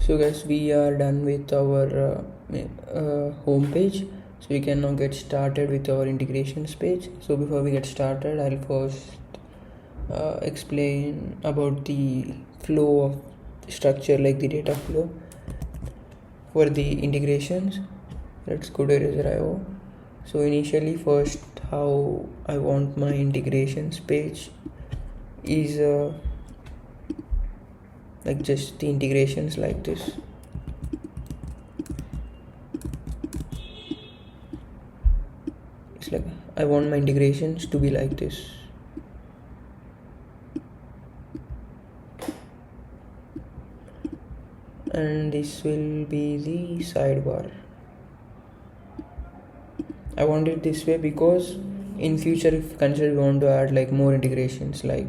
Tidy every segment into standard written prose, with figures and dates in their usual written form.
So guys, we are done with our home page, so we can now get started with our integrations page. So before we get started, I'll first explain about the flow of structure, like the data flow for the integrations. Let's go to Razor.io. So initially, first, how I want my integrations page is like just the integrations like this. It's like I want my integrations to be like this. And this will be the sidebar. I want it this way because in future, if consider we want to add like more integrations, like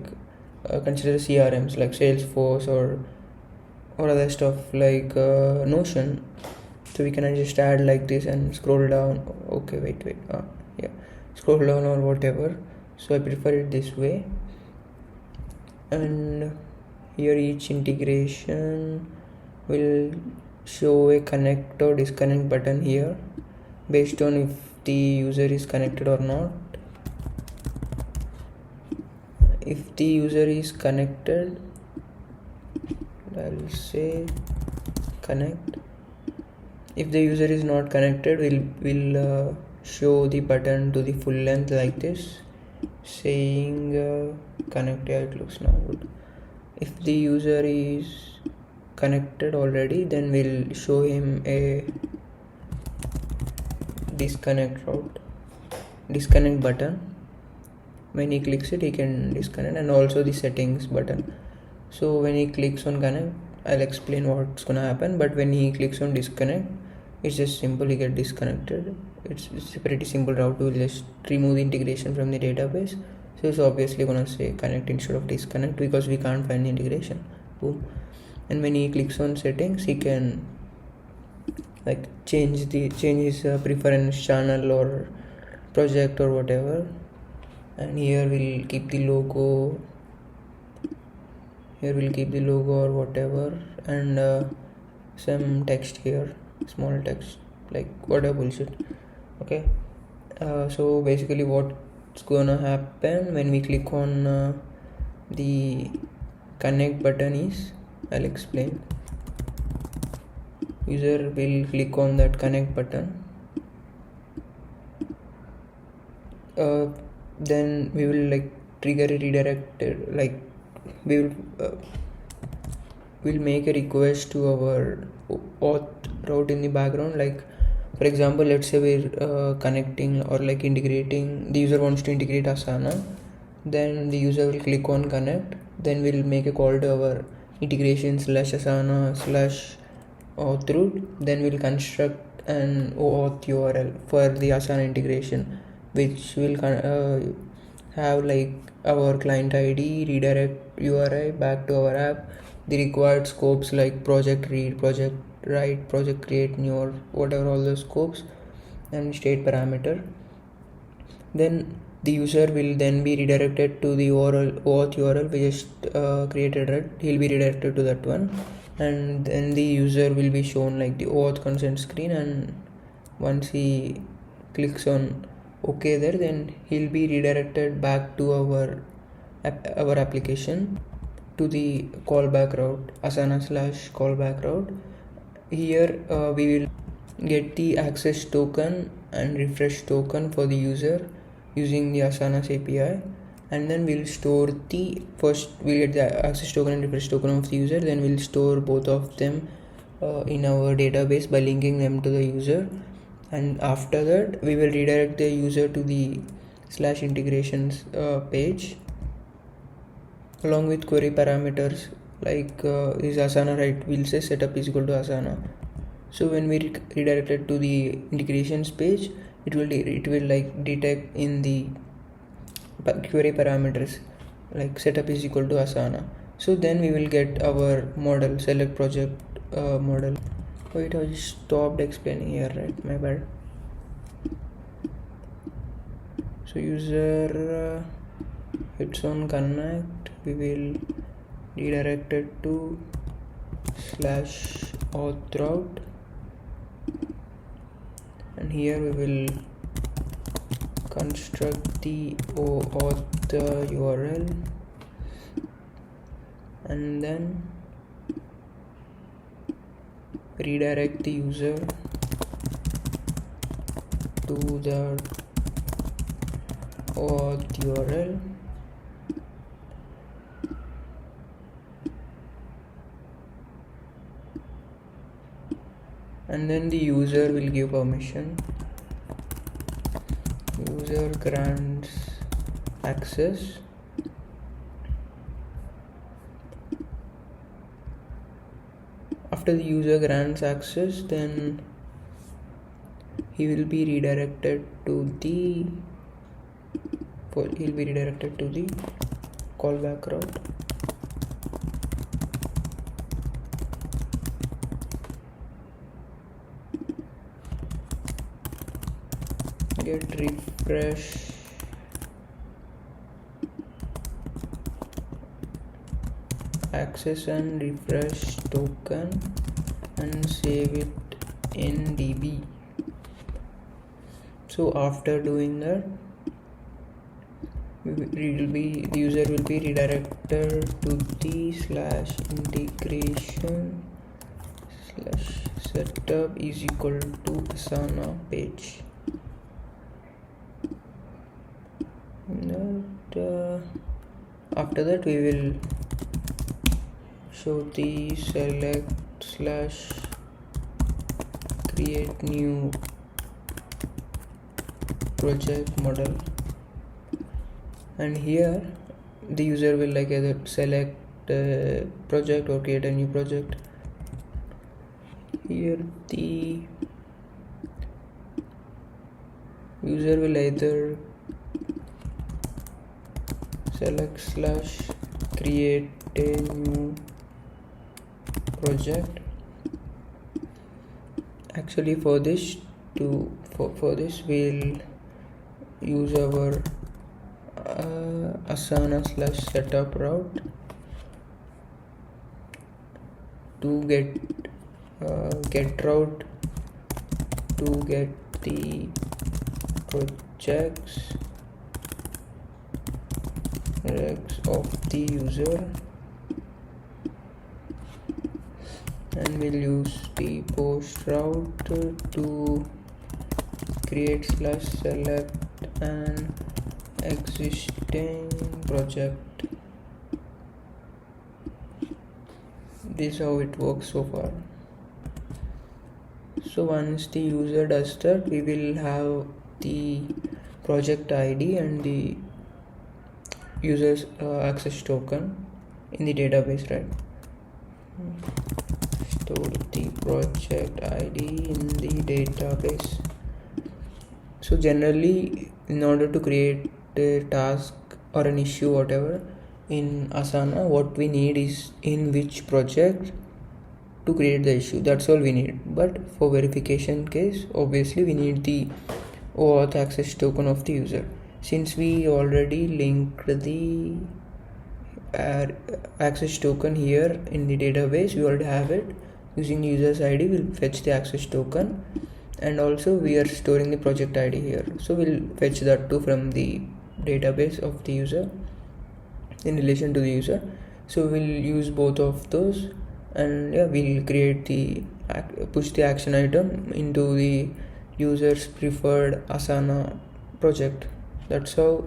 consider CRMs like Salesforce or other stuff like Notion, so we can just add like this and scroll down. Okay, wait, yeah, scroll down or whatever. So I prefer it this way. And here each integration will show a connect or disconnect button here based on if the user is connected or not. If the user is connected, I'll say connect. If the user is not connected, we'll show the button to the full length like this, saying connect. Yeah, it looks now good. If the user is connected already, then we'll show him a disconnect button. When he clicks it, he can disconnect, and also the settings button. So when he clicks on connect, I'll explain what's gonna happen, but when he clicks on disconnect, it's just simple, he get disconnected. It's a pretty simple route. We'll just remove the integration from the database. So it's obviously gonna say connect instead of disconnect because we can't find the integration. Boom. And when he clicks on settings, he can like change his preference channel or project or whatever. And here we'll keep the logo. Or whatever, and some text here, small text, like whatever bullshit. Okay, so basically what's gonna happen when we click on the connect button is, I'll explain. User will click on that connect button, then we will like trigger a redirected, like we'll make a request to our auth route in the background. Like for example, let's say we're connecting or like integrating, the user wants to integrate Asana, then the user will click on connect, then we'll make a call to our integration /Asana /auth route, then we'll construct an auth URL for the Asana integration, which will have like our client ID, redirect URI back to our app, the required scopes like project read, project write, project create new, or whatever, all the scopes, and state parameter. Then the user will then be redirected to the auth URL we just created, right? He'll be redirected to that one, and then the user will be shown like the auth consent screen, and once he clicks on OK there, then he'll be redirected back to our application, to the callback route, Asana /callback route. Here we will get the access token and refresh token for the user using the Asana's API, and then we'll store we'll get the access token and refresh token of the user, then we'll store both of them in our database by linking them to the user. And after that, we will redirect the user to the /integrations page along with query parameters like is Asana right. We'll say setup is equal to Asana. So when we redirect it to the integrations page, it will like detect in the query parameters like setup is equal to Asana. So then we will get our model, select project model. Wait, I just stopped explaining here, right? My bad. So user hits on connect, we will redirect it to auth route, and here we will construct the auth URL, and then redirect the user to the auth URL, and then the user will give permission. User grants access. After the user grants access, then he will be redirected to the callback route. Get refresh access and refresh token and save it in DB. So after doing that, the user will be redirected to the /integration/setup is equal to Asana page. After that, we will show the select/create new project model, and here the user will either select a project or create a new project. Here the user will either select/create a new project. Actually, for this we'll use our Asana/setup route to get route to get the projects regs of the user, and we'll use the post route to create/select an existing project. This is how it works so far. So once the user does that, we will have the project ID and the user's access token in the database, right? Store the project ID in the database. So generally, in order to create a task or an issue, whatever, in Asana, what we need is in which project to create the issue. That's all we need. But for verification case, obviously we need the OAuth access token of the user. Since we already linked the access token here in the database, we already have it. Using the user's ID, we'll fetch the access token, and also we are storing the project ID here. So we'll fetch that too from the database of the user in relation to the user. So we'll use both of those, and we'll create push the action item into the user's preferred Asana project. That's how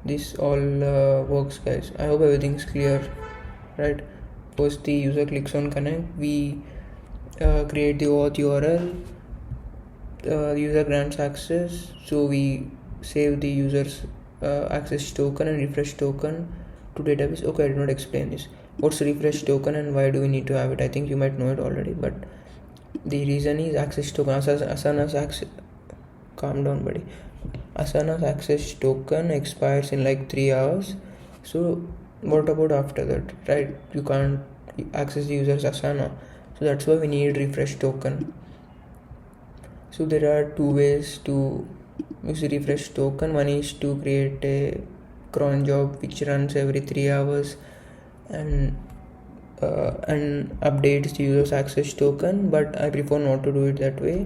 this all works, guys. I hope everything's clear, right? First the user clicks on connect, we create the auth URL, the user grants access, so we save the user's access token and refresh token to database. Okay, I did not explain this. What's refresh token and why do we need to have it? I think you might know it already, but the reason is access token. Asana's access, calm down buddy. Asana's access token expires in like 3 hours. So what about after that, right? You can't access the user's Asana, so that's why we need refresh token. So there are two ways to use the refresh token. One is to create a cron job which runs every 3 hours, and and updates the user's access token, but I prefer not to do it that way.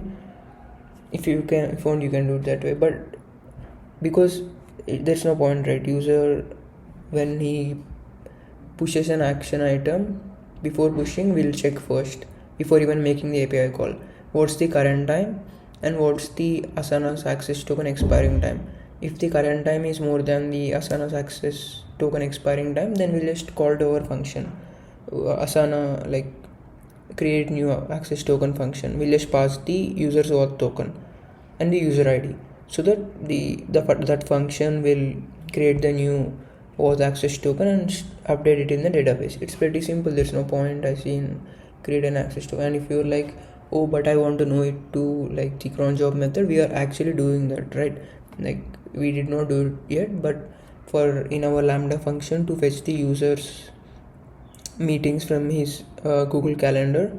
If you want, you can do it that way, but because there's no point, right? User, when he pushes an action item, before pushing we'll check first, before even making the API call, what's the current time and what's the Asana's access token expiring time. If the current time is more than the Asana's access token expiring time, then we'll just call to our function Asana, like create new access token function. We'll just pass the user's auth token and the user ID, so that that function will create the new auth access token and update it in the database. It's pretty simple. There's no point I see in create an access token. And if you're like, oh, but I want to know it to like the cron job method, we are actually doing that, right? Like we did not do it yet, but for in our lambda function to fetch the user's meetings from his Google Calendar.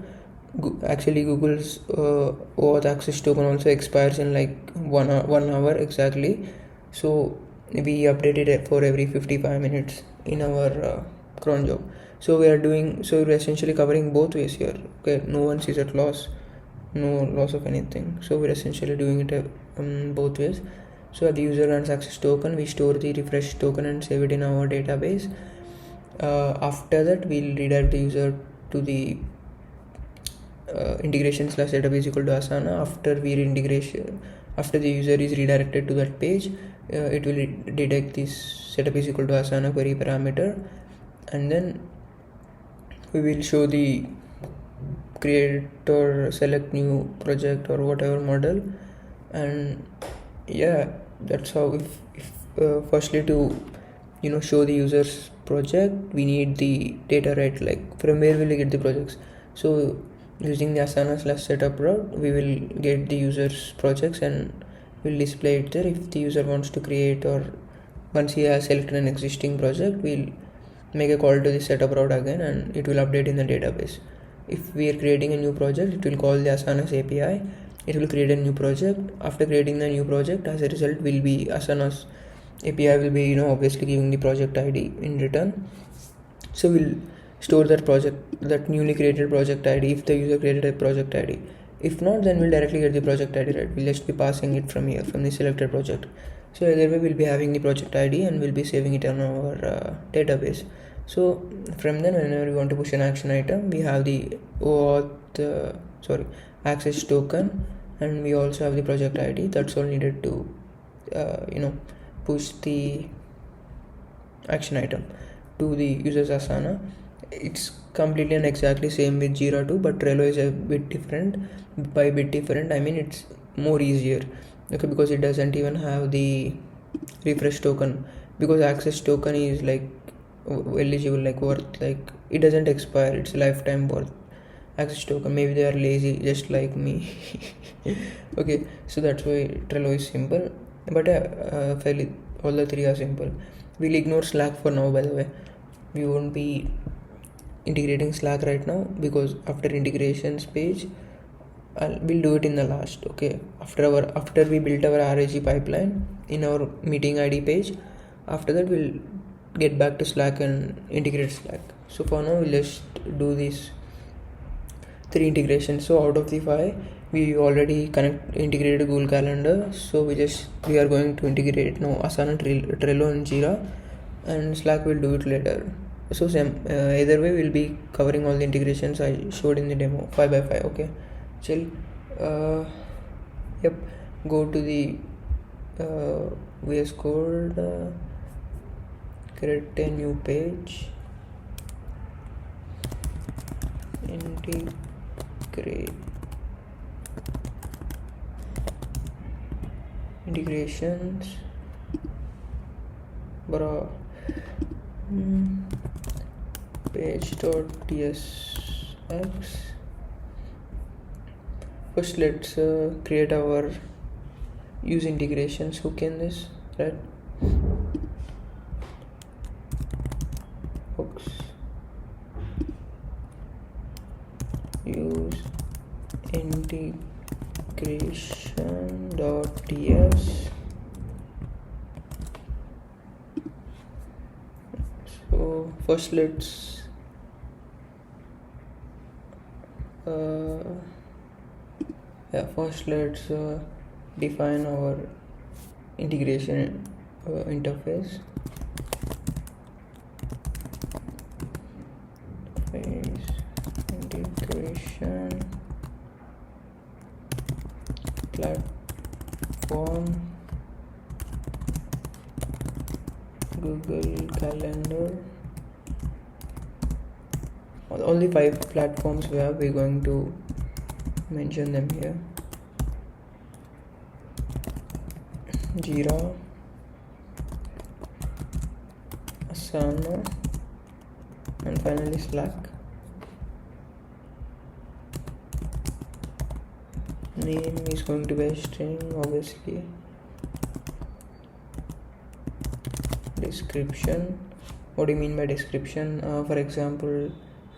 Actually Google's auth access token also expires in like 1 hour exactly, so we updated it for every 55 minutes in our cron job. So we're essentially covering both ways here. Okay, no one sees at loss, no loss of anything, so we're essentially doing it both ways. So at the user runs access token, we store the refresh token and save it in our database. After that we'll redirect the user to the integration / setup is equal to Asana. After the user is redirected to that page, it will detect this setup is equal to Asana query parameter, and then we will show the create or select new project or whatever model. And yeah, that's how. If firstly to show the user's project, we need the data, right? Like from where will we get the projects? So using the Asana / setup route, we will get the user's projects and we'll display it there. If the user wants to create, or once he has selected an existing project, we'll make a call to the setup route again and it will update in the database. If we are creating a new project, it will call the Asana's API, it will create a new project. After creating the new project, as a result will be Asana's API will be obviously giving the project ID in return. So we'll store that newly created project ID if the user created a project ID. If not, then we'll directly get the project ID, right? We'll just be passing it from here, from the selected project. So either way we'll be having the project ID and we'll be saving it on our database. So from then, whenever we want to push an action item, we have the access token, and we also have the project ID. That's all needed to push the action item to the user's Asana. It's completely and exactly same with Jira too, but Trello is a bit different. By a bit different, I mean it's more easier, okay, because it doesn't even have the refresh token, because access token is like eligible, like worth, like it doesn't expire, it's lifetime worth access token. Maybe they are lazy just like me. Okay, so that's why Trello is simple, but fairly all the three are simple. We'll ignore Slack for now, by the way. We won't be integrating Slack right now, because after integrations page we'll do it in the last. Okay, after we built our RAG pipeline in our meeting ID page, after that we'll get back to Slack and integrate Slack. So for now we'll just do these 3 integrations. So out of the 5, we already integrated Google Calendar, so we are going to integrate now Asana, Trello and Jira, and Slack will do it later. So either way we'll be covering all the integrations I showed in the demo 5 by 5. Okay, chill. Yep, go to the VS Code, create a new page, integrate integrations, page.tsx. First let's create our use integrations hook in this, right? Hooks, use integration.ts. So first let's Yeah, first let's define our integration interface. Integration platform, Google Calendar. All the 5 platforms we have, we're going to mention them here. Jira, Asana, and finally Slack. Name is going to be a string, obviously. Description. What do you mean by description? For example,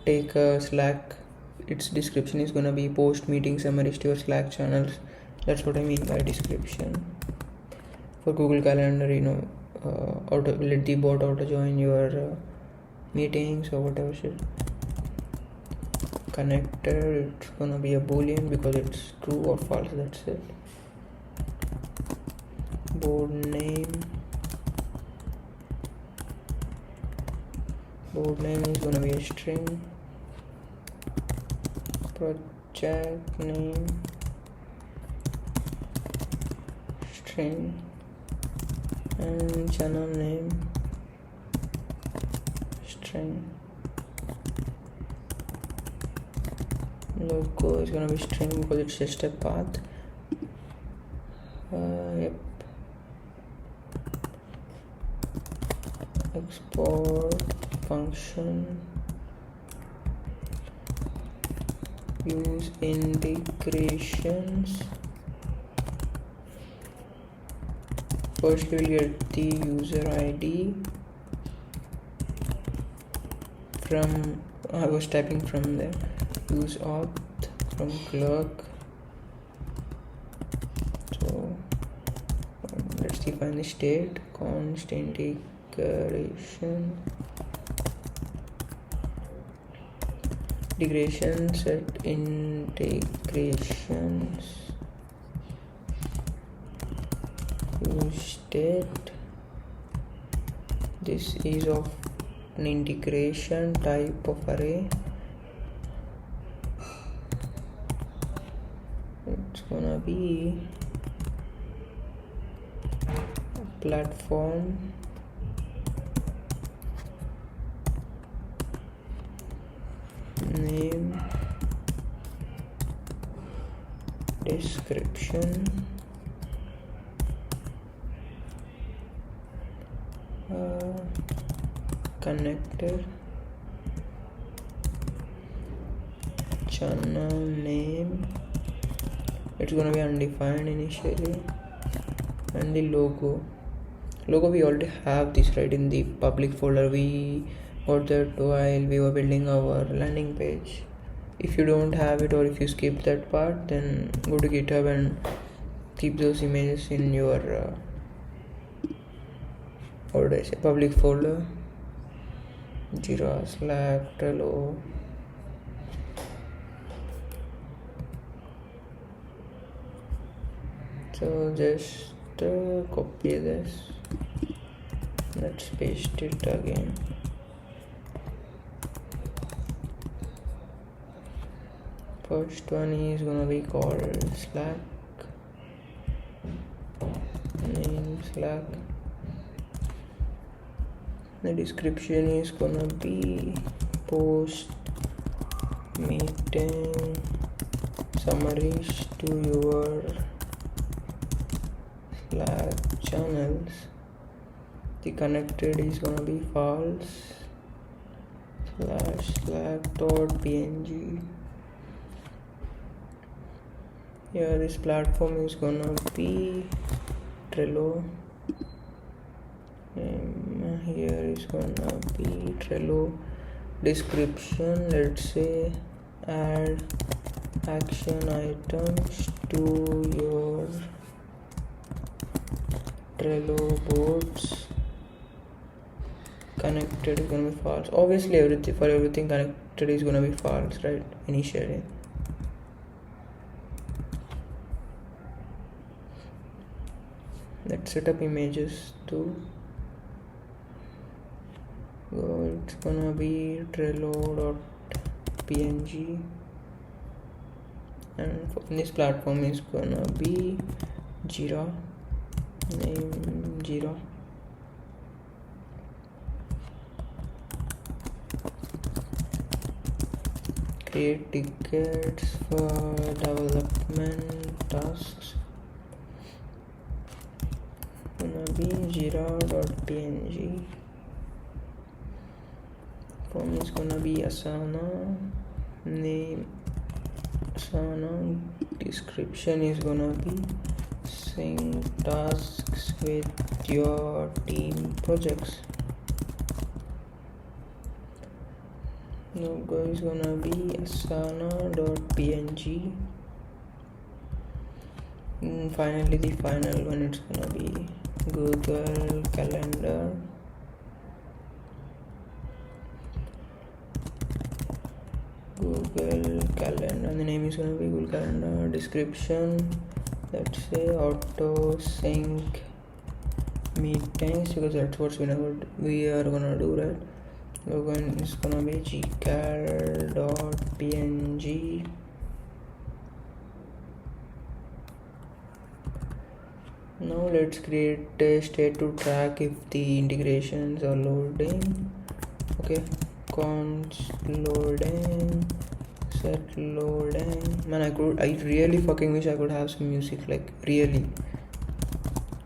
take Slack. Its description is gonna be post meeting summaries to your Slack channels. That's what I mean by description. For Google Calendar, let the bot auto join your meetings or whatever shit. Connector, it's gonna be a boolean because it's true or false. That's it. Board name is gonna be a string. Project name, string, and channel name, string. Logo is gonna be string because it's just a path. Yep. Export function, use integrations. First we will get the user ID from, I was typing from there, use auth from clerk. So let's define the state, const integration, set integrations, use state. This is of an integration type of array. It's gonna be a platform, name, description, connector, channel name, it's gonna be undefined initially, and the logo we already have this right in the public folder. We got that while we were building our landing page. If you don't have it, or if you skip that part, then go to GitHub and keep those images in your what would I say, public folder. Jira, Slack, Trello. So just copy this, let's paste it again. First one is gonna be called Slack, name Slack. The description is gonna be post meeting summaries to your Slack channels. The connected is gonna be false / slack.png. Here this platform is gonna be Trello. Here is gonna be Trello. Description, let's say add action items to your Trello boards. Connected is gonna be false. Obviously everything connected is gonna be false, right, initially. Let's set up images too. So it's gonna be trello.png, and this platform is gonna be Jira, name Jira. Create tickets for development tasks, gonna be jira.png. Form is gonna be Asana, name Asana. Description is gonna be sync tasks with your team projects. Logo is gonna be asana.png. And finally the final one, it's gonna be Google Calendar. And the name is gonna be Google Calendar. Description, let's say auto sync meetings, because that's what we are gonna do, right? Logo is gonna be gcal.png. Now let's create a state to track if the integrations are loading. Okay, const loading, set loading. Man, I really fucking wish I could have some music, like really.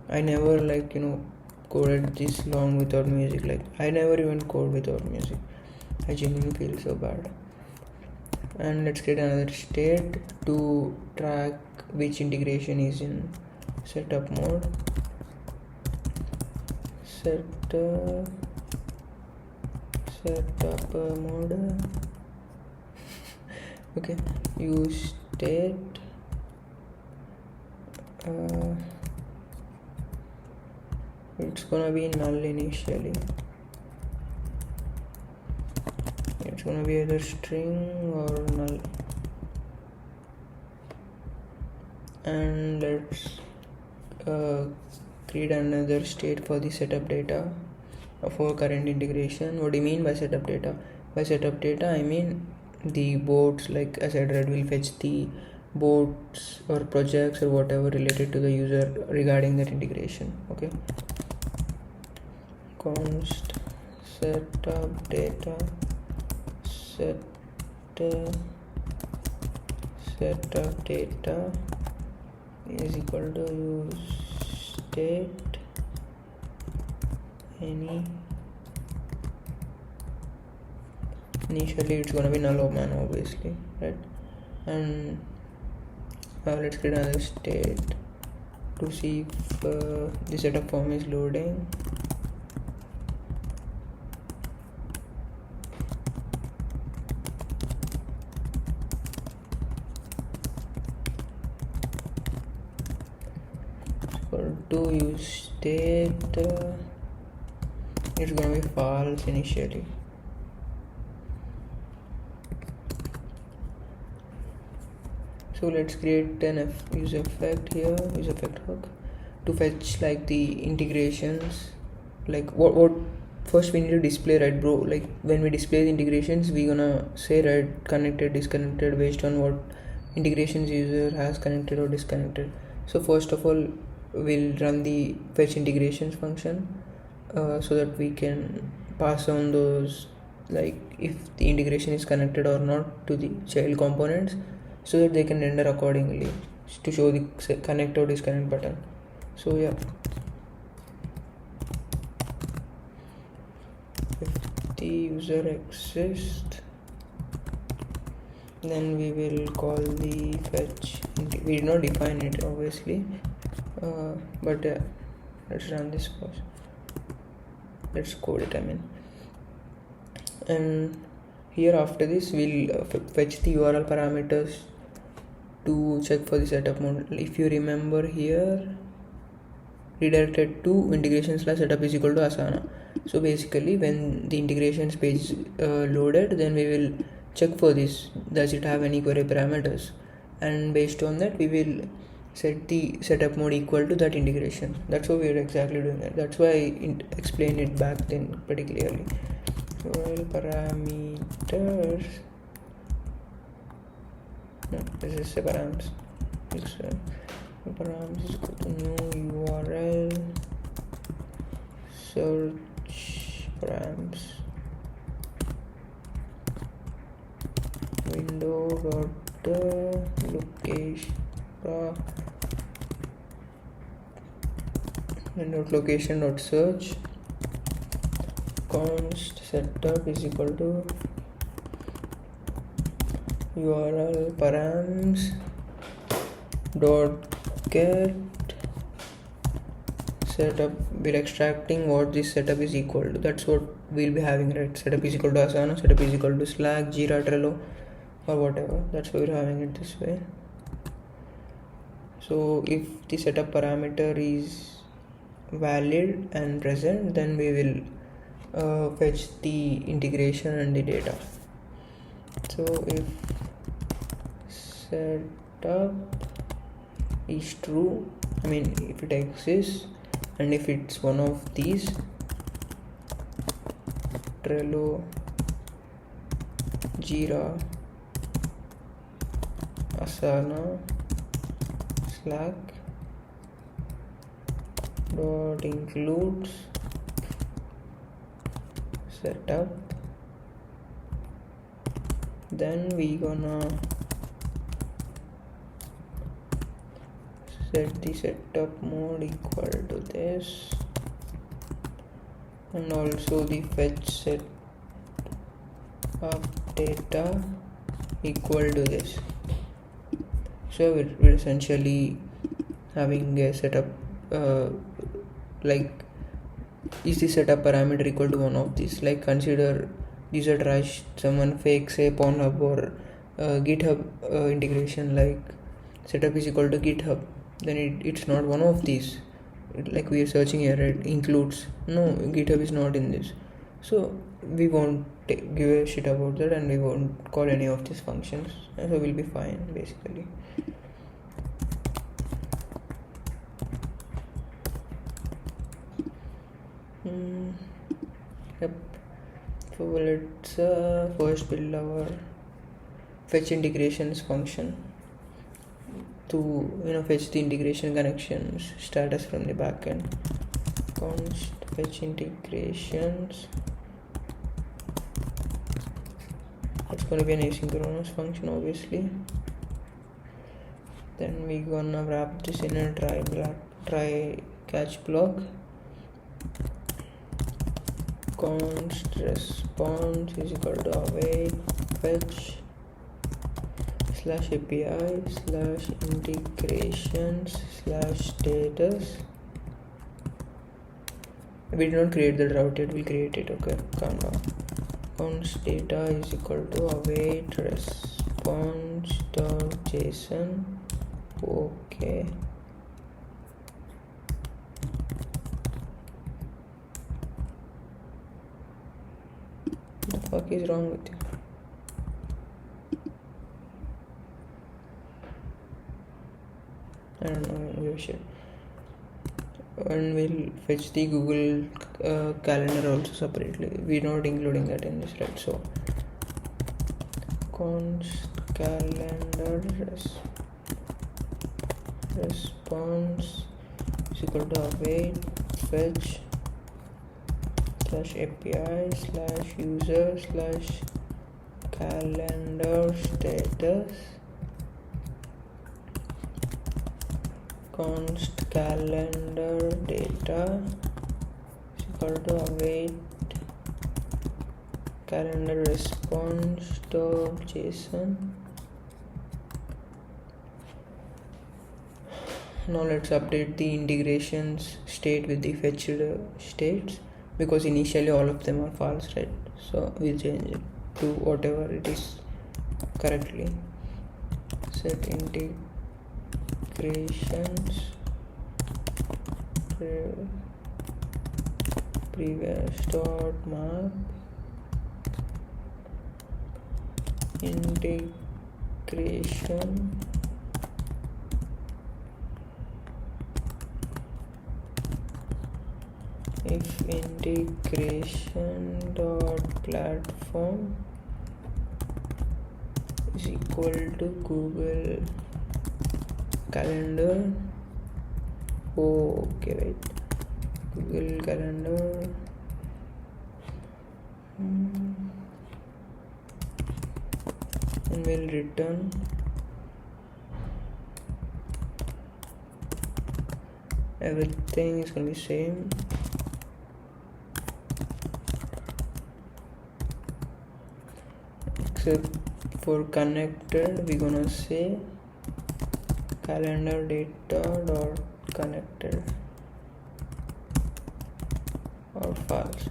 I never coded this long without music. Like I never even code without music. I genuinely feel so bad. And let's create another state to track which integration is in setup mode. Setup mode. Okay, use state. It's gonna be null initially. It's gonna be either string or null. And let's create another state for the setup data for current integration. What do you mean by setup data? By setup data, I mean the boards, like I said, Red will fetch the boards or projects or whatever related to the user regarding that integration. Okay, const setup data setup data is equal to use state any. Initially it's gonna be null, man, obviously, right? And now let's create another state to see if the setup form is loading. To use state, it's gonna be false initially. So let's create an use effect here, use effect hook, to fetch like the integrations. Like what first we need to display, right, bro? Like when we display the integrations, we gonna say, right, connected, disconnected, based on what integrations user has connected or disconnected. So first of all, we'll run the fetch integrations function so that we can pass on those, like if the integration is connected or not, to the child components, so that they can render accordingly to show the connect or disconnect button. So yeah, if the user exists, then we will call the fetch. We did not define it, obviously, but let's run this first. Let's code it, I mean. And here after this we'll fetch the URL parameters to check for the setup mode. If you remember here, redirected to integration/setup is equal to Asana. So basically when the integrations page loaded, then we will check for this, does it have any query parameters, and based on that we will set the setup mode equal to that integration. That's how we're exactly doing it. That's why I explained it back then pretty clearly. So while parameters, no, this is the params. Params is equal to new URL search params window dot location location dot search const setup is equal to URL params dot get setup. We're extracting what this setup is equal to. That's what we'll be having, right? Setup is equal to Asana, setup is equal to Slack, Jira, Trello, or whatever. That's why we're having it this way. So if the setup parameter is valid and present, then we will fetch the integration and the data. So if setup is true, I mean if it exists, and if it's one of these, Trello, Jira, Asana, Slack dot includes setup, then we gonna set the setup mode equal to this, and also the fetch set of data equal to this. So we're essentially having a setup like, is the setup parameter equal to one of these? Like consider user trash, someone fakes a Pornhub or GitHub integration, like setup is equal to GitHub, then it's not one of these. Like we are searching here, it includes, no, GitHub is not in this, so we won't give a shit about that, and we won't call any of these functions, so we'll be fine basically. Yep. So let's first build our fetch integrations function to fetch the integration connections status from the backend. Const fetch integrations. It's going to be an asynchronous function, obviously. Then we're gonna wrap this in a try catch block. Const response is equal to await fetch /API /integrations /status. We did not create the route yet, we'll create it. Okay, calm down. Const data is equal to await response.json. Okay. What the fuck is wrong with you? I don't know, I don't give a shit. And we'll fetch the Google calendar also separately. We're not including that in this, right? So const calendar response is equal to await fetch /API /user /calendar status. Const calendar data is equal to await calendar response.json. Now let's update the integrations state with the fetched states, because initially all of them are false, right? So we'll change it to whatever it is correctly. Set integrations previous dot map integration if integration dot platform is equal to Google Calendar. Oh, okay, wait. Google Calendar. And we'll return everything is gonna be same. Except for connected, we're gonna say calendar data dot connected or files.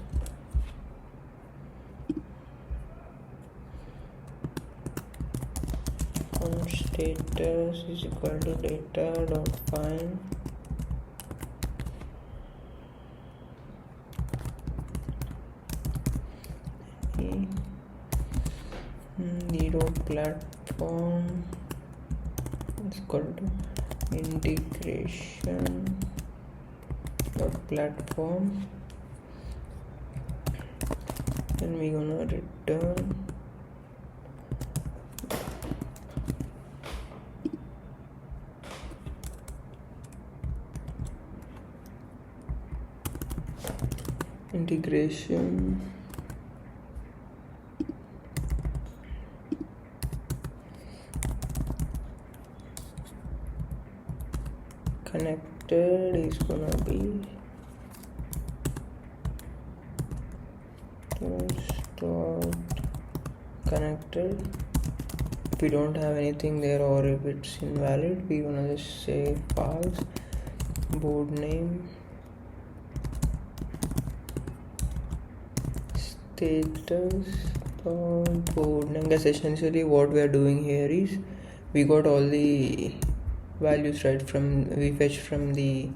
On status is equal to data dot find zero platform is equal to integration dot platform, and we're gonna return integration connected is gonna be connected. If we don't have anything there, or if it's invalid, we gonna just say false. Board name, status board name. That's essentially what we are doing here. Is we got all the values right from we fetched from the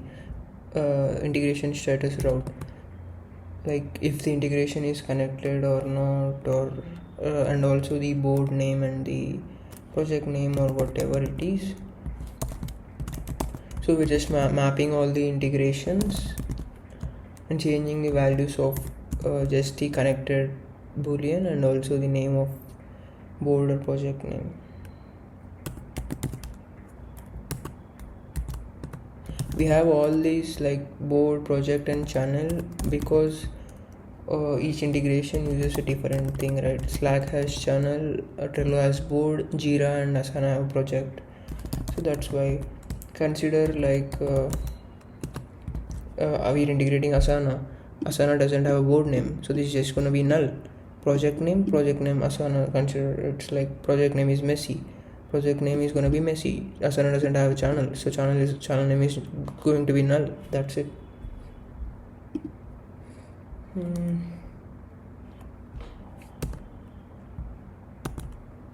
integration status route, like if the integration is connected or not, or and also the board name and the project name or whatever it is. So we're just mapping all the integrations and changing the values of just the connected boolean and also the name of board or project name. We have all these like board, project and channel because each integration uses a different thing, right? Slack has channel, Trello has board, Jira and Asana have project. So that's why consider like we're integrating Asana doesn't have a board name, so this is just gonna be null. Project name Asana, consider it's like project name is messy, project name is gonna be messy. Asana doesn't have a channel, so channel name is going to be null. That's it.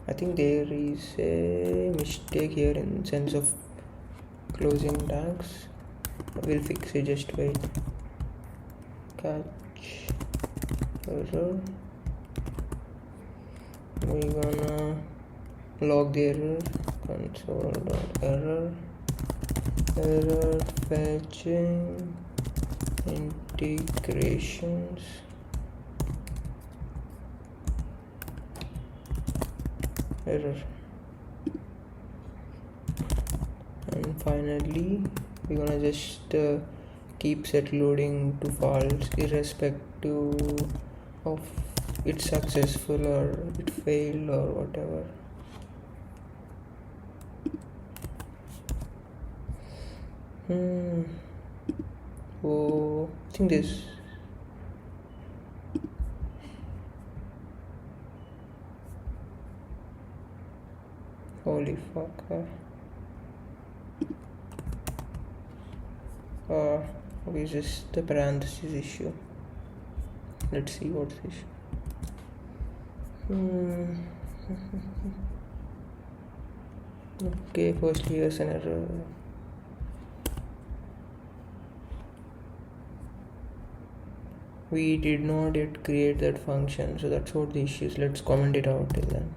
I think there is a mistake here in sense of closing tags. We'll fix it, just wait. Catch error. We're gonna log the error. Console.error fetching integrations error, and finally we're gonna just keep set loading to false irrespective of it's successful or it failed or whatever. Oh, I think this holy fuck. Okay, just the parentheses issue. Let's see what's the issue. Okay, first here's an error. We did not yet create that function, so that's what the issue is. Let's comment it out till then.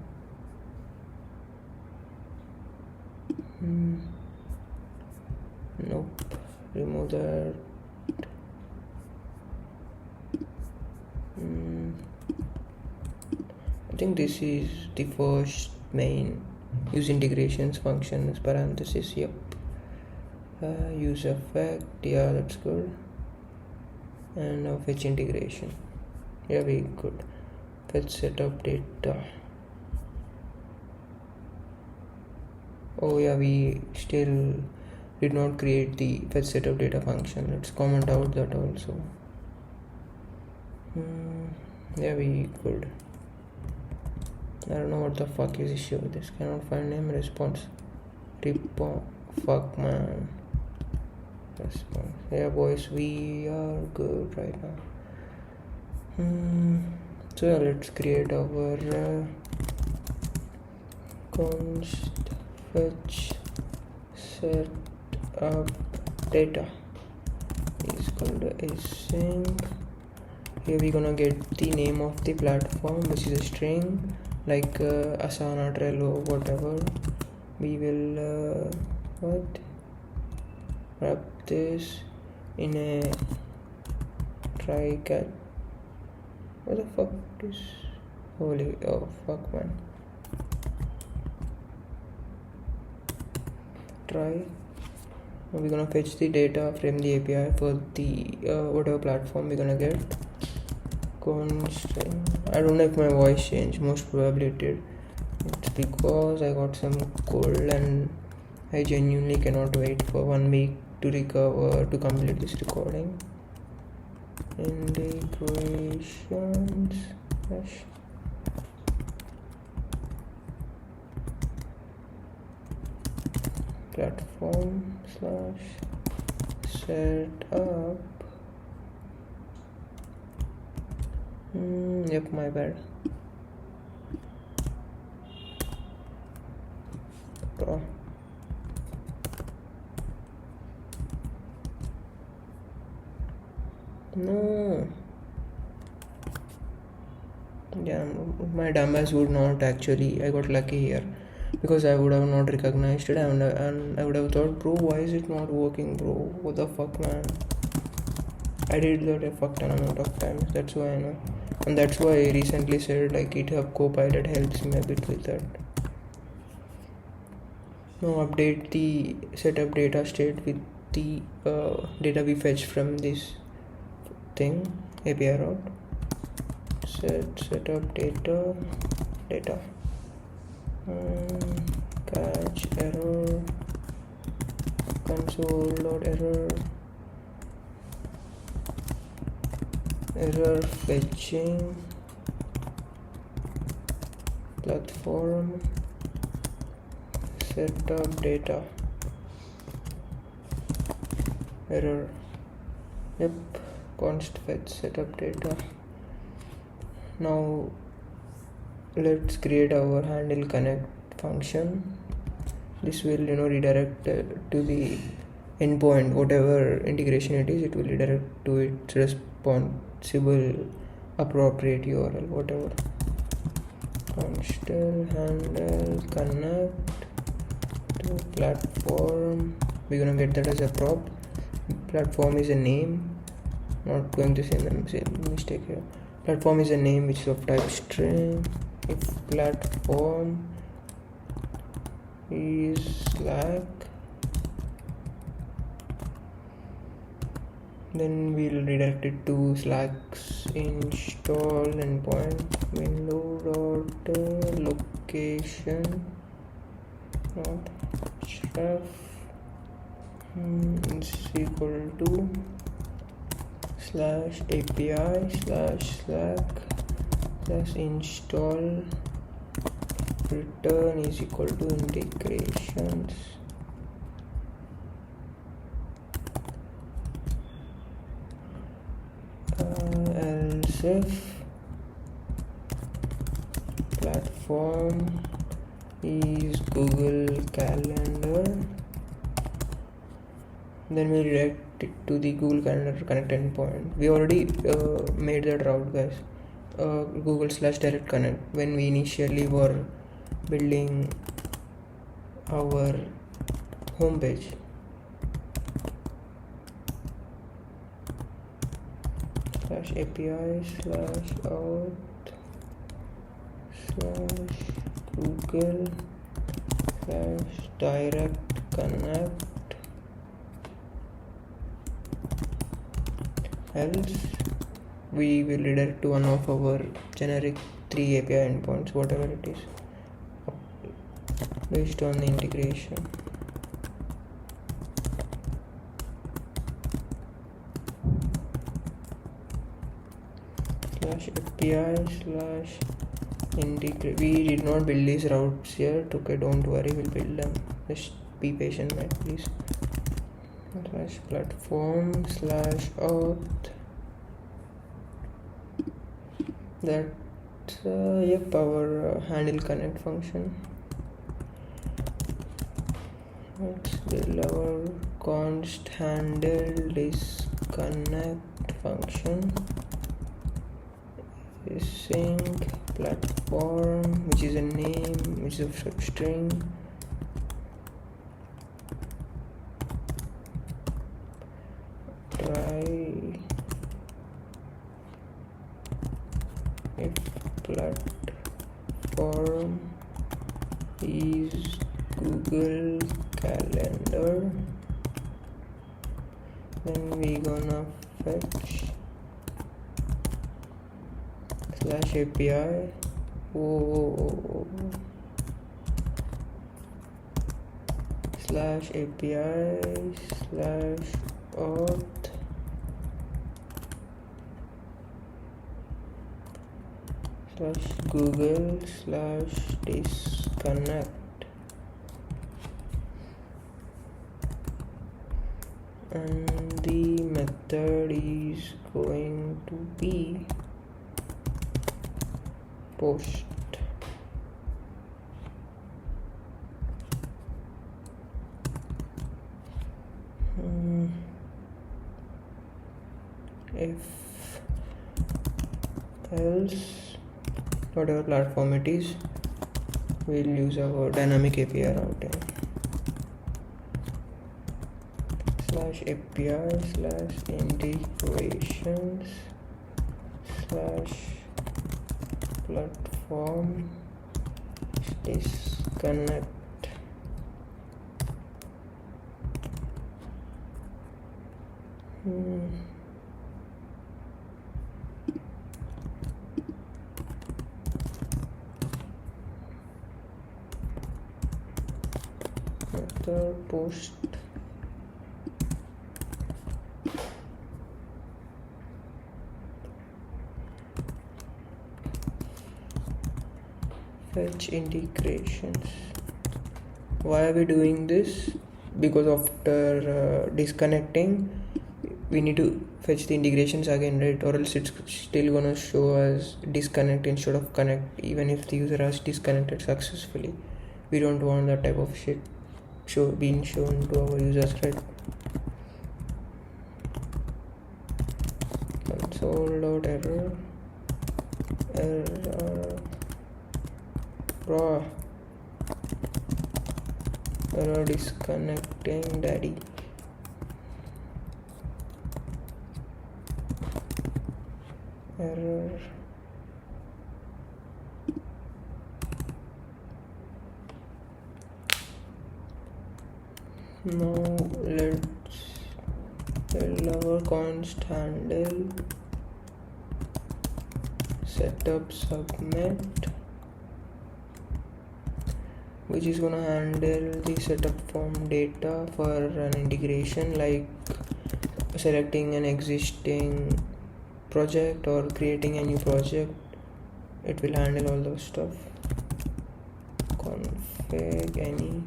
Nope, remove that. I think this is the first main use integrations functions parenthesis. Yep. Use effect, yeah, that's good. And now fetch integration, yeah, very good. Fetch setup data. Oh yeah, we still did not create the fetch setup data function. Let's comment out that also. Yeah, we could. I don't know what the fuck is issue with this. Cannot find name response. Fuck man. Response. Yeah boys, we are good right now. So yeah, let's create our const fetch set up data is called async. Here we're gonna get the name of the platform, which is a string like Asana, Trello, whatever. We will wrap this in a try cat. What the fuck is holy? Oh fuck man. Try. Now we're gonna fetch the data from the API for the whatever platform we're gonna get. I don't know if my voice changed. Most probably it did. It's because I got some cold and I genuinely cannot wait for 1 week to recover to complete this recording. Integrations platform set up. Yep, my bad. No. Yeah, my dumbass would not actually. I got lucky here because I would have not recognized it and I would have thought, bro, why is it not working, bro? What the fuck, man? I did that a fuck ton amount of times. That's why I know. And that's why I recently said like GitHub Copilot helps me a bit with that. Now update the setup data state with the data we fetch from this thing API route. Setup data catch error console.error error fetching platform setup data error. Yep, const fetch setup data. Now let's create our handle connect function. This will redirect to the endpoint, whatever integration it is. It will redirect to its responsible appropriate URL, whatever. Const handle connect to platform. We're gonna get that as a prop. Platform is a name. Not going to say the mistake here. Platform is a name which is of type string. If platform is Slack, then we'll redirect it to Slack's install endpoint window.location ref is equal to /API/Slack/install return is equal to integrations else if platform is Google Calendar, then we redirect it to the Google Calendar connect endpoint. We already made that route, guys. Google/direct connect when we initially were building our homepage. /API/out slash google slash direct connect, else we will redirect to one of our generic 3 API endpoints, whatever it is, based on the integration. Slash API slash integrate. We did not build these routes yet. Okay, don't worry, we'll build them. Just be patient, mate, please. Slash platform slash auth. That's yep, our handle connect function. Let's build our const handle disconnect function. Sync platform, which is a name, which is a substring. Try if platform is Google Calendar, then we gonna fetch slash API slash API slash auth slash Google slash disconnect, and the method is going to be post. If else, whatever platform it is, we'll use our dynamic API routing. Slash API slash integrations slash platform disconnect. Method post. Fetch integrations. Why are we doing this? Because after disconnecting, we need to fetch the integrations again, right? Or else it's still gonna show us disconnect instead of connect, even if the user has disconnected successfully. We don't want that type of shit being shown to our users, right? Console.error error disconnecting daddy. Error. Now let's build our const handle setup submit, which is gonna handle the setup form data for an integration, like selecting an existing project or creating a new project. It will handle all those stuff. Config any.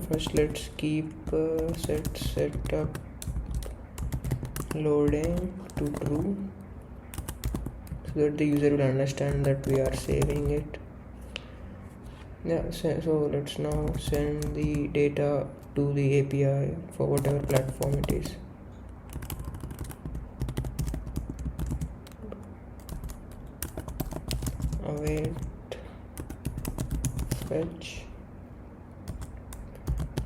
First let's keep setup loading to true, so that the user will understand that we are saving it. Yeah, so let's now send the data to the API for whatever platform it is. Await fetch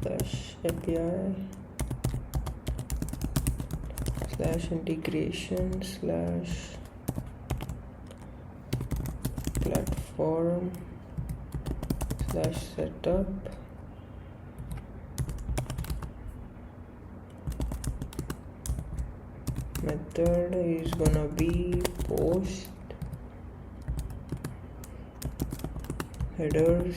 slash API /integration /platform /setup. Method is gonna be post headers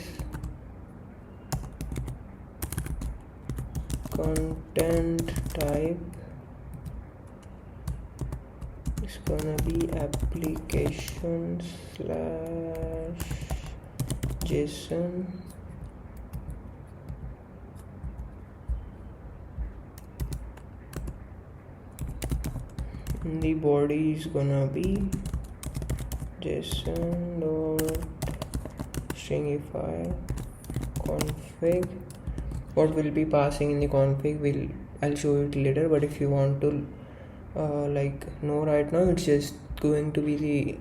content type is gonna be application/JSON. The body is gonna be JSON.stringify config. What will be passing in the config I'll show it later, but if you want to know right now, it's just going to be the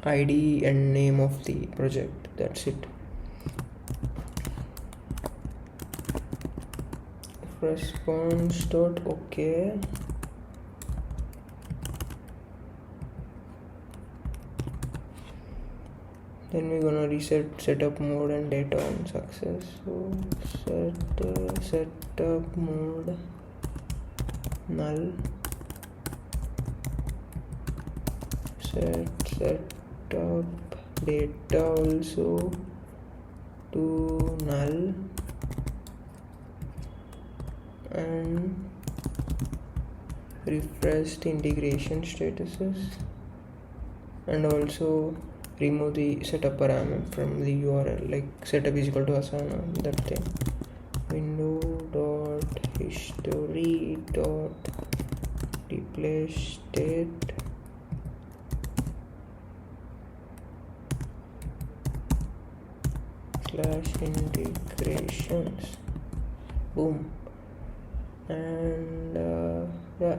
ID and name of the project. That's it. Response.ok. Then we're gonna reset setup mode and data on success. So set setup mode null, set setup data also to null, and refresh the integration statuses, and also remove the setup parameter from the URL, like setup is equal to Asana, that thing. Window.history.replace state /integrations. Boom. And yeah,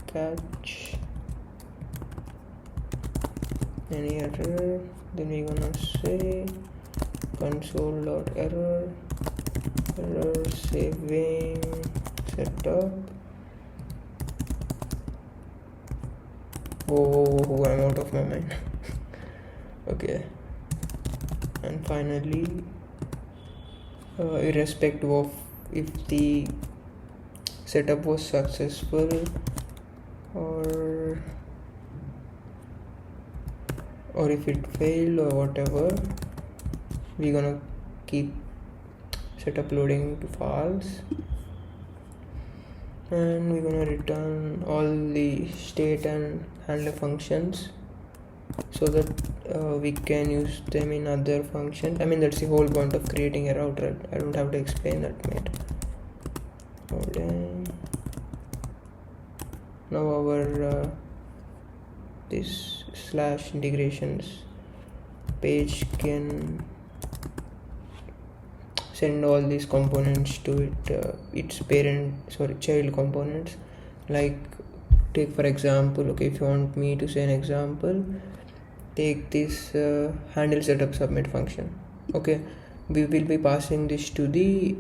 catch any error. Then we're gonna say console.error saving setup. Oh, I'm out of my mind. Okay, and finally irrespective of if the setup was successful or if it failed or whatever, we're gonna keep setup loading to false, and we're gonna return all the state and handler functions so that we can use them in other functions. I mean, that's the whole point of creating a router. I don't have to explain that, mate. Now our this /integrations page can send all these components to its child components. Like, take for example, okay, if you want me to say an example, take this handle setup submit function. Okay, we will be passing this to the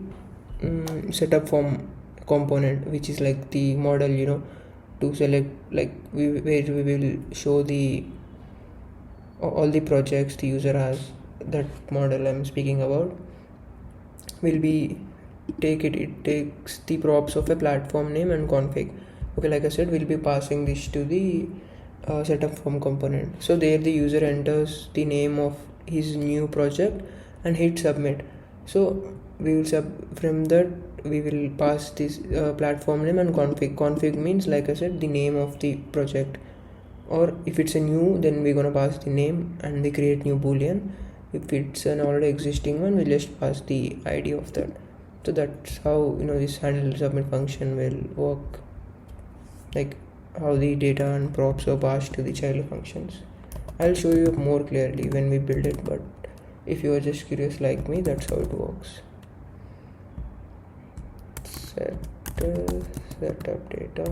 setup form component, which is like the model, to select, like where we will show the all the projects the user has. That model I'm speaking about will be it takes the props of a platform name and config. Okay, like I said, we'll be passing this to the setup form component. So there the user enters the name of his new project and hit submit. So we will from that we will pass this platform name and config means, like I said, the name of the project, or if it's a new, then we're gonna pass the name and we create new boolean. If it's an already existing one, we'll just pass the ID of that. So that's how this handle submit function will work, like how the data and props are passed to the child functions. I'll show you more clearly when we build it, but if you are just curious like me, that's how it works. Setup data,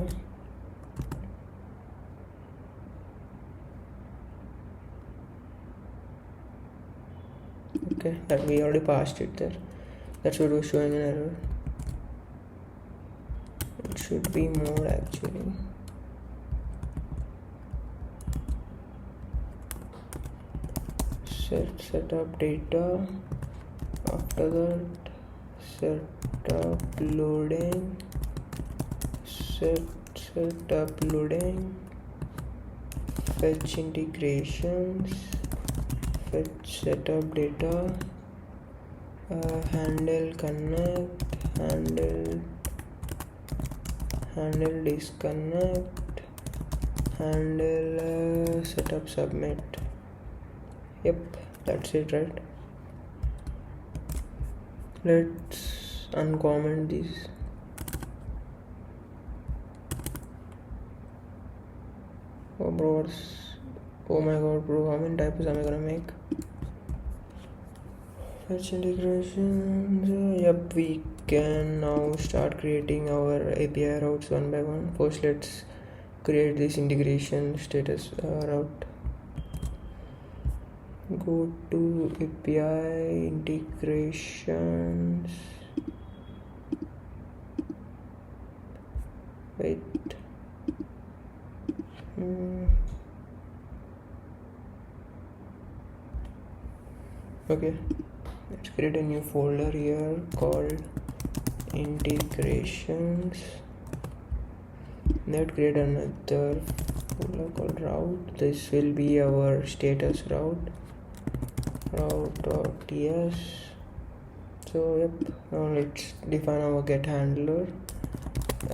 okay, that we already passed it there. That's what was showing an error. It should be more actually. Setup data. After that, setup loading. Setup loading. Fetch integrations. Fetch setup data. Handle connect. Handle disconnect. Handle setup submit. Yep, that's it, right? Let's uncomment these. Oh bro, oh my god bro, how many typos am I gonna make? Fetch integrations. Yep, we can now start creating our API routes one by one. First let's create this integration status route. Go to API integrations. Wait. Okay, let's create a new folder here called integrations. Let's create another folder called route. This will be our status route.ts. So yep, now let's define our get handler.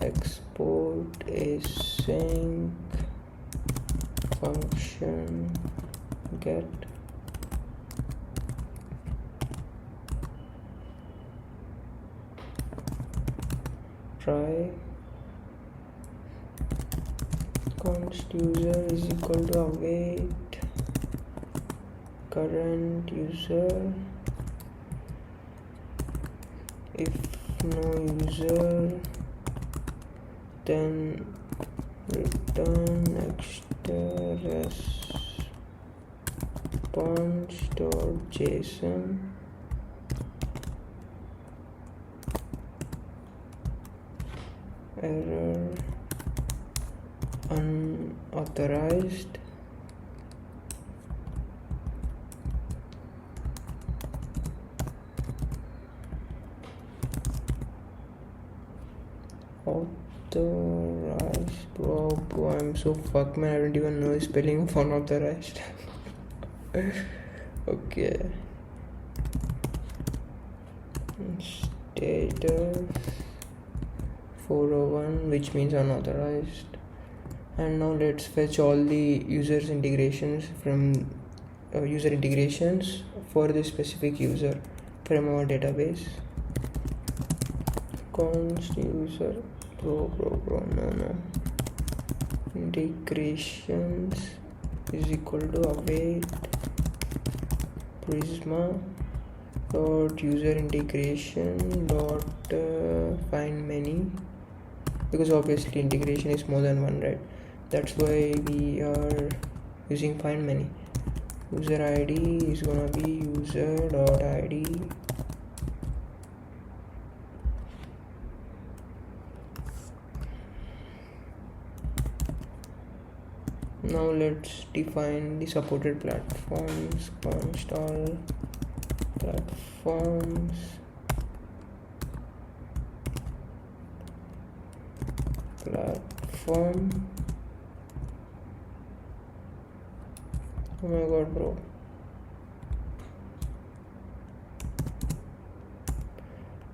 Export async function get. Try const user is equal to await current user. If no user, then return Next.response.json. Error unauthorized. Authorized, bro, I'm so fucked, man. I don't even know the spelling of unauthorized. Okay, status 401, which means unauthorized. And now let's fetch all the users integrations from user integrations for this specific user from our database. Const user no integrations is equal to await prisma dot user integration dot find many, because obviously integration is more than one, right? That's why we are using find many. User id is gonna be user dot id. Now let's define the supported platforms. Const all platforms. Platform. Oh my god, bro.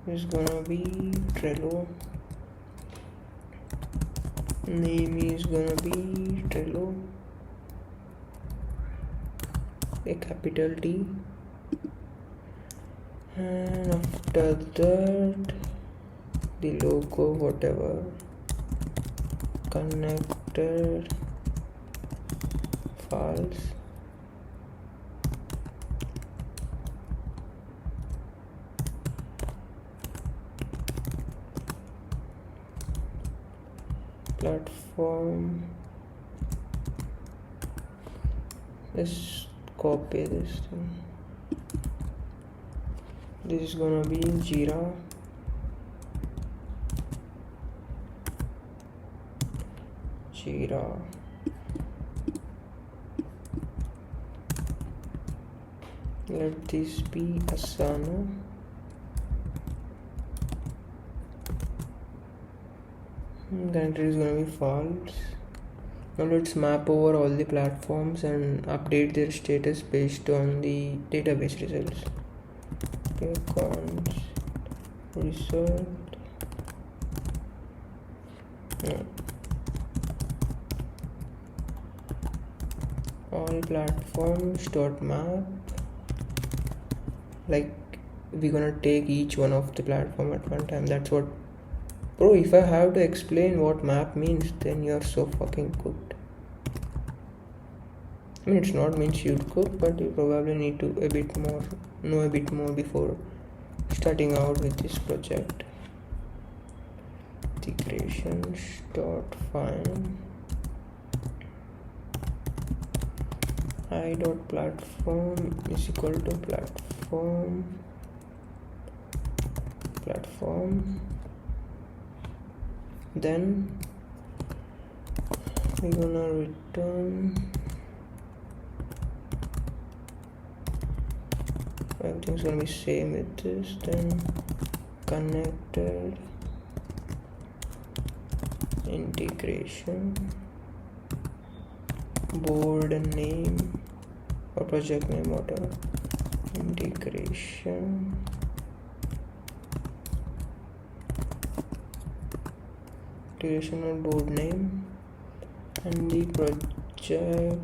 It's gonna be Trello. Name is gonna be Trello. A capital T. And after that, the logo, whatever. Connected files. Platform. Let's copy this thing. This is gonna be Jira. Jira. Let this be Asana. Country is going to be false. Now let's map over all the platforms and update their status based on the database results. Okay, cons result. No. All platforms dot map. Like we're gonna take each one of the platform at one time. That's what. Bro, if I have to explain what map means, then you're so fucking cooked. I mean, it's not means you'd cook, but you probably need to know a bit more before starting out with this project. Integrations dot find I dot platform is equal to platform. Then we're gonna return everything's gonna be same with this. Then connected integration board name or project name, whatever. Integration on board name, and the project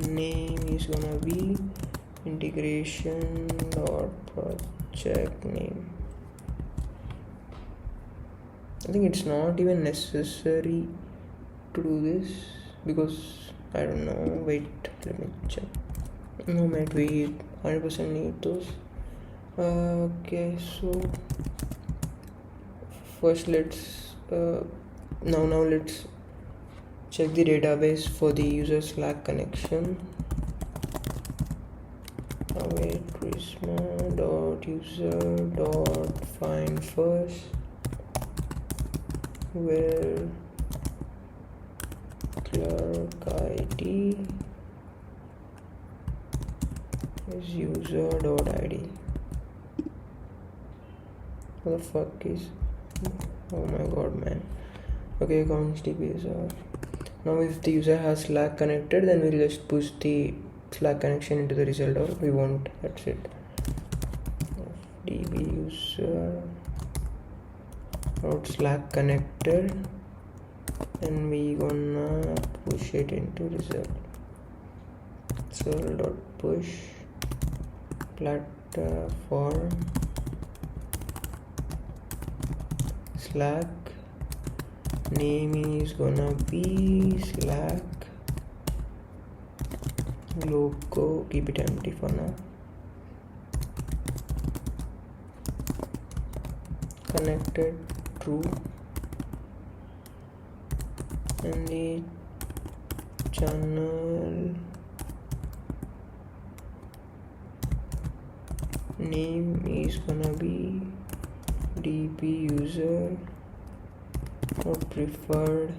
name is gonna be integration dot project name. I think it's not even necessary to do this because I don't know. Wait, let me check. No, mate, we 100% need those. Okay, so first let's now let's check the database for the user Slack connection. Await prisma dot user dot find first, where clerk ID is user dot ID. What the fuck is? Oh my god, man. Okay, accounts DBs are. Now if the user has Slack connected, then we'll just push the Slack connection into the result, or we won't. That's it. DB user dot Slack connected, and we gonna push it into result. So dot push platform Slack, name is gonna be Slack, logo keep it empty for now, connected true, and the channel name is gonna be DP user or preferred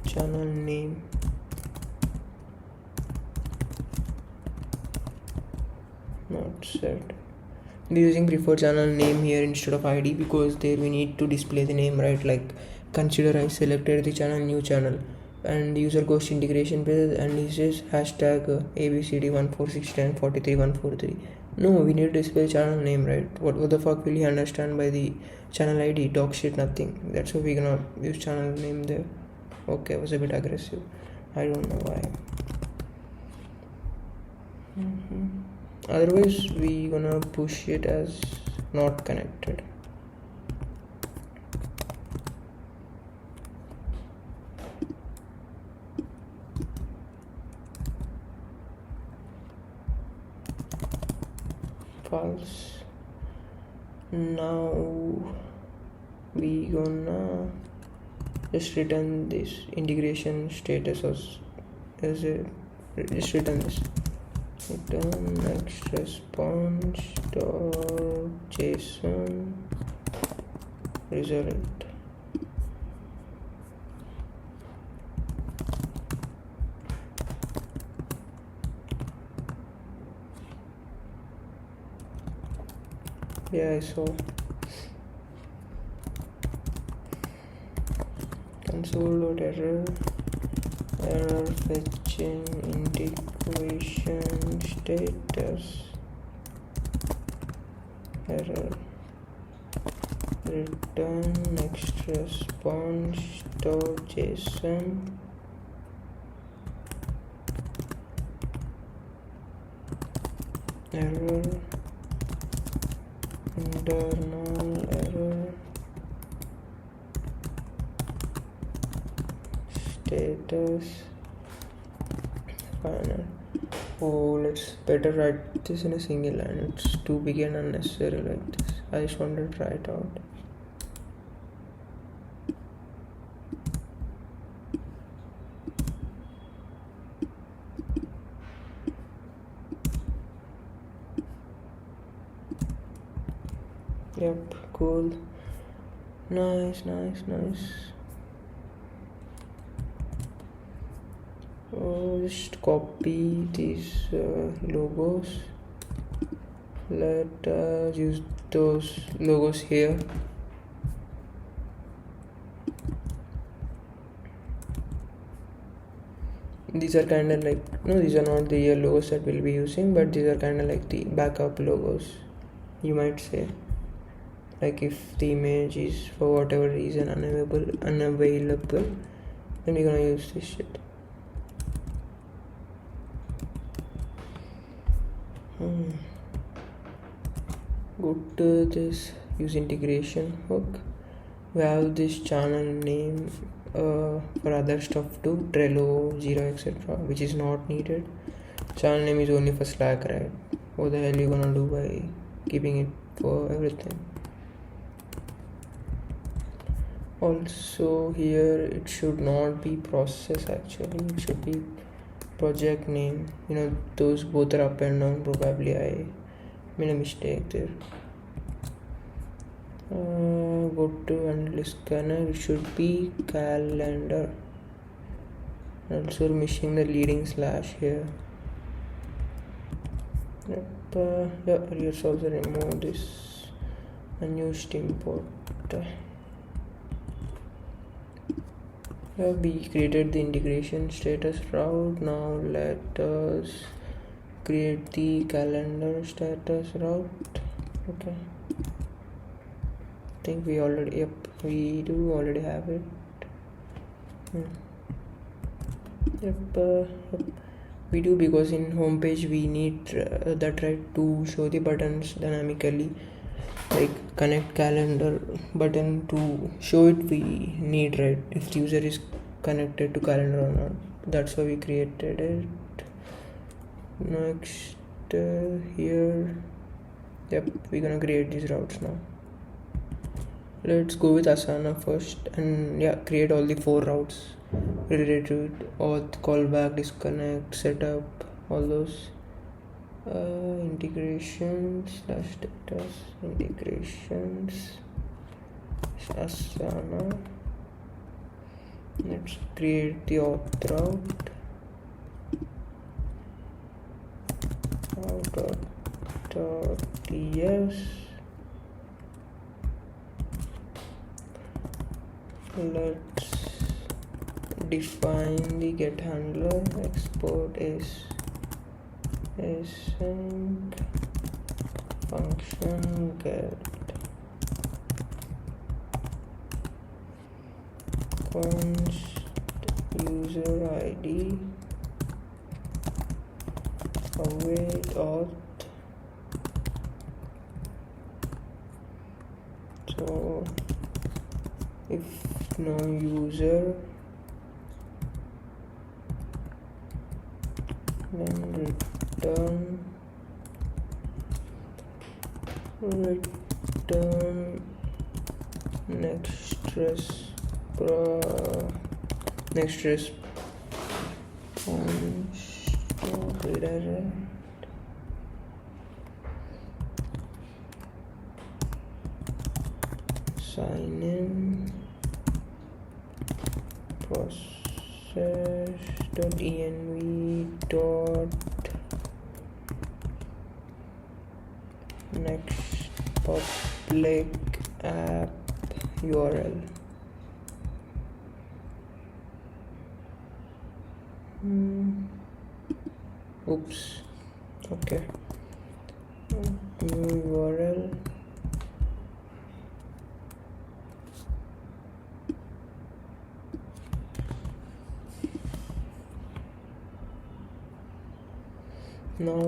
channel name. Not set. We're using preferred channel name here instead of ID because there we need to display the name, right? Like consider I selected the channel new channel and the user goes to integration page and he says hashtag ABCD1461043 No, we need to display channel name, right? What the fuck will he understand by the channel ID? Dog shit, nothing. That's why we're gonna use channel name there. Okay, I was a bit aggressive. I don't know why. Otherwise, we gonna push it as not connected. False. Now we gonna just return this integration status as a just return this return next response dot JSON result. Yeah, I saw. Console.error, error fetching integration status, error, return next response .json, error, internal error, status, final. Oh, let's better write this in a single line. It's too big and unnecessary like this. I just want to try it out. Yep, cool. Nice. Just copy these logos. Let us use those logos here. These are kind of like, no, these are not the logos that we'll be using, but these are kind of like the backup logos, you might say. Like if the image is for whatever reason unavailable, then we're gonna use this shit. Go to this use integration hook. We have this channel name for other stuff too, Trello, Jira, etc., which is not needed. Channel name is only for Slack, right? What the hell are you gonna do by keeping it for everything? Also here it should not be process, actually it should be project name. Those both are up and down. Probably I made a mistake there. Go to analyst scanner. It should be calendar. Also missing the leading slash here. Yep. Let's also remove this unused import. We created the integration status route. Now let us create the calendar status route. Okay, I think we already, we do already have it. We do, because in homepage we need that, right, to show the buttons dynamically. Like connect calendar button, to show it we need, right, if the user is connected to calendar or not. That's why we created it. Next here, we're gonna create these routes now. Let's go with Asana first and create all the 4 routes related to it: auth, callback, disconnect, setup, all those. Integrations /status, integrations Asana. Let's create the auth route. .ts. Let's define the get handler. Export is async function get const user id await auth. So if no user, then return next response to redirect. Sign in process.env.next public app URL. Oops. Okay. New URL. Now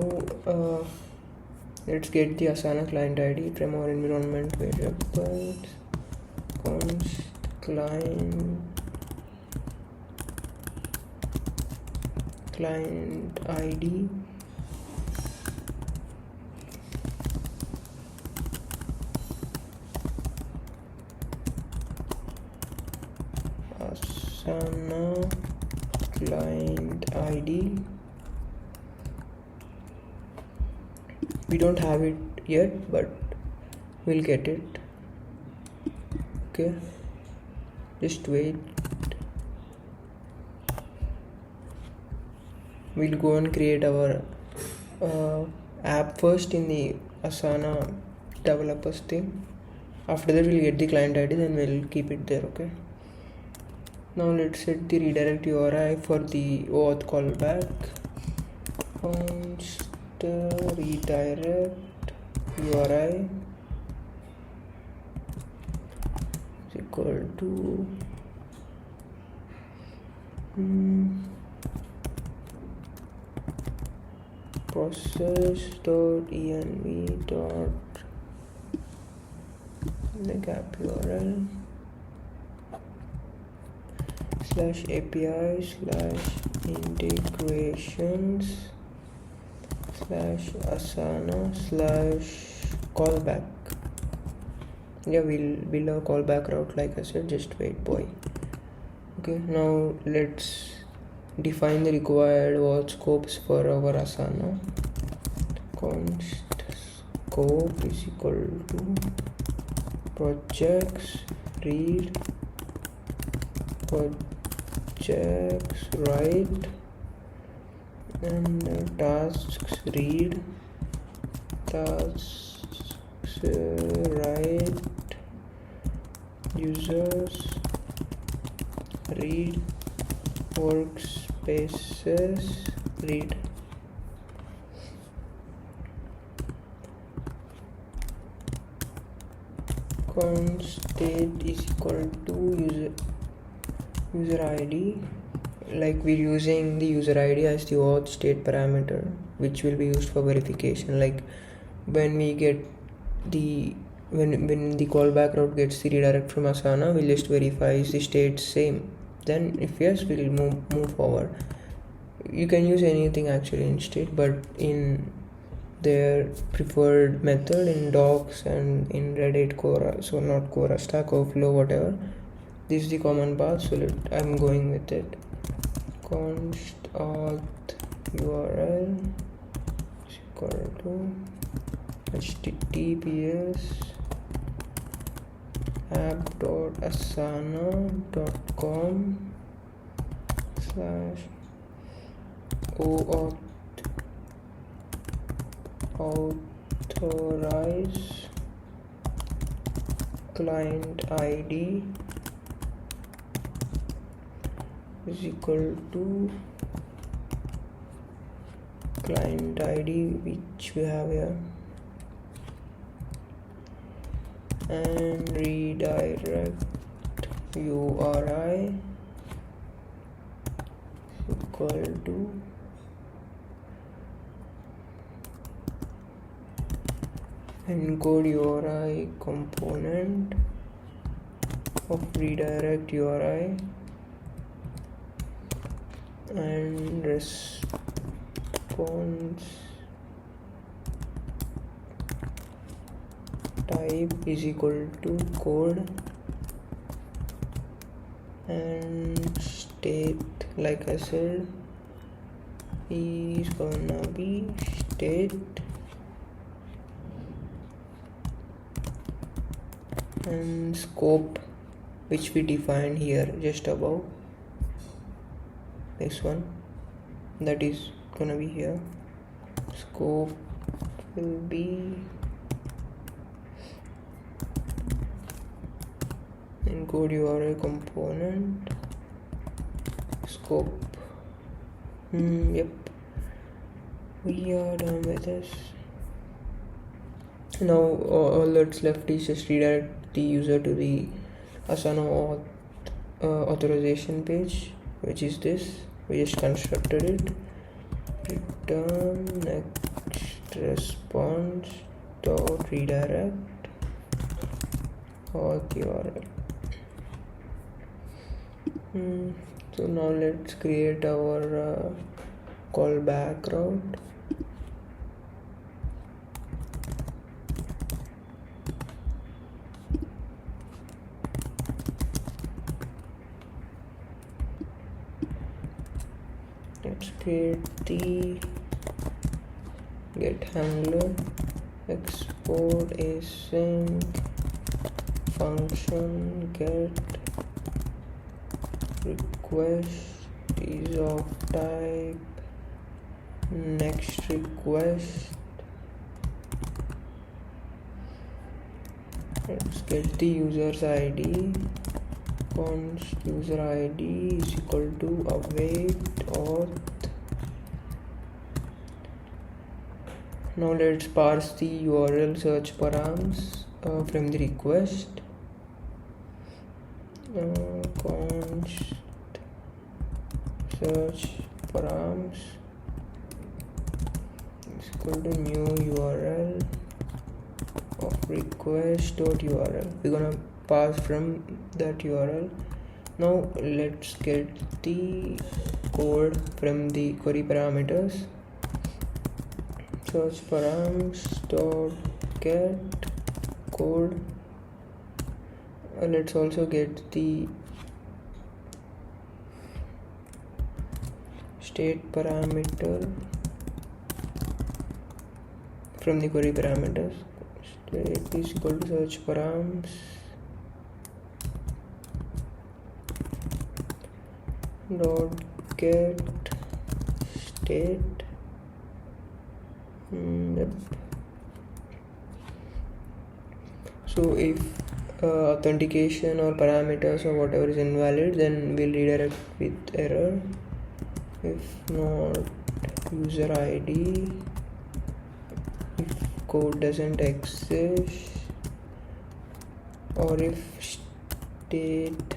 let's get the Asana client ID from our environment variables. Const client ID Asana client ID. We don't have it yet, but we'll get it. Okay, just wait. We'll go and create our app first in the Asana developers thing. After that we'll get the client ID, then we'll keep it there. Okay, now let's set the redirect URI for the auth callback. Const redirect URI is equal to process.env dot the gap URL slash API slash integrations slash Asana slash callback. Yeah, we'll build a callback route like I said. Just wait, boy. Okay, now let's define the required auth scopes for our Asana. Const scope is equal to projects read, projects write, and tasks read, tasks write, users read, workspaces read. Const state is equal to user ID. Like we're using the user ID as the auth state parameter, which will be used for verification. Like when we get the when the callback route gets the redirect from Asana, we'll just verify is the state same. Then if yes, we'll move forward. You can use anything actually in state, but in their preferred method in docs and in Reddit, Quora, so not Quora, Stack Overflow, whatever, this is the common path, so I'm going with it. Const auth URL is equal to https app.asana.com / authorize client ID is equal to client ID which we have here, and redirect URI is equal to encode URI component of redirect URI and response type is equal to code, and state, like I said, is gonna be state, and scope which we defined here just above, this one, that is gonna be here. Scope will be Encode URL component scope. Yep, we are done with this. Now all that's left is just redirect the user to the Asana authorization page, which is this. We just constructed it. Return next response dot redirect auth URL. So now let's create our callback route. Let's create the get handler, export async function get request is of type next request. Let's get the user's ID. Const user ID is equal to await auth. Now let's parse the URL search params from the request. Const search params is equal to new URL of request.url. We're gonna pass from that URL. Now let's get the code from the query parameters. Search params dot get code. Let's also get the state parameter from the query parameters. State is equal to search params dot get state. Yep. So if authentication or parameters or whatever is invalid, then we'll redirect with error. If not, user ID. If code doesn't exist, or if state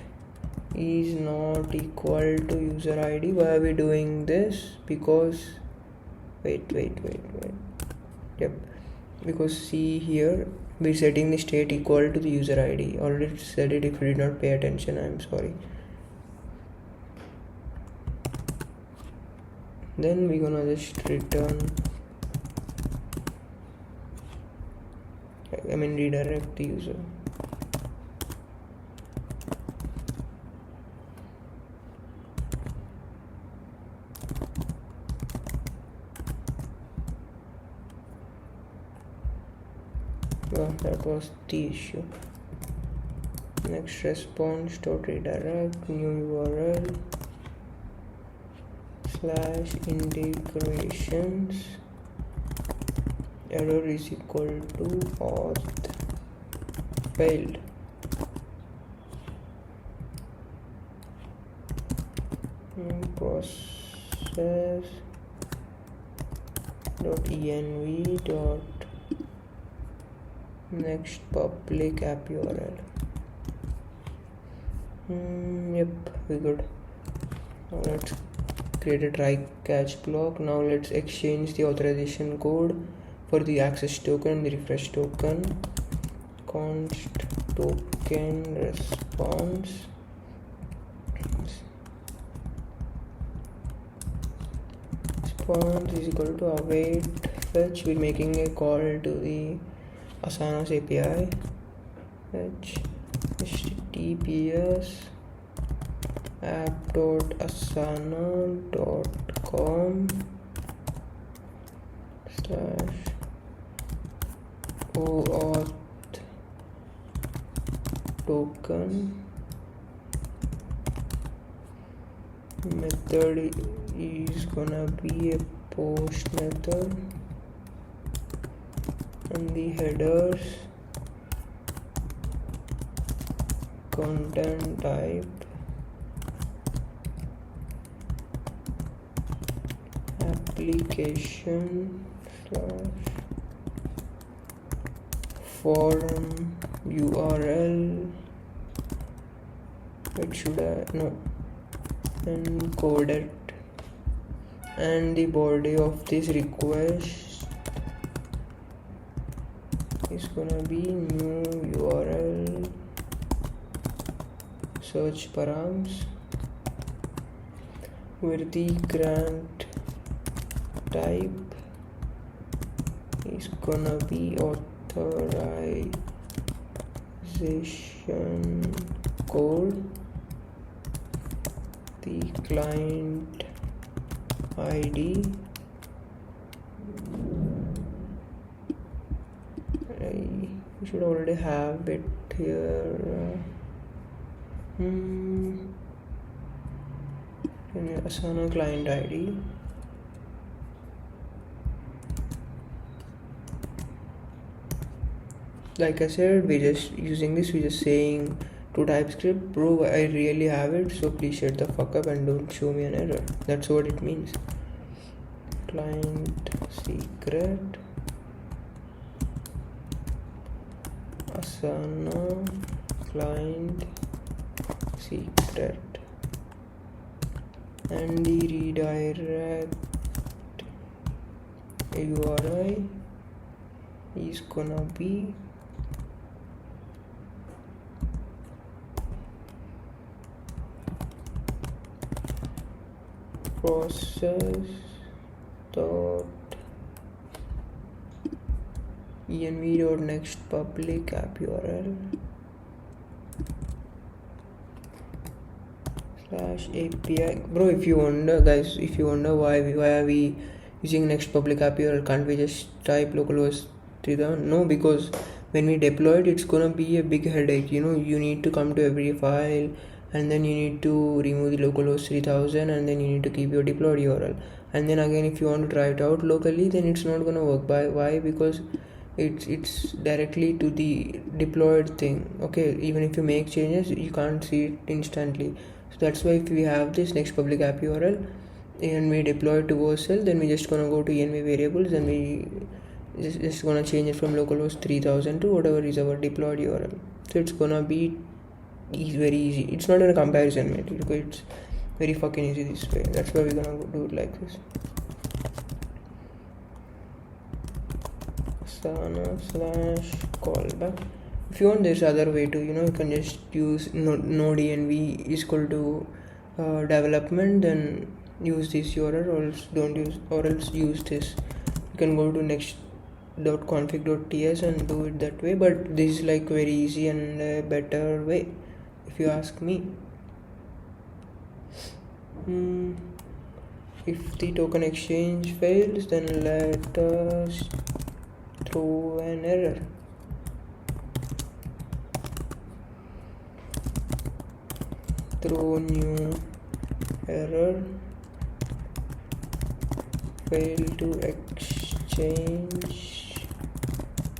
is not equal to user ID. Why are we doing this? Because wait. Yep, because see here, we're setting the state equal to the user ID. Already said it. If you did not pay attention, I'm sorry. Then we're gonna just return, redirect the user. Well, that was the issue. Next response dot redirect new URL / integrations error is equal to auth failed. Process dot env dot next public app URL. Yep, we good. Now let's create a try catch block. Now let's exchange the authorization code for the access token and the refresh token. Const token response is equal to await fetch. We're making a call to the Asana's API. Fetch https app.asana.com / OAuth token. Method is gonna be a post method, and the headers content type application / form URL. It should encode it, and the body of this request is gonna be new URL search params, where the grant type is gonna be authorization code, the client ID, we should already have it here. Asana client ID, like I said, we just using this, we just saying to TypeScript, bro, I really have it, so please shut the fuck up and don't show me an error. That's what it means. Client secret Asana client secret, and the redirect URI is gonna be process.env.next public app URL /API. Bro, if you wonder, guys, why are we using next public app URL, can't we just type localhost 3000? No, because when we deploy it, it's gonna be a big headache. You need to come to every file, and then you need to remove the localhost 3000, and then you need to keep your deployed URL, and then again if you want to try it out locally, then it's not gonna work. Why? Because it's directly to the deployed thing. Okay, even if you make changes, you can't see it instantly. So that's why if we have this next public app URL and we deploy it to Vercel, then we just gonna go to env variables, and we just gonna change it from localhost 3000 to whatever is our deployed URL. So it's gonna be very easy. It's not in a comparison, mate. It's very fucking easy this way. That's why we're gonna do it like this. Asana /callback. If you want, there's other way to, you can just use node env is equal to development, then use this URL, or else use this. You can go to next.config.ts and do it that way, but this is like very easy and a better way, if you ask me. If the token exchange fails, then let us throw an error. Throw new error, fail to exchange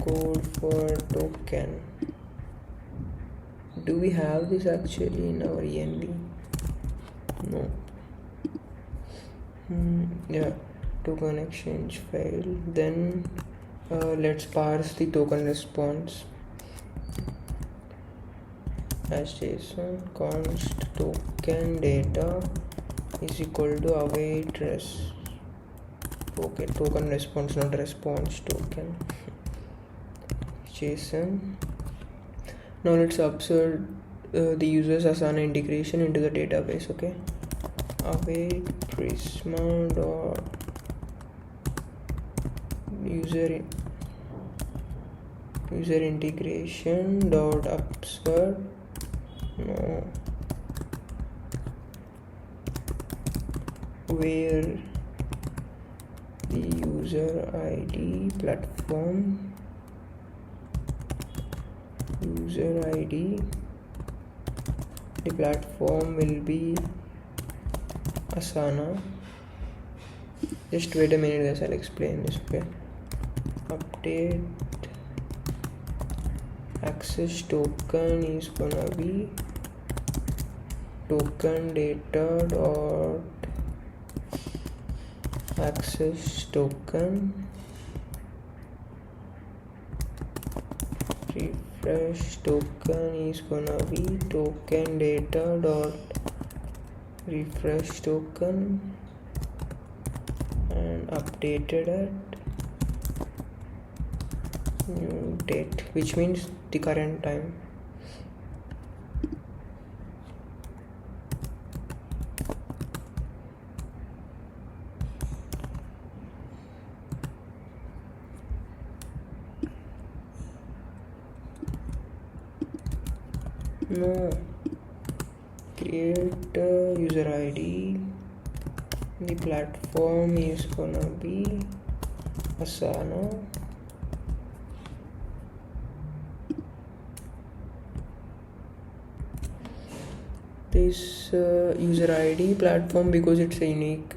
code for token. Do we have this actually in our env? No. Yeah, token exchange fail. Then let's parse the token response as JSON. Const token data is equal to await token response, not response token. JSON. Now let's observe the user's Asana integration into the database. Okay, await prisma dot user integration dot observe. No, where the user ID platform user ID, the platform will be Asana. Just wait a minute, guys, I'll explain this. Okay, update access token is gonna be token data dot access token. Refresh token is gonna be token data dot refresh token, and updated at new date, which means the current time. No, create a user ID. The platform is gonna be Asana. This user ID platform, because it's a unique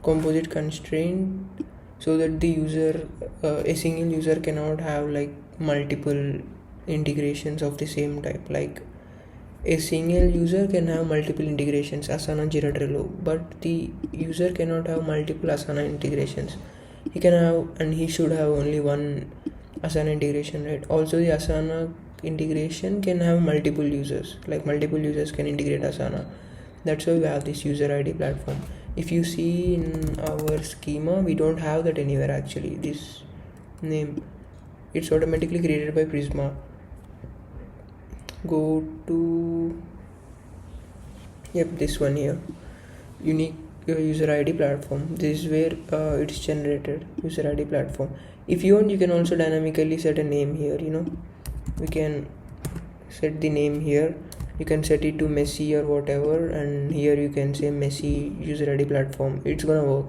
composite constraint, so that the user, a single user cannot have like multiple integrations of the same type. Like a single user can have multiple integrations, Asana, Jira, Trello, but the user cannot have multiple Asana integrations. He can have, and he should have only one Asana integration, right? Also, the Asana integration can have multiple users, like multiple users can integrate Asana. That's why we have this user ID platform. If you see in our schema, we don't have that anywhere actually. This name, it's automatically created by Prisma. Go to this one here, unique user ID platform. This is where it's generated, user ID platform. If you want, you can also dynamically set a name here. We can set the name here. You can set it to messy or whatever, and here you can say messy user ID platform. It's gonna work,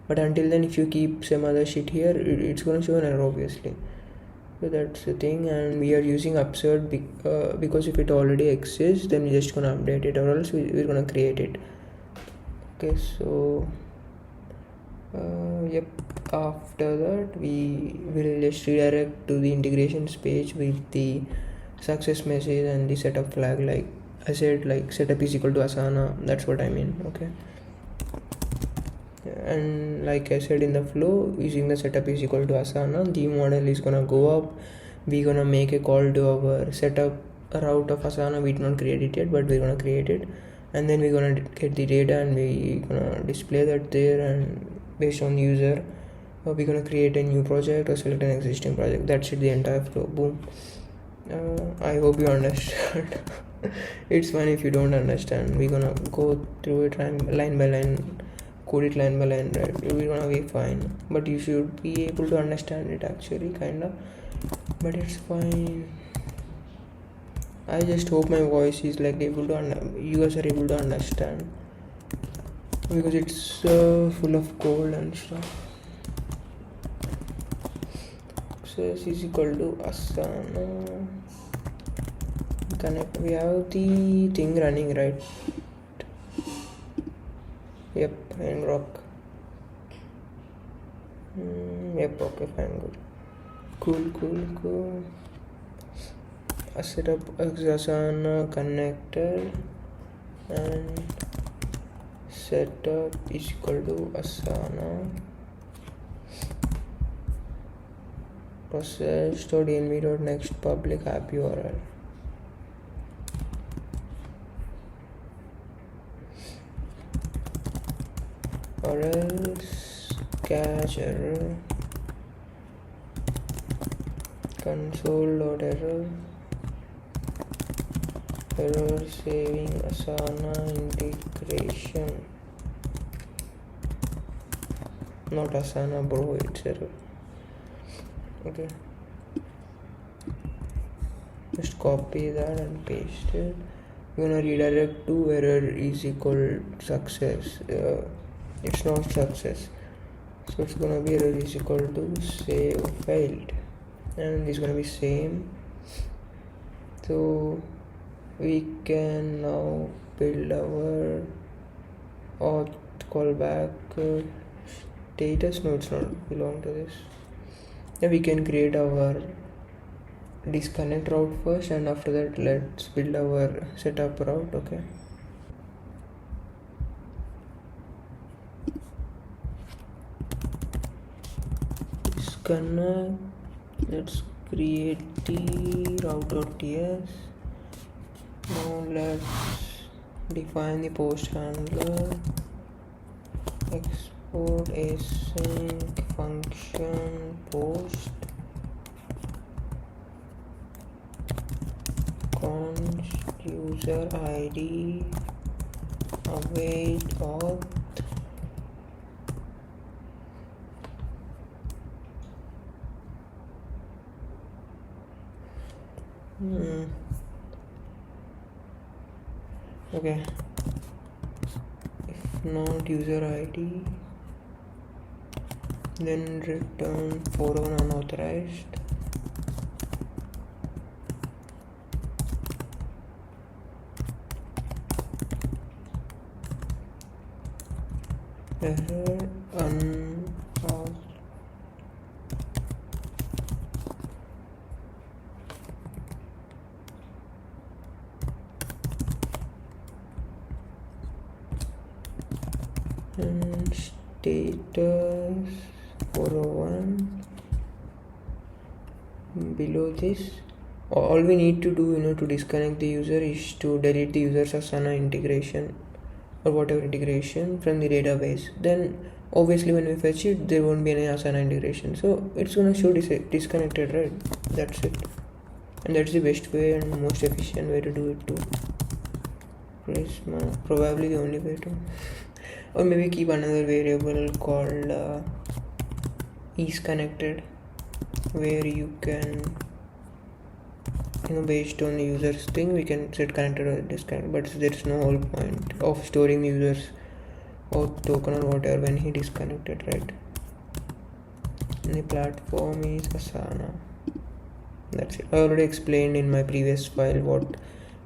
but until then, if you keep some other shit here, it's gonna show an error obviously. So that's the thing, and we are using absurd because if it already exists, then we're just gonna update it, or else we're gonna create it. Okay, so after that we will just redirect to the integrations page with the success message and the setup flag. Like I said, like setup is equal to Asana, that's what I mean. Okay, and like I said in the flow, using the setup is equal to Asana, the model is gonna go up. We're gonna make a call to our setup route of Asana. We did not create it yet, but we're gonna create it, and then we're gonna get the data and we're gonna display that there, and based on the user we're gonna create a new project or select an existing project. That's it, the entire flow. Boom. I hope you understand. It's fine if you don't understand. We're gonna go through it line by line, code it line by line, right? We're gonna be fine, but you should be able to understand it actually, kinda, but it's fine. I just hope my voice is like able to you guys are able to understand, because it's full of cold and stuff. Access is equal to Asana. Connect. We have the thing running, right? Yep, and rock. Yep, okay, fine, good. Cool. I set up Asana connector, and setup is equal to Asana. Process.env.next public app URL. Or else catch error, console.error, error saving Asana integration, not Asana bro, it's error. Okay, just copy that and paste it. We're gonna redirect to error is equal success. It's not success, so it's gonna be error is equal to save failed, and it's gonna be same. So we can now build our auth callback status. No, it's not belong to this. Then we can create our disconnect route first, and after that let's build our setup route. Okay, disconnect. Let's create the route.ts. Now let's define the post handler, export async function post, const user id await auth. Okay, if not user id, then return 401 unauthorized. Error unauth. And status 401. Below this, all we need to do, to disconnect the user is to delete the user's Asana integration or whatever integration from the database. Then obviously when we fetch it, there won't be any Asana integration, so it's gonna show disconnected, right? That's it, and that's the best way and most efficient way to do it too. Prisma, probably the only way to. Or maybe keep another variable called is connected, where you can, based on the user's thing, we can set connected or disconnected, but there's no whole point of storing the user's auth token or whatever when he disconnected, right? And the platform is Asana. That's it. I already explained in my previous file what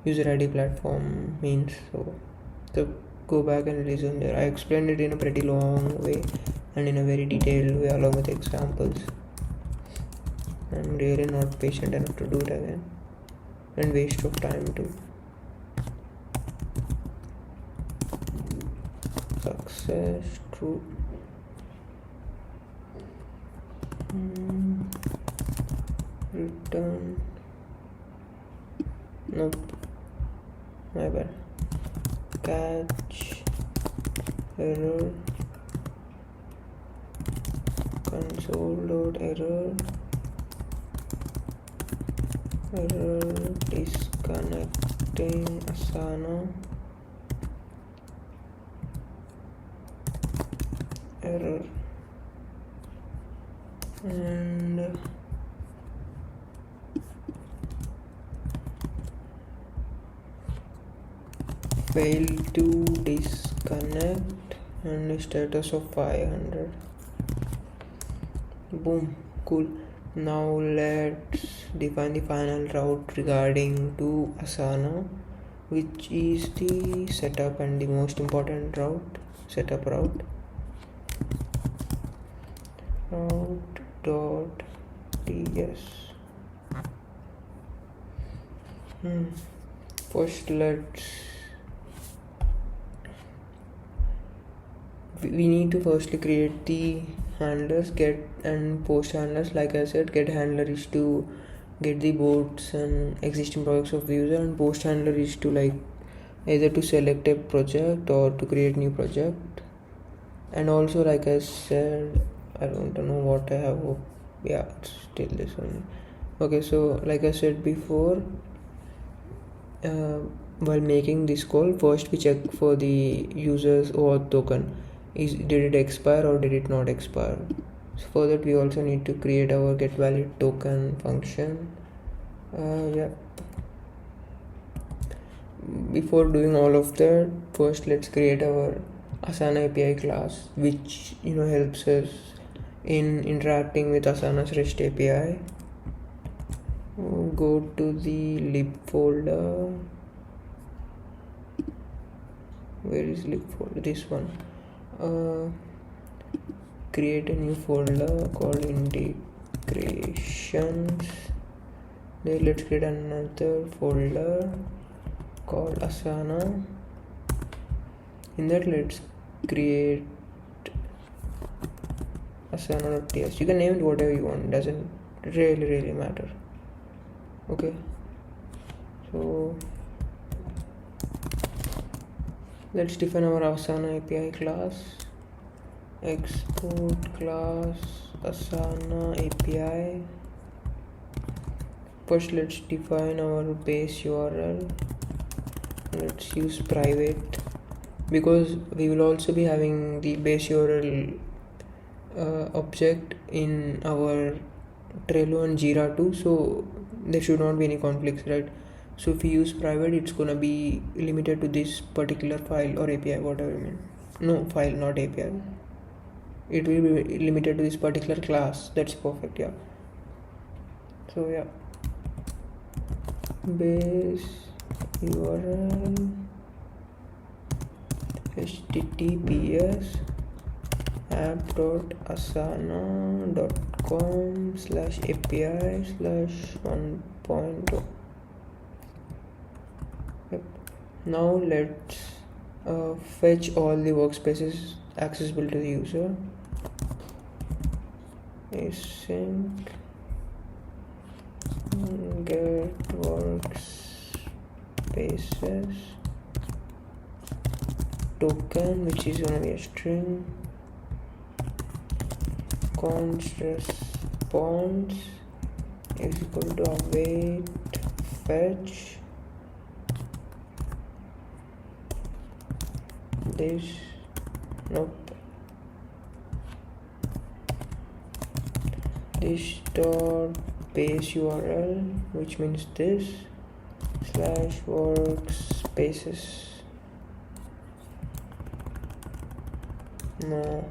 user ID platform means, so go back and listen there. I explained it in a pretty long way and in a very detailed way along with examples. I'm really not patient enough to do it again, and waste of time too. Success true. Return. Nope, my bad. Catch error, console.error, error disconnecting Asana, error, and fail to disconnect and status of 500. Boom, cool. Now let's define the final route regarding to Asana, which is the setup and the most important route, setup route. Route.ts. First we need to firstly create the handlers, get and post handlers. Like I said, get handler is to get the boards and existing projects of the user, and post handler is to either to select a project or to create new project. And also, like I said, I don't know what I have. Yeah, it's still this one. Okay, so like I said before, while making this call, first we check for the user's auth token. Did it expire or did it not expire? So for that we also need to create our getValidToken function. Before doing all of that, first let's create our Asana API class, which helps us in interacting with Asana's REST API. Go to the lib folder. Where is lib folder? This one. Create a new folder called integrations. Then let's create another folder called Asana. In that, let's create Asana.ts. You can name it whatever you want, doesn't really matter. Okay, so let's define our Asana API class. Export class Asana API. First, let's define our base URL. Let's use private because we will also be having the base URL object in our Trello and Jira too, so there should not be any conflicts, right? So if we use private, it's gonna be limited to this particular file or API, whatever you mean. No, file, not API. It will be limited to this particular class. That's perfect. Yeah. So yeah, base URL https app.asana.com/API/1.0. Yep. Now let's fetch all the workspaces accessible to the user. Async get workspaces token, which is gonna be a string, const response is equal to await fetch this this dot base URL, which means this /workspaces. No,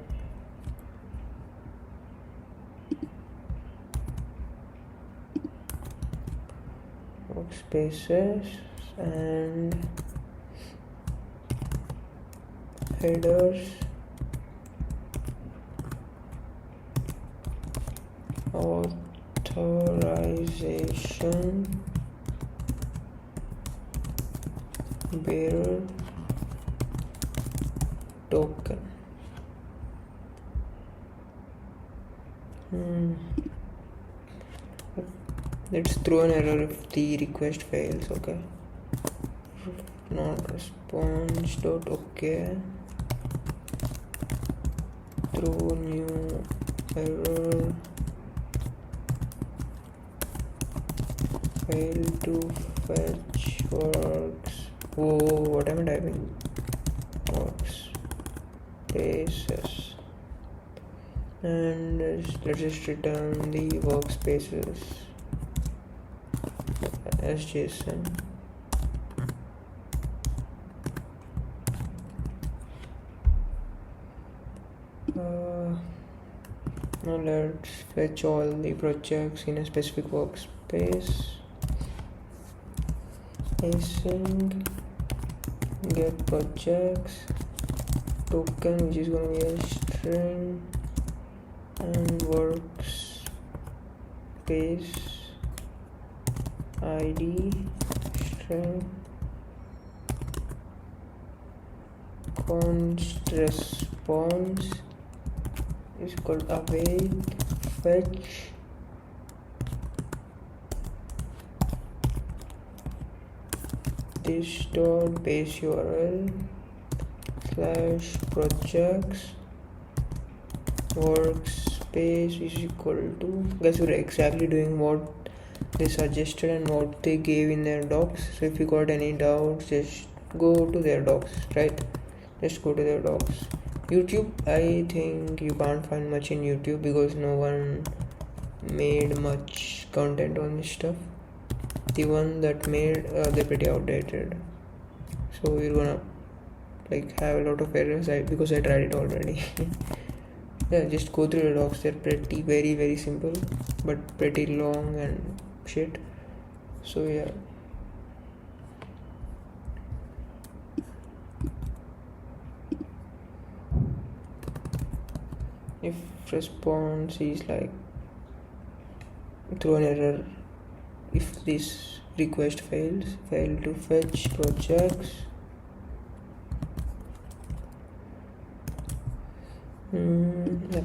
workspaces and headers authorization bearer token. Let's throw an error if the request fails. Okay, not response dot okay, throw new error, fail to fetch works. Oh, what am I typing? Workspaces. And let's just return the workspaces as JSON. Now let's fetch all the projects in a specific workspace. Async get projects token, which is going to be a string, and workspace ID string, const response is called await fetch this dot base URL /projects workspace is equal to, guys, we're exactly doing what they suggested and what they gave in their docs. So if you got any doubts, just go to their docs, right? Just go to their docs. YouTube, I think you can't find much in YouTube because no one made much content on this stuff. The one that made, they're pretty outdated, so you're gonna like have a lot of errors because I tried it already. Yeah, just go through the docs. They're pretty very simple but pretty long and shit. So yeah, if response is like throw an error if this request fails, fail to fetch projects. Yep.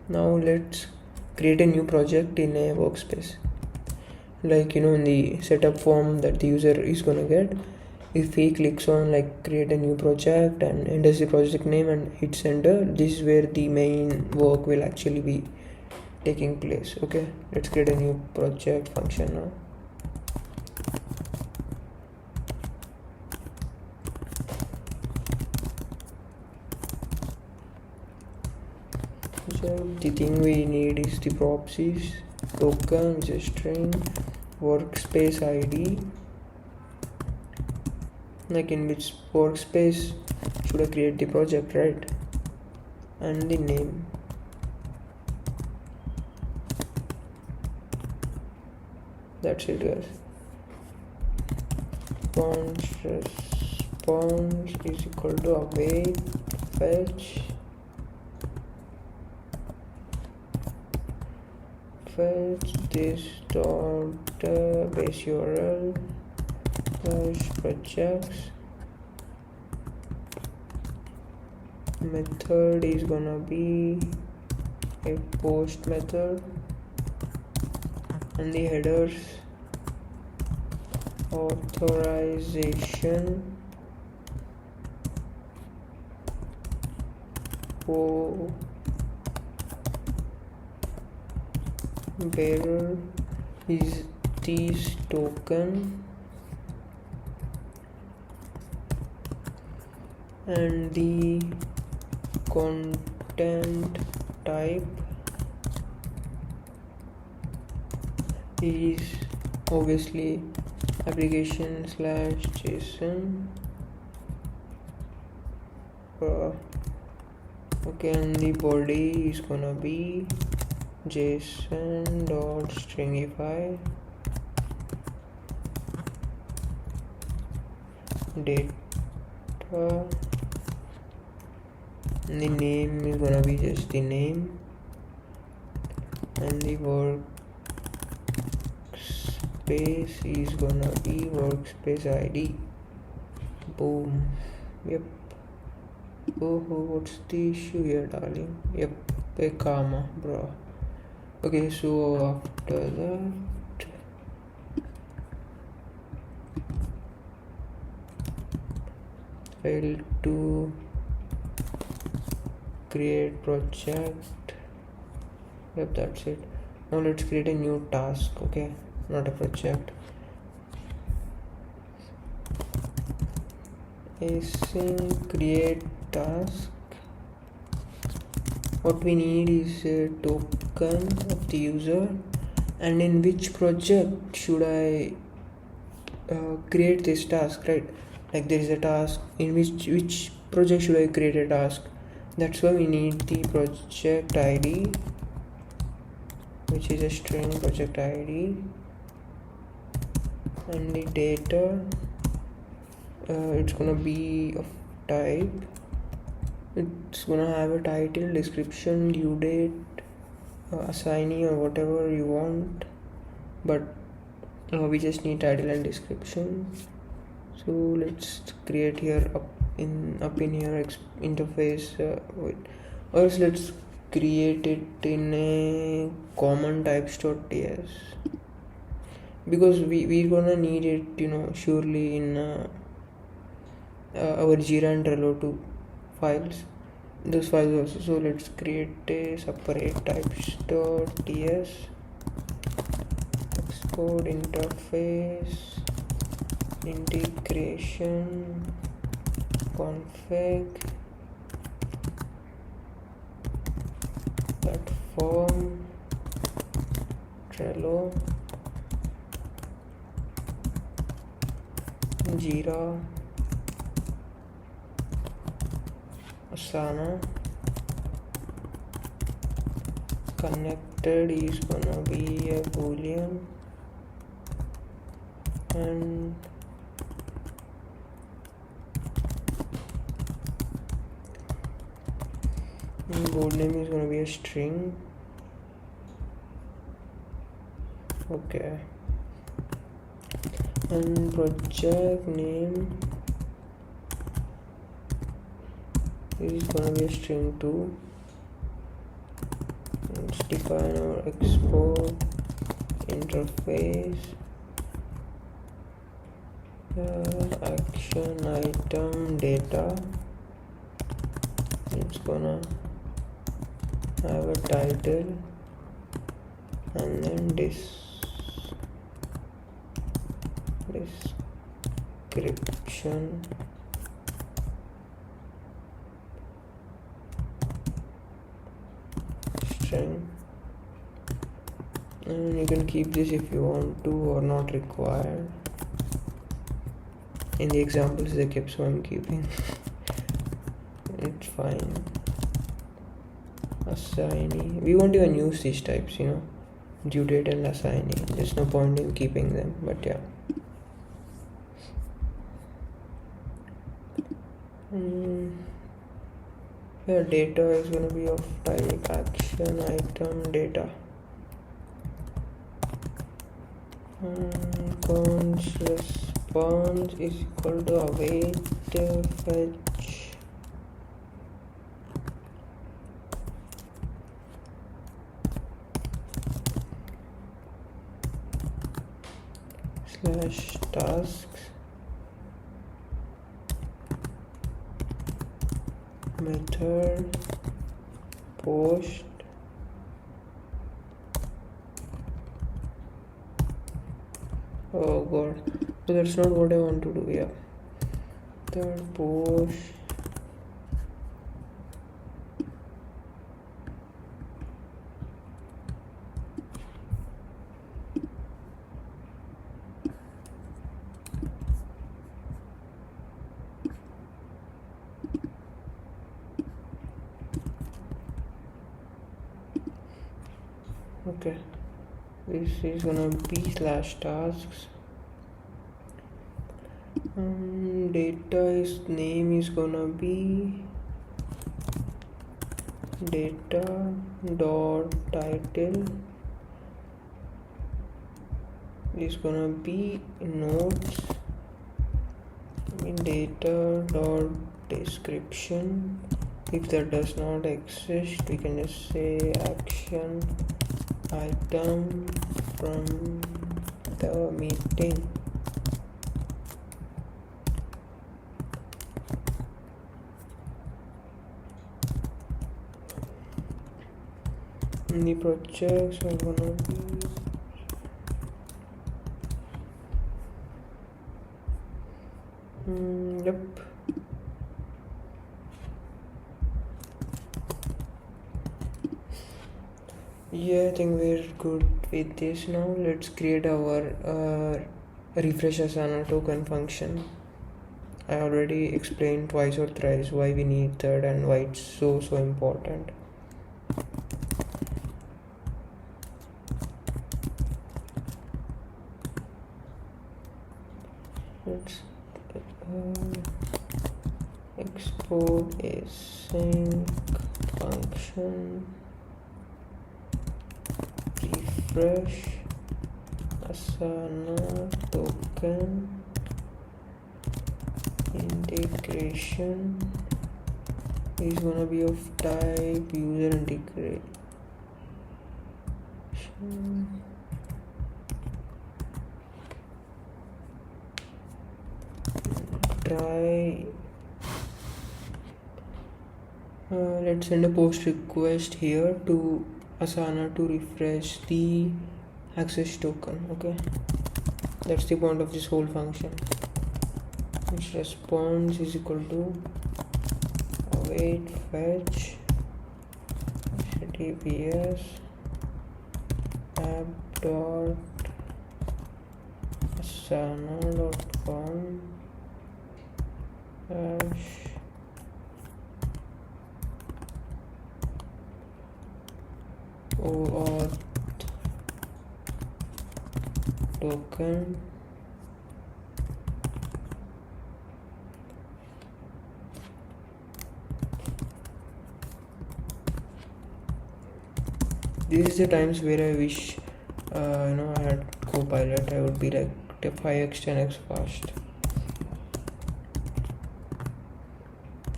Now let's create a new project in a workspace. Like in the setup form that the user is gonna get, if he clicks on like create a new project and enters the project name and hits enter, this is where the main work will actually be taking place. Okay, let's create a new project function now. So the thing we need is the proxies token, which is string, workspace ID, like in which workspace should I create the project, right? And the name. That's it, guys. Response is equal to await fetch this dot base URL projects. Method is gonna be a post method, and the headers authorization bearer is this token, and the content type is obviously application/JSON. Okay, and the body is gonna be JSON.stringify data, and the name is gonna be just the name, and the workspace is gonna be workspace ID. Boom. Yep. Oh, what's the issue here, darling? Yep, a comma, bro. Okay, so after that, fail to create project. Yep, that's it. Now let's create a new task. Okay, not a project. Async create task. What we need is a token of the user, and in which project should I create this task, right? Like there is a task, in which project should I create a task. That's why we need the project ID, which is a string project ID, and the data, it's gonna be of type, it's gonna have a title, description, due date, assignee, or whatever you want, but we just need title and description. So let's create here up in here interface, or else let's create it in a common types.ts, because we're gonna need it surely in our Jira and Trello 2 files, those files also. So let's create a separate types.ts, export interface, integration, config, platform, Trello, Jira, Asana. Connected is gonna be a boolean, and board name is gonna be a string, Okay, and project name is gonna be a string 2. Let's define our export interface. Action item data, it's gonna have a title and then description, string, and you can keep this if you want to or not required. In the examples they kept, so I'm keeping. It's fine. Assignee, we won't even use these types, due date and assignee. There's no point in keeping them, but yeah. Here data is going to be of type action item data. Cons response is equal to await fetch slash tasks method post oh god, so that's not what I want to do. Yeah, third post okay, this is gonna be slash tasks. Data is name is gonna be data dot title is gonna be notes in data dot description. If that does not exist, we can just say action item from the meeting. The projects are gonna be yep. Yeah, I think we're good with this now. Let's create our refresh Asana token function. I already explained twice or thrice why we need that and why it's so important. Let's export async function refresh Asana token integration is gonna be of type user integration. Try let's send a post request here to Asana to refresh the access token. Okay, that's the point of this whole function. Its response is equal to await fetch https app.asana.com OAuth token this is the times where I wish I had Copilot, I would be like 5x 10x fast.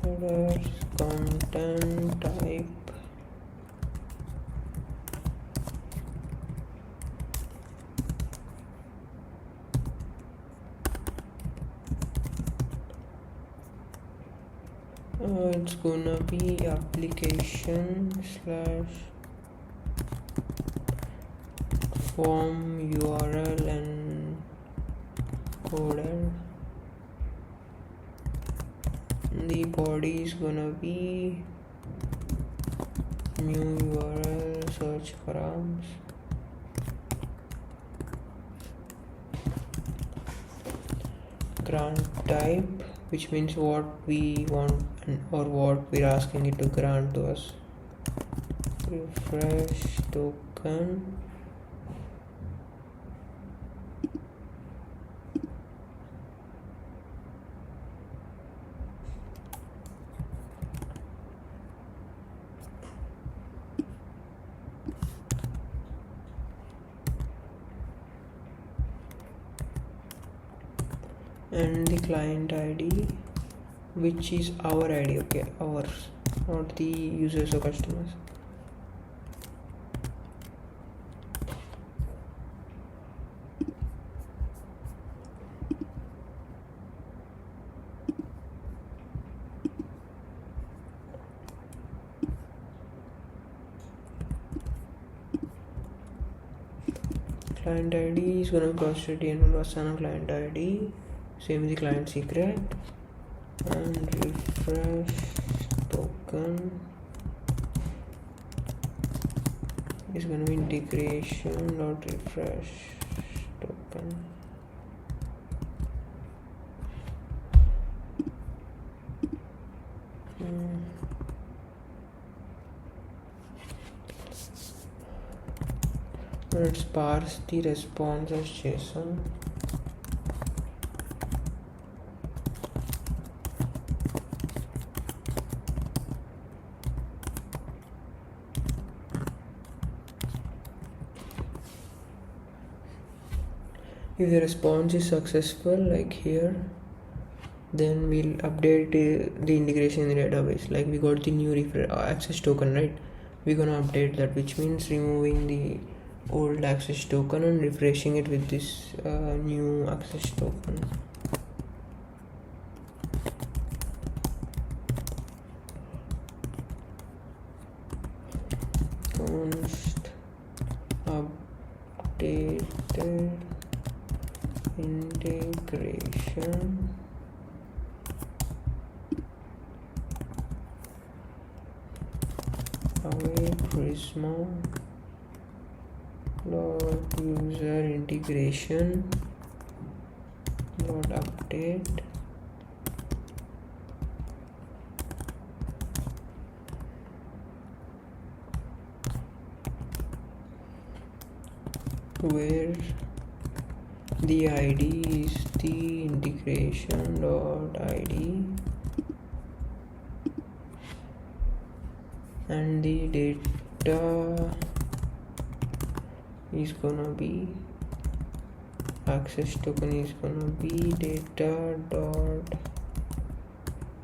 Headers, content type, it's gonna be application / form URL and coder. The body is gonna be new URL search params. Grant type, which means what we want or what we're asking it to grant to us. Refresh token. And the client ID, which is our ID, okay, ours, not the users or customers. Client ID is going to cross assign client ID, same with the client secret, and refresh token is going to be integration dot refresh token. Let's parse the response as JSON. If the response is successful, like here, then we'll update the integration in the database. Like we got the new access token, right? We're gonna update that, which means removing the old access token and refreshing it with this new access token. Const updated integration away Prisma dot user integration dot update where the ID is the integration dot ID and the data is gonna be access token is gonna be data dot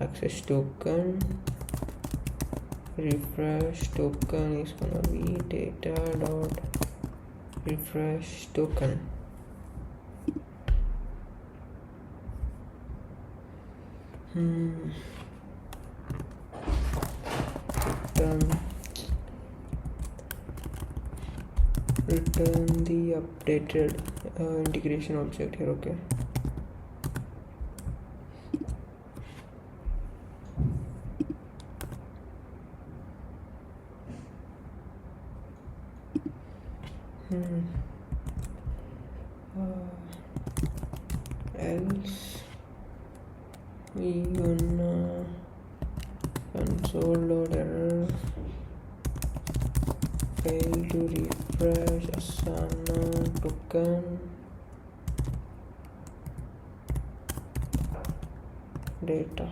access token, refresh token is gonna be data dot refresh token. Return the updated integration object here, okay. Else we gonna console.error fail to refresh asana token data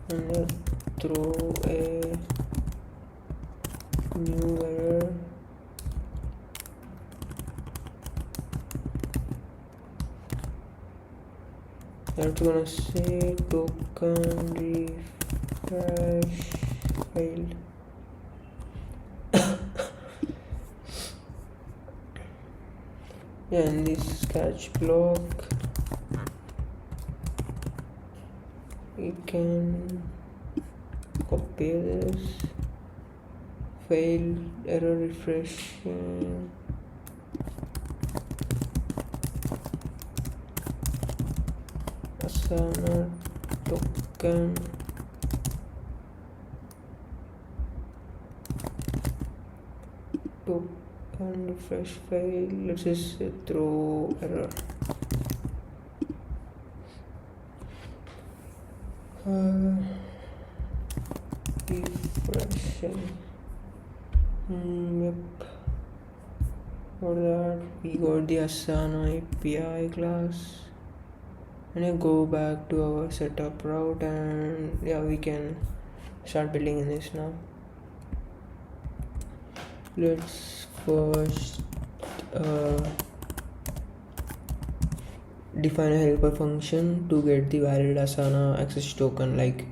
and throw a new error I'm gonna say token refresh file. Yeah, in this sketch block we can copy this failed error refreshing. Asana token refresh file. Let's just throw error. Refreshing. Yep. For that we got the Asana API class, and I go back to our setup route, and yeah, we can start building in this now. Let's first define a helper function to get the valid Asana access token. Like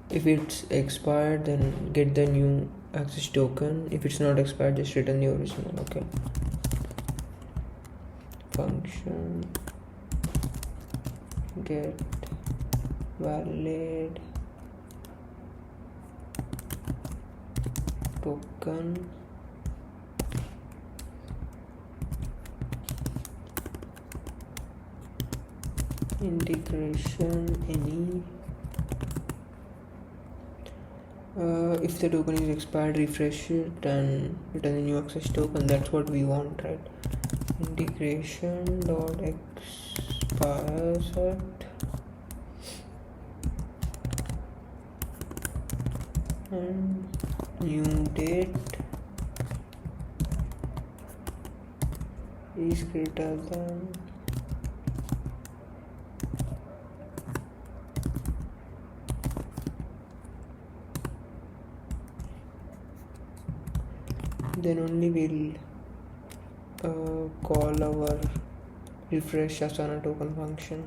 if it's expired, then get the new access token. If it's not expired, just return the original. Okay. Function get valid token integration any. If the token is expired, refresh it and return the new access token. That's what we want, right? Integration dot expire set and new date is greater than then only we'll call our refresh Asana token function.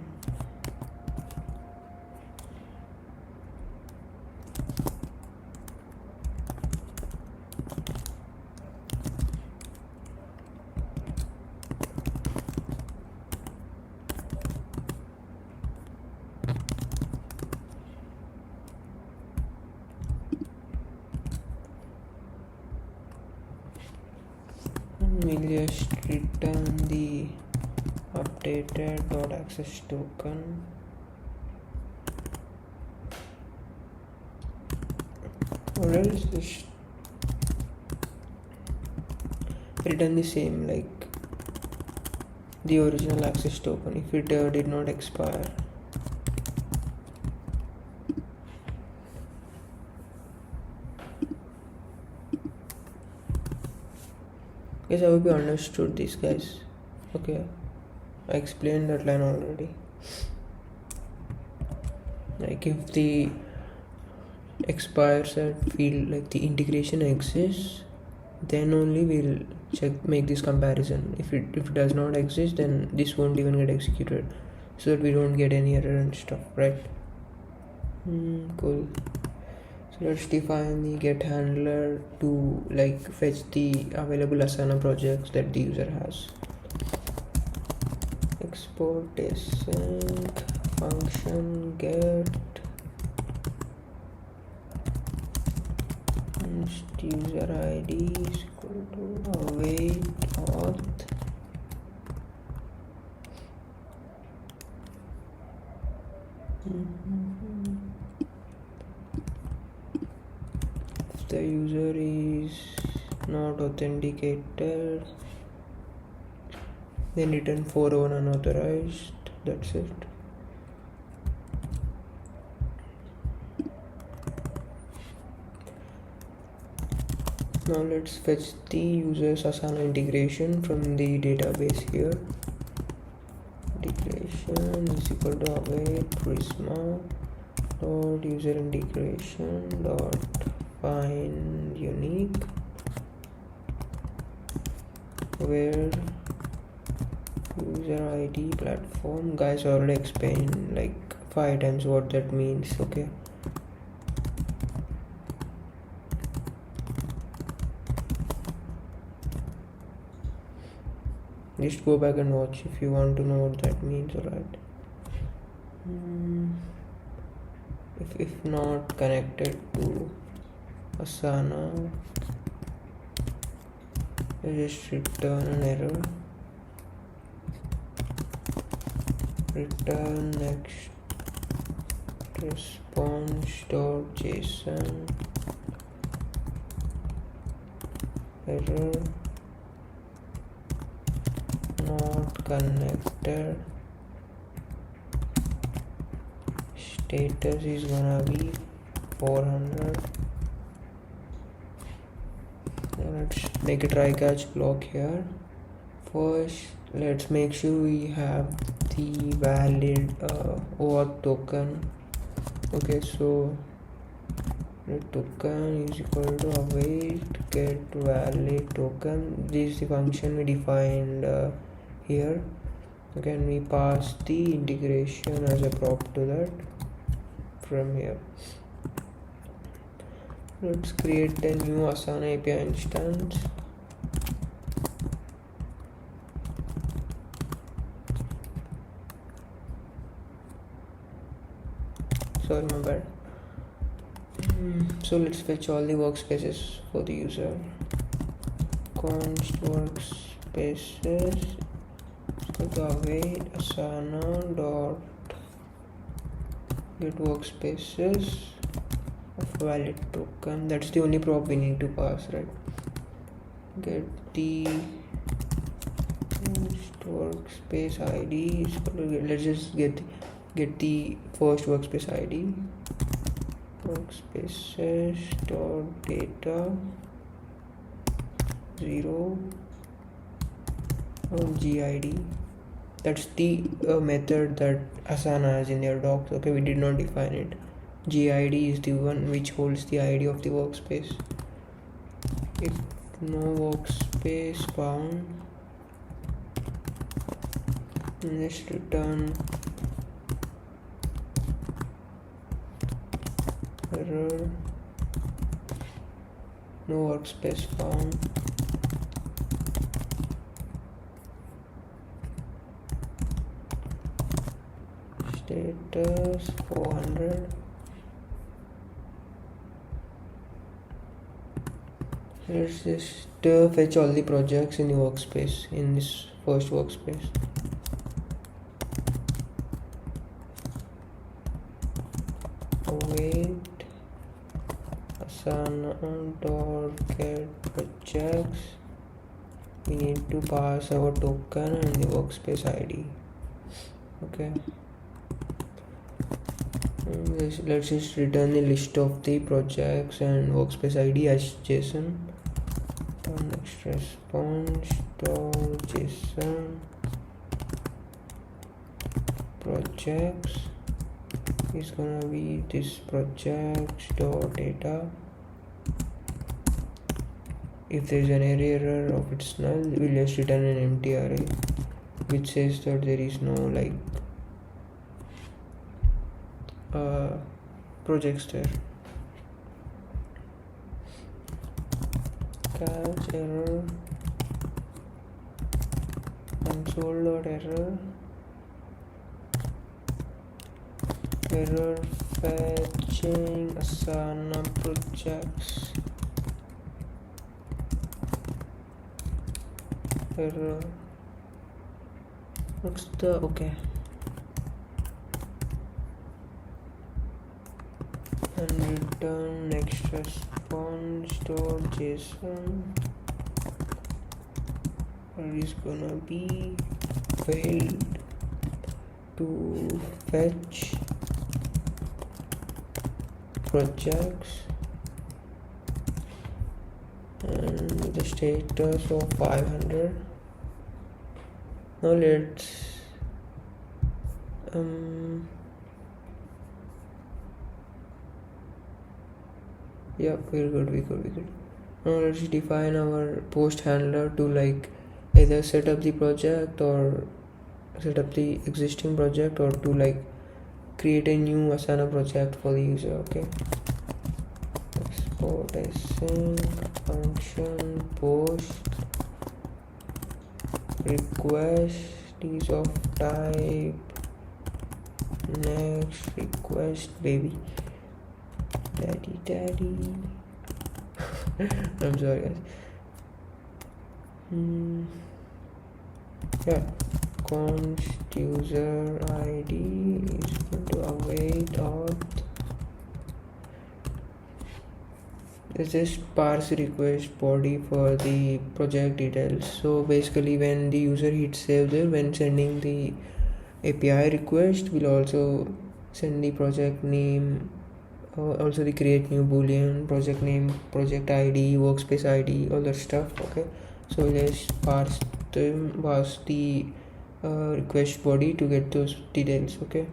We'll just return the updated access token. Or else just return the same, like the original access token if it did not expire. Guys, I hope you understood this, guys. Okay, I explained that line already. Like if the expire set field, like the integration exists, then only we'll make this comparison. If it does not exist, then this won't even get executed, so that we don't get any error and stuff, right? Cool. So let's define the get handler to like fetch the available Asana projects that the user has. Export async function get user ID is equal to await auth if the user is not authenticated, then return 401 unauthorized. That's it. Now let's fetch the user's Asana integration from the database here. Integration is equal to await prisma dot user integration dot find unique, where user ID platform. Guys, I already explained like 5 times what that means. Okay, just go back and watch if you want to know what that means. Alright, if not connected to Asana, just return an error. Return next response.json error not connected. Status is gonna be 400. Let's make a try catch block here. First, let's make sure we have the valid OAuth token. Okay, so the token is equal to await get valid token. This is the function we defined here. Okay, and we pass the integration as a prop to that from here. Let's create a new Asana API instance. Sorry, my bad. So let's fetch all the workspaces for the user. Const workspaces await Asana dot get workspaces of valid token. That's the only prop we need to pass, right? Get the workspace ID. Let's just get the first workspace ID. Workspaces dot data 0 GID. That's the method that Asana has in their docs. Okay, we did not define it. GID is the one which holds the ID of the workspace. If no workspace found, let's return error, no workspace found. Status 400. Let's just fetch all the projects in the workspace, in this first workspace. Await Asana dot get projects. We need to pass our token and the workspace ID. Okay, let's just return the list of the projects and workspace ID as JSON. Next response.json projects is gonna be this projects.data. If there is an error of its null, we'll just return an empty array which says that there is no like projects there. Catch error console.error error fetching Asana projects error. What's the okay? And return next response.json. It is gonna be failed to fetch projects and the status of 500. Now let's yeah, we're good. Now let's define our post handler to like either set up the project or set up the existing project, or to like create a new Asana project for the user. Okay, export async function post request is of type next request baby daddy I'm sorry guys. Yeah, const user id is equal to await auth. This is parse request body for the project details. So basically when the user hits save there, when sending the API request, will also send the project name, also the create new boolean, project name, project id, workspace id, all that stuff. Okay, so let's pass the request body to get those details. Okay,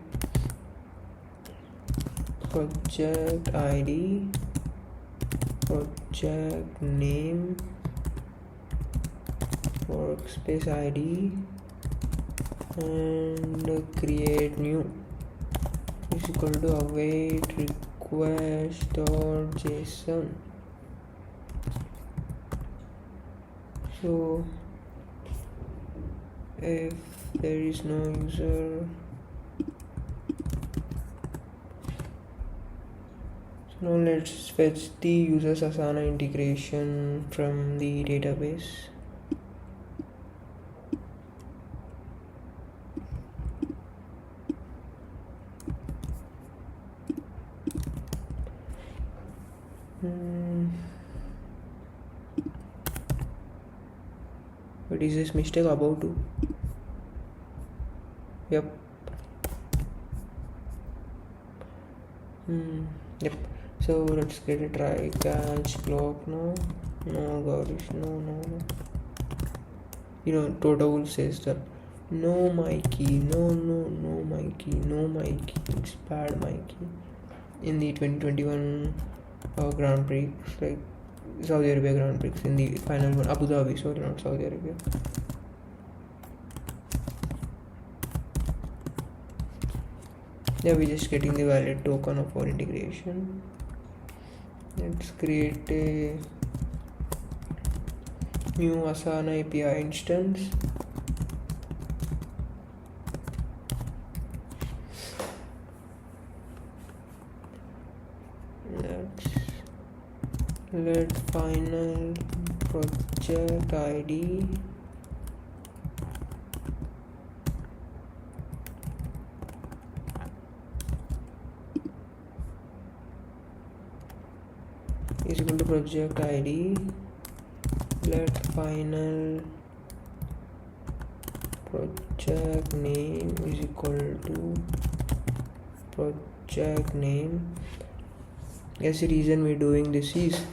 project id, project name, workspace id, and create new is equal to await request or JSON. So if there is no user, so now let's fetch the user's Asana integration from the database. What is this mistake about to? Yep. Yep. So let's get a try catch block now. No garbage. No. You know, Toto says that no my key, no my key, no my key. It's bad my key. In the 2021 Grand Prix, like Saudi Arabia Grand Prix, in the final one, Abu Dhabi, sorry, not Saudi Arabia. Yeah, we're just getting the valid token of our integration. Let's create a new Asana API instance. Let final project ID is equal to project ID. Let final project name is equal to project name. Yes, the reason we're doing this is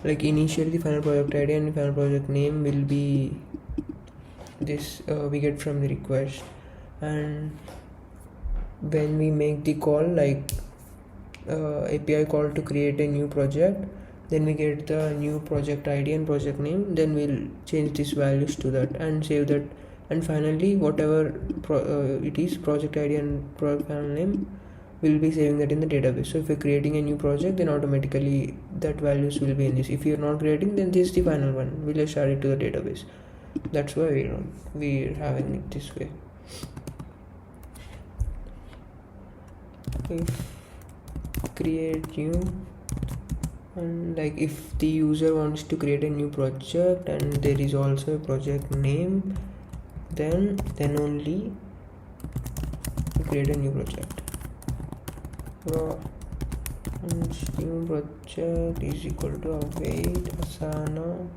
like initially the final project ID and the final project name will be this we get from the request, and when we make the call like API call to create a new project, then we get the new project ID and project name, then we'll change these values to that and save that, and finally whatever it is, project ID and project name, we'll be saving that in the database. So if you're creating a new project, then automatically that values will be in this. If you're not creating, then this is the final one. We'll just add it to the database. That's why we're having it this way. If create new, and like if the user wants to create a new project and there is also a project name, then only create a new project. New project is equal to await Asana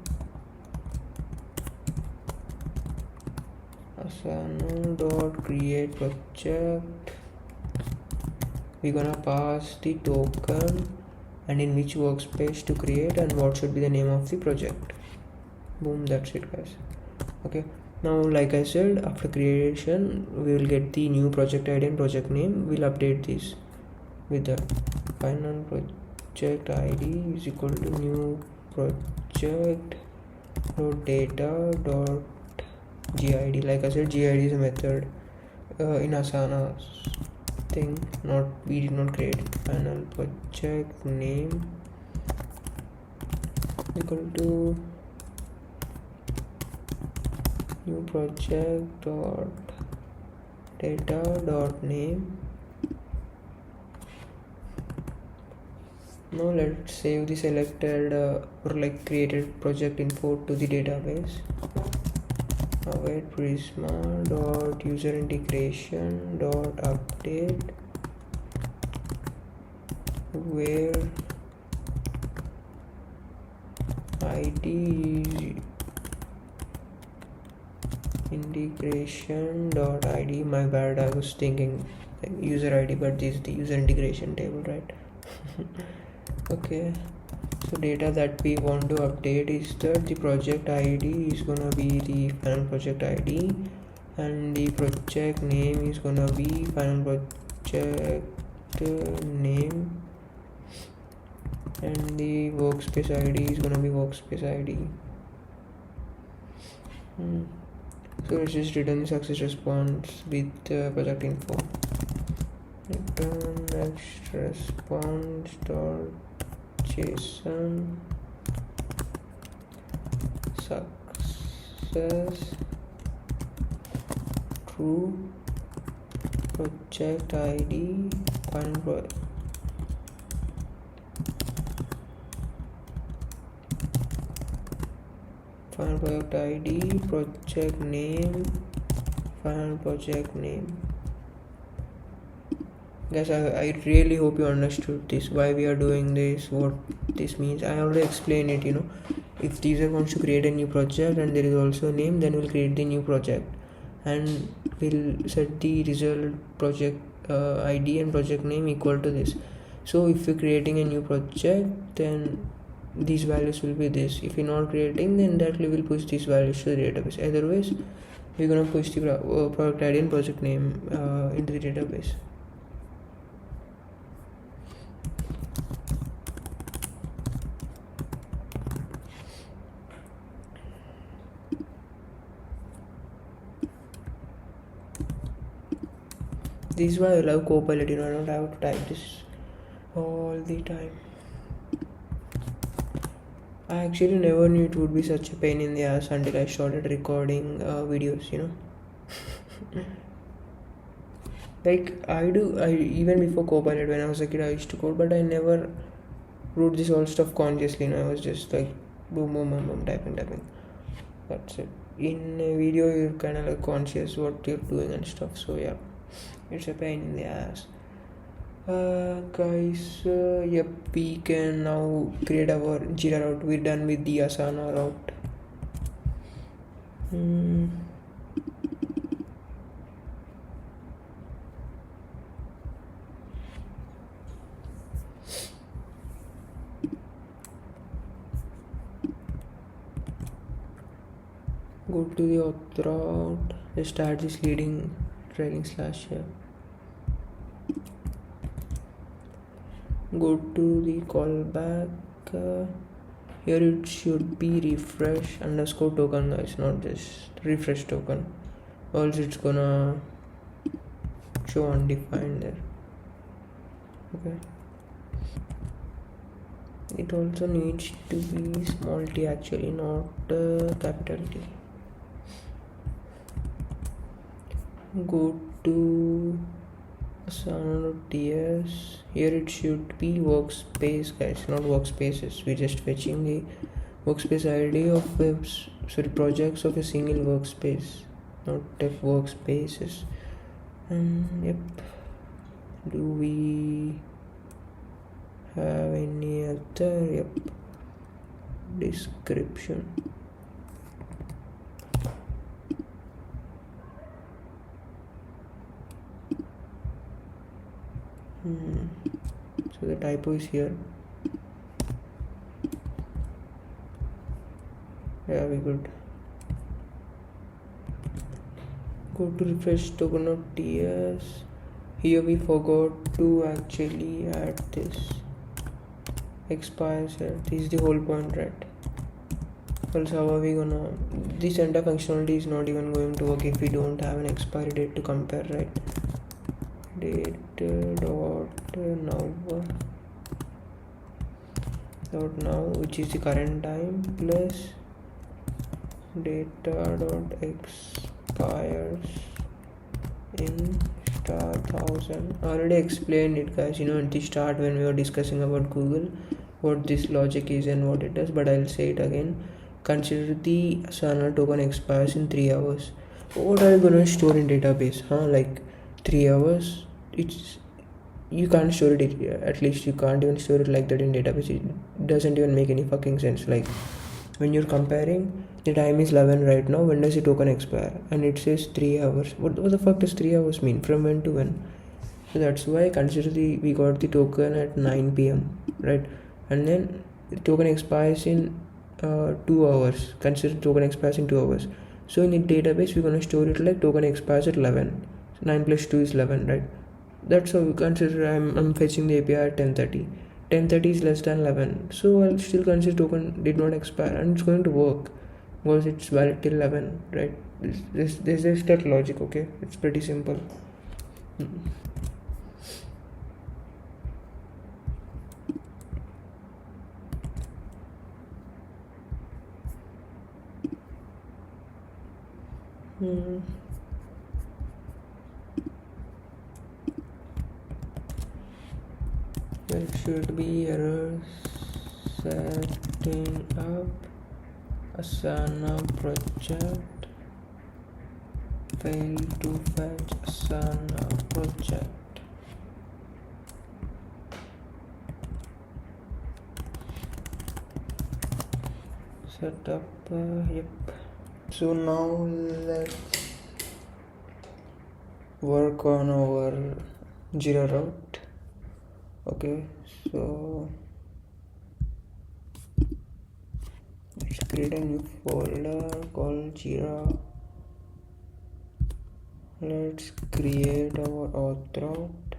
dot create project. We're gonna pass the token and in which workspace to create and what should be the name of the project. Boom, that's it guys. Okay, now like I said, after creation we will get the new project ID and project name. We'll update this with the final project ID is equal to new project data dot gid. Like I said, gid is a method in Asana thing, we did not create. Final project name equal to new project dot data dot name. Now let's save the selected or like created project info to the database. Await prisma dot user integration dot update where id is integration dot id. My bad, I was thinking like user id, but this is the user integration table, right? Okay, so data that we want to update is that the project ID is gonna be the final project ID and the project name is gonna be final project name and the workspace ID is gonna be workspace ID. So let's just return the success response with project info. Return next response dot JSON success true project ID final project ID project name final project name. Guys, I really hope you understood this, why we are doing this, what this means. I already explained it, if the user wants to create a new project and there is also a name, then we'll create the new project and we'll set the result project ID and project name equal to this. So if you're creating a new project, then these values will be this. If you're not creating, then directly we'll push these values to the database. Otherwise, we're gonna push the product ID and project name into the database. This is why I love Copilot, I don't have to type this all the time. I actually never knew it would be such a pain in the ass until I started recording videos, Like I even before Copilot, when I was a kid, I used to code, but I never wrote this all stuff consciously. I was just like boom, boom, boom, boom, typing. That's it. In a video, you're kind of like conscious what you're doing and stuff. So yeah, it's a pain in the ass. Guys, yep, we can now create our Jira route. We're done with the Asana route. Go to the auth route. Just add this leading trailing slash here. Go to the callback. Here it should be refresh underscore token, guys, not just refresh token, or else it's gonna show undefined there. Okay, it also needs to be small t actually, not capital T. Go to Asana.ts. Here it should be workspace, guys, not workspaces. We're just fetching the workspace ID of projects of a single workspace, not of workspaces. Yep. Do we have any other? Yep. Description. So the typo is here. Yeah, we good. Go to refresh token.ts. Here we forgot to actually add this expires here. This is the whole point, right? Else how are we gonna, this entire functionality is not even going to work if we don't have an expiry date to compare, right? date dot now, which is the current time, plus data dot expires in star 1000. I already explained it, guys, at the start when we were discussing about Google, what this logic is and what it does, but I'll say it again. Consider the Asana token expires in 3 hours. What are you going to store in database? Like 3 hours? You can't store it, at least you can't even store it like that in database. It doesn't even make any fucking sense. Like when you're comparing, the time is 11 right now, when does the token expire? And it says 3 hours. What the fuck does 3 hours mean? From when to when? So that's why we got the token at 9 p.m. right? And then the token expires in 2 hours. Consider token expires in 2 hours. So in the database we're gonna store it like token expires at 11. So 9 plus 2 is 11, right? That's how we consider. I'm fetching the API at 10:30. 10:30 is less than 11, so I'll still consider token did not expire, and it's going to work because it's valid till 11, right? This is that logic. Okay, it's pretty simple. There should be errors setting up Asana project, fail to fetch Asana project. Setup, yep. So now let's work on our Jira route. Okay, so let's create a new folder called Jira. Let's create our auth route.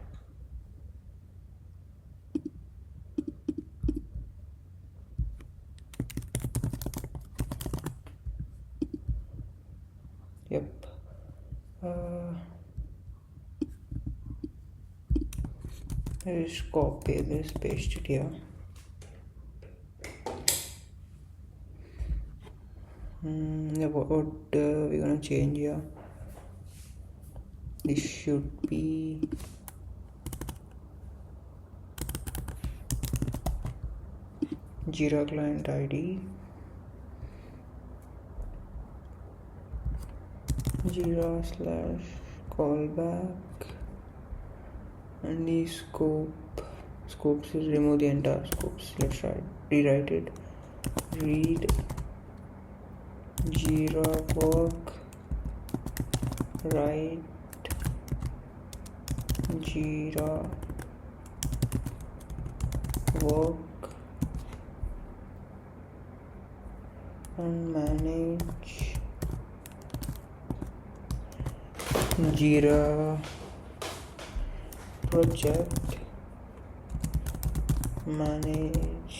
Yep. Let's copy this, paste it here. What we're gonna change here? This should be Jira client ID, Jira / callback, and the scopes is remove the entire scopes. Let's rewrite it. Read Jira work, write Jira work, and manage Jira project, manage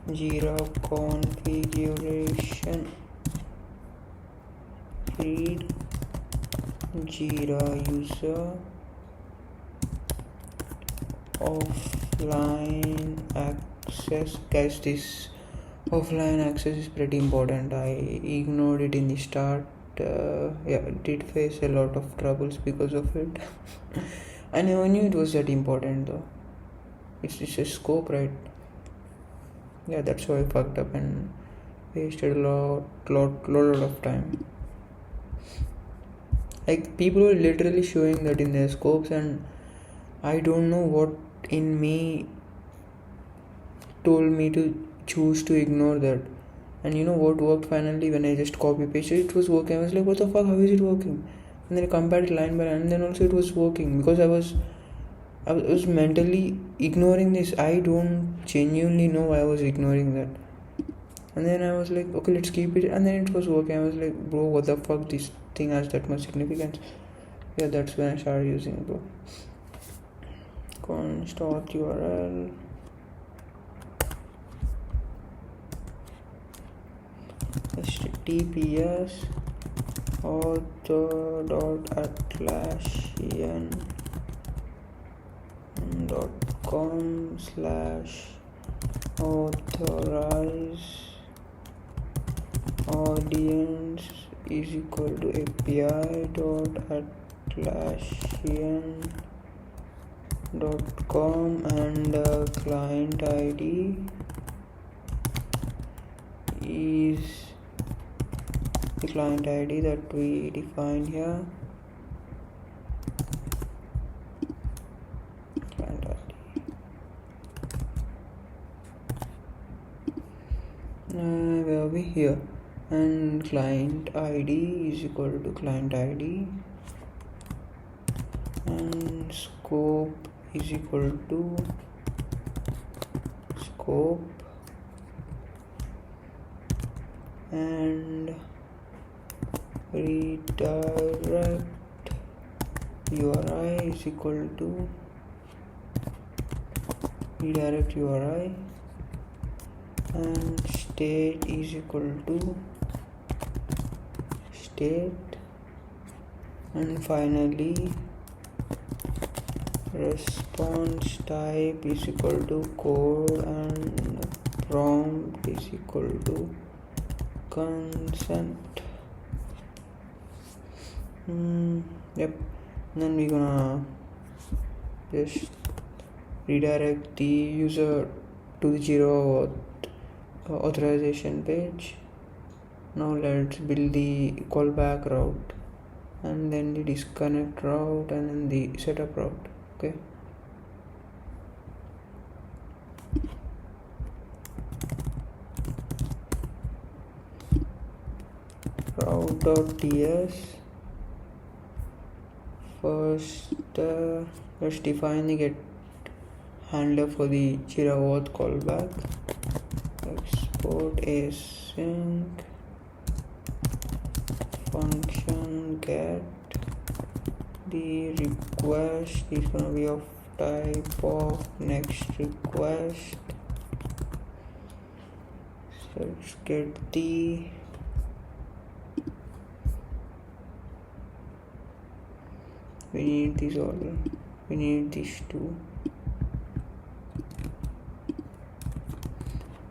Jira configuration, read Jira user, offline access. Guys, this offline access is pretty important. I ignored it in the start. Did face a lot of troubles because of it. I never knew it was that important though. It's a scope, right? Yeah, that's why I fucked up and wasted a lot of time. Like, people were literally showing that in their scopes, and I don't know what in me told me to choose to ignore that. And you know what worked finally? When I just copy pasted, it was working. I was like, what the fuck, how is it working? And then I compared it line by line, and then also it was working, because I was mentally ignoring this. I don't genuinely know why I was ignoring that. And then I was like, okay, let's keep it, and then it was working. I was like, bro, what the fuck, this thing has that much significance? Yeah, that's when I started using it, bro. Const auth URL, https auth.atlassian patreon.com/authorize audience is equal to api.atlassian.com and client ID is the client ID that we define here. Client ID. Where are we? Here. And client ID is equal to client ID and scope is equal to scope and redirect URI is equal to redirect URI and state is equal to state, and finally response type is equal to code and prompt is equal to consent. Yep. And then we're gonna just redirect the user to the Jira authorization page. Now let's build the callback route and then the disconnect route and then the setup route. Okay. Route.ts. First, let's define the get handler for the Jira auth callback. Export async function get. The request is gonna be of type of next request. So let's get the we need these all. We need these two.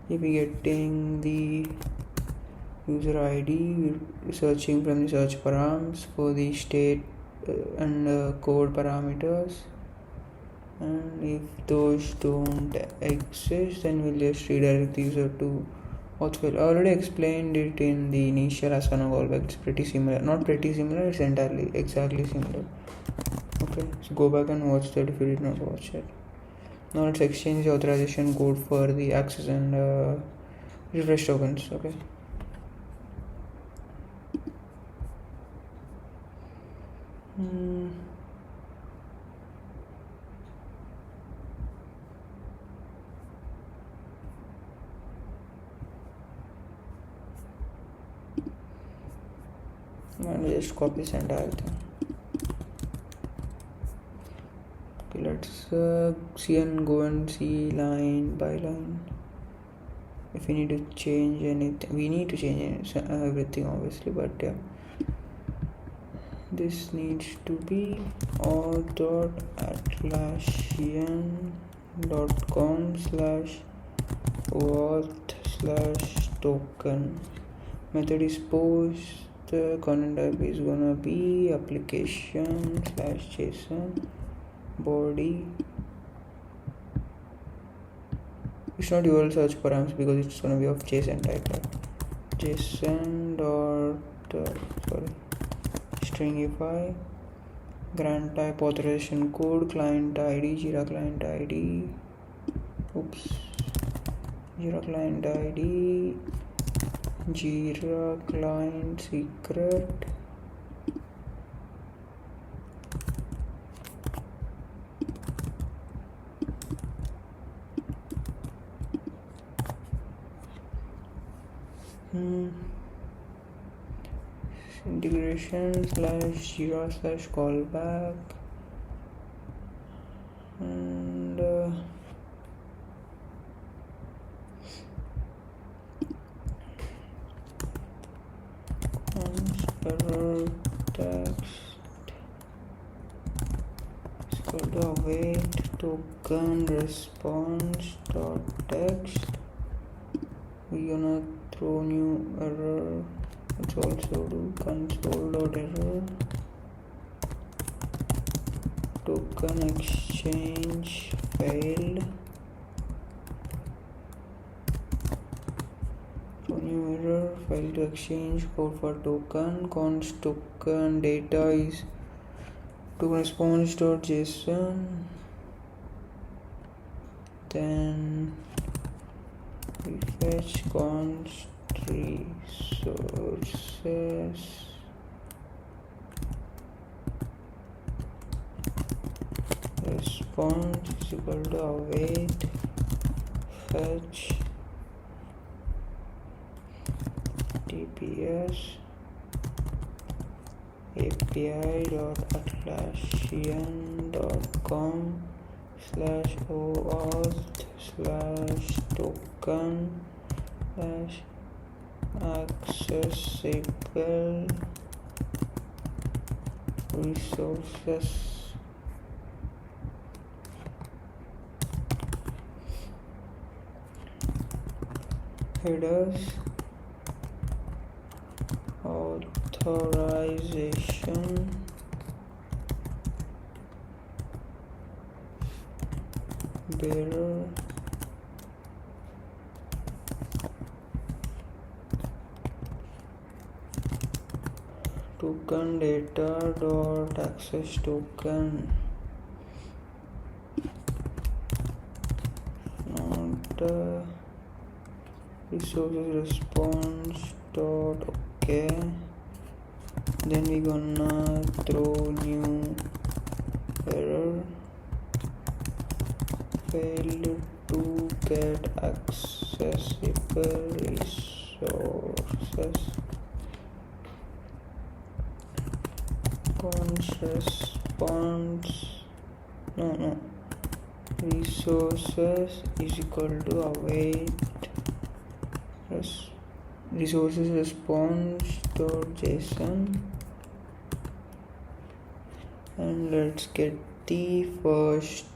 If we getting the user ID, we're searching from the search params for the state and code parameters, and if those don't exist then we'll just redirect the user to auth. I already explained it in the initial Asana callback. It's pretty similar, not pretty similar, it's entirely exactly similar. Okay, so go back and watch that if you did not watch it. Now let's exchange the authorization code for the access and refresh tokens. Okay. And just copy this entire thing. Okay, let's see and go and see line by line. If we need to change anything, we need to change everything obviously, but yeah, this needs to be auth.atlassian.com/auth/token. Method is post. The content type is gonna be application/json body. It's not URL search params because it's gonna be of JSON type. JSON dot stringify grant type authorization code client ID Jira client ID. Jira client ID Jira client secret. Integration/Jira/callback and error text equal to await token response dot text. We're gonna throw new error. Let's also do console.error token exchange failed. So new error, failed to exchange code for token. Const token data is token response.json. Then we fetch const resources response is equal to await fetch tps api.atlasian.com/oauth/accessible resources. Headers authorization bearer token data dot access token not resources response dot okay. Then we gonna throw new error failed to get accessible resources const response resources is equal to await resources response.json. And let's get the first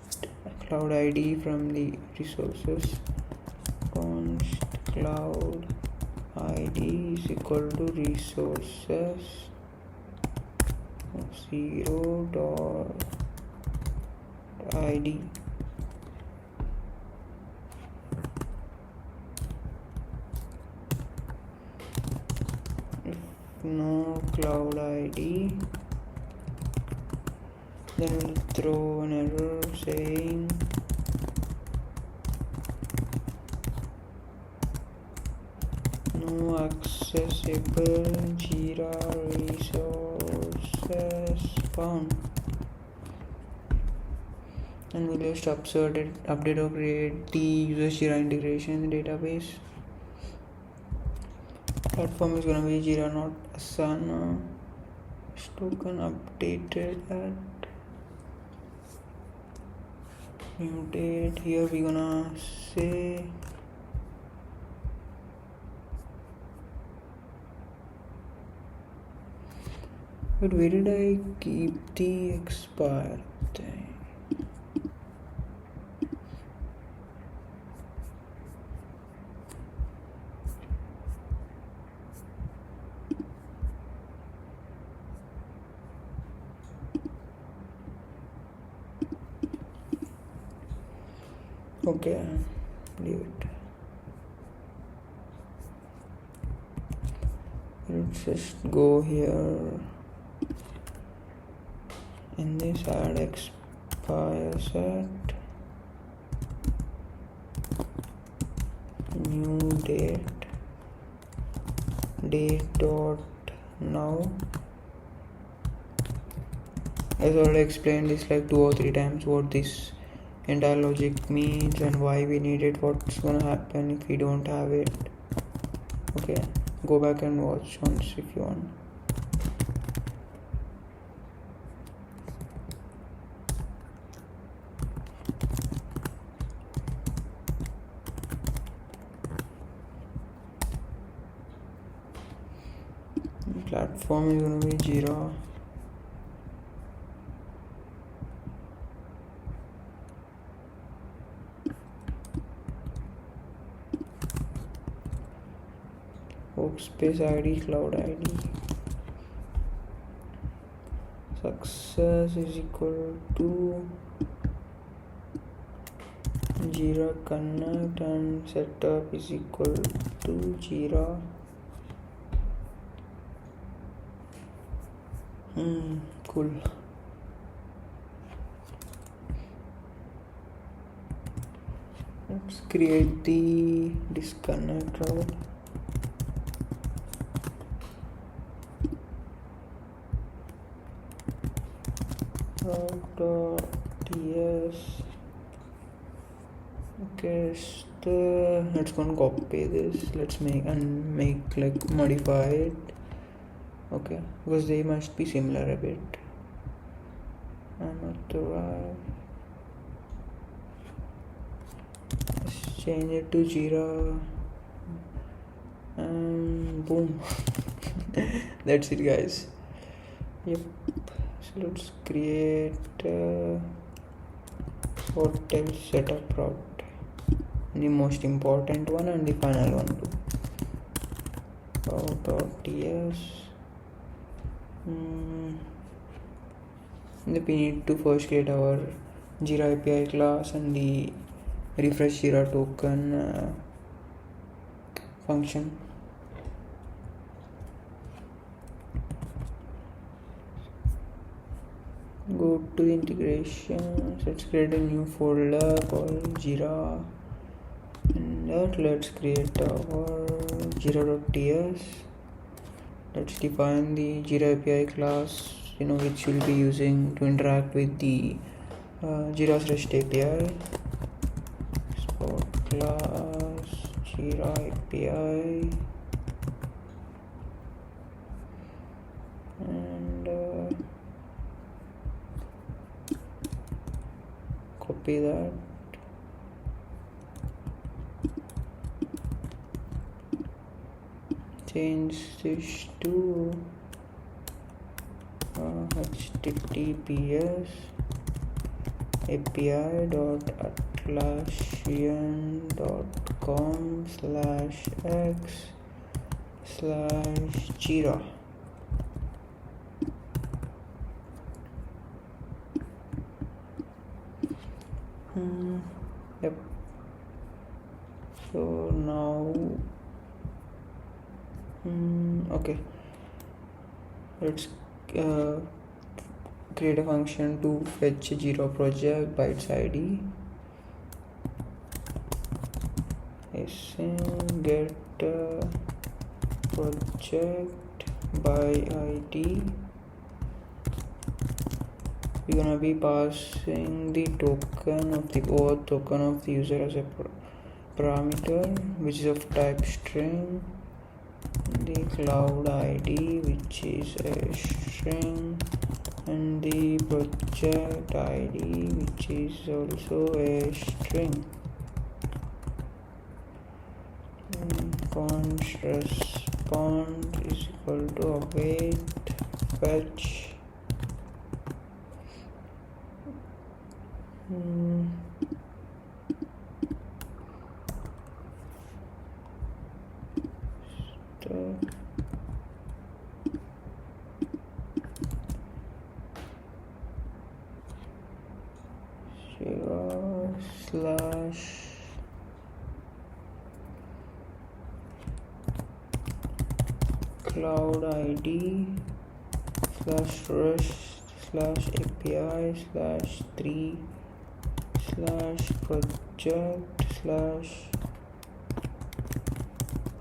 cloud ID from the resources. Const cloud ID is equal to resources 0.id. If no cloud ID, then we'll throw an error saying no accessible Jira resources found. And we'll just update or create the user Jira integration in the database. Platform is gonna be Jira, not Asana. Token updated at new date. Here we gonna say but where did I keep the expire thing? Okay, leave it. Let's just go here in this add expire set new date dot now. As already explained this like 2 or 3 times what this entire logic means and why we need it, what's gonna happen if we don't have it. Okay, go back and watch once if you want. Platform is gonna be Jira. workspace ID, cloud ID. Success is equal to Jira connect, and setup is equal to Jira. Cool. Let's create the disconnect route. Route.ts. Okay, so let's go and copy this. Let's make like modify it. Okay, because they must be similar a bit. Unauthorized. Let's change it to Jira, and boom. That's it, guys. Yep. So let's create hotel setup route, the most important one and the final one too. Route.ts. We need to first create our Jira API class and the refresh Jira token function. Go to the integration. Let's create a new folder called Jira, and let's create our Jira.ts. Let's define the Jira API class, which we'll be using to interact with the Jira's REST API. Export class Jira API, and copy that. Change this to https api.atlassian.com/x/Jira. Yep. So now okay, let's create a function to fetch a Jira project by its ID. Get project by ID. We're gonna be passing the token of the auth token of the user as a parameter, which is of type string. The cloud ID, which is a string, and the project ID, which is also a string. Const response is equal to await fetch slash cloud ID slash rest slash API slash 3 slash project slash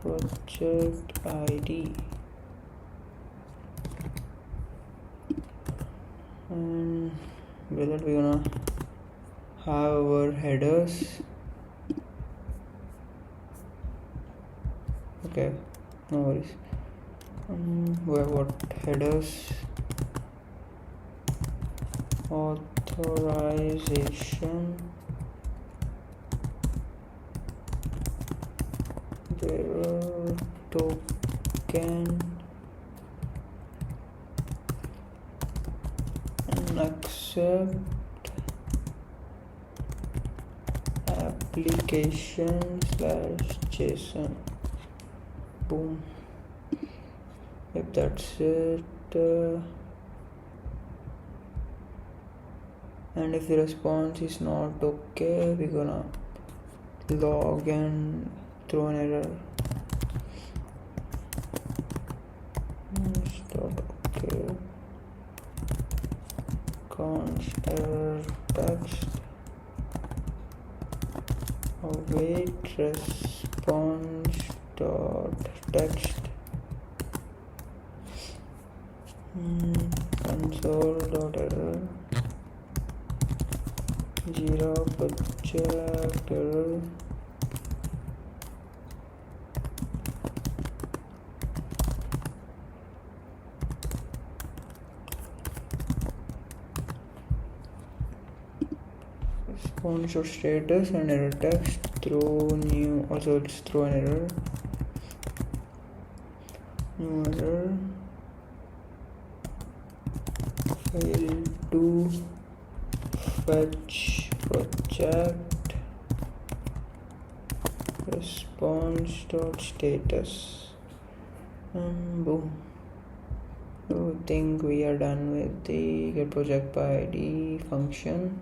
project ID. And with that we're gonna have our headers. Okay, no worries. We have what headers: authorization, bearer token, and accept application/JSON. Boom. that's it. And if the response is not okay, we're gonna log and throw an error. It's not okay. Const error text await response dot text console dot error Jira project error response or status and error text throw new, also it's throw an error, new error, fail to fetch project response dot status, boom. So I think we are done with the get project by ID function.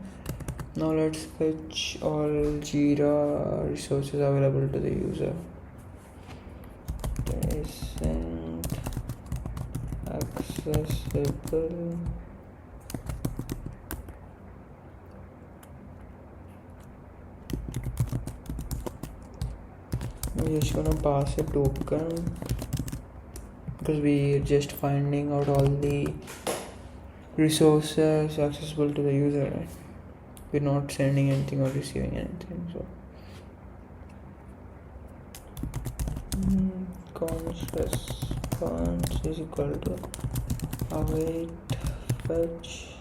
Now let's fetch all Jira resources available to the user. Isn't accessible. We're just gonna pass a token because we're just finding out all the resources accessible to the user, right? We're not sending anything or receiving anything, so const response is equal to await fetch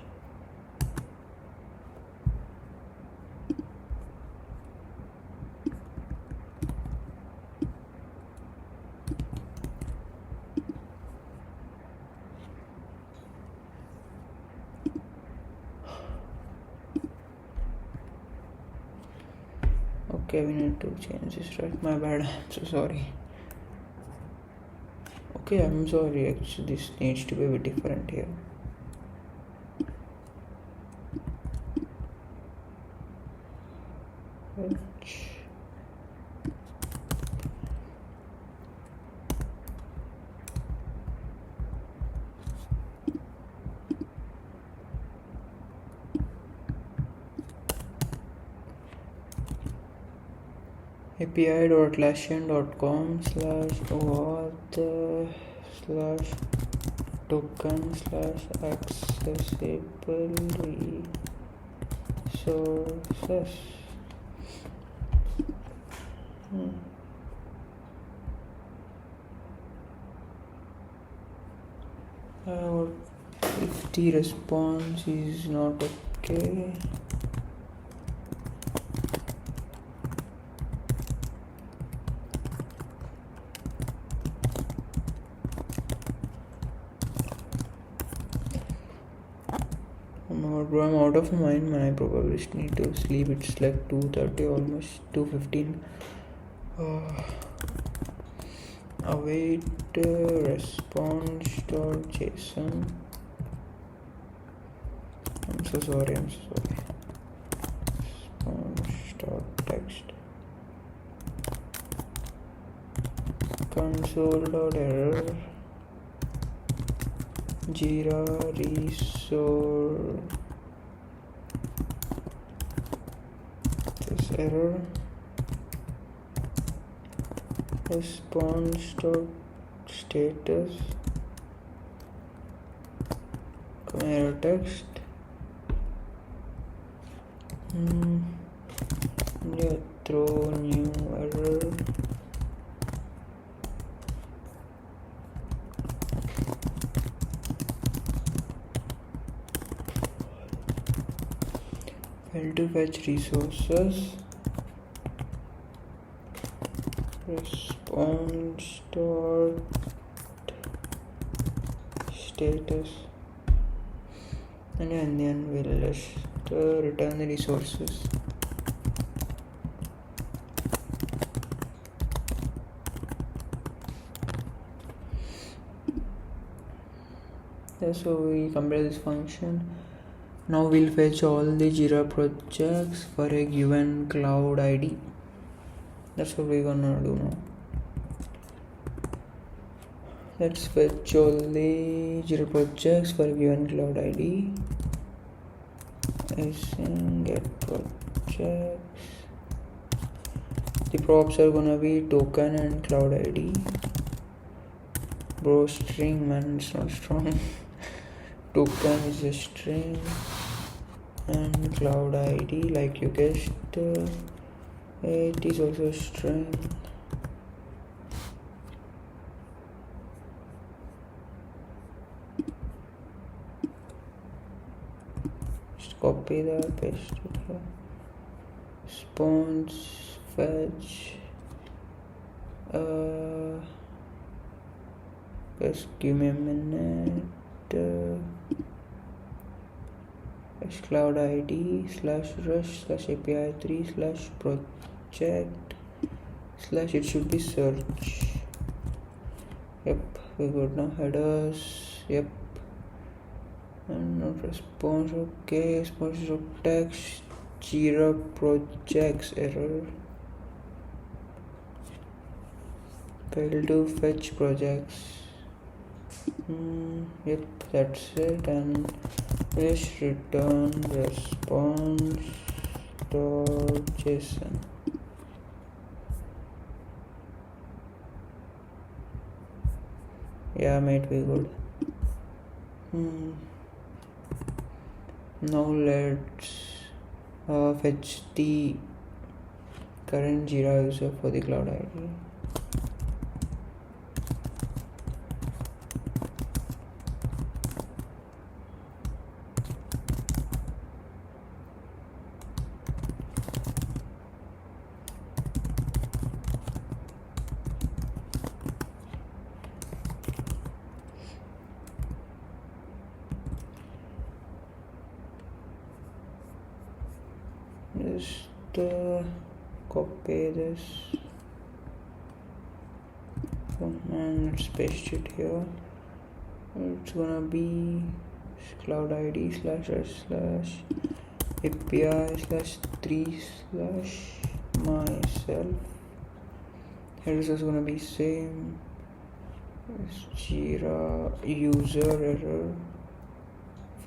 okay, we need to change this, right? My bad, I'm so sorry. Okay, I'm sorry, actually this needs to be a bit different here. Fetch api.atlassian.com/auth/token/accessible resources. If the response is not okay, I'm out of my mind, man. I probably just need to sleep. It's like 2:30, almost 2:15. Await response.json. I'm so sorry. Response.text console.error Jira resource this error response.status error text throw new error fail to fetch resources response dot status and then we'll just return the resources. That's how we compare this function. Now we'll fetch all the Jira projects for a given cloud ID. That's what we're gonna do now. Let's fetch all the Jira projects for a given cloud ID. Async get projects. The props are gonna be token and cloud ID. Bro, string, man, it's not strong. Token is a string and cloud ID, like you guessed, it is also a string. Just copy that, paste it here. Response, fetch, just give me a minute. Cloud ID /rush /API3 /project / it should be search. Yep, we good now. Headers, yep, and not response. Okay, response of text. Jira projects error. Failed to fetch projects. Yep, that's it. And just return response.json. Yeah, mate, we good. Now let's fetch the current Jira user for the cloud ID. Just copy this and let's paste it here. It's gonna be cloud ID /API/3/myself. Headers is gonna be same. Jira user error,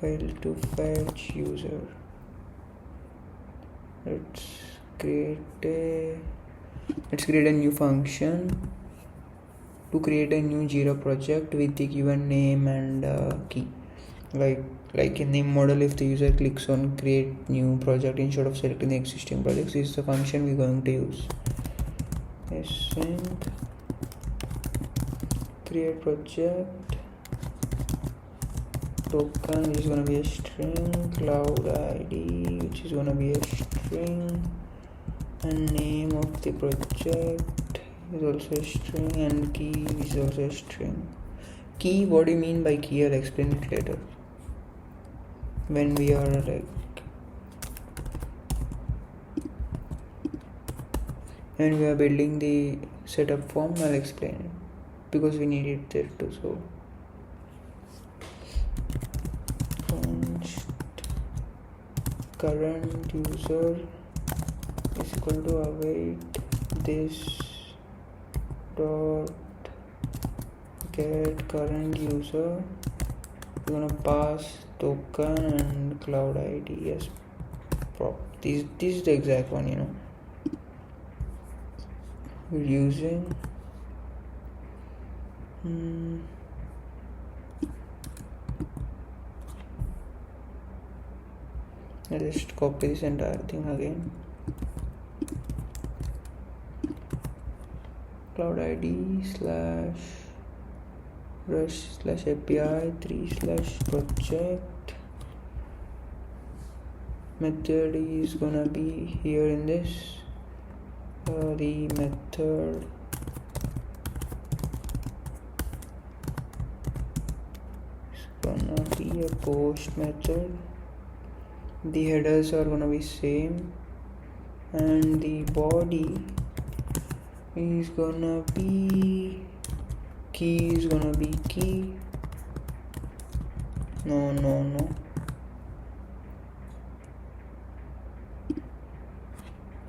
failed to fetch user. Let's create a new function to create a new Jira project with the given name and key. Like in the model, if the user clicks on create new project instead of selecting the existing projects, this is the function we're going to use. Async create project, token which is going to be a string, cloud ID which is going to be a string, and name of the project is also a string, and key is also a string. Key, what do you mean by key? I'll explain it later when we are building the setup form. I'll explain it because we need it there too. So current user is equal to await this dot get current user. We're gonna pass token and cloud ID as prop. This is the exact one, we're using. I'll just copy this entire thing again. Cloud ID /rush/API3/project. Method is gonna be here in this. The method is gonna be a post method. The headers are gonna be same, and the body is gonna be key no.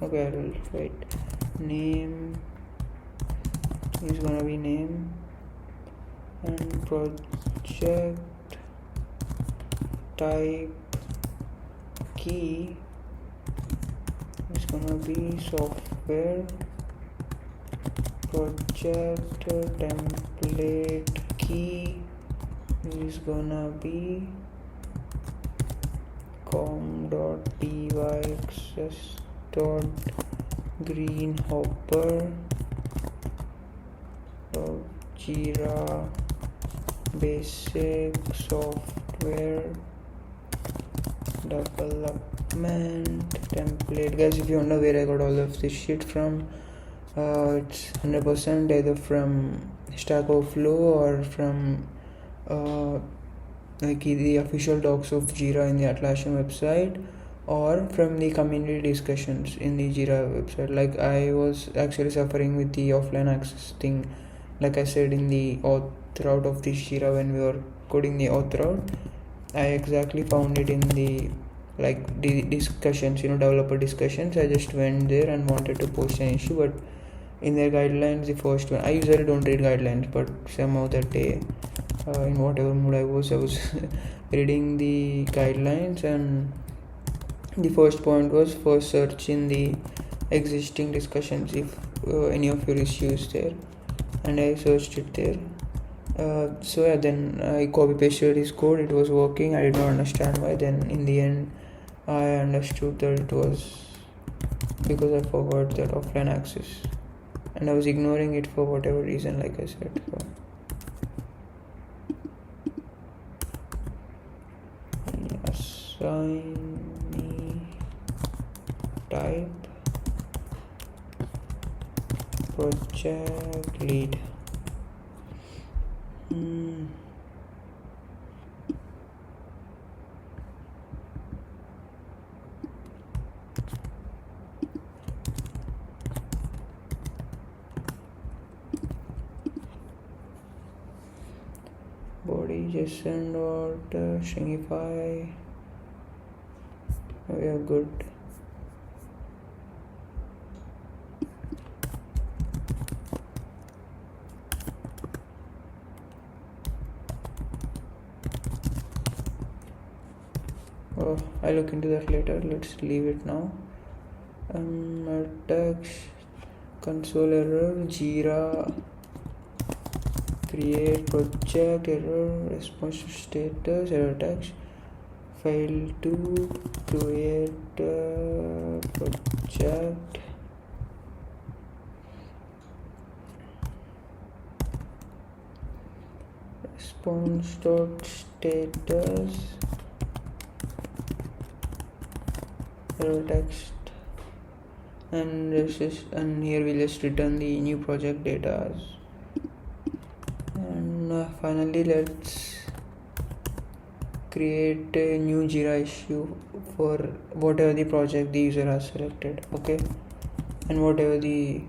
Okay, I will wait. Name is gonna be name, and project type key is gonna be software. Project template key is gonna be com.py_access.greenhopper.jira basic software development template. Guys, if you wonder where I got all of this shit from, it's 100% either from Stack Overflow or from like the official docs of Jira in the Atlassian website, or from the community discussions in the Jira website. Like, I was actually suffering with the offline access thing, like I said in the auth route of this Jira when we were coding the auth route. I exactly found it in the discussions, developer discussions. I just went there and wanted to post an issue, but in their guidelines, the first one, I usually don't read guidelines, but somehow that day, in whatever mood I was reading the guidelines, and the first point was first search in the existing discussions if any of your issues there, and I searched it there. So yeah, then I copy pasted his code. It was working. I did not understand why. Then in the end, I understood that it was because I forgot that offline access, and I was ignoring it for whatever reason, like I said. So assign me type project lead. Body JSON dot stringify. We are good. I'll look into that later. Let's leave it now. Text console error, Jira create project error, response to status error text, fail to create project, response dot status error text, and here we'll just return the new project data. And finally, let's create a new Jira issue for whatever the project the user has selected, okay, and whatever the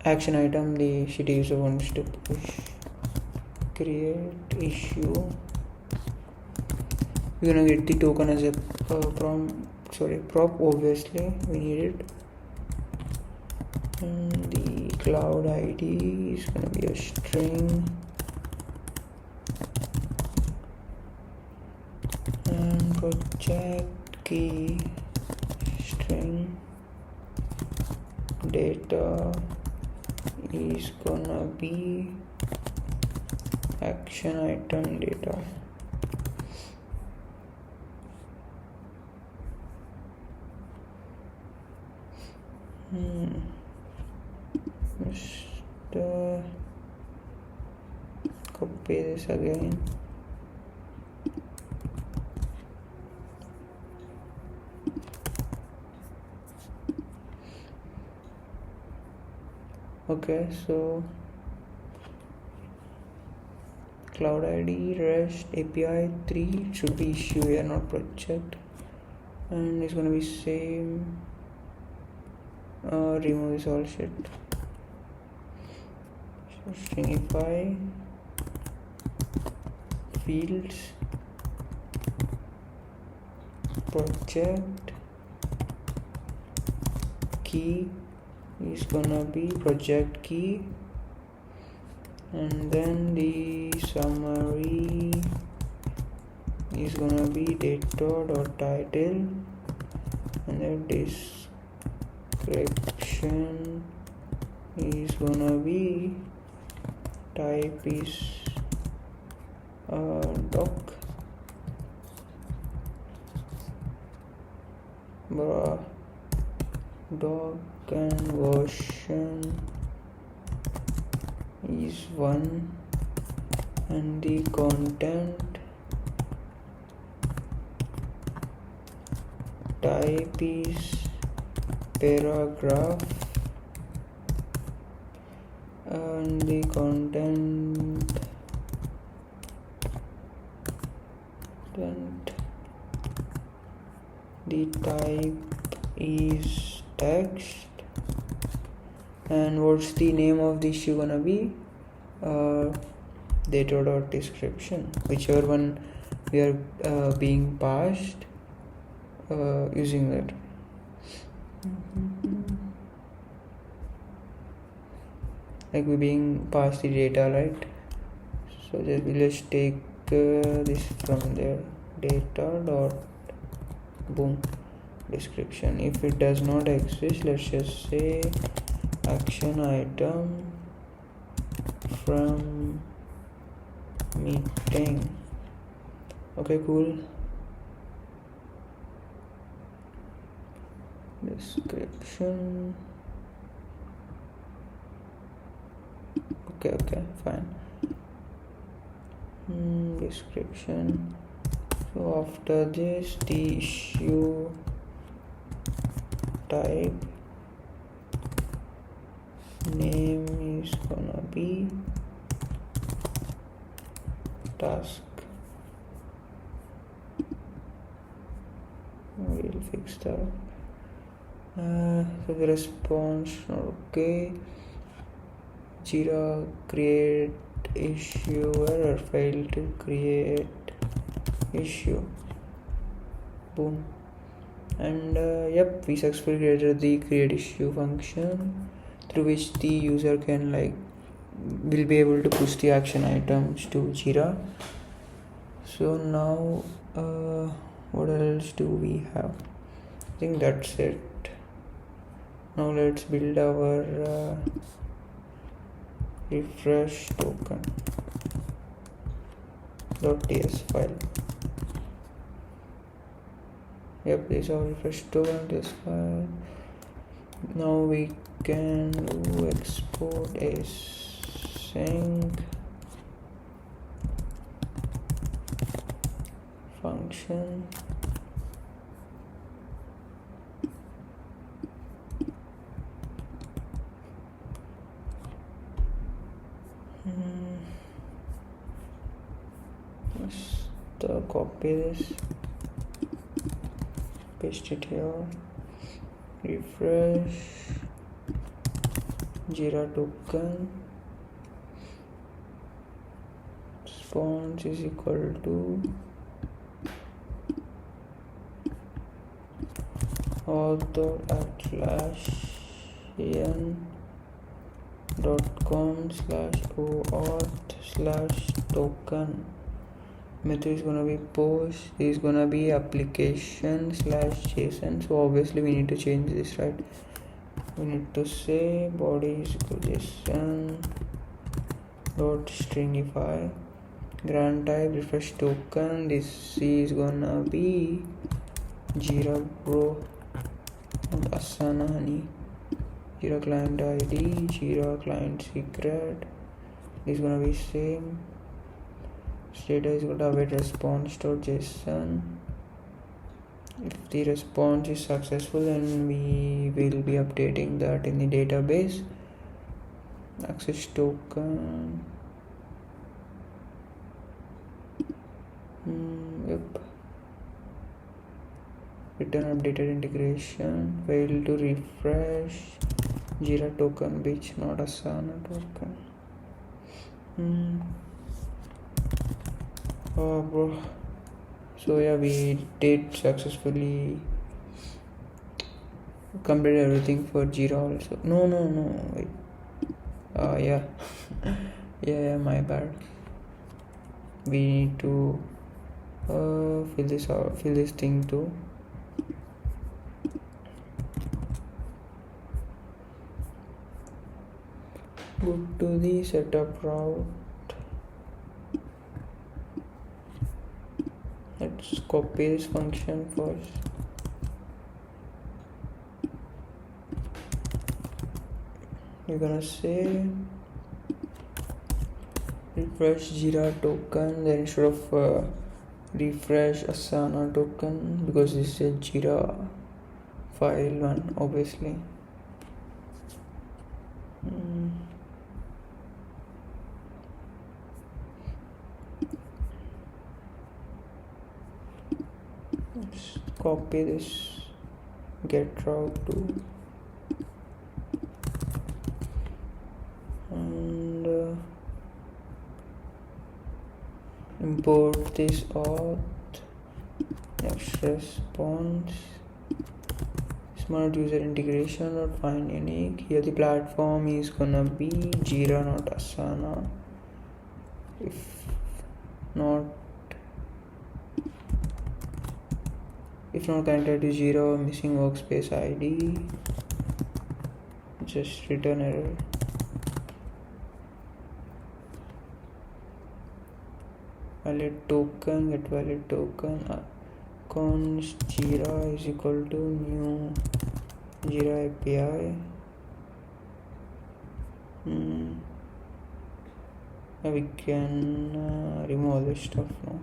action item the shitty user wants to push. Create issue. We're gonna get the token as a prop. Obviously we need it, and the cloud ID is gonna be a string, and project key string, data is gonna be action item data. Just copy this again. Okay, so cloud ID REST API 3 should be issue here, not project, and it's gonna be same. Remove this all shit. So stringify fields, project key is gonna be project key, and then the summary is gonna be data.title, and the description is gonna be type is doc, and version is 1, and the content type is paragraph, and the content the type is text, and what's the name of the issue gonna be? Data.description, whichever one we are being passed using that. Like we being passed the data, right? So just we'll just take this from there, data dot boom description. If it does not exist, let's just say action item from meeting. Okay, cool. Description. Okay, fine. Description. So after this, the issue type name is gonna be task. We'll fix that. So the response, okay. Jira create issue error, failed to create issue. Boom. And yep, we successfully created the create issue function through which the user can will be able to push the action items to Jira. So now what else do we have? I think that's it. Now let's build our refresh token .ts file. Yep, this is our refresh token .ts file. Now we can do export async function. Just copy this, paste it here, refresh Jira token response is equal to author@atlassian.com/auth/token. Method is gonna be post. This is gonna be application/json. So obviously we need to change this, right? We need to say body is equal to json dot stringify. Grant type refresh token. This is gonna be Jira Bro and Asana Honey. Jira client ID, Jira client secret. This is gonna be same. Data is going to await response.json. If the response is successful, then we will be updating that in the database. Access token. Yep. Return updated integration. Fail to refresh Jira token, which not Asana token. Bro, so yeah, we did successfully complete everything for Jira also. No, wait. Yeah. yeah, my bad. We need to fill this thing too. Go to the setup route. Let's copy this function first. You're gonna say refresh Jira token, then instead of refresh Asana token, because this is a Jira file one, obviously. Let's copy this get route to and import this auth next response smart user integration or find unique. Here the platform is gonna be Jira, not Asana. If not connected to Jira or missing workspace ID, just return error. Valid token, get valid token, const Jira is equal to new Jira API. We can remove all this stuff now.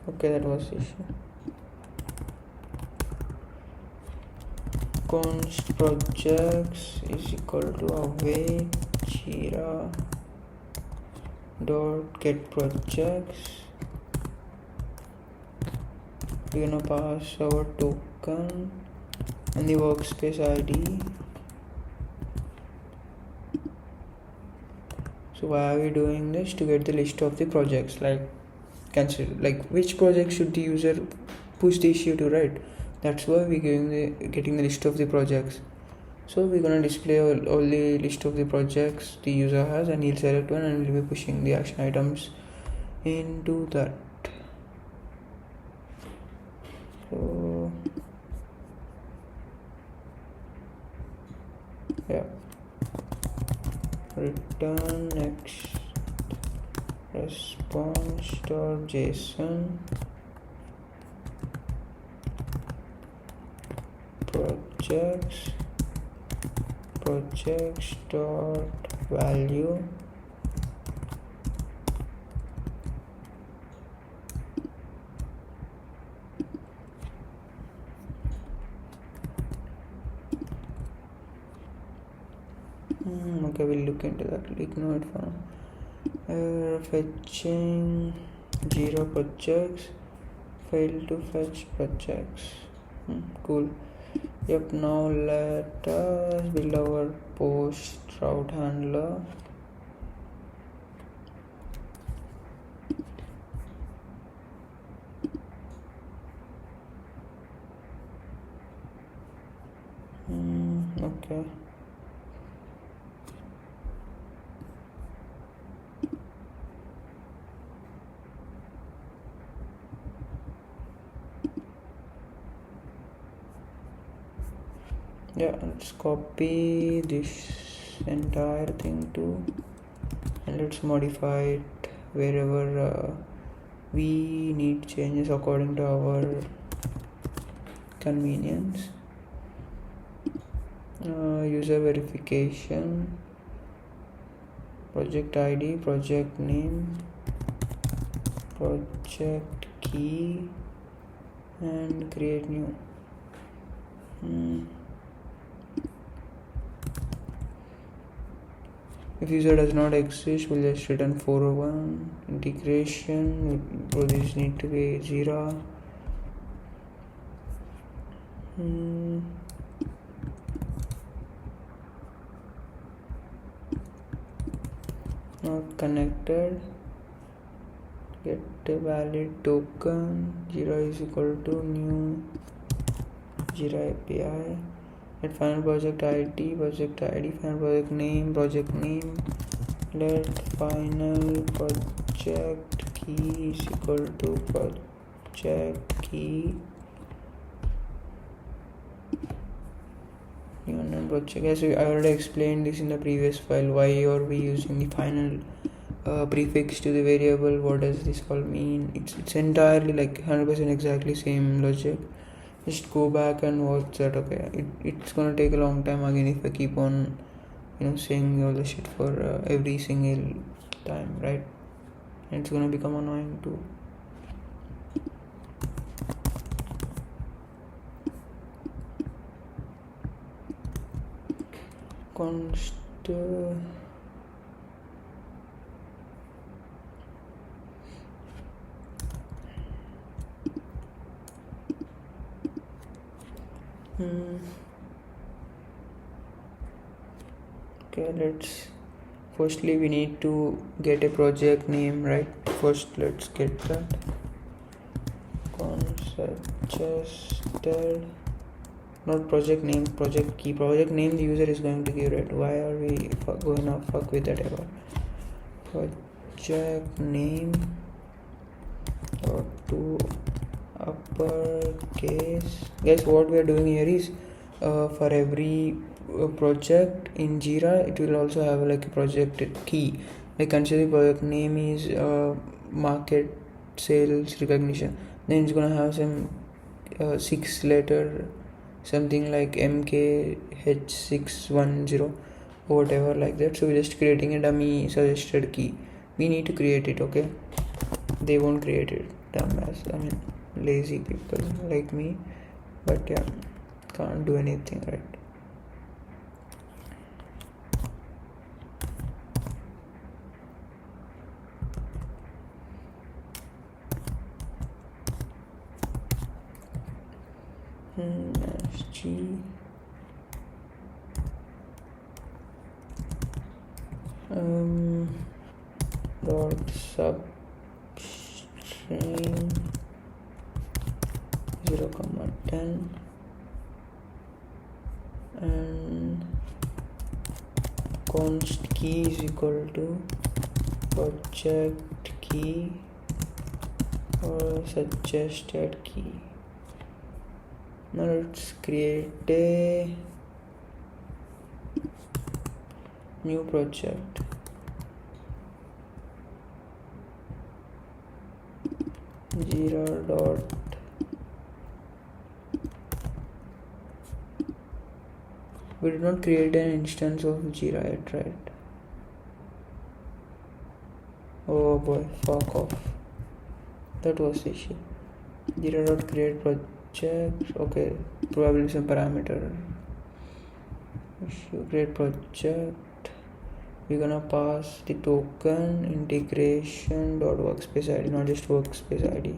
Okay, that was the issue. Const projects is equal to await Jira dot get projects. We're gonna pass our token and the workspace ID. So why are we doing this? To get the list of the projects, which project should the user push the issue to, right? That's why we're getting the list of the projects. So we're gonna display all the list of the projects the user has, and he'll select one and we'll be pushing the action items into that. So yeah, return next response.json projects dot value okay, we'll look into that. Ignore it for now. Fetching Jira projects, fail to fetch projects. Cool. Yep, now let us build our post route handler. Okay. Yeah, let's copy this entire thing too, and let's modify it wherever we need changes according to our convenience. User verification, project ID, project name, project key, and create new. If user does not exist, we'll just return 401. Integration, these need to be Jira. Not connected. Get a valid token. Jira is equal to new Jira API. Let final project ID, final project name. Let final project key is equal to project key. Guys, I already explained this in the previous file. Why are we using the final prefix to the variable? What does this all mean? It's entirely like 100% exactly same logic. Just go back and watch that. Okay, it's gonna take a long time again if I keep on saying all the shit for every single time, right? And it's gonna become annoying too. Const okay, firstly we need to get a project name, right? First let's get that. Suggested, not project name, project key. Project name the user is going to give, right? Why are we going to fuck with that ever? Project name or to uppercase. Guys, what we are doing here is for every project in Jira, it will also have like a project key. Like consider the project name is market sales recognition. Then it's gonna have some 6-letter something like MKH610 or whatever like that. So we're just creating a dummy suggested key. We need to create it, okay? They won't create it, dumbass. I mean, lazy people like me. But yeah, can't do anything, right? SG dot substring 0,10 and const key is equal to project key or suggested key. Now let's create a new project. Jira dot we did not create an instance of Jira yet, right? Oh boy, fuck off. That was the issue. Jira dot create project. Okay, probably some parameter. Issue create project. We're gonna pass the token integration dot workspace ID, not just workspace ID.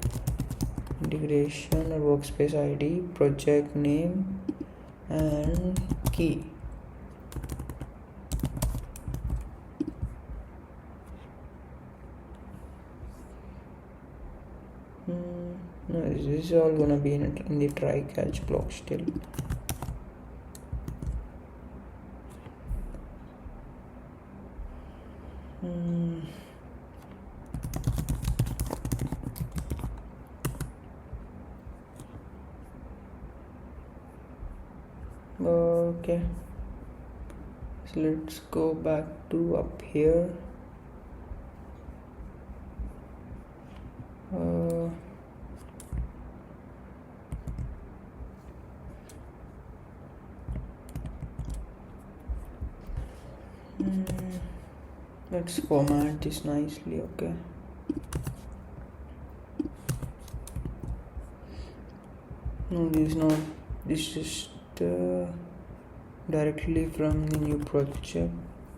Integration or workspace ID, project name and key. No, this is all gonna be in the try catch block still. Okay, so let's go back to up here. Let's format this nicely, okay? No, this is not. This is directly from the new project.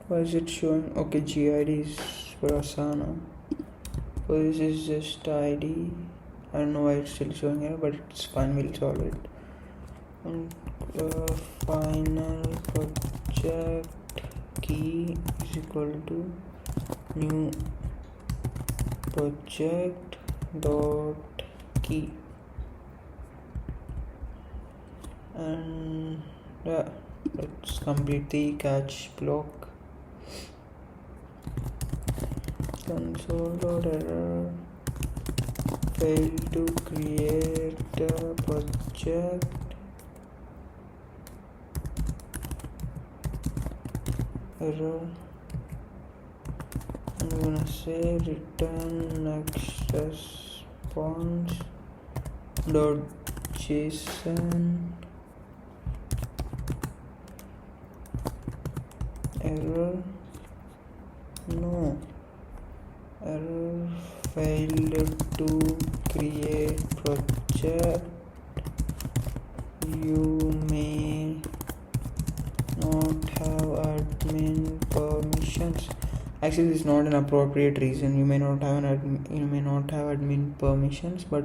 Why is it showing? Okay, GID is for Asana. So this is just ID. I don't know why it's still showing here, but it's fine. We'll solve it. and final project key is equal to new project dot key, and let's complete the catch block. Console.error, failed to create a project, error. I'm gonna say return next response dot json error, no, error, failed to create project, you may not have admin permissions. Actually, this is not an appropriate reason. You may not have admin permissions, but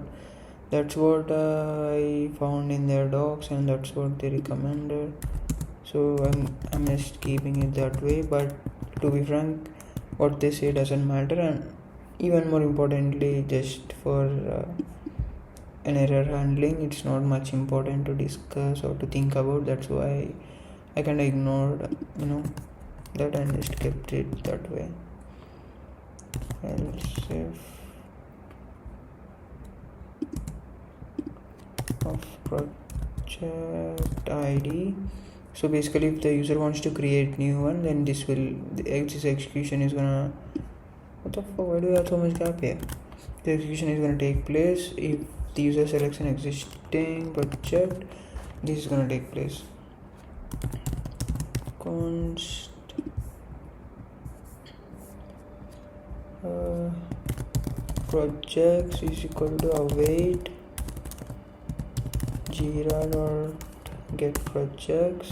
that's what I found in their docs, and that's what they recommended. So I'm just keeping it that way. But to be frank, what they say doesn't matter, and even more importantly, just for an error handling, it's not much important to discuss or to think about. That's why I kind of ignored that and just kept it that way. Else if of project ID. So basically, if the user wants to create new one, then this execution is gonna, what the fuck, why do we have so much gap here? The execution is gonna take place if the user selects an existing project. This is gonna take place. Const projects is equal to await jira.get projects,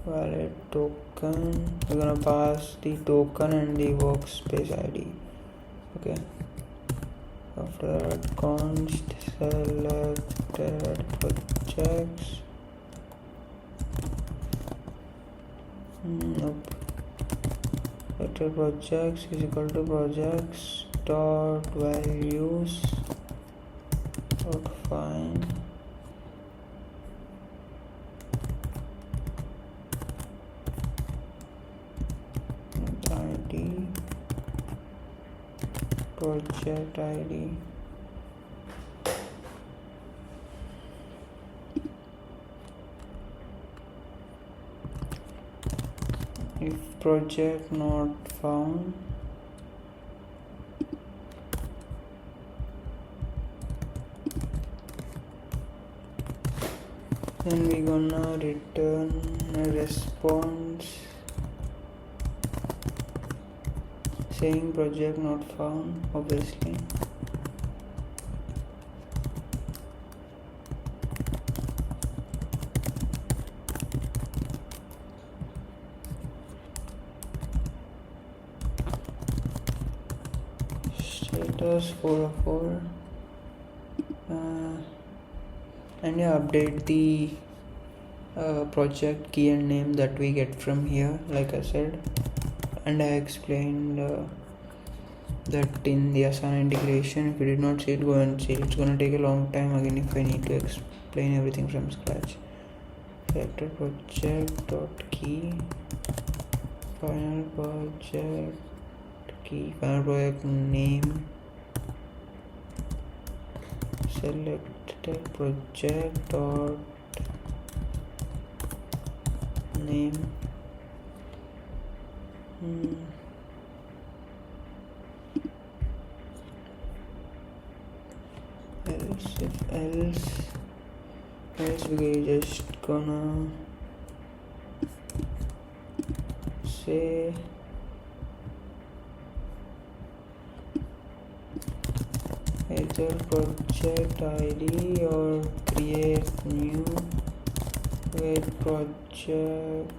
valid token. We're gonna pass the token and the workspace ID. Okay, after that const selected projects. Nope. Selected projects is equal to projects dot values dot find ID project ID. If project not found, then we gonna return a response saying project not found, obviously. Status 404, and update the project key and name that we get from here, like I said, and I explained that in the Asana integration. If you did not see it, go and see it. It's gonna take a long time again if I need to explain everything from scratch. Selected project dot key, final project key, final project name, selected project dot name, else we're just gonna say either project ID or create new with project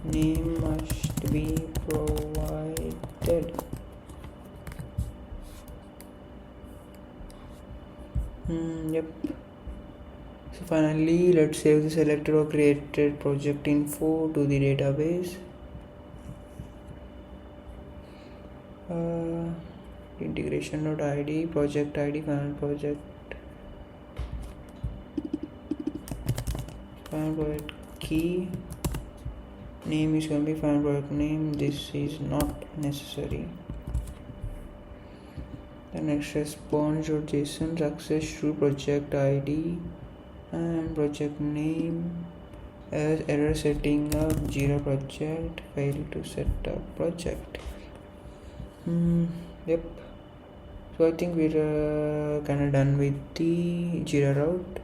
name must be provided. Yep. So finally, let's save the selected or created project info to the database. Integration.id, project ID, final project key. Name is going to be final project name. This is not necessary. The next response.json success through project ID and project name as error setting up Jira project, fail to set up project. Yep. So I think we're kind of done with the Jira route.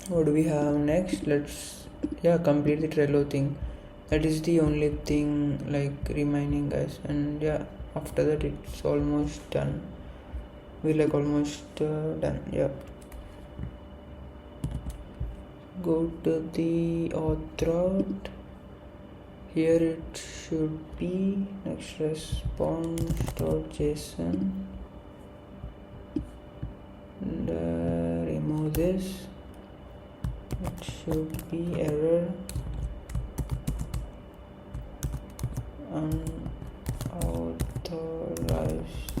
What do we have next? Let's complete the Trello thing. That is the only thing like remaining, guys. And after that it's almost done. We're like almost done. Go to the auth route. Here it should be next response.json and remove this. It should be error unauthorized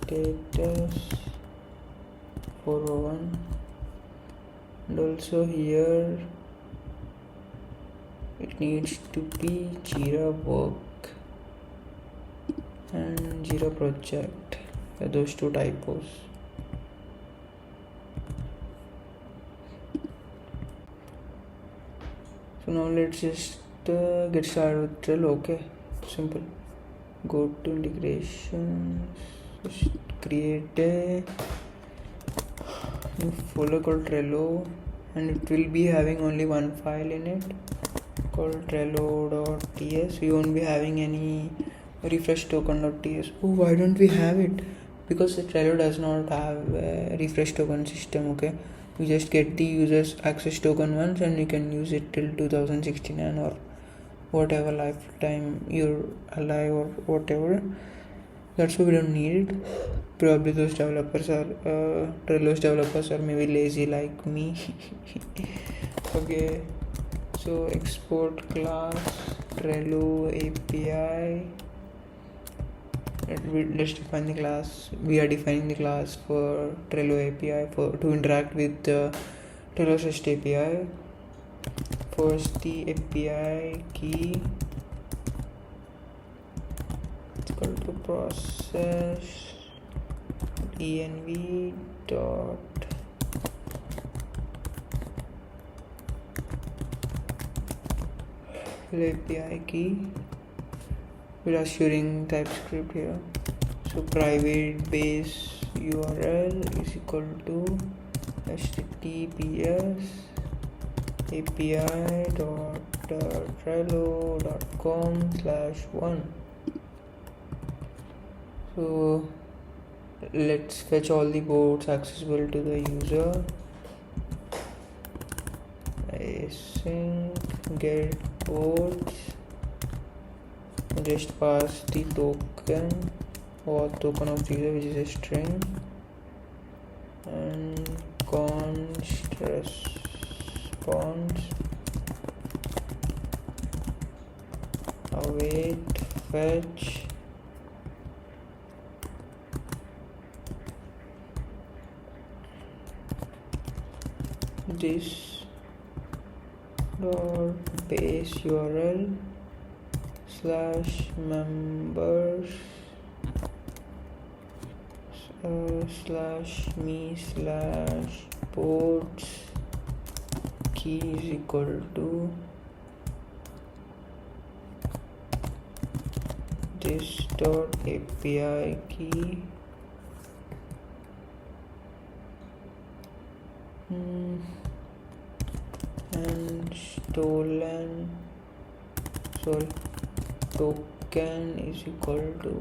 status 401. And also here it needs to be Jira work and Jira project. Those two typos. So now let's just get started with Trello. Okay, simple. Go to integrations, just create a new folder called Trello, and it will be having only one file in it called Trello.ts. We won't be having any refresh token.ts. Oh, why don't we have it? Because the Trello does not have a refresh token system. Okay, you just get the users access token once and you can use it till 2069 or whatever lifetime you're alive or whatever. That's why we don't need it. Probably those developers are Trello's developers are maybe lazy like me. Okay, so export class Trello API. Let's define the class. We are defining the class for Trello API to interact with Trello's REST API. First, the API key. It's equal to process env dot API key. We're assuring TypeScript here. So private base URL is equal to https api.trello.com/1. So let's fetch all the boards accessible to the user. Async get boards. Just pass the token or token of the user, which is a string, and const response await fetch this dot base URL /members /me/boards key is equal to this dot API key and token is equal to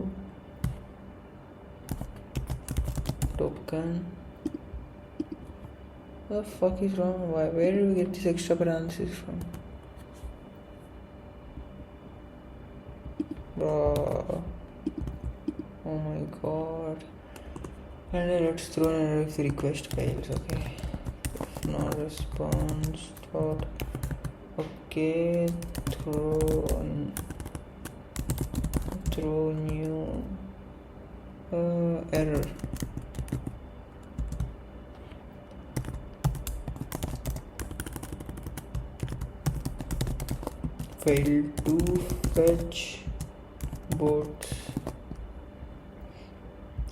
token. What the fuck is wrong? Where did we get this extra parentheses from? Bro. Oh my god. And let's throw in if the request fails. Okay, if no response thought. Okay, throw new error. Failed to fetch bots,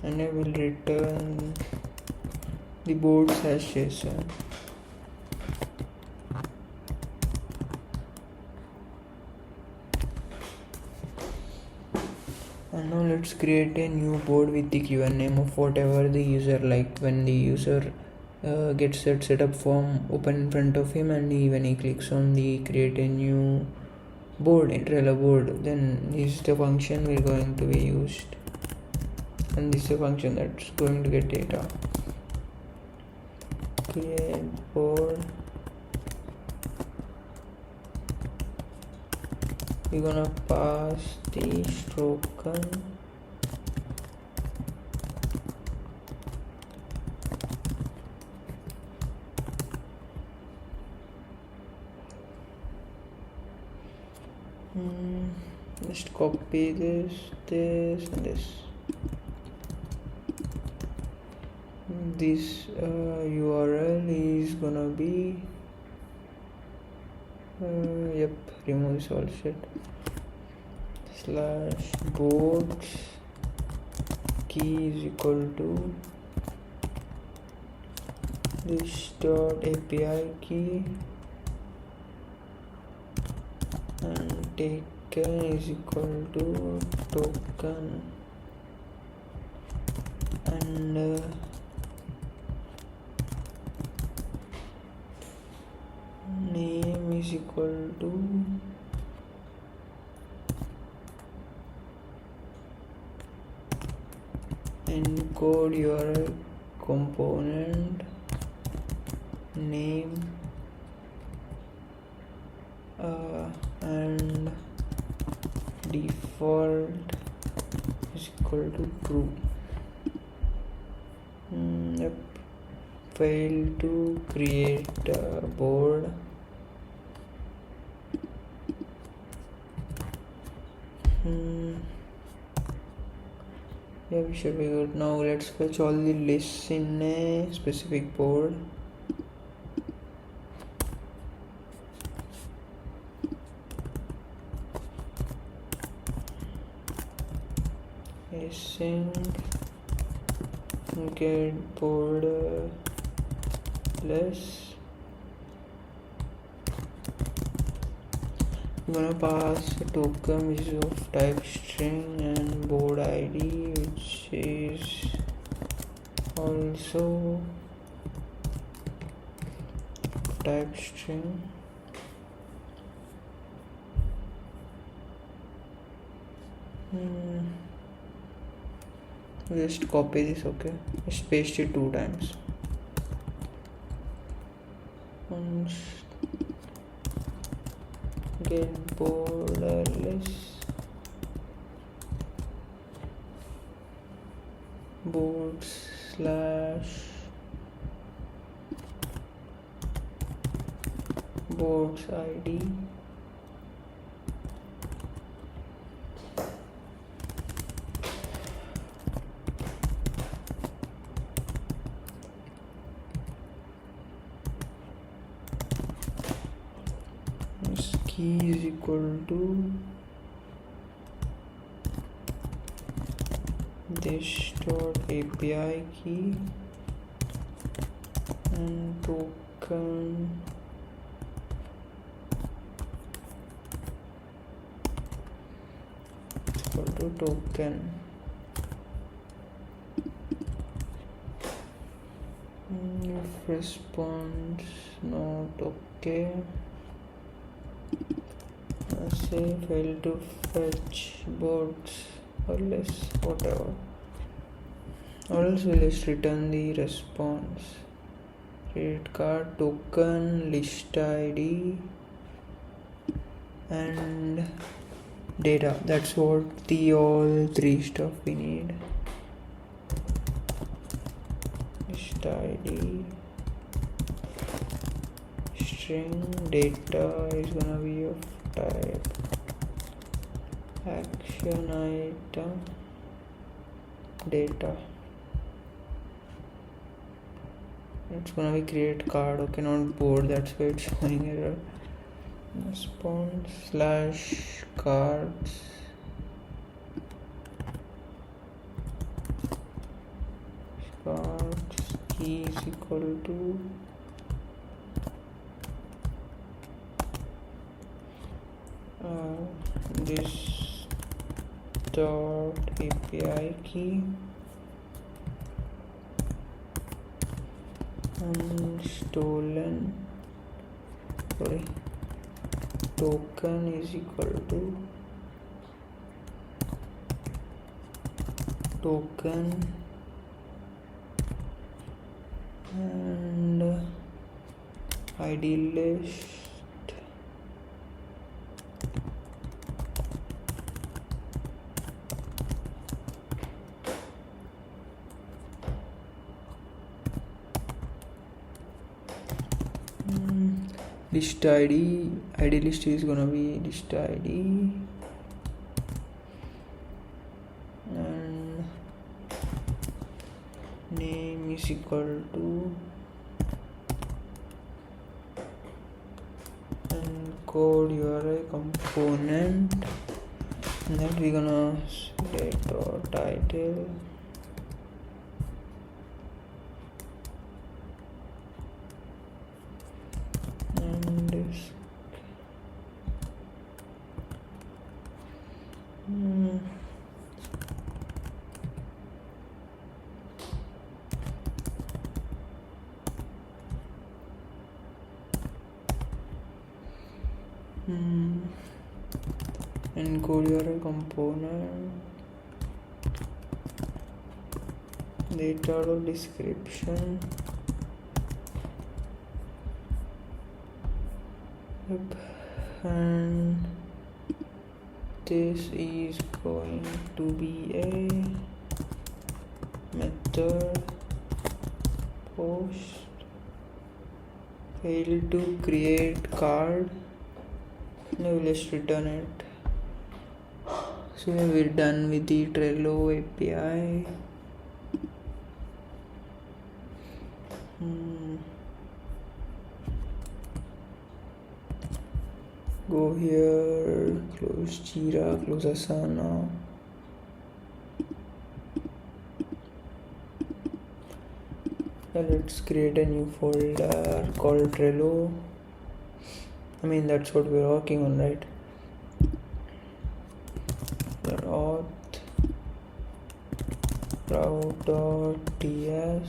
and I will return the bots as JSON. And now let's create a new board with the given name of whatever the user like. When the user gets that setup form open in front of him, and when he clicks on the create a new board, enter a board, then this is the function we're going to be used, and this is a function that's going to get data. Create board. We're gonna pass the token just copy this and this. This URL is gonna be remove this all shit. /boards key is equal to this dot API key, and taken is equal to token, and name is equal to encode your component name and default is equal to true. Fail to create a board. Yeah, we should be good. Now let's fetch all the lists in a specific board. Async get board list. I'm gonna pass a token which is of type string and board ID which is also type string. Just copy this, okay? Just paste it 2 times. Get border list board / boards ID. Key is equal to this dot API key, and token equal to token. If response not okay, say fail to fetch boards or less, whatever, or else we'll just return the response. Credit card token list ID and data. That's what the all three stuff we need. List ID, string, data is gonna be of type action item data. It's gonna be create card. Okay, not board, that's why it's showing error. Response slash cards key is equal to this dot API key and token is equal to token and ID list list ID list is gonna be list ID and name is equal to and code URI component, and that we're gonna select our title and this and code URI component data or description. And this is going to be a method post fail to create card. Now let's return it. So we're done with the Trello API. Go here, close Jira, close Asana. Let's create a new folder called Trello. I mean, that's what we're working on, right? Auth route.ts.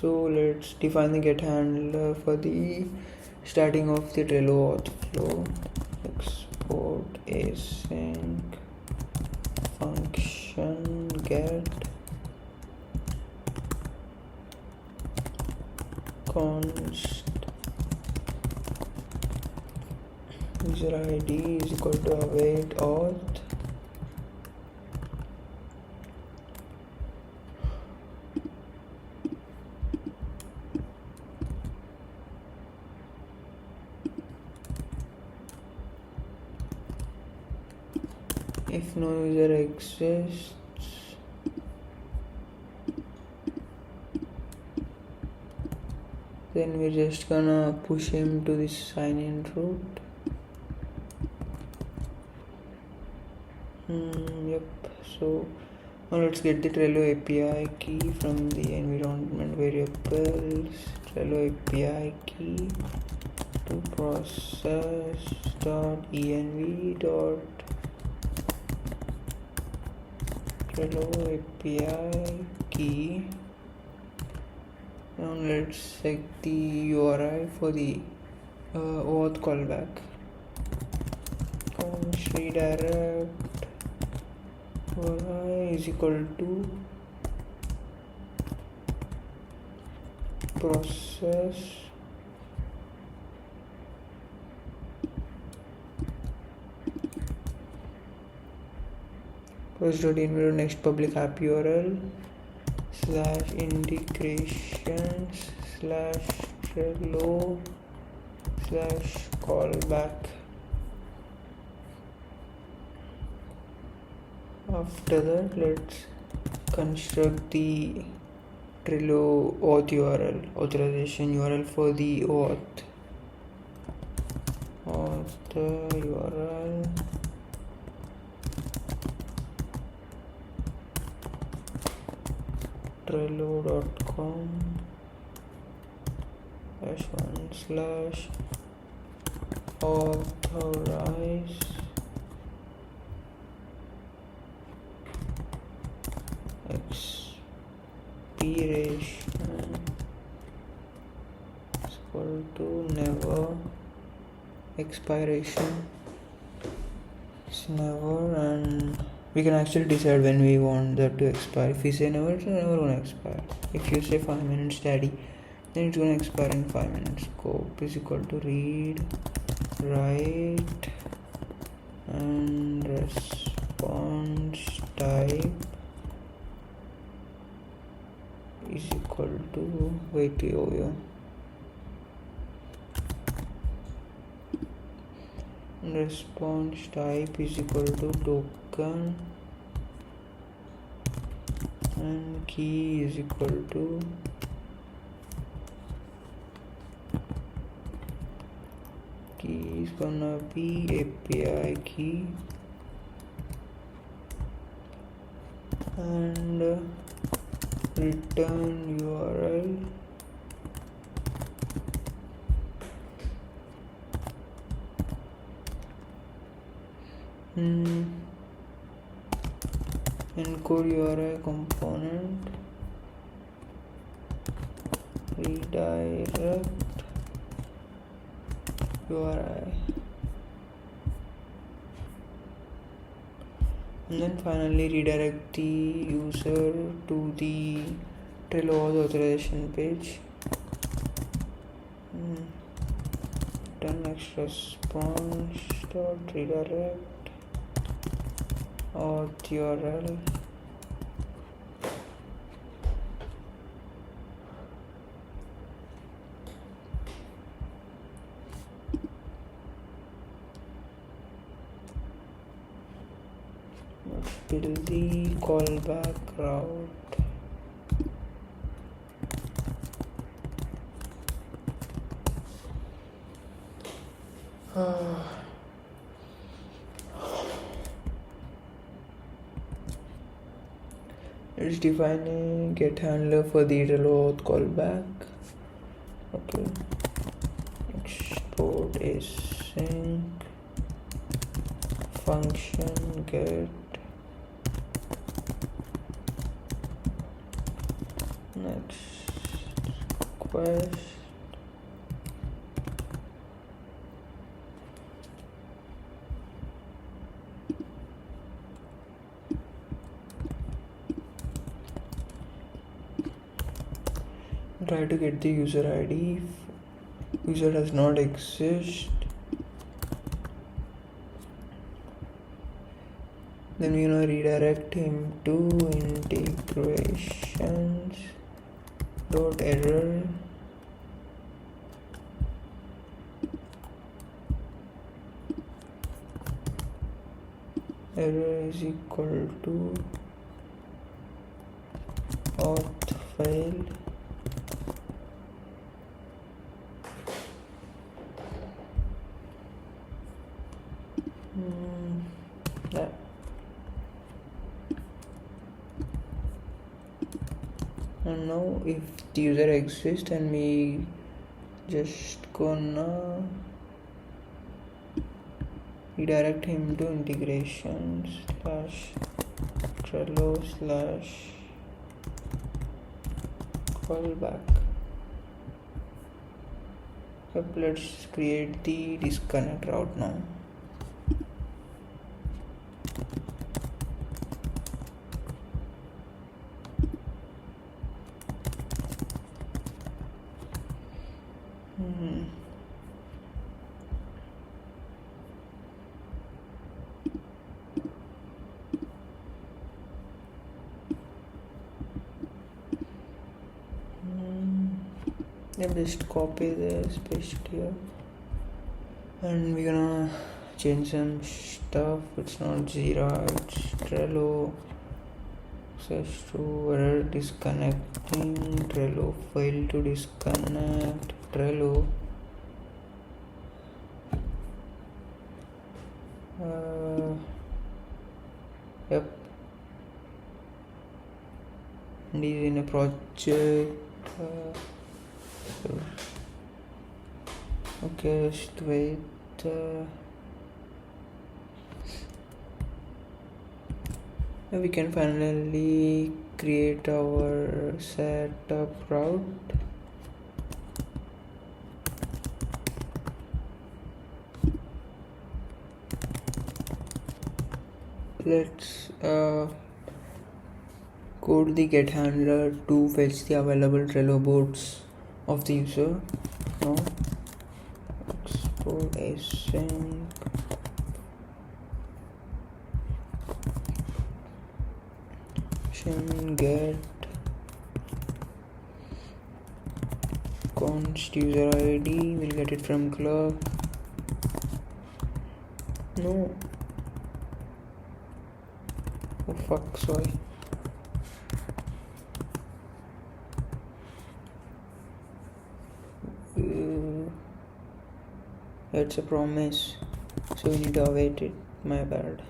So let's define the get handler for the starting of the Trello auth flow. Export async function get const user ID is equal to await auth if no user exists then we're just gonna push him to this sign in route. Yep, so now let's get the Trello API key from the environment variables. Trello API key to process .env Trello API key. Now let's check the URI for the auth callback. Const redirect URI is equal to process host.env next public app URL slash integrations slash Trello slash callback. After that, let's construct the Trello auth URL, authorization URL for the auth URL trello.com /1/authorize expiration is equal to never, expiration is never, and we can actually decide when we want that to expire. If we say never, it's never gonna expire. If you say 5 minutes daddy, then it's gonna expire in 5 minutes. Scope is equal to read, write, and response type is equal to response type is equal to token, and key is equal to key is gonna be API key, and return URL encode URI component redirect URI, and then finally redirect the user to the Trello authorization page. Return next response dot redirect auth URL build the callback route. Let's define a get handler for the Trello auth callback. Okay, export async function get next request try to get the user ID. If user does not exist, then we're gonna redirect him to integrations dot error is equal to auth file yeah. And now if the user exists, and we just gonna redirect him to integrations slash Trello slash callback. Yep, let's create the disconnect route now. Just copy this, paste it here, and we're gonna change some stuff. It's not Jira, it's Trello. Access to error disconnecting, Trello failed to disconnect, Trello. Yep, and he's in a project. Okay, just wait. We can finally create our setup route. Let's code the get handler to fetch the available Trello boards of the user. Now export async get const user ID. We'll get it from club. No. Oh fuck, sorry. It's a promise, so we need to await it. My bad.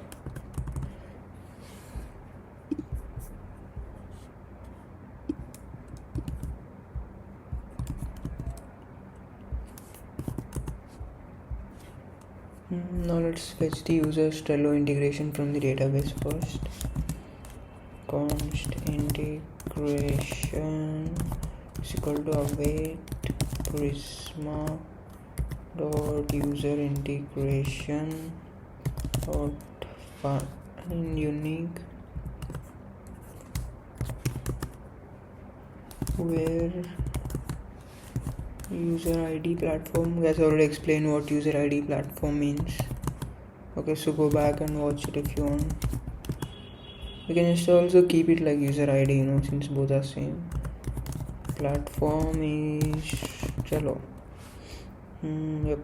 Now let's fetch the user's Trello integration from the database first. Const integration is equal to await prisma dot user integration dot find unique where user ID platform. Guys, I already explained what user ID platform means. Okay, so go back and watch it if you want. You can just also keep it like user ID, since both are same. Platform is Trello. Yep.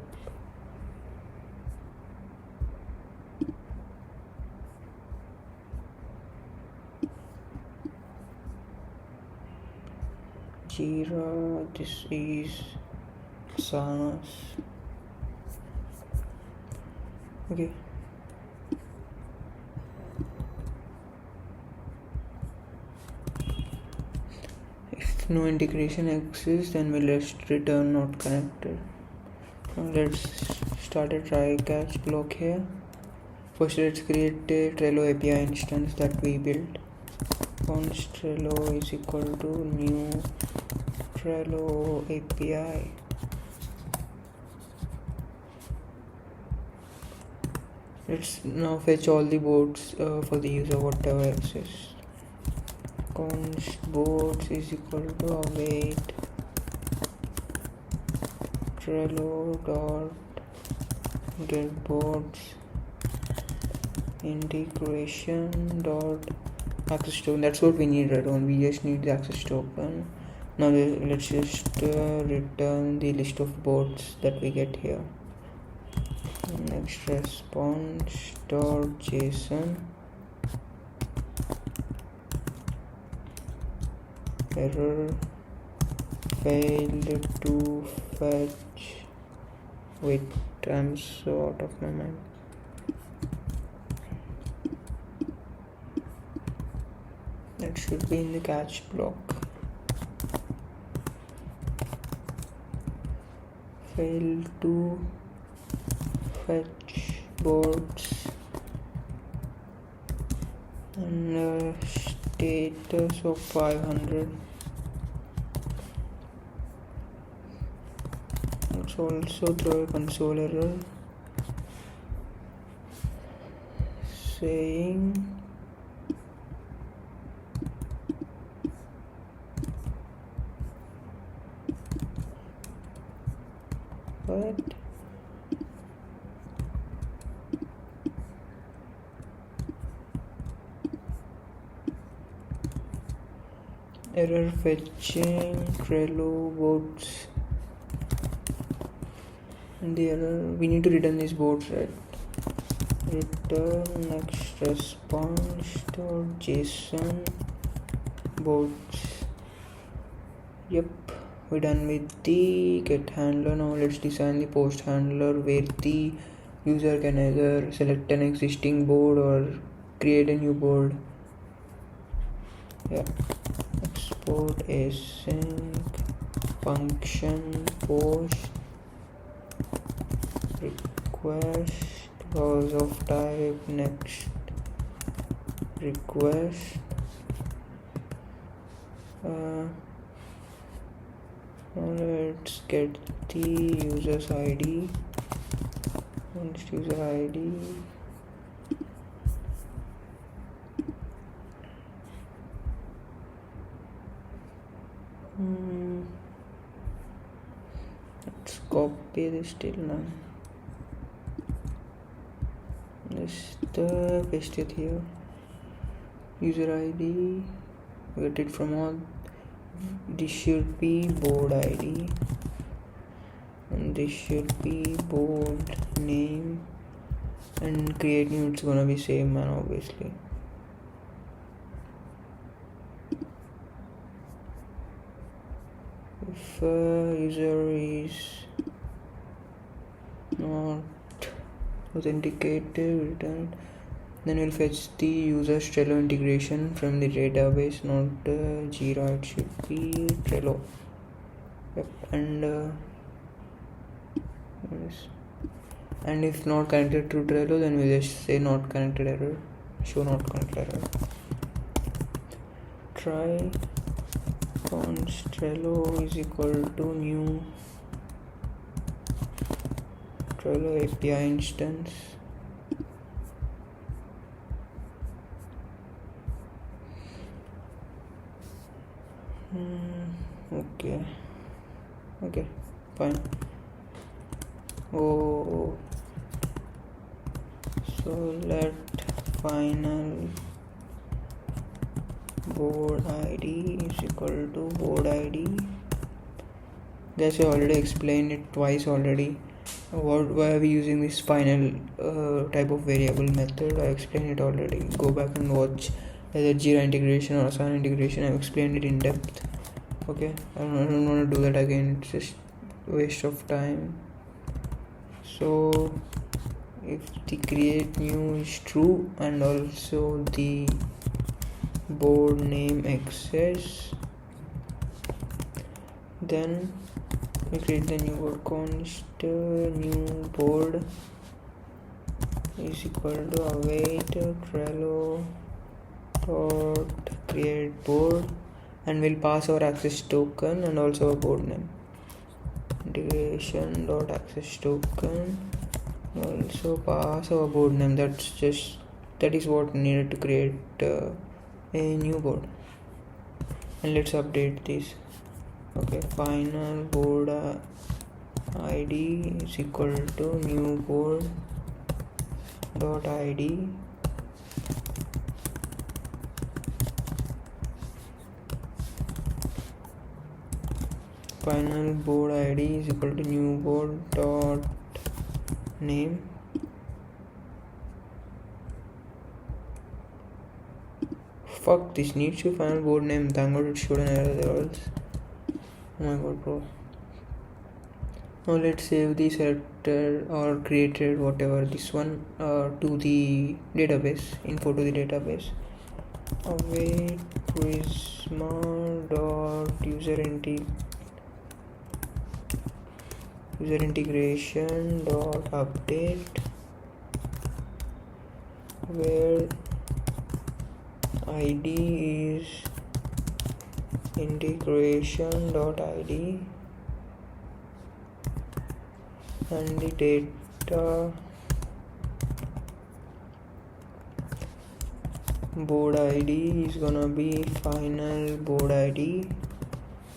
Jira, this is SaaS. Okay. If no integration exists, then we'll just return not connected. Now let's start a try catch block here. First, let's create a Trello API instance that we built. Const Trello is equal to new Trello API. Let's now fetch all the boards for the user, whatever exists. Const boards is equal to await Trello dot get boards integration dot access token. That's what we need, right? We just need the access token. Now let's just return the list of boards that we get here. Next response dot JSON error failed to fetch. Wait, I'm so out of my mind. That should be in the catch block. Failed to fetch boards and status of 500. Let's also throw a console error saying what? Error fetching Trello boards and the error, we need to return these boards, right? Return next response.json boards. Yep, we're done with the get handler. Now let's design the post handler where the user can either select an existing board or create a new board. Yeah, export async function post request was of type next request. Let's get the user's ID. Next user ID. Let's copy this till now. Just paste it here. User ID, get it from all. This should be board ID, and this should be board name, and create new, it's gonna be same man, obviously. If user is not authenticated, return. Then we'll fetch the user's Trello integration from the database, not Jira. It should be Trello. Yep, and if not connected to Trello, then we just say not connected error. Show not connected error. Try const Trello is equal to new Trello API instance. Okay, fine. So let final board ID is equal to board ID. Guys, I already explained it twice already. Why are we using this final type of variable method? I explained it already. Go back and watch either Jira integration or Asana integration. I've explained it in depth. Okay, I don't want to do that again. It's just waste of time. So if the create new is true and also the board name access, then we create the new board. Const new board is equal to await Trello dot create board, and we'll pass our access token and also a board name. Integration dot access token, also pass our board name. That is what needed to create a new board. And let's update this. Okay, final board ID is equal to new board dot ID. Final board ID is equal to new board dot name. Fuck, this needs to final board name. Thank God it showed an error there else. Oh my god, bro. Now let's save the selected or created whatever this one to the database, info to the database. Await prisma dot user integration dot update, where ID is integration dot ID and the data board ID is gonna be final board ID,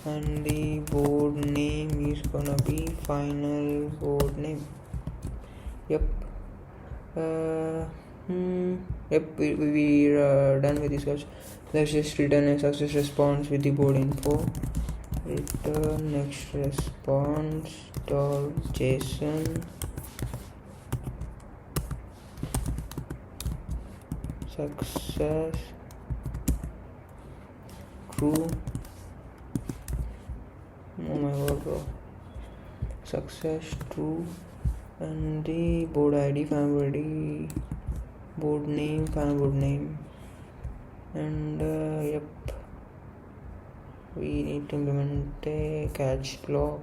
and the board name is gonna be final board name. Yep. Yep, we're done with this, guys. Let's just return a success response with the board info. return next response dot JSON success true. Oh my god, bro. Success true. And the board ID, fan board ID, board name, fan board name. And yep, we need to implement a catch block.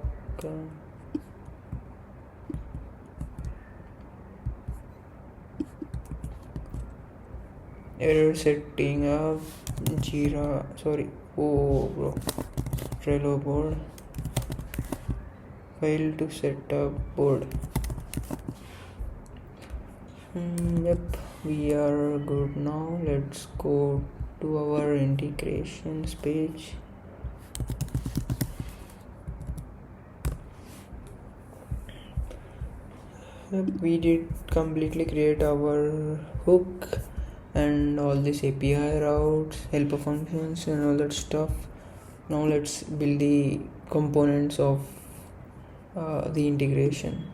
Error setting up Jira, Trello board. Failed to set up board. Yep, we are good now. Let's go to our integrations page. Yep, we did completely create our hook and all this API routes, helper functions and all that stuff. Now let's build the components of the integration.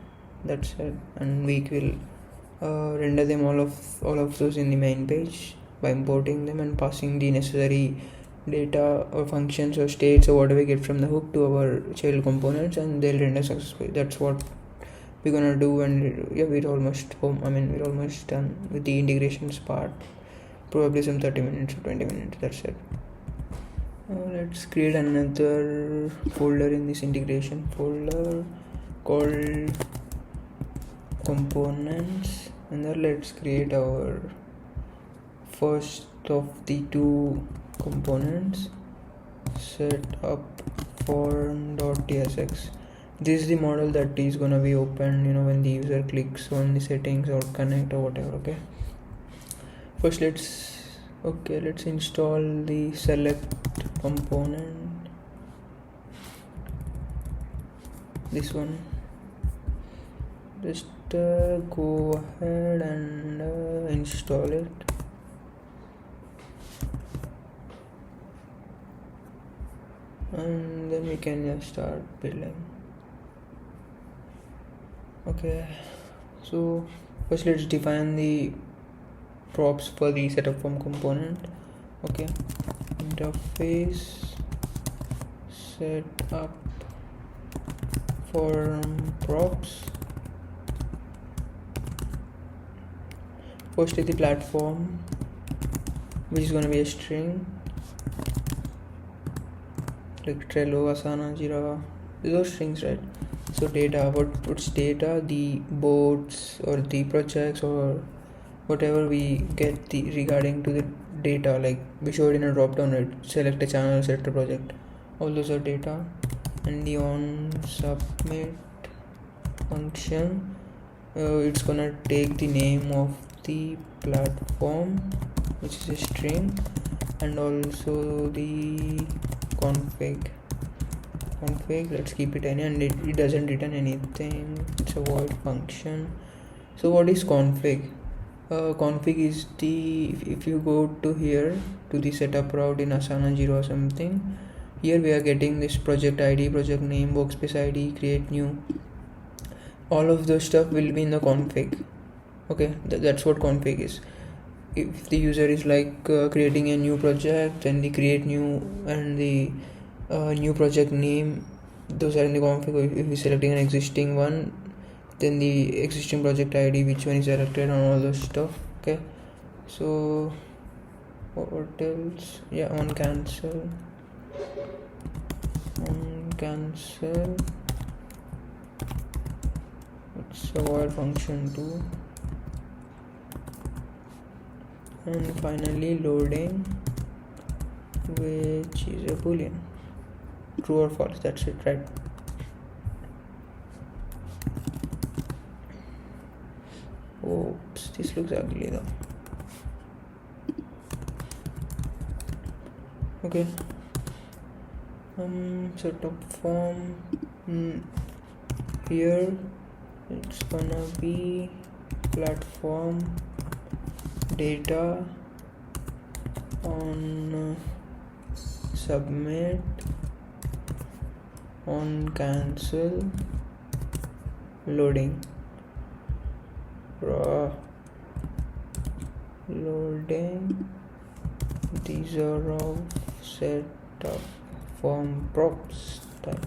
That's it, and we will render them all of those in the main page by importing them and passing the necessary data or functions or states or whatever we get from the hook to our child components, and they'll render successfully. That's what we're gonna do. And yeah, we're almost done with the integrations part. Probably some 30 minutes or 20 minutes. That's it. Let's create another folder in this integration folder called components, and then let's create our first of the two components, set up form.tsx. This is the model that is gonna be open when the user clicks on the settings or connect or whatever. Okay, first let's install the select component, this one. Just go ahead and install it. And then we can just start building. Okay, so first let's define the props for the setup form component. Okay, interface set up form props. First is the platform, which is going to be a string like Trello, Asana, Jira. These are strings, right? So data, what's data? The boards or the projects or whatever we get regarding to the data, like we show it in a drop down, right? Select a channel, select a project, all those are data. And the on submit function, it's gonna take the name of the platform, which is a string, and also the config. Let's keep it any, and it doesn't return anything. It's a void function. So what is config? Config is the, if you go to here to the setup route in Asana, Jira or something, here we are getting this project ID, project name, workspace ID, create new. All of those stuff will be in the config. Okay, that's what config is. If the user is like creating a new project, then the create new and the new project name, those are in the config. If we're selecting an existing one, then the existing project ID, which one is selected, and all those stuff. Okay, so what else? Yeah, on cancel, it's a void function too. And finally loading, which is a boolean, true or false. That's it, right? Oops, this looks ugly though. Okay, setup form, here it's gonna be platform data on submit on cancel loading loading. These are all set up from props type.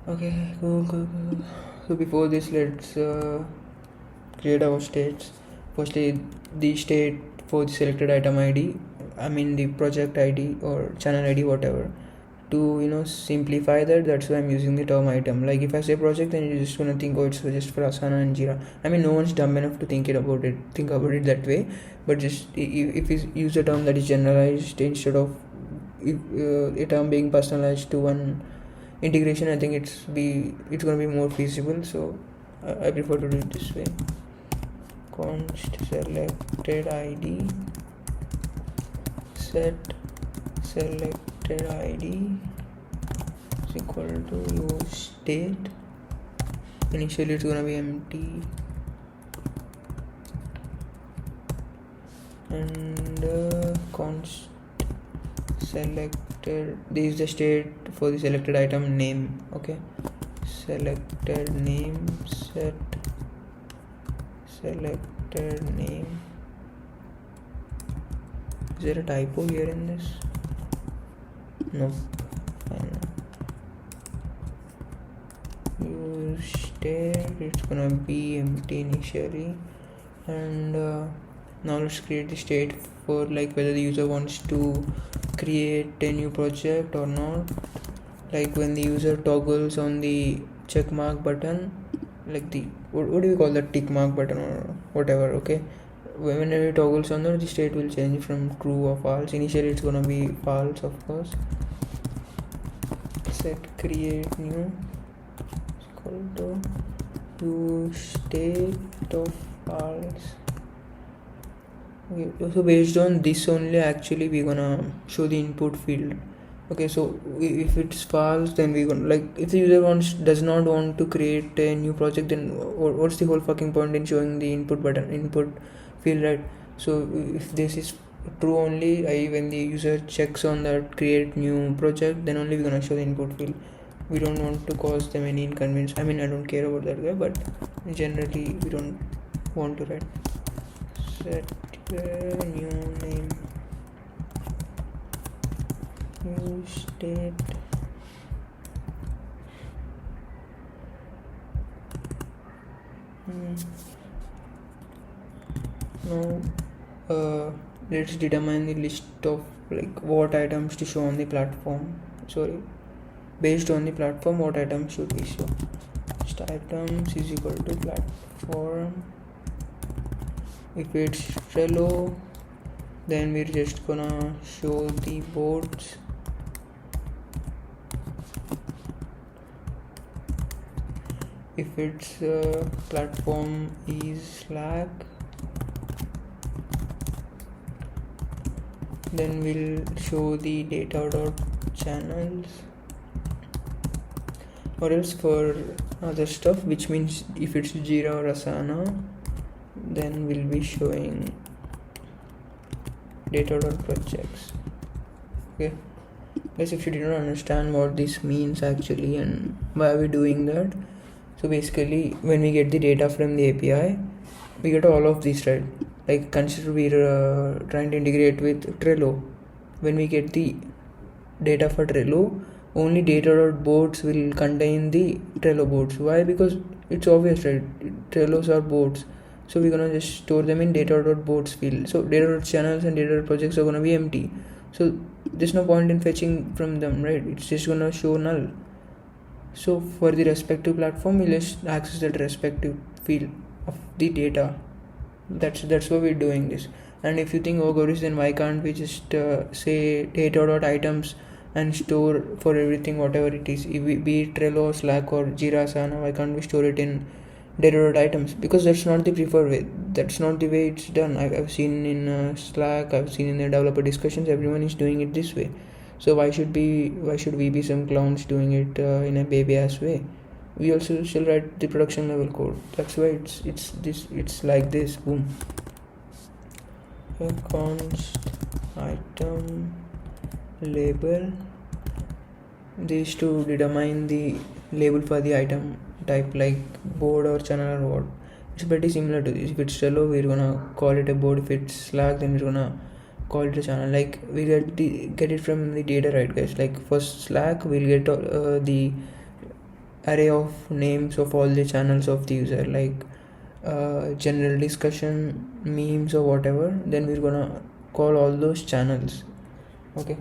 Okay, cool. So before this, let's create our states. Firstly, the state for the selected item ID, I mean the project ID or channel ID, whatever. To simplify that's why I'm using the term item. Like if I say project, then you're just gonna think, oh, it's just for Asana and Jira. I mean, no one's dumb enough to think about it that way. But just if you use a term that is generalized instead of a term being personalized to one integration, I think it's gonna be more feasible. So I prefer to do it this way. Const selected ID set selected ID is equal to your state. Initially it's gonna be empty, and const selected, this is the state for the selected item name. Okay, selected name set selected name. Is there a typo here in this? No. Fine. Use state, it's gonna be empty initially, and now let's create the state for like whether the user wants to create a new project or not. Like when the user toggles on the check mark button, like the what do you call that, tick mark button or whatever. Okay, whenever it toggles on there, the state will change from true or false. Initially it's gonna be false, of course. Set create new is equal to use state of false. Okay, so based on this only, actually we're gonna show the input field. Okay, so if it's false, then we're gonna, like, if the user does not want to create a new project, then what's the whole fucking point in showing the input field, right? So if this is true only, when the user checks on that create new project, then only we're gonna show the input field. We don't want to cause them any inconvenience. I mean, I don't care about that guy, but generally we don't want to write set new name, new state, now let's determine the list of like what items to show on the platform. Based on the platform, what items should we show? List items is equal to platform. If it's Trello, then we're just gonna show the boards. If its platform is Slack, then we'll show the data.channels, or else for other stuff, which means if it's Jira or Asana, then we'll be showing data.projects. Okay guys, if you did not understand what this means actually and why are we doing that, so basically when we get the data from the API, we get all of these, right? Like consider we're trying to integrate with Trello. When we get the data for Trello, only data.boards will contain the Trello boards. Why? Because it's obvious, right? Trellos are boards, so we're gonna just store them in data.boards field. So data.channels and data.projects are gonna be empty, so there's no point in fetching from them, right? It's just gonna show null. So for the respective platform, we'll just access that respective field of the data. That's why we're doing this. And if you think, oh Gaurish, then why can't we just say data.items and store for everything whatever it is, be it Trello, Slack or Jira, Asana, why can't we store it in data.items? Because that's not the preferred way. That's not the way it's done. I've seen in Slack, I've seen in the developer discussions, everyone is doing it this way. So why should we be some clowns doing it in a baby ass way? We also shall write the production level code. That's why it's like this. Boom. Const item label this to determine the label for the item type, like board or channel or what. It's pretty similar to this. If it's Trello, we're gonna call it a board. If it's Slack, then we're gonna call it a channel. Like we get it from the data, right, guys? Like for Slack, we'll get the array of names of all the channels of the user, like general discussion, memes or whatever. Then we're gonna call all those channels. Okay,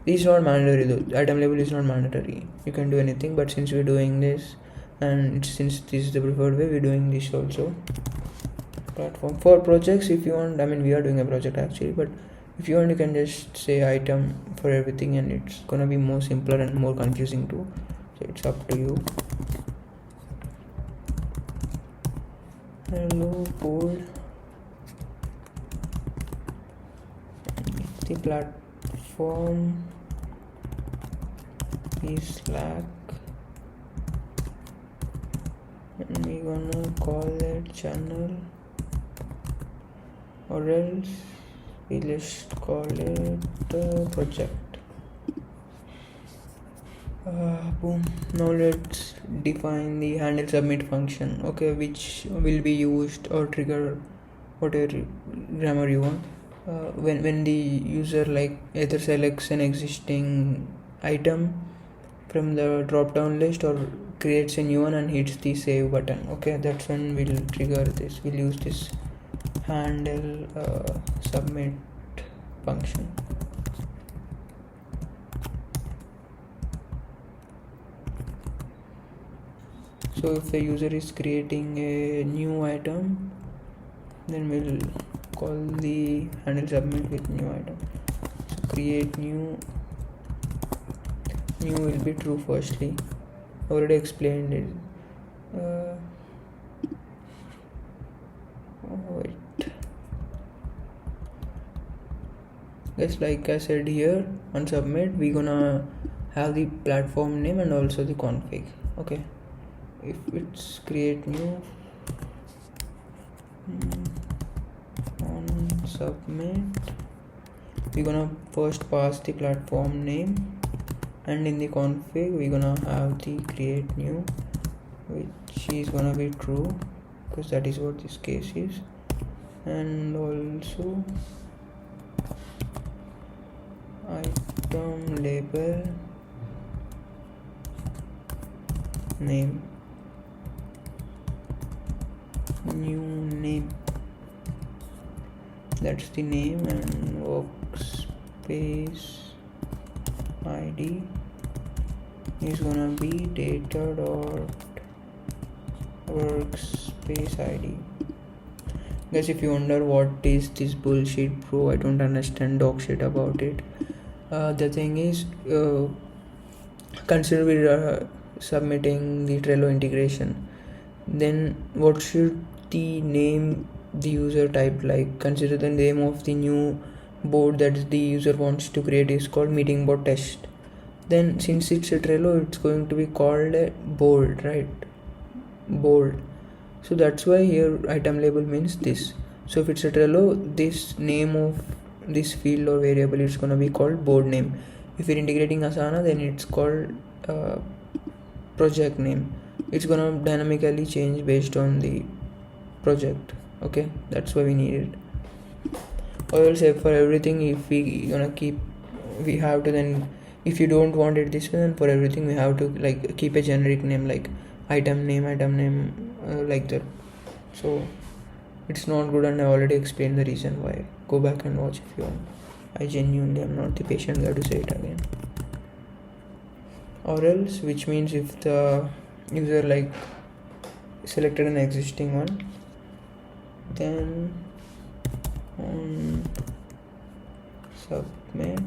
this is not mandatory though. Item label is not mandatory. You can do anything, but since we're doing this, and since this is the preferred way, we're doing this also. Platform for projects, if you want, I mean we are doing a project actually, but if you want, you can just say item for everything, and it's gonna be more simpler and more confusing too. So it's up to you. Hello board. The platform is Slack, and we're gonna call it channel, or else we'll just call it project. Boom. Now let's define the handle submit function, okay, which will be used or trigger whatever grammar you want when the user like either selects an existing item from the drop down list or creates a new one and hits the save button. Okay, that's when we'll trigger this. We'll use this handle submit function. So if the user is creating a new item, then we'll call the handle submit with new item. So create new will be true firstly. Already explained it. Wait. Guys, like I said here on submit, we're gonna have the platform name and also the config. Okay, if it's create new on submit, we're gonna first pass the platform name, and in the config we're gonna have the create new, which is gonna be true because that is what this case is, and also item label name, new name, that's the name, and workspace ID is gonna be data dot workspace ID. Guys, if you wonder what is this bullshit bro, I don't understand dog shit about it. The thing is, consider we're submitting the Trello integration, then what should the name the user type? Like consider the name of the new board that the user wants to create is called MeetingBot test. Then since it's a Trello, it's going to be called a board, right? Board. So that's why here item label means this. So if it's a Trello, this name of this field or variable is going to be called board name. If you're integrating Asana, then it's called project name. It's going to dynamically change based on the project. Okay, that's why we need it. Or else for everything, if we gonna keep, we have to then, if you don't want it this way, then for everything we have to like keep a generic name like item name like that. So it's not good, and I already explained the reason why. Go back and watch if you want. I genuinely am not the patient guy to say it again. Or else, which means if the user like selected an existing one, then on submit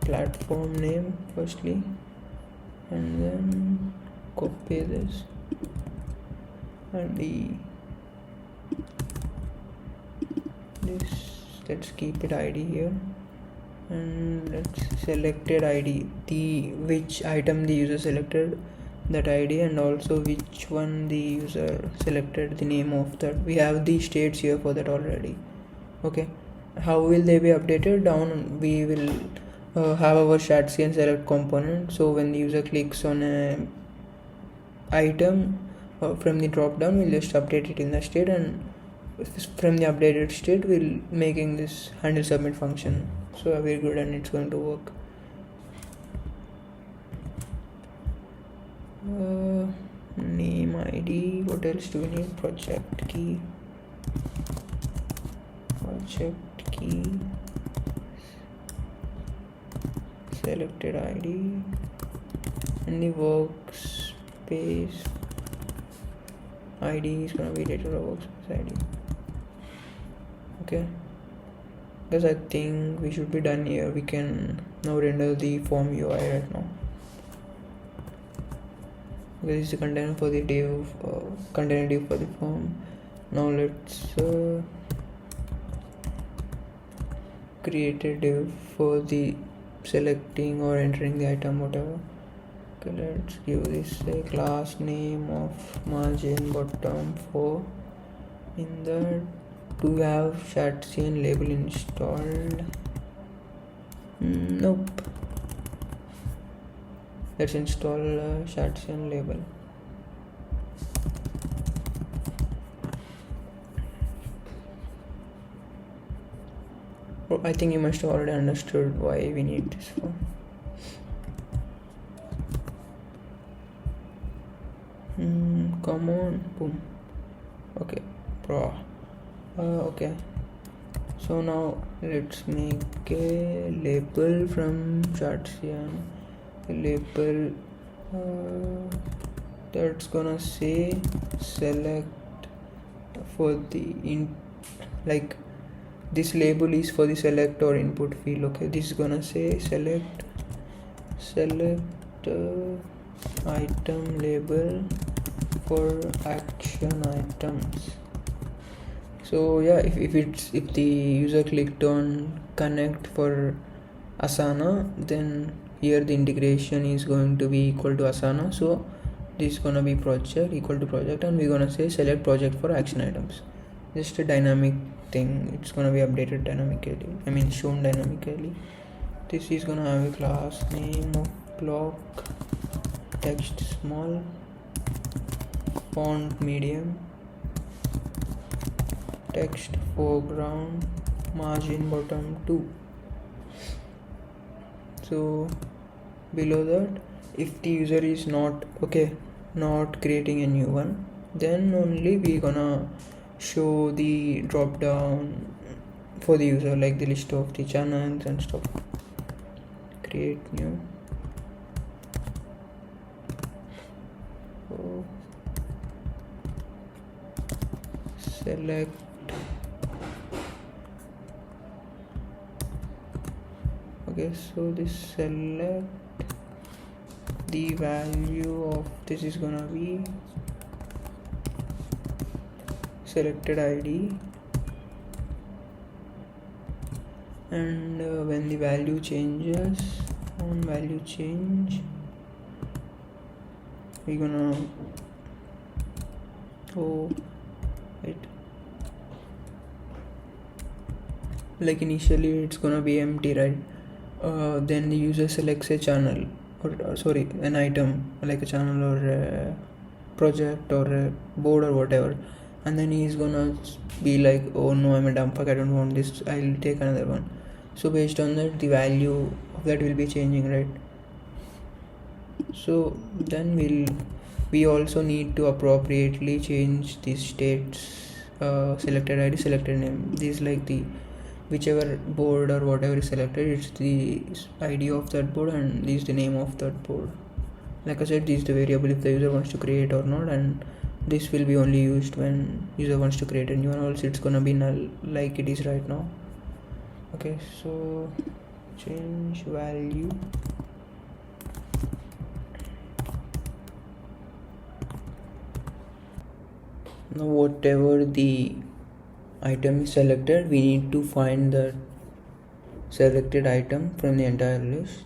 platform name firstly, and then copy this and let's keep it ID here, and let's selected ID, the which item the user selected, that ID, and also which one the user selected, the name of that. We have the states here for that already. Okay, how will they be updated? Down we will have our Shatsy and select component. So when the user clicks on a item from the drop down, we'll just update it in the state, and from the updated state we'll making this handle submit function. So very good, and it's going to work. Name ID, what else do we need? Project key, selected ID, and the workspace ID is gonna be related to workspace ID. Okay, because I think we should be done here. We can now render the form UI right now. This is the container for the div, container div for the form. Now let's create a div for the selecting or entering the item, whatever. Okay, let's give this a class name of margin bottom 4. In that, do we have Shatsy and label installed? Nope. Let's install Shatsy and label. I think you must have already understood why we need this form. Come on, boom. Okay, okay. So now let's make a label from Shatsy, and a label that's gonna say select for the like this label is for the select or input field. Okay, this is gonna say select item label for action items. So yeah, if the user clicked on connect for Asana, then here the integration is going to be equal to Asana. So this is gonna be project equal to project, and we're gonna say select project for action items. Just a dynamic thing, it's gonna be updated dynamically, shown dynamically. This is gonna have a class name of block, text small, font medium, text foreground, margin bottom 2. So below that, if the user is not creating a new one, then only we gonna show the drop down for the user, like the list of the channels and stuff. Create new. So select so this select the value of this is gonna be selected ID, and when the value changes, on value change, we're gonna like initially it's gonna be empty, right? Then the user selects a channel or an item like a channel or a project or a board or whatever, and then he's gonna be like, oh no, I'm a dumb fuck, I don't want this, I'll take another one. So based on that, the value of that will be changing, right? So then we also need to appropriately change the states, selected ID, selected name. This is like the whichever board or whatever is selected, it's the ID of that board, and this is the name of that board. Like I said, this is the variable if the user wants to create or not, and this will be only used when user wants to create a new one, else it's gonna be null like it is right now. Okay, so change value. Now whatever the item is selected, we need to find the selected item from the entire list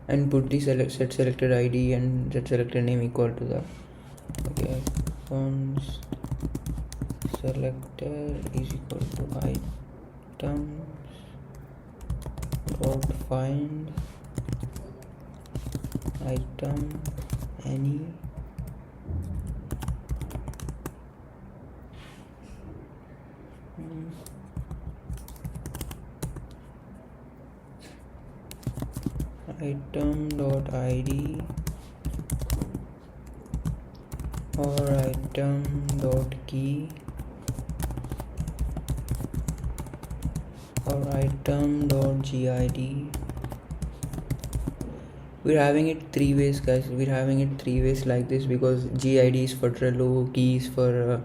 and put the set selected ID and set selected name equal to that. Okay, fonts selected is equal to items dot find item any item dot id or item dot key or item dot gid. We're having it three ways, guys. We're having it three ways like this because gid is for Trello, key is for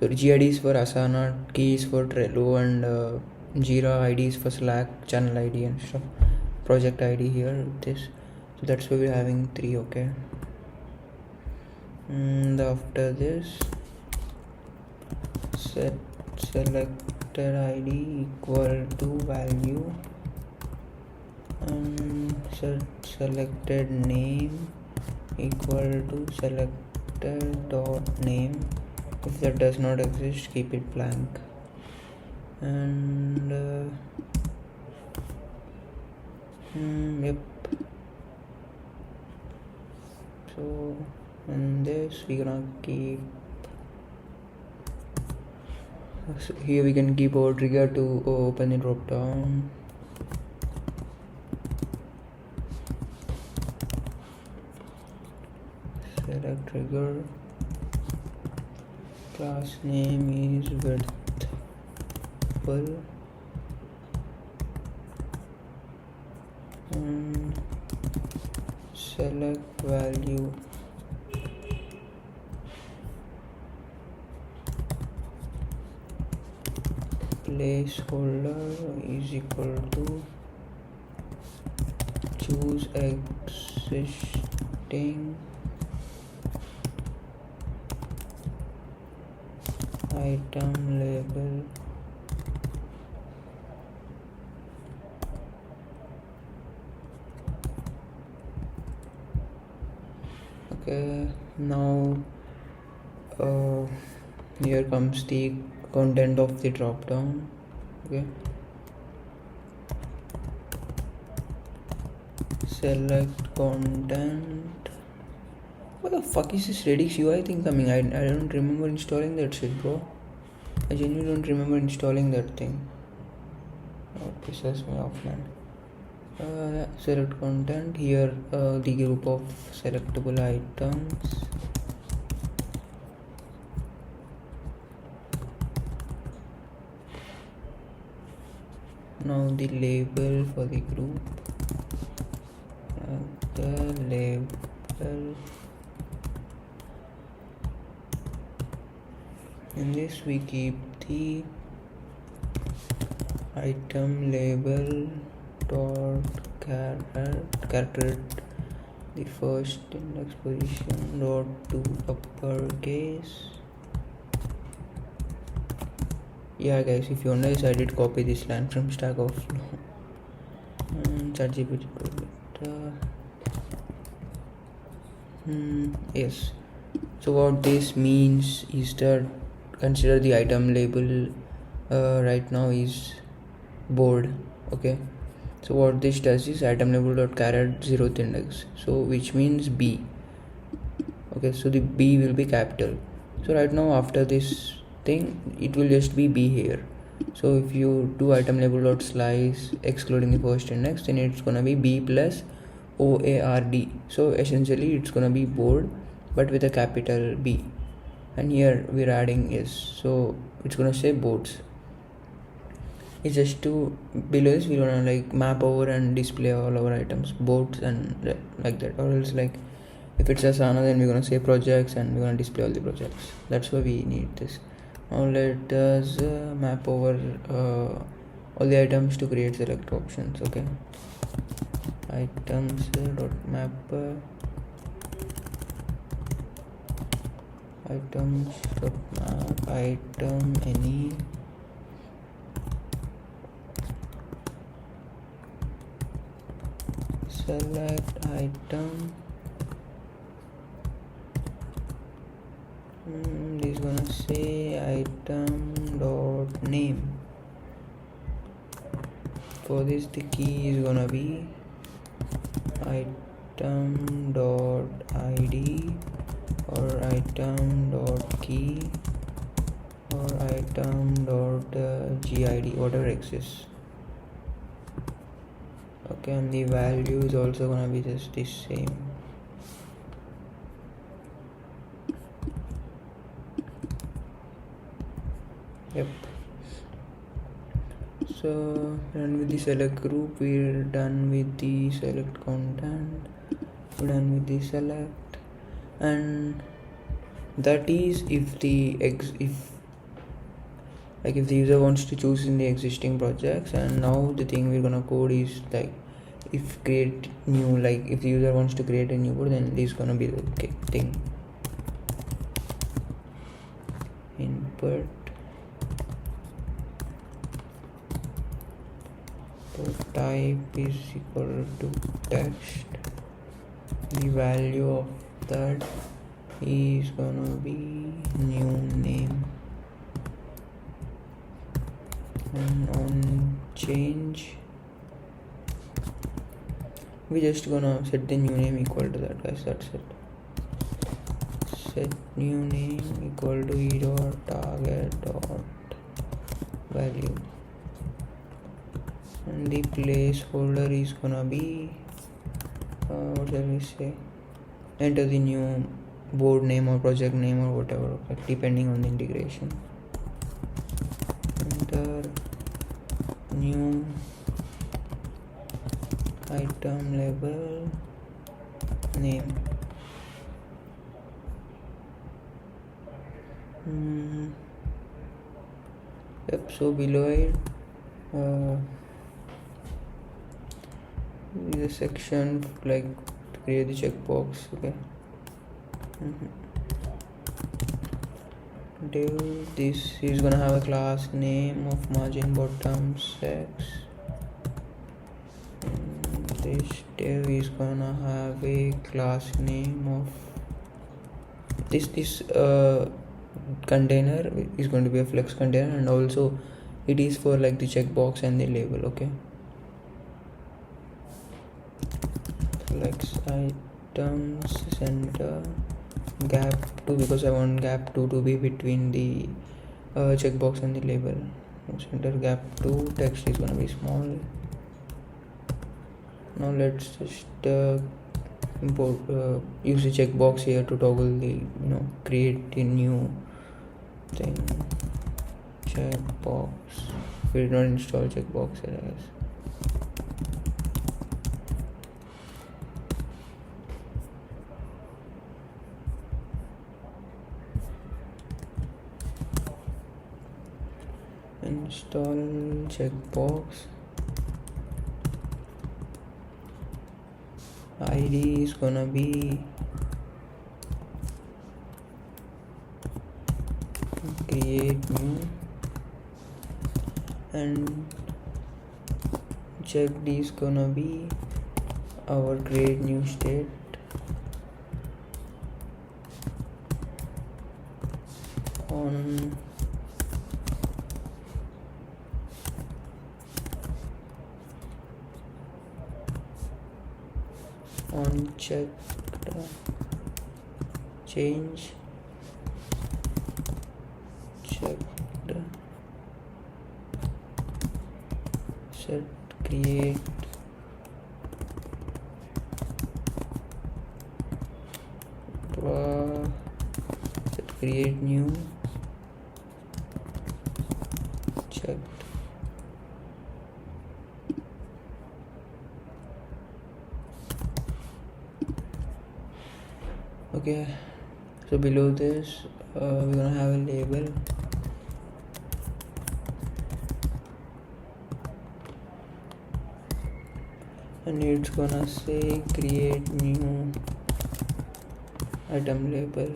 gid is for Asana, key is for Trello, and Jira ID is for Slack, channel ID and stuff, project ID here with this. So that's why we're having three. Okay, and after this set selected ID equal to value and set selected name equal to selected dot name. If that does not exist, keep it blank. And yep. So in this we're gonna keep, so here we can keep our trigger to open the drop down. Select trigger, class name is width full, and select value placeholder is equal to choose existing item label okay. Now here comes the content of the drop down. Okay, select content. What the fuck is this Redux UI thing coming? I don't remember installing that shit, bro. I genuinely don't remember installing that thing. Oh, pisses me off, man. Select content. Here the group of selectable items. Now the label for the group. The label. In this we keep the item label dot character the first index position dot to uppercase. Yeah guys, if you wonder, I did copy this line from Stack Overflow. ChatGPT. Yes. So what this means is that consider the item label right now is board. Okay. So what this does is item label dot caret 0th index. So which means B. Okay. So the B will be capital. So right now after this thing, it will just be B here. So if you do item label dot slice excluding the first index, then it's gonna be B plus OARD. So essentially it's gonna be board but with a capital B, and here we're adding S, so it's gonna say boards. It's just to below this we're gonna like map over and display all our items, boards and like that, or else like if it's Asana then we're gonna say projects and we're gonna display all the projects. That's why we need this. Now let us map over all the items to create select options. Okay, items dot map items dot map item any select item. This is gonna say item dot name for this the key is gonna be item.id or item.key or item.gid, whatever exists. Okay, and the value is also gonna be just the same. Yep. So done with the select group, we're done with the select content, we're done with the select, and that is if the user wants to choose in the existing projects. And now the thing we're gonna code is like if create new, like if the user wants to create a new code, then this is gonna be the thing. Input type is equal to text. The value of that is gonna be new name, and on change we just gonna set the new name equal to that, guys. That's it. Set new name equal to e.target.value, and the placeholder is gonna be what shall we say, enter the new board name or project name or whatever, depending on the integration. Enter new item label name. Yep, so below it is a section like to create the checkbox. Okay. Div, this is gonna have a class name of margin bottom sex. This div is gonna have a class name of this container is going to be a flex container, and also it is for like the checkbox and the label. Okay, flex items center gap 2, because I want gap 2 to be between the checkbox and the label. Center gap 2, text is gonna be small. Now let's just import use the checkbox here to toggle the create a new thing. Checkbox, we did not install checkbox here, I guess. Install checkbox. ID is gonna be create new, and checked is gonna be our create new state. On checked change, checked set create set create new, checked. Okay, so below this we're gonna have a label, and it's gonna say create new item label.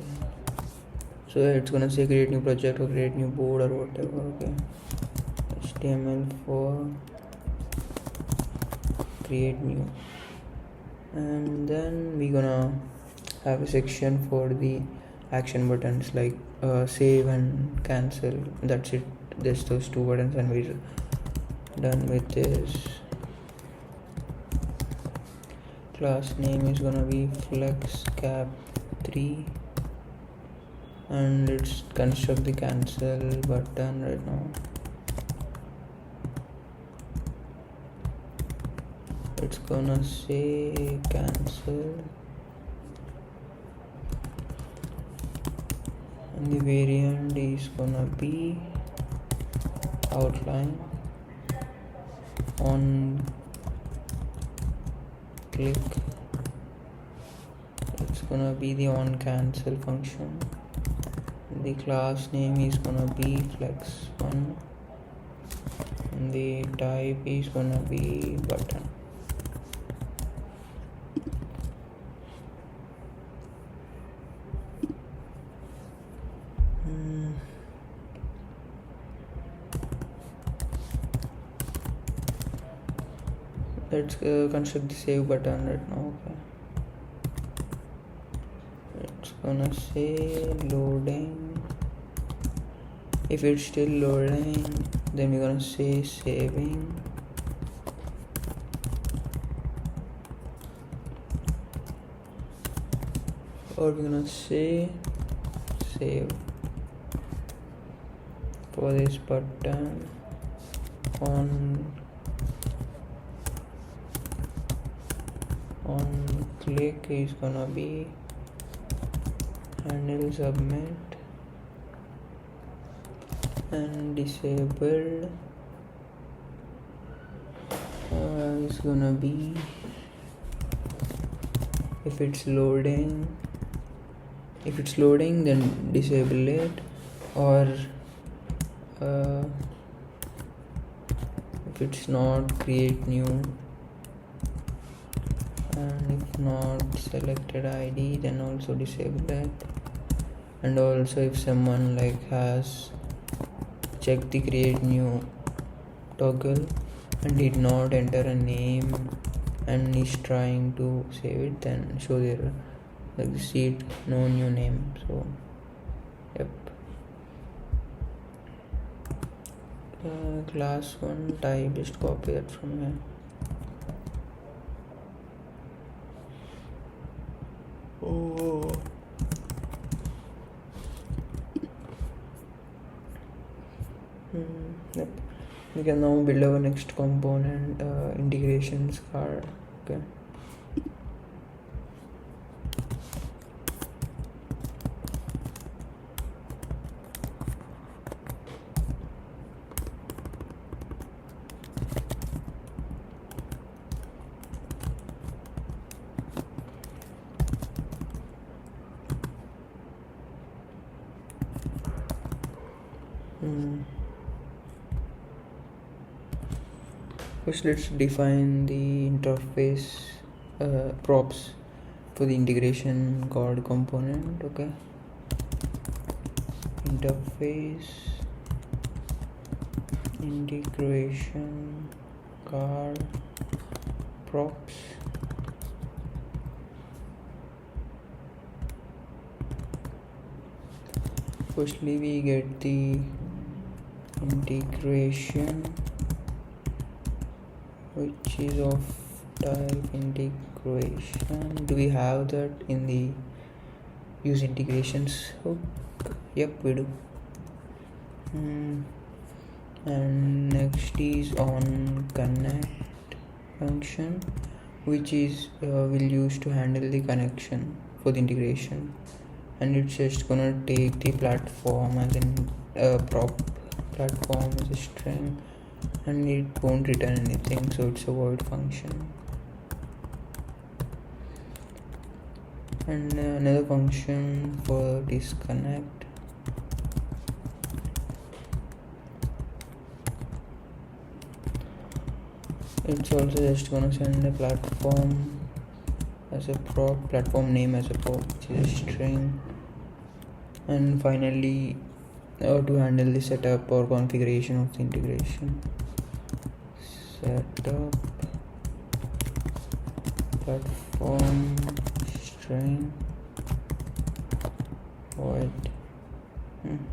So it's gonna say create new project or create new board or whatever. Okay, HTML for create new, and then we're gonna have a section for the action buttons like save and cancel. That's it, just those two buttons, and we're Done with this. Class name is gonna be flexcap3, and let's construct the cancel button right now. It's gonna say cancel, and the variant is gonna be outline. On click, it's gonna be the on cancel function. The class name is gonna be flex1, and the type is gonna be button. Let's construct the save button right now. Okay, it's gonna say loading. If it's still loading, then we're gonna say saving. Or we're gonna say save. For this button, on click is gonna be handle submit, and disabled is gonna be if it's loading then disable it, or if it's not, create new, and if not selected ID, then also disable that. And also if someone has checked the create new toggle and did not enter a name and is trying to save it, then show their seat no new name. So yep. Class 1 type, just copy that from here. Yep. We can now build our next component, integrations card. Okay. First, let's define the interface props for the integration card component. Okay, interface integration card props. Firstly, we get the integration, which is of type integration. Do we have that in the use integrations hook? Yep, we do. And next is on connect function, which is we'll use to handle the connection for the integration, and it's just gonna take the platform as in prop platform as a string, and it won't return anything, so it's a void function. And another function for disconnect, it's also just gonna send a platform as a prop, platform name as a prop, which is a string. And finally, to handle the setup or configuration of the integration, setup platform string void.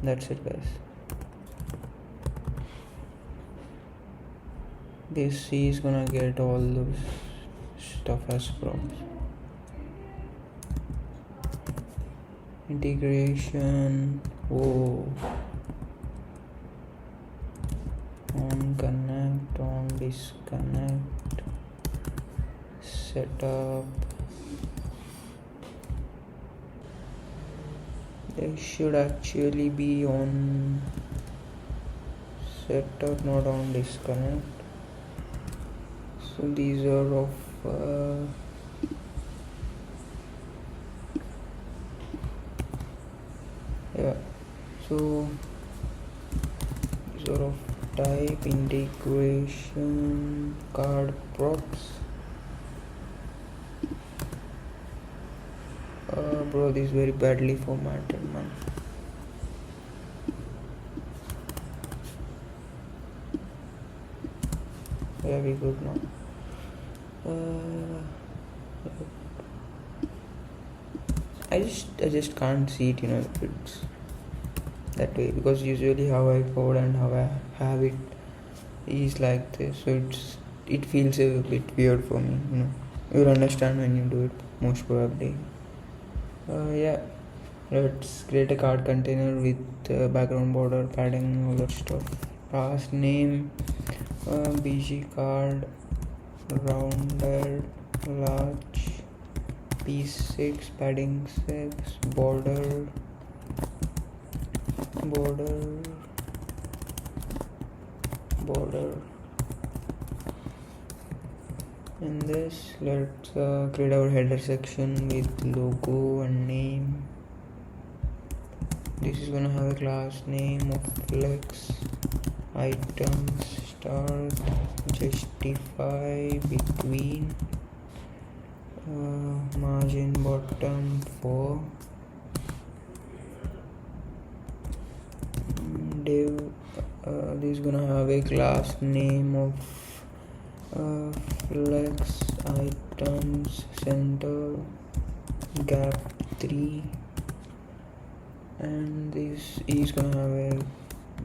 That's it, guys. this is gonna get all those stuff as prompts. Integration, on connect, on disconnect, setup. They should actually be on setup, not on disconnect. So these are of so these are of type integration card props. Bro, this is very badly formatted, man. Yeah, we good now. I just can't see it, if it's that way, because usually how I code and how I have it is like this, so it feels a bit weird for me. You'll understand when you do it, most probably. Let's create a card container with background border, padding, all that stuff. Pass name, bg card, rounded, large, p6, padding 6, border, and this, let's create our header section with logo and name. This is gonna have a class name of flex, items, start, justify, between, margin bottom 4, div. This is gonna have a class name of flex, items, center, gap 3, and this is gonna have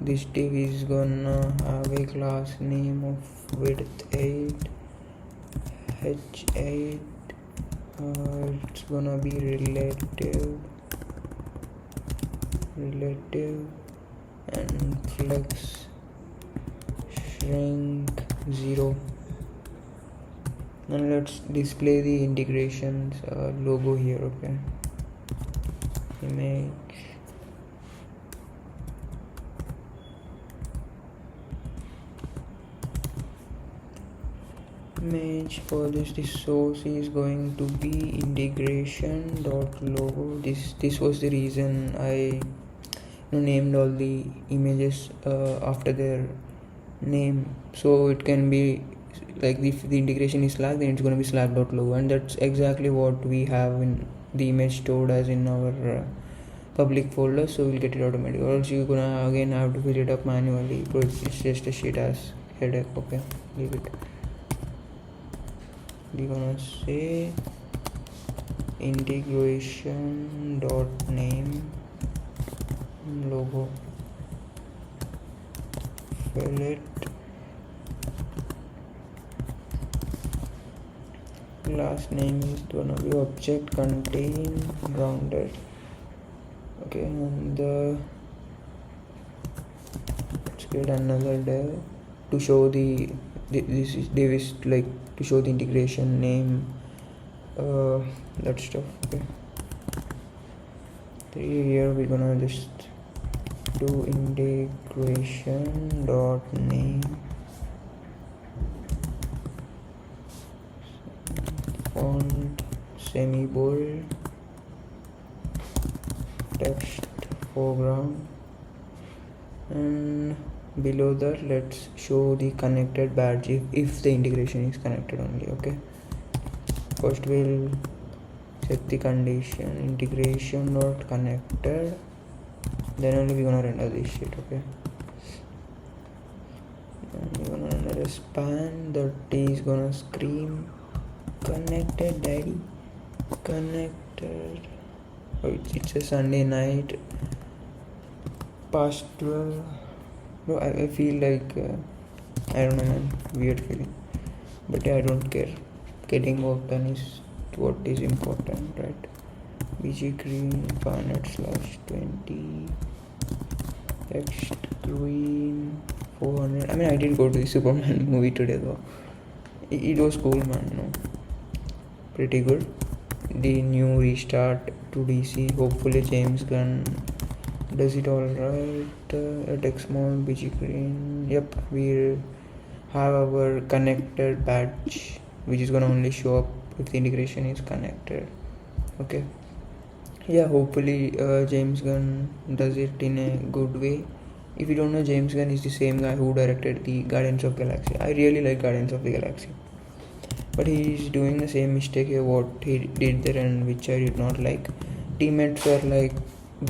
this div is gonna have a class name of width 8, h8. It's gonna be relative and flex shrink 0. And let's display the integrations logo here. Okay, image, for this source is going to be integration.logo. This was the reason I named all the images after their name, so it can be like if the integration is Slack, then it's going to be slack.logo, and that's exactly what we have in the image stored as in our public folder, so we'll get it automatically, or else you're gonna again have to fill it up manually, because it's just a shit ass headache. Okay, leave it. We're gonna say integration dot name logo, fill it, class name is gonna be object contain rounded. Okay, and let's create another div to show this is div is like to show the integration name, that stuff. Okay, here we're gonna just do integration dot name font semi bold, text foreground, and below that let's show the connected badge if the integration is connected only. Okay, first we'll set the condition integration dot connected, then only we're gonna render this shit. Okay, and we're gonna render a span that is gonna scream connected daddy, connected. It's a Sunday night past 12. No, I feel like I don't know, man, weird feeling. But yeah, I don't care. Getting work done is what is important, right? BG green 500/20 text green 400. I mean, I did go to the Superman movie today though. It was cool, man. No, pretty good. The new restart to DC. Hopefully James Gunn does it all right. Text mode BG green. Yep, we have our connected badge, which is gonna only show up if the integration is connected. Okay. Yeah, hopefully James Gunn does it in a good way. If you don't know, James Gunn is the same guy who directed the Guardians of Galaxy. I really like Guardians of the Galaxy, but he is doing the same mistake here what he did there, and which I did not like. Teammates are like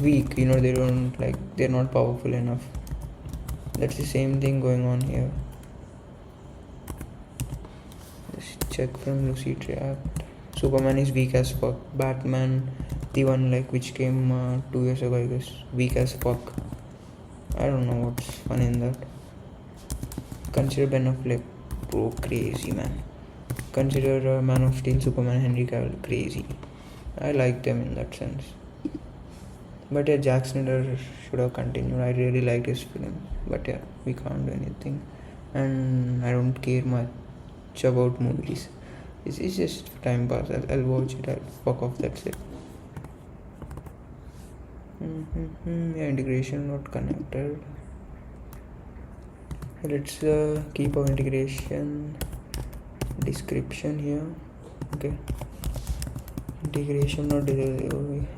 weak, they're not powerful enough. That's the same thing going on here. Just check from Lucid React. Superman is weak as fuck. Batman, the one which came 2 years ago, I guess, weak as fuck. I don't know what's fun in that. Consider Ben Affleck, bro, crazy man. Consider Man of Steel, Superman, Henry Cavill, crazy. I like them in that sense. But yeah, Jack Snyder should have continued. I really liked his film. But yeah, we can't do anything. And I don't care much about movies. It's just time pass. I'll watch it. I'll fuck off. That's it. Yeah, integration not connected. Let's keep our integration description here. Okay. Integration not.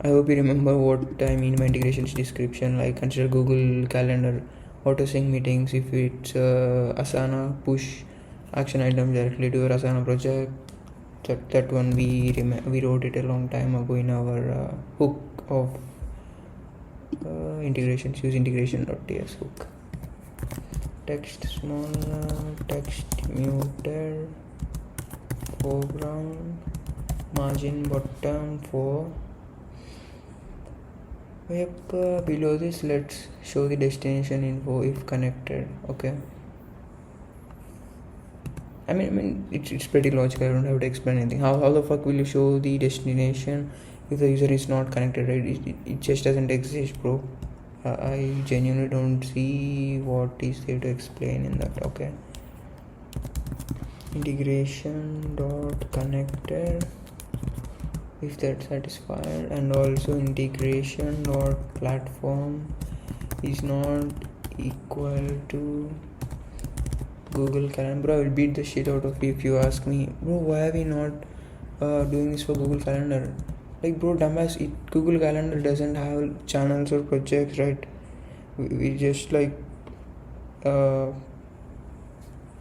I hope you remember what I mean by integrations description. Like consider Google Calendar, auto sync meetings. If it's Asana, push action items directly to your Asana project. That one we wrote it a long time ago in our hook of integrations. Use integration.ts hook. Text small, text muted, foreground, margin bottom 4. Yep, below this let's show the destination info if connected. Okay. I mean it's pretty logical. I don't have to explain anything. How the fuck will you show the destination if the user is not connected, right? It just doesn't exist, bro. I genuinely don't see what is there to explain in that. Okay. Integration dot connected if that's satisfied, and also integration dot platform is not equal to Google Calendar. Bro, I will beat the shit out of you if you ask me, bro, why are we not doing this for Google Calendar? Like, bro, dumbass, Google Calendar doesn't have channels or projects, right? We just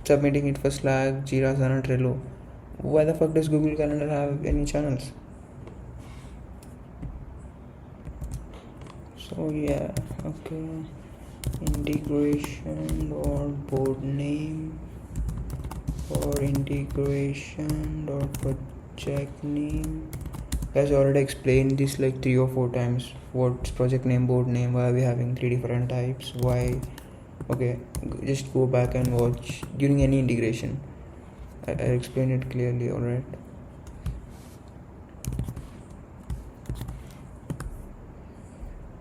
submitting it for Slack, Jira, Asana, Trello. Why the fuck does Google Calendar have any channels? So yeah, okay. Integration or board name or integration or project name. Guys, I already explained this 3 or 4 times. What's project name, board name, why are we having 3 different types, why. Okay, just go back and watch during any integration. I explained it clearly. Alright,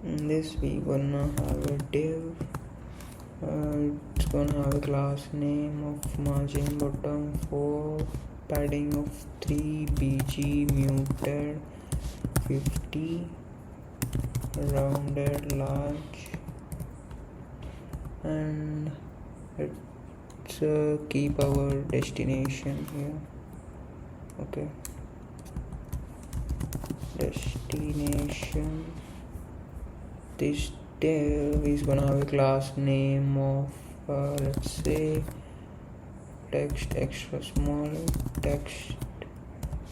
in this we gonna have a div. It's gonna have a class name of margin bottom 4, padding of 3, bg muted 50, rounded large, and let's keep our destination here. Okay, destination. This div is gonna have a class name of let's say text extra small, text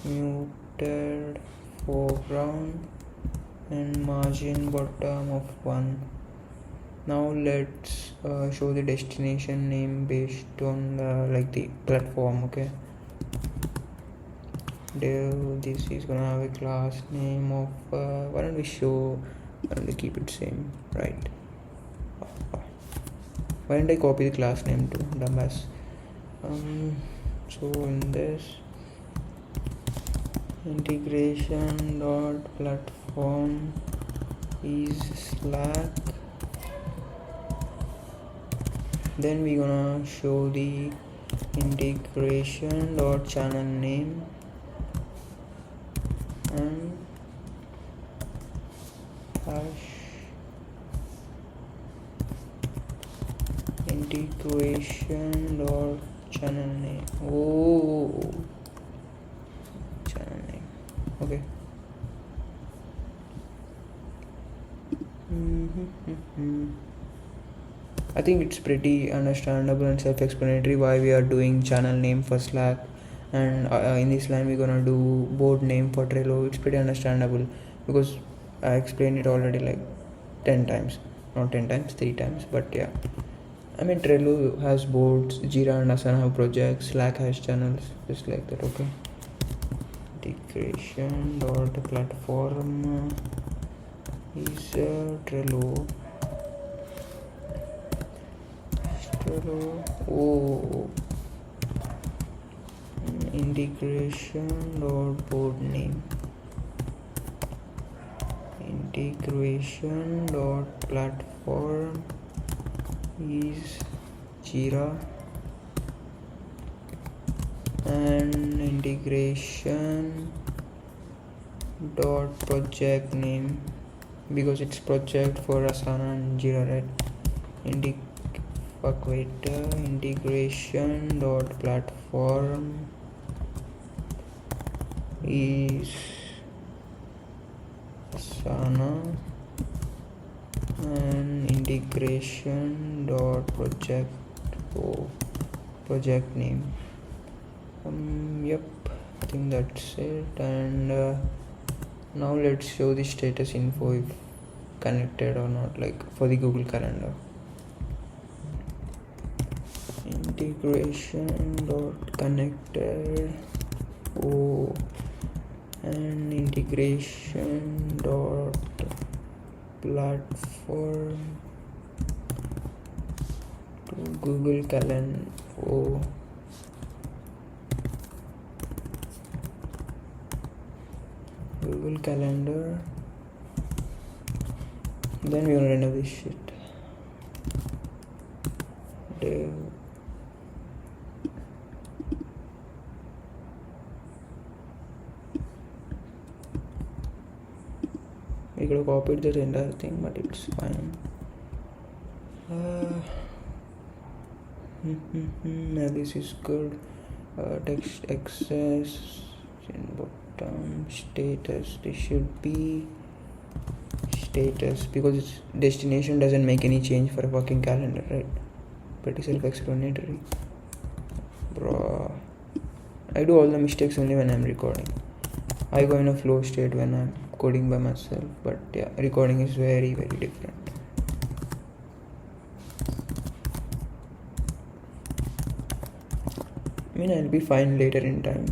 muted foreground, and margin bottom of 1. Now let's show the destination name based on the platform. Okay, this is gonna have a class name of why don't we keep it same, right? Why didn't I copy the class name too? Dumbass. So in this integration dot platform is Slack. Then we're gonna show the integration dot channel name and hash integration dot channel name. Oh, channel name. Okay. I think it's pretty understandable and self-explanatory why we are doing channel name for Slack, and in this line we're gonna do board name for Trello. It's pretty understandable because I explained it already like 10 times, not 10 times, 3 times, but yeah. I mean, Trello has boards, Jira and Asana have projects, Slack has channels, just like that. Okay. Integration dot platform is Trello. Oh, integration dot board name, integration dot platform is Jira, and integration dot project name, because it's project for Asana and Jira, right? Integration dot platform is Asana, and integration dot project name. Yep, I think that's it. And now let's show the status info if connected or not, like for the Google Calendar. Integration dot connected, and integration dot platform to Google Calendar. Google Calendar. Then we're gonna render this shit. Dev. We could have copied the entire thing, but it's fine. Now this is good. Text access in bottom status. This should be status because its destination doesn't make any change for a fucking calendar, right? Pretty self-explanatory, bro. I do all the mistakes only when I'm recording. I go in a flow state when I'm coding by myself, but yeah, recording is very, very different. I mean, I'll be fine later in time.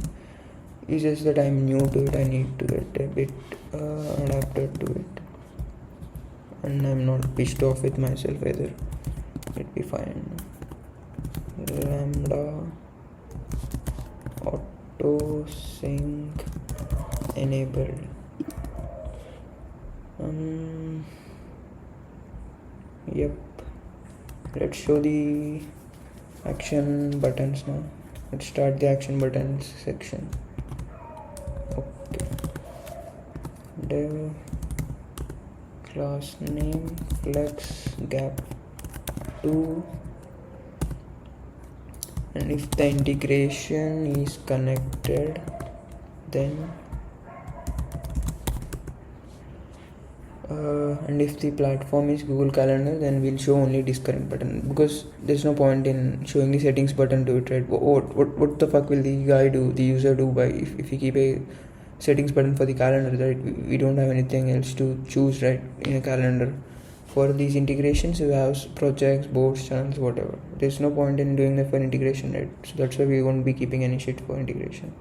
It's just that I'm new to it. I need to get a bit adapted to it, and I'm not pissed off with myself either. It'll be fine. Lambda auto sync enabled. Yep. Let's show the action buttons now. Let's start the action buttons section. Okay. Dev class name flex gap 2, and if the integration is connected, then and if the platform is Google Calendar, then we'll show only disconnect button, because there's no point in showing the settings button to it, right? What the fuck will the guy do, the user do by if we keep a settings button for the calendar, right? We don't have anything else to choose, right, in a calendar. For these integrations, you have projects, boards, channels, whatever. There's no point in doing that for integration, right? So that's why we won't be keeping any shit for integration.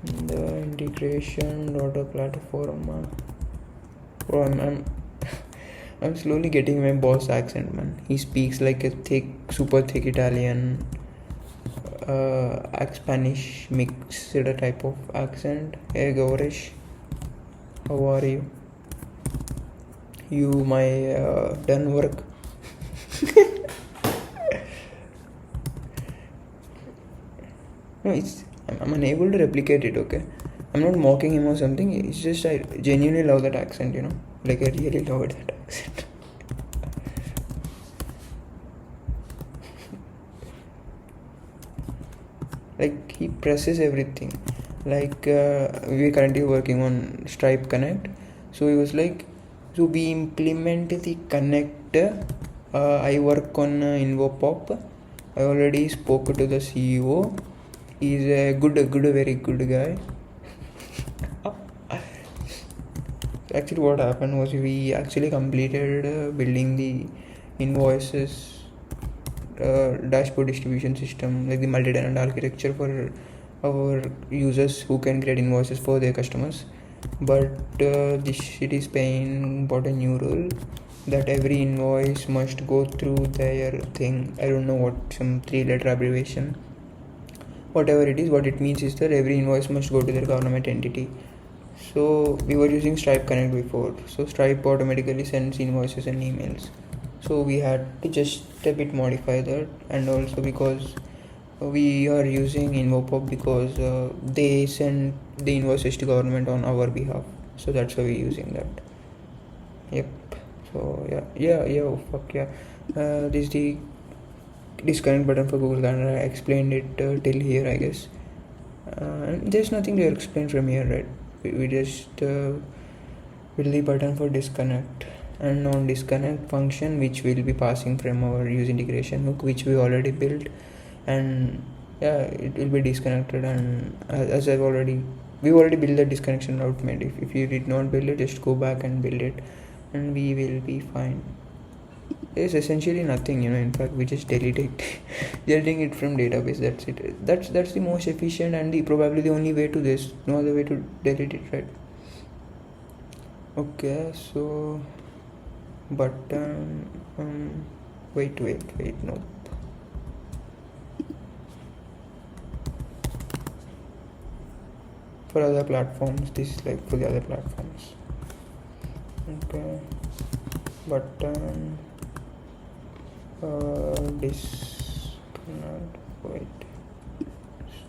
The integration dot platform. Bro, I'm slowly getting my boss accent, man. He speaks like a super thick Italian, Spanish mixed type of accent. Hey Gaurish, how are you? You my done work. No, I'm unable to replicate it. Okay, I'm not mocking him or something. It's just I genuinely love that accent. Like I really love that accent. Like he presses everything. Like we're currently working on Stripe Connect. So he was like, so we implement the connector. I work on InvoPop. I already spoke to the CEO. He's a very good guy. Actually, what happened was we actually completed building the invoices dashboard distribution system, like the multi-tenant architecture for our users who can create invoices for their customers. But this shit is paying about a new rule that every invoice must go through their thing. I don't know what, some 3-letter abbreviation, whatever it is. What it means is that every invoice must go to their government entity. So we were using Stripe Connect before, so Stripe automatically sends invoices and emails. So we had to just a bit modify that, and also because we are using InvoPop because they send the invoices to government on our behalf, so that's why we're using that. Yep. So this is the disconnect button for Google Calendar. I explained it till here, I guess. There's nothing to explain from here, right? We just build the button for disconnect and non-disconnect function, which will be passing from our use integration hook, which we already built, and it will be disconnected. And as we've already built the disconnection route made. If you did not build it, just go back and build it, and we will be fine. There's essentially nothing, in fact we just deleting it from database. That's it. That's the most efficient and probably the only way to this. No other way to delete it, right? Okay, so button wait, nope. For other platforms, this is like for the other platforms. Okay, button disconnect. Wait,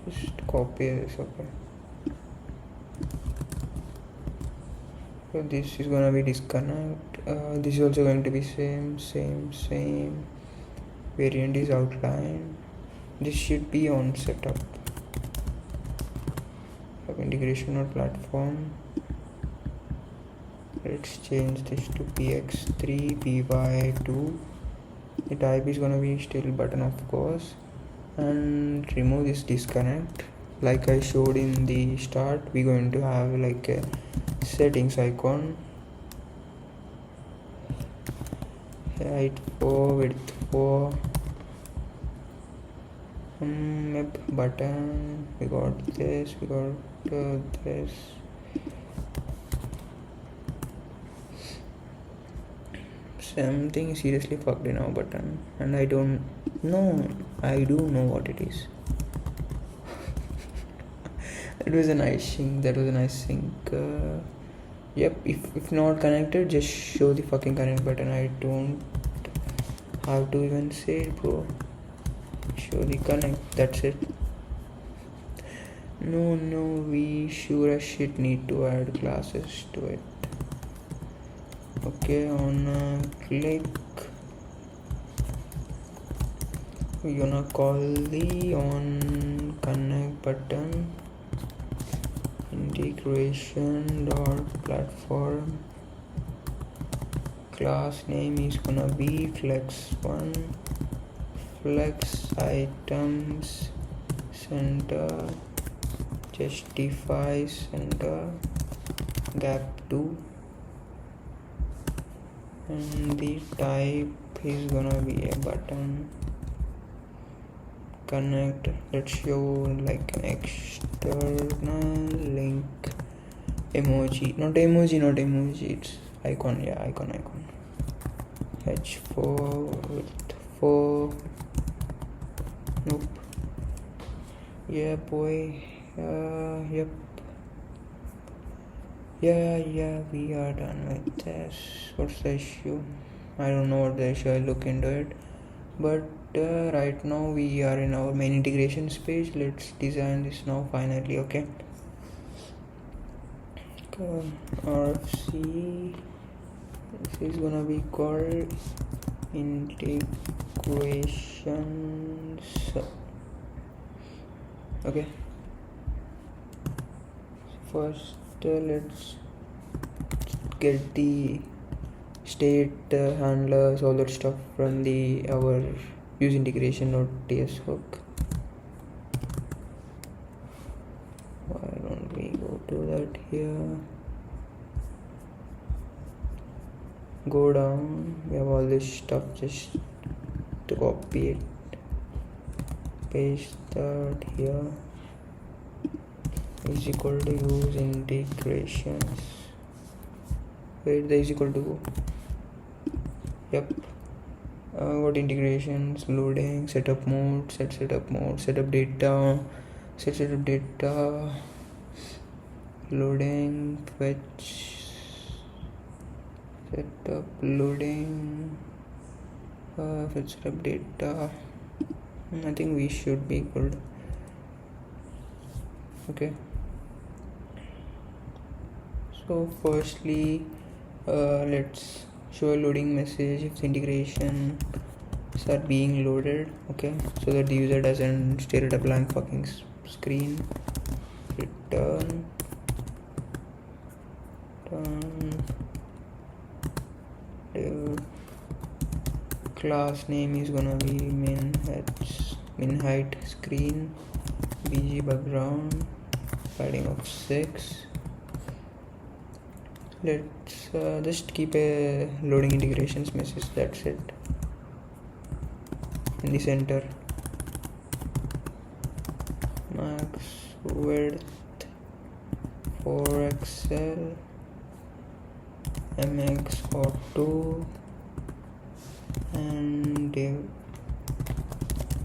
just copy this. Okay, so this is gonna be disconnect. This is also going to be same. Variant is outline. This should be on setup. Integration or platform. Let's change this to px3 py2. The type is gonna be still button, of course, and remove this disconnect. Like I showed in the start, we're going to have like a settings icon, height 4, width 4, button. We got this. Something seriously fucked in our button, and I don't know. I do know what it is. That was a nice sync. Yep. If not connected, just show the fucking connect button. I don't have to even say it, bro. Show the connect. That's it. No, we sure as shit need to add classes to it. Okay, on click, we're gonna call the on connect button integration dot platform. Class name is gonna be flex1, flex items center, justify center, gap 2, and the type is gonna be a button. Connect. Let's show like an external link emoji. Not emoji, it's icon. Icon. h4 with 4. Nope. Yeah boy. Yep. Yeah, we are done with this. What's the issue? I don't know what the issue. I'll look into it. But right now we are in our main integrations page. Let's design this now finally. Okay. RFC. This is gonna be called integrations. Okay. First, let's get the state handlers, all that stuff from our use integration Node.js hook. Why don't we go to that here? Go down. We have all this stuff. Just to copy it, paste that here. Is equal to use integrations. Where the is equal to go? Yep. What integrations? Loading, setup mode, setup mode, setup data, setup data, loading, fetch, setup, loading, fetch setup data. I think we should be good. Okay. So firstly, let's show a loading message if the integrations are being loaded. Okay, so that the user doesn't stare at a blank fucking screen. Return class name is gonna be min height screen, bg background, padding of 6. Let's just keep a loading integrations message. That's it. In the center, max width 4xl, mx auto, and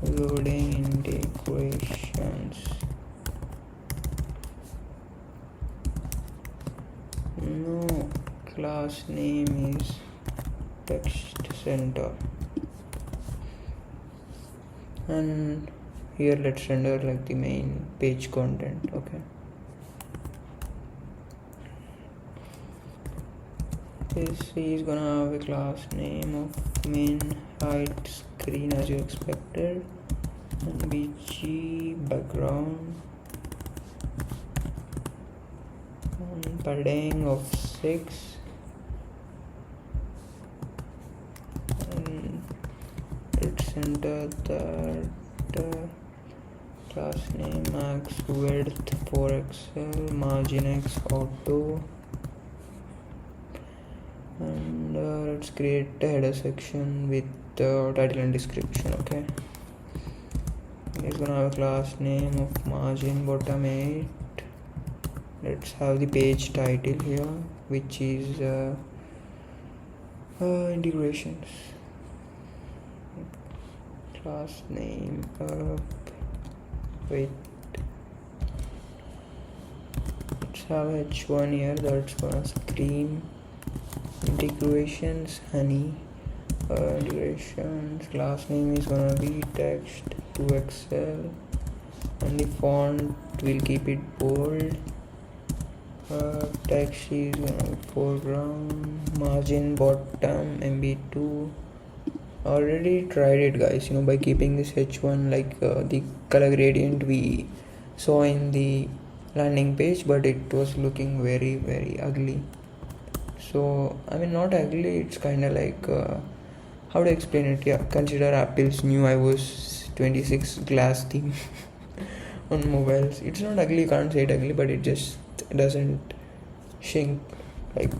loading integrations. No, class name is text center, and here let's render like the main page content. Okay, this is gonna have a class name of min height screen as you expected, and bg background, padding of 6, and let's enter that class name max width 4xl, margin x auto, and let's create a header section with title and description. Okay, it's gonna have a class name of margin bottom 8. Let's have the page title here, which is integrations. Class name wait, let's have h1 here. That's gonna scream integrations honey. Integrations class name is gonna be text 2xl, and the font will keep it bold. Text is foreground, margin bottom MB2. Already tried it, guys, by keeping this h1 like the color gradient we saw in the landing page, but it was looking very, very ugly. So I mean, not ugly, it's kind of like how to explain it. Yeah, consider Apple's new iOS 26 glass theme on mobiles. It's not ugly, you can't say it ugly, but it just doesn't shrink, like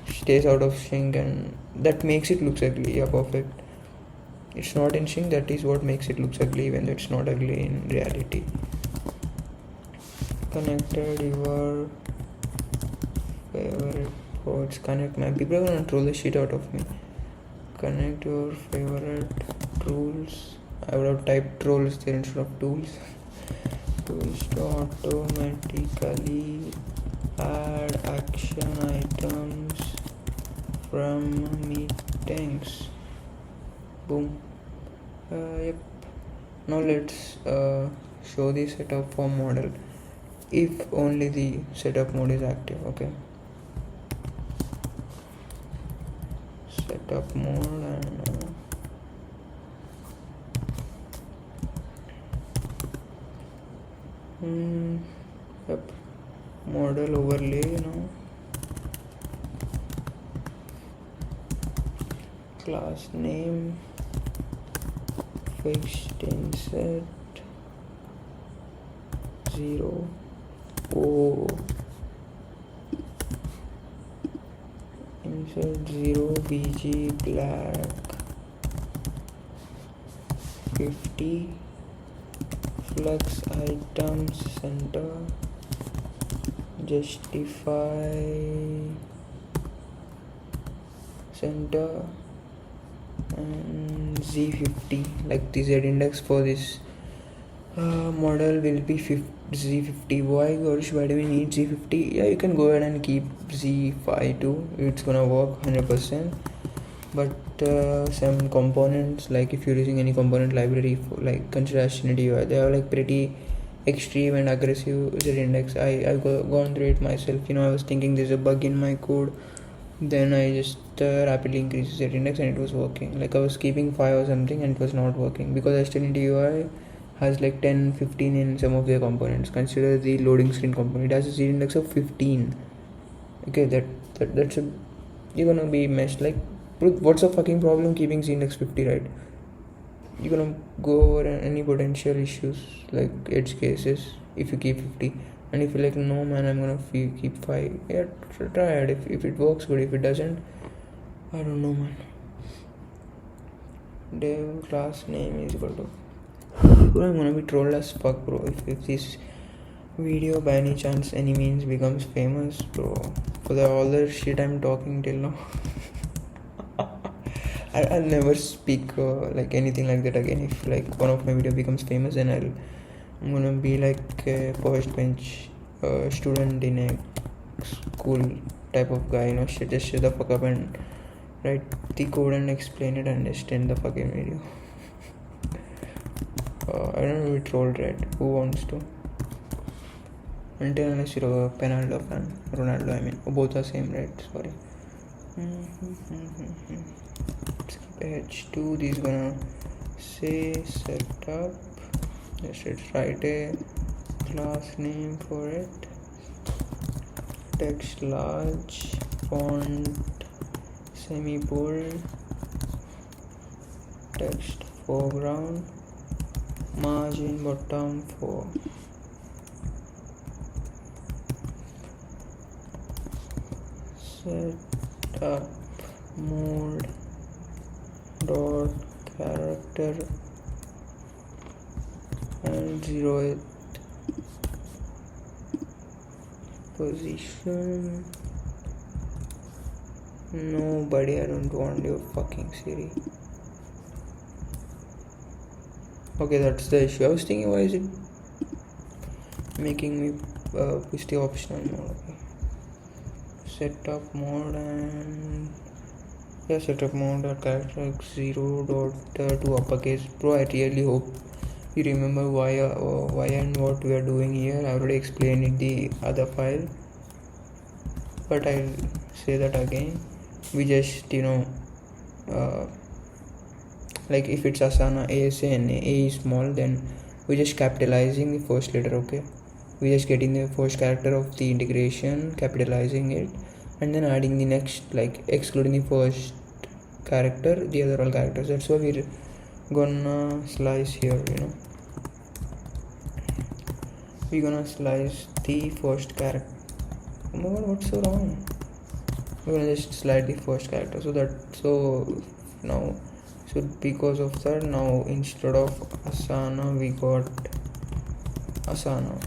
stays out of sync, and that makes it looks ugly. Yeah, perfect. It's not in sync, that is what makes it looks ugly, even though it's not ugly in reality. Connected your favorite ports. Connect my people are gonna troll the shit out of me. connect your favorite tools. I would have typed tools there instead of tools. Tools to automatically add action items from meetings. Boom. Yep. Now let's show the setup form model if only the setup mode is active. Okay. Setup mode and yep, model overlay class name fixed insert 0 insert 0 bg black 50 flux items center justify center and z50, like the z index for this model will be z50. Why gosh, why do we need z50? Yeah, you can go ahead and keep z5 too, it's gonna work 100%. But some components, like if you're using any component library for like consider UI, they are like pretty extreme and aggressive z index. I've gone through it myself. I was thinking there's a bug in my code, then I just rapidly increased the index and it was working. Like I was keeping 5 or something and it was not working because UI has like 10-15 in some of their components. Consider the loading screen component, it has a z index of 15. Okay, that's a, you're gonna be messed. Like, what's the fucking problem keeping z index 50, right? You're gonna go over any potential issues like edge cases if you keep 50. And if you're like, no man, I'm gonna keep 5, yeah, try it. If it works, good. If it doesn't, I don't know, man. Dev class name is equal to, I'm gonna be trolled as fuck, bro. If this video by any chance any means becomes famous, bro, for all the shit I'm talking till now, I'll never speak like anything like that again. If like one of my video becomes famous, then I'm gonna be like a first bench student in a school type of guy, just shut the fuck up and write the code and explain it and just end the fucking video. I don't know, it's all right. Who wants to? Until unless you're a Penaldo fan, Ronaldo, I mean, both are same, right? Sorry. Skip h2. This is gonna say setup. Just write a class name for it. Text large, font semi-bold, text foreground, margin bottom 4. Setup mode dot character and 0th position. Nobody, I don't want your fucking Siri. Okay, that's the issue. I was thinking, why is it making me push the optional mode? Okay. Setup mode and setup mode dot character 0 dot to uppercase. Bro, I really hope you remember why and what we are doing here. I already explained in the other file, but I'll say that again. We just like if it's Asana ASA and A is small, then we just capitalizing the first letter. Okay, we just getting the first character of the integration, capitalizing it, and then adding the next, like excluding the first character, the other all characters. That's why we're gonna slice here. We're gonna slice the first character. Oh my god, what's so wrong? We're gonna just slide the first character, so now, so because of that, now instead of Asana we got Asana.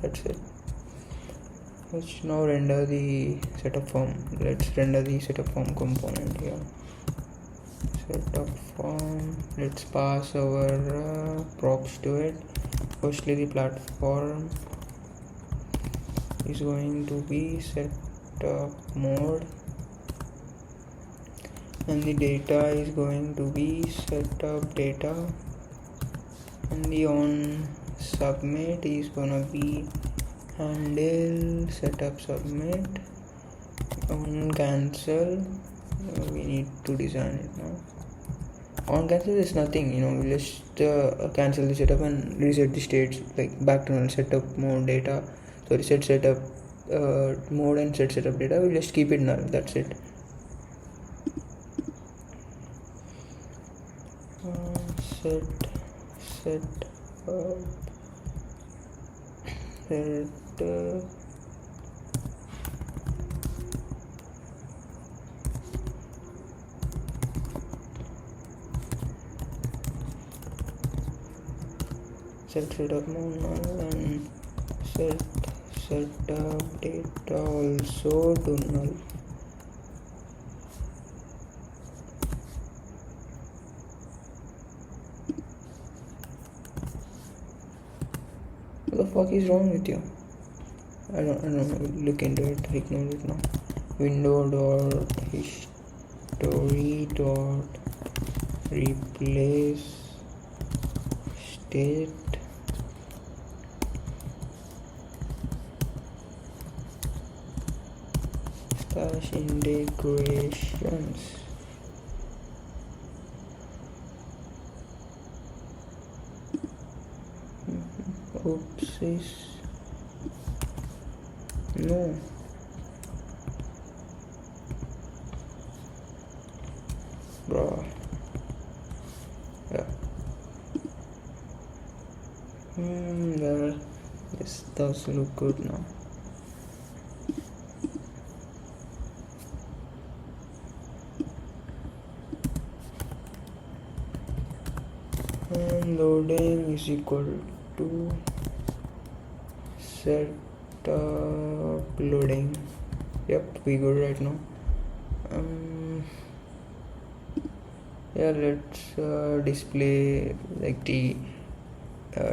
That's it. Let's now render the setup form. Let's render the setup form component here. setup form. Let's pass our props to it. Firstly, the platform is going to be setup mode, and the data is going to be setup data, and the on submit is gonna be handle setup submit. On cancel, we need to design it now. On cancel is nothing, we'll just cancel the setup and reset the states, like back to null. Setup mode data, sorry, set setup mode and set setup data, we'll just keep it null, that's it. Set setup mode null and set setup data also to null. What the fuck is wrong with you? I don't know. Look into it. Ignore it now. Window.history.replace state / integrations. Oopsies. No. Bro. Yeah. Well, this does look good now. And loading is equal to setup loading. Yep, we good right now. Yeah, let's display like the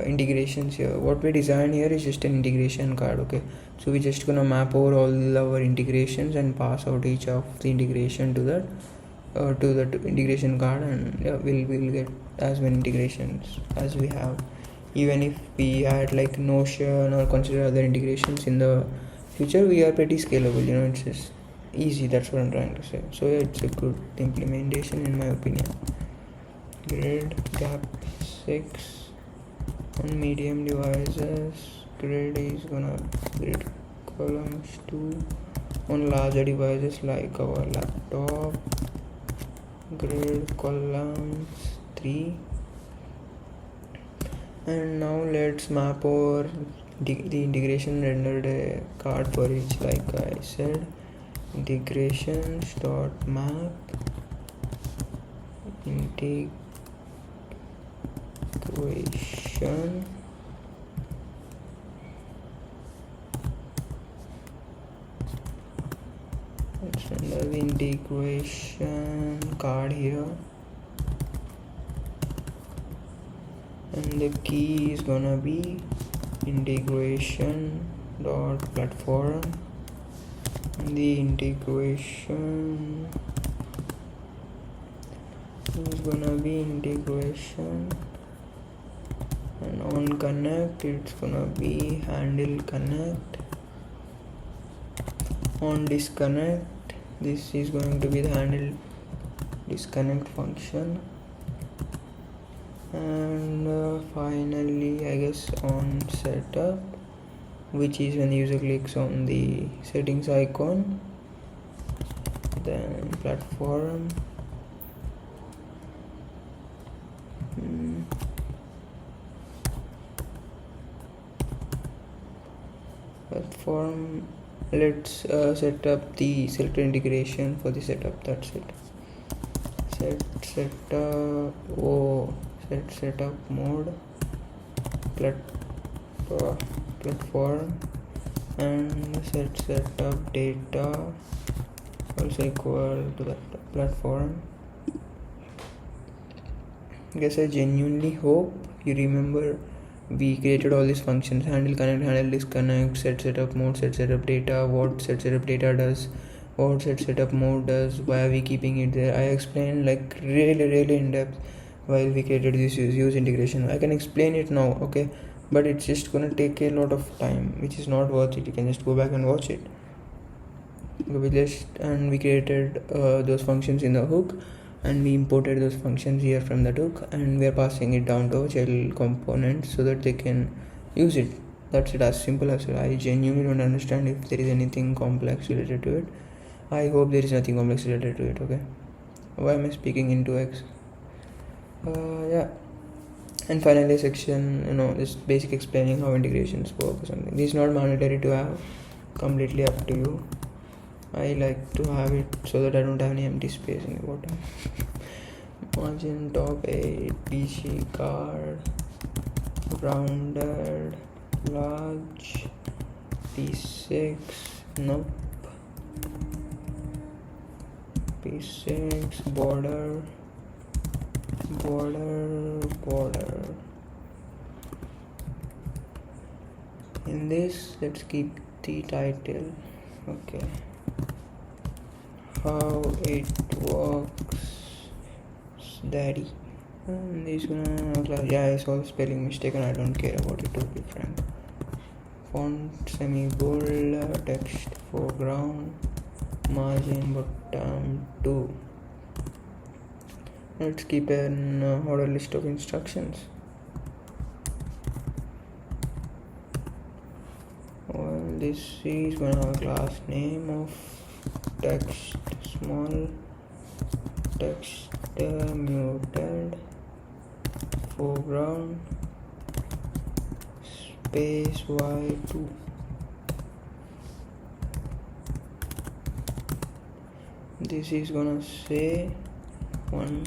integrations here. What we designed here is just an integration card. Okay, so we're just gonna map over all our integrations and pass out each of the integration to that integration card, and yeah, we'll get as many integrations as we have. Even if we had like Notion or consider other integrations in the future, we are pretty scalable. It's just easy. That's what I'm trying to say. So yeah, it's a good implementation in my opinion. Grid gap 6 on medium devices. Grid is gonna grid columns 2 on larger devices like our laptop. Grid columns 3. And now let's map over the integration rendered a card for each. Like I said, integrations dot map integration let's render the integration card here, and the key is gonna be integration dot platform, and the integration is gonna be integration, and on connect it's gonna be handle connect. On disconnect, this is going to be the handle disconnect function. And finally, I guess on setup, which is when the user clicks on the settings icon, then platform, let's set up the selector integration for the setup. That's it. Set setup mode platform, and set setup data also equal to that platform, guess I genuinely hope you remember we created all these functions: handle connect, handle disconnect, set setup mode, set setup data, what set setup data does, what set setup mode does, why are we keeping it there. I explained like really in depth while we created this use integration. I can explain it now, okay, but it's just gonna take a lot of time, which is not worth it. You can just go back and watch it. We created those functions in the hook, and we imported those functions here from the hook, and we are passing it down to our child component so that they can use it. That's it, as simple as it. I genuinely don't understand if there is anything complex related to it. I hope there is nothing complex related to it. Okay, why am I speaking into X? Yeah. And finally section, this basic explaining how integrations work or something. This is not mandatory to have, completely up to you. I like to have it so that I don't have any empty space in the bottom. Margin top 8, PC card, rounded, large, P6, nope, P6, border. In this, let's keep the title. Okay, how it works, daddy. And this one, yeah, I saw spelling mistake and I don't care about it, to be frank. Font semi-bold, text foreground, margin bottom 2. Let's keep an order list of instructions. Well, this is gonna have a class name of text small, text muted, foreground, space y2. This is gonna say one,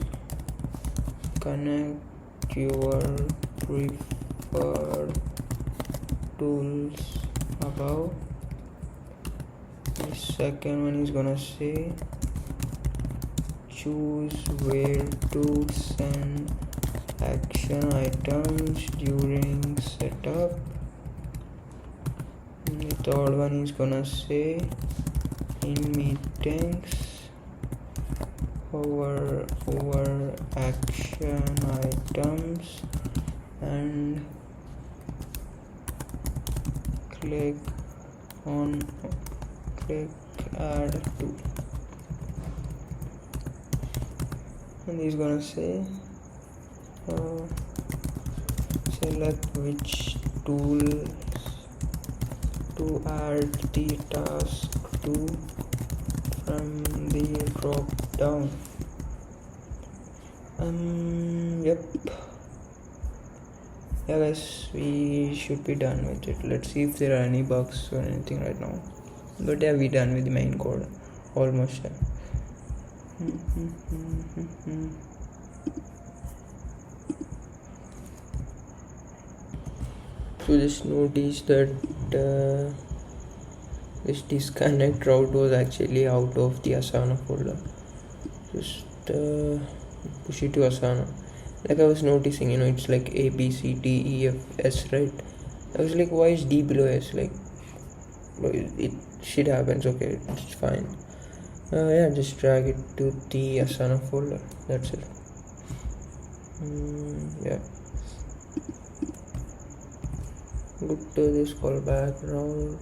connect your preferred tools above. The second one is gonna say choose where to send action items during setup. And the third one is gonna say in meetings over action items and click add to. And he's gonna say select which tools to add the task to from the drop down. Yep. Yeah guys, we should be done with it. Let's see if there are any bugs or anything right now. But yeah, we're done with the main code. Almost done. So just notice that this disconnect route was actually out of the Asana folder. Just push it to Asana. Like I was noticing, it's like A, B, C, D, E, F, S, right? I was like, why is D below S? Like, it shit happens, okay, it's fine. Yeah, just drag it to the Asana folder. That's it. Yeah. Go to this callback route.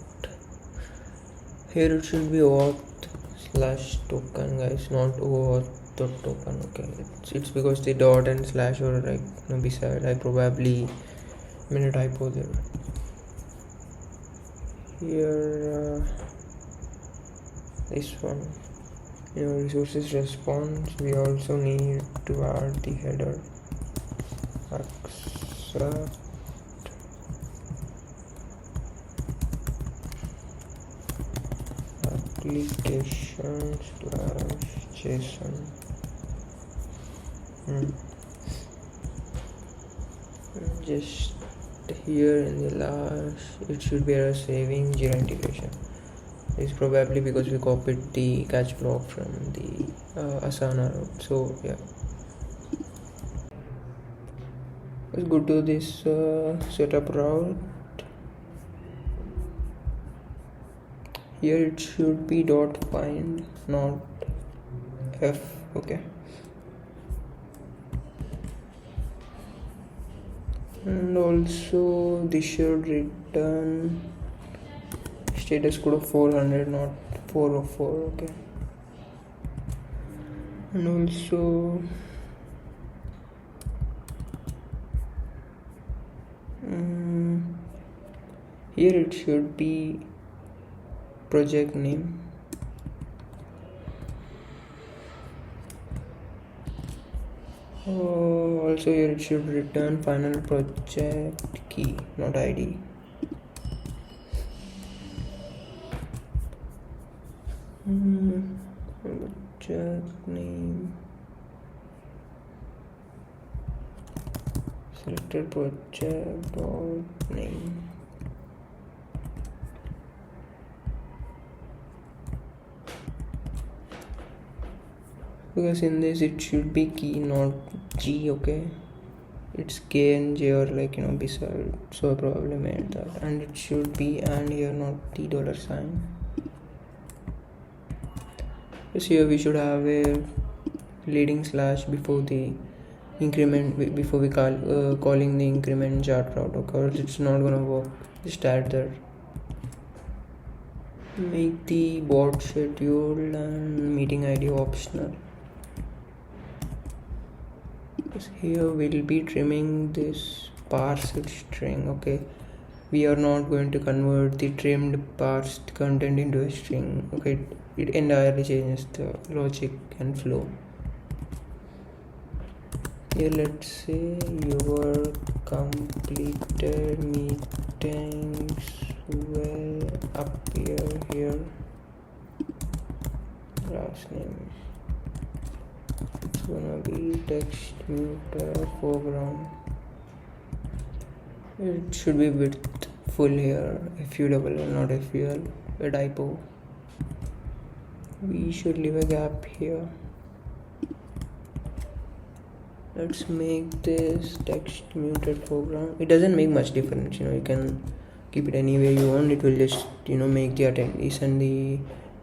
Here it should be auth/token, guys, not auth.token. Okay, it's because the dot and slash were like beside. I probably made a typo there. Here, this one, resources response. We also need to add the header. Accept application/JSON. Just here in the last, it should be a saving Jira integration. It's probably because we copied the catch block from the Asana route. So yeah. Let's go to this setup route. Here it should be dot find, not f. Okay, and also this should return status code of 400, not 404. Okay, and also here it should be project name. Also here it should return final project key, not ID. Project name, selected project dot name. Because in this it should be key, not G. Okay, it's K and J or like beside, so I probably made that. And it should be and here, not the $sign. So here we should have a leading slash before the increment, before we calling the increment chart route. Okay, or it's not gonna work. Just add that. Make the bot schedule and meeting ID optional. Here we'll be trimming this parsed string. Okay, we are not going to convert the trimmed parsed content into a string. Okay, it entirely changes the logic and flow. Here let's say your completed meetings will appear here. Last name, it's gonna be text muter foreground. It should be width full here, FUL, not FUL, a typo. We should leave a gap here. Let's make this text muted foreground. It doesn't make much difference, you can keep it any way you want. It will just make the attendees and the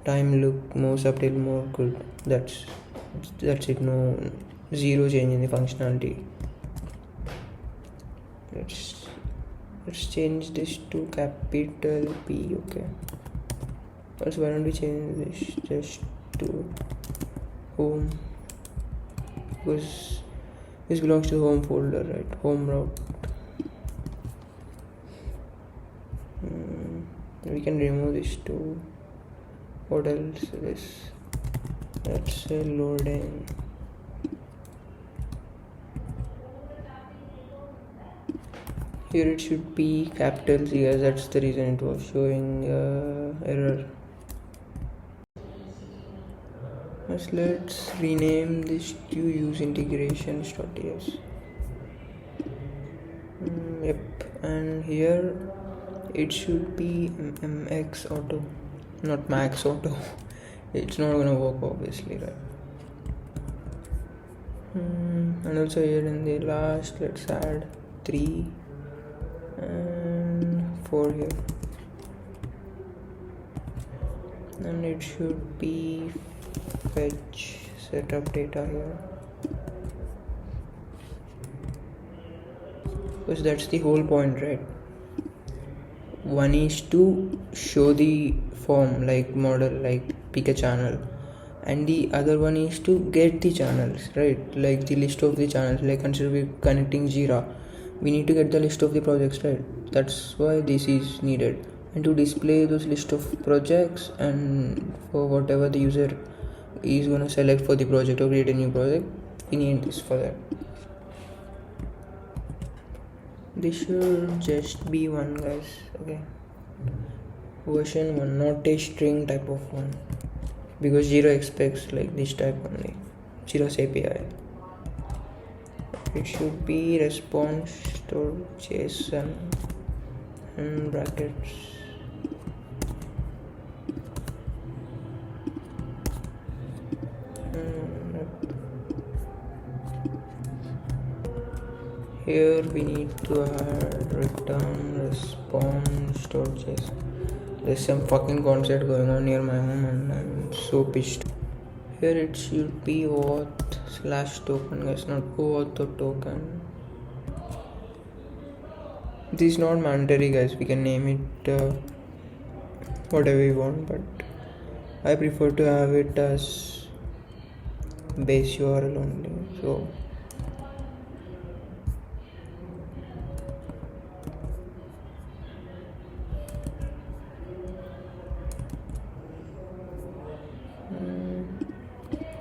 time look more subtle, more good. That's it. No, zero change in the functionality. Let's change this to capital P. Okay, also why don't we change this just to home, because this belongs to the home folder, right? Home route. We can remove this too. What else? Let's say loading. Here it should be capital C, as that's the reason it was showing error. Let's rename this to use integrations.ts. Yep, and here it should be MX auto, not max auto. It's not gonna work, obviously, right? And also here in the last, let's add 3 and 4 here, and it should be fetch setup data here, because that's the whole point, right? One is to show the form like model, like pick a channel, and the other one is to get the channels, right? Like the list of the channels. Like consider we connecting Jira, we need to get the list of the projects, right? That's why this is needed. And to display those list of projects, and for whatever the user is gonna select for the project or create a new project, we need this for that. This should just be one, guys. Okay, version 1, not a string type of one, because Jira expects like this type only, Jira's API. It should be response.json and brackets. here we need to add return response.js. There's some fucking concept going on near my home and I'm so pissed. Here it should be auth/token, guys, not auth or token. This is not mandatory, guys. We can name it whatever we want, but I prefer to have it as base URL only. So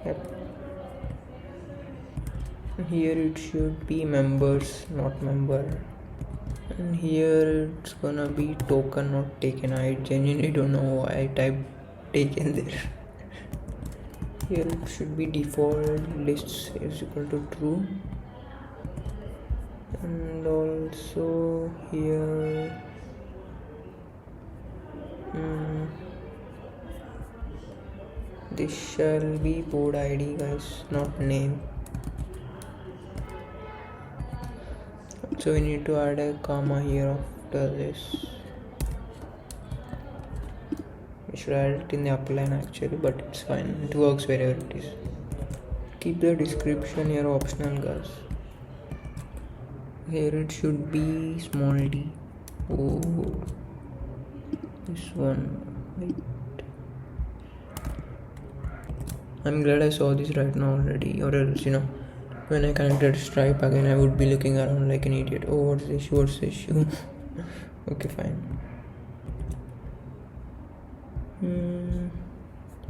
yep. Here it should be members, not member, and here it's gonna be token, not taken. I genuinely don't know why I typed taken there. Here it should be default lists is equal to true, and also here this shall be board ID, guys, not name. So we need to add a comma here after this. We should add it in the upline actually, but it's fine. It works wherever it is. Keep the description here optional, guys. Here it should be small d. Oh, this one. Wait. I'm glad I saw this right now already, or else, when I connected Stripe again, I would be looking around like an idiot. Oh, what's the issue? Okay, fine.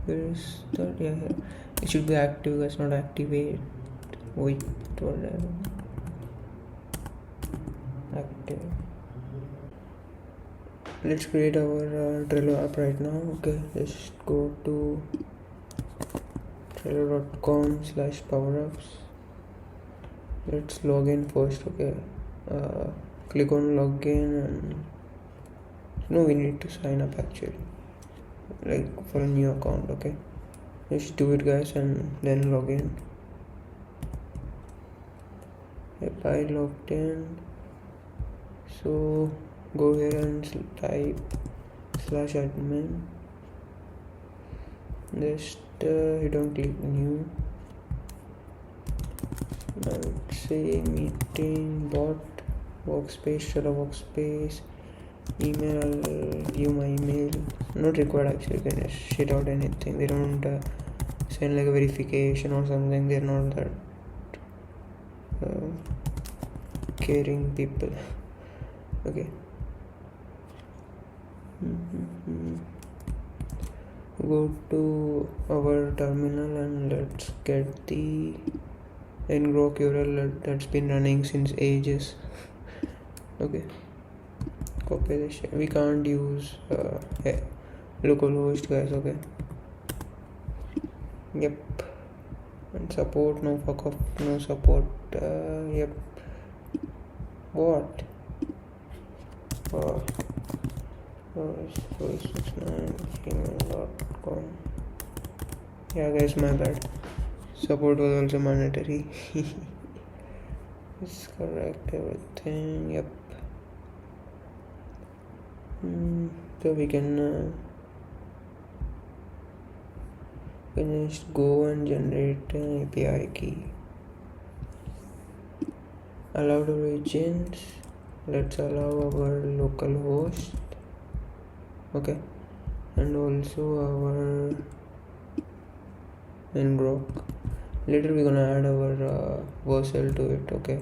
Where is that? Yeah, here. It should be active, guys, not activate. Wait, what? Active. Let's create our Trello app right now. Okay, just go to trello.com/powerups. Let's log in first. Okay, click on login, and no, we need to sign up actually, like for a new account. Okay, let's do it, guys, and then log in. Yep, I logged in. So go here and type /admin. Just you don't click new. I would say MeetingBot workspace, Trello workspace, email. I'll give my email. Not required actually. You can just shit out anything. They don't send like a verification or something. They're not that caring people. Okay. Go to our terminal and let's get the ngrok URL that's been running since ages. Okay, copy this. We can't use localhost, guys. Okay. Yep. And support, no, fuck off, no support. Yep. What? voice69gmail.com. Yeah, guys, my bad. Support was also mandatory. It's correct, everything. Yep. So we can just go and generate an API key. Allow the regions. Let's allow our local host. Okay, and also our ngrok. Later we're gonna add our Vercel to it. Okay.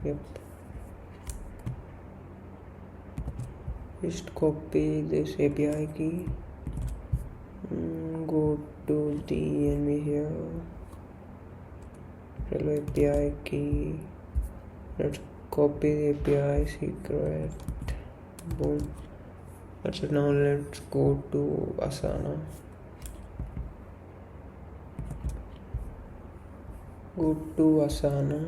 Yep. Just copy this API key. Go to the env here. Trello API key. Let's copy the API secret. Boom. That's it. Now let's go to Asana. Go to Asana.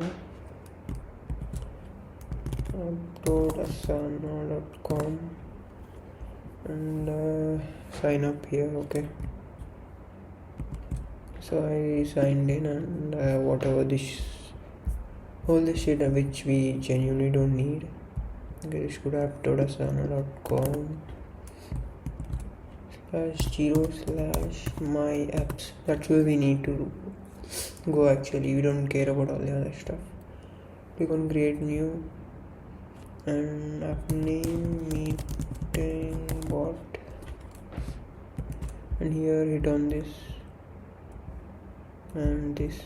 Upload asana.com and sign up here. Okay. So I signed in, and whatever all this shit which we genuinely don't need, app.asana.com /0/my apps. That's where we need to go. Actually, we don't care about all the other stuff. Click on create new and app name MeetingBot, and here hit on this and this.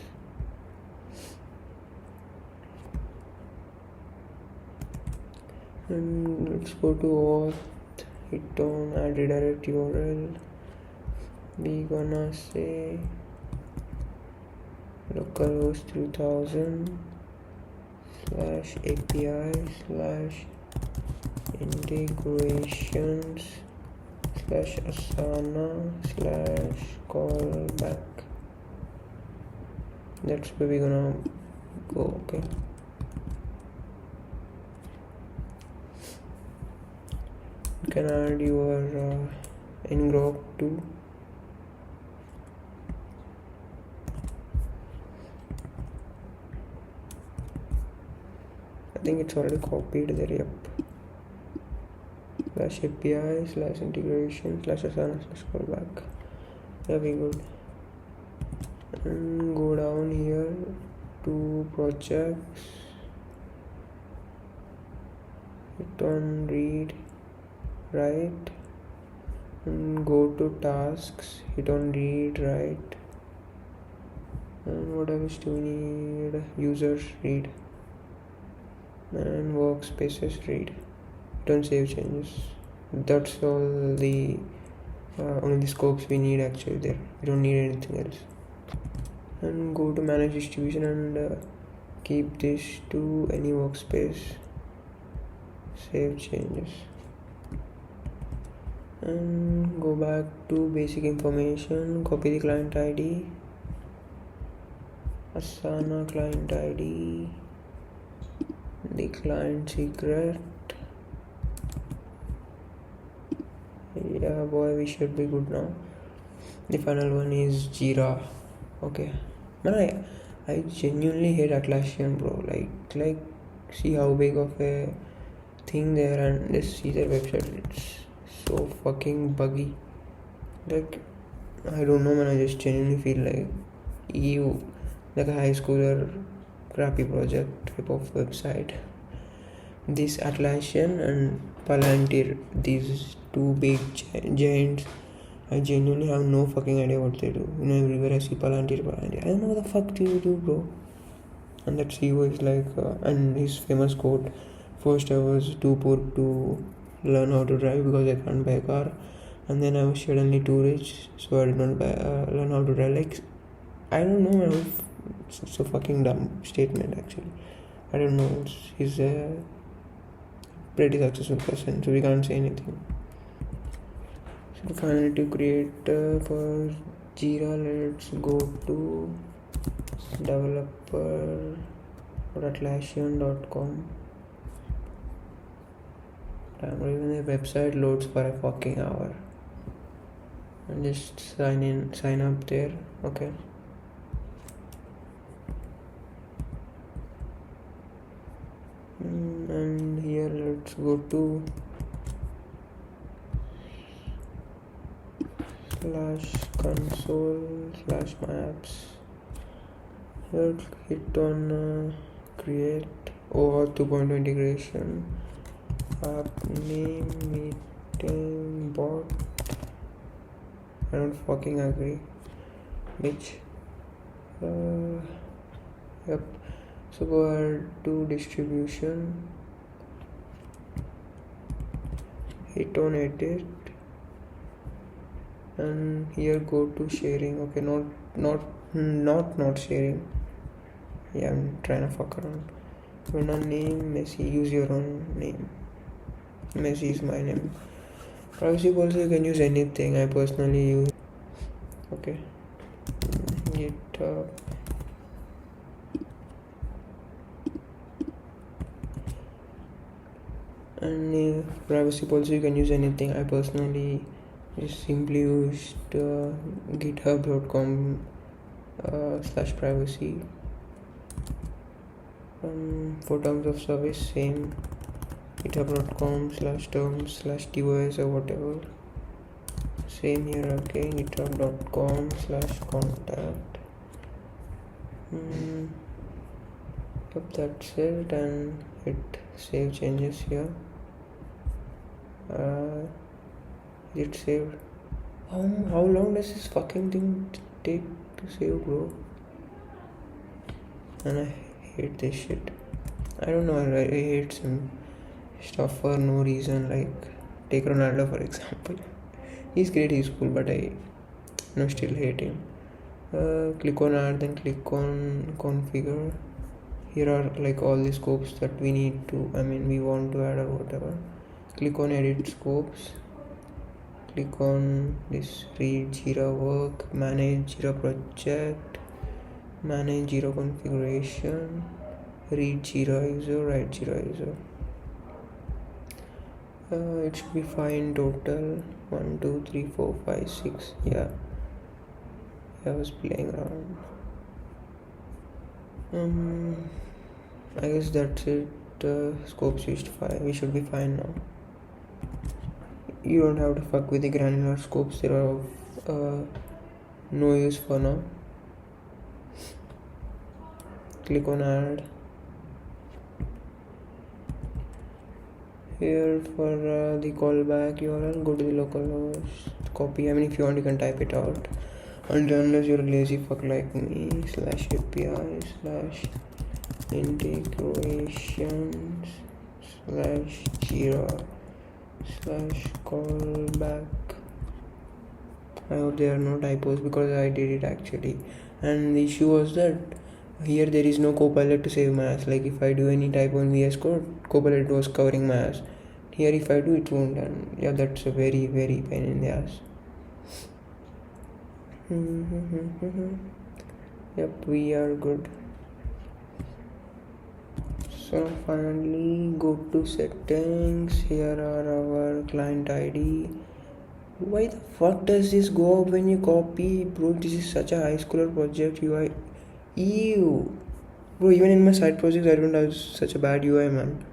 And let's go to auth, hit on add redirect URL. We gonna say localhost 3000 /API /integrations /asana /callback. That's where we're gonna go. Okay, you can add your ngrok too. I think it's already copied there. Yep. /API /integration /asana /callback. Yeah, we good. And go down here to projects, hit on read write, and go to tasks, hit on read write, and what else do we need? Users read and workspaces read. Don't save changes. That's all the only the scopes we need actually there. We don't need anything else. And go to manage distribution and keep this to any workspace. Save changes and go back to basic information. Copy the client ID, Asana client ID, the client secret. Yeah boy, we should be good now. The final one is Jira. Okay, man, I genuinely hate Atlassian, bro. Like see how big of a thing there, and just see their website. It's so fucking buggy. Like, I don't know, man. I just genuinely feel like like a high schooler crappy project type of website. This Atlassian and Palantir, these two big giants, I genuinely have no fucking idea what they do. Everywhere I see Palantir. I don't know what the fuck do you do, bro? And that CEO is like, and his famous quote, first I was too poor to learn how to drive because I can't buy a car, and then I was suddenly too rich, so I did not learn how to drive. Like, I don't know, man. It's a fucking dumb statement actually. I don't know. He's a pretty successful person, so we can't say anything. So finally, to create for Jira, let's go to developer.atlassian.com. Even the website loads for a fucking hour, and just sign up there. Okay, and here let's go to /console/my-apps. Here hit on create OAuth 2.0 integration, app name MeetingBot. I don't fucking agree, bitch. Yep. So go ahead to distribution, hit on edit, and here go to sharing. Okay, not sharing. Yeah, I'm trying to fuck around. When a name Messi, use your own name. Messi is my name. Privacy policy, you can use anything. I personally use. Okay. GitHub. And privacy policy, you can use anything. I personally just simply used github.com slash privacy. For terms of service, same, github.com/terms/tvs or whatever. Same here again, github.com/contact. Yep, that's it, and hit save changes here. It saved. How long does this fucking thing take to save, bro? And I hate this shit. I don't know, I hate some stuff for no reason. Like take Ronaldo for example. He's great, he's cool, but I still hate him. Click on add, then click on configure. Here are like all the scopes that we need to, we want to add or whatever. Click on edit scopes. Click on this read Jira work, manage Jira project, manage Jira configuration, read Jira user, write Jira user. It should be fine. Total 1 2 3 4 5 6. Yeah, I was playing around. I guess that's it. Scopes used 5. We should be fine now. You don't have to fuck with the granular scopes. They are of no use for now. Click on add. Here for the callback URL, go to the localhost, copy. If you want, you can type it out. Unless you're a lazy fuck like me, /API/integrations/Jira/callback. I hope there are no typos because I did it actually. And the issue was that here there is no Copilot to save my ass. Like if I do any typo in VS Code, Copilot was covering my ass. Here if I do, it won't, and yeah, that's a very very pain in the ass. Yep, we are good. So finally go to settings. Here are our client ID. Why the fuck does this go up when you copy? Bro, this is such a high schooler project UI. Ew. Bro, even in my side projects I don't have such a bad UI, man.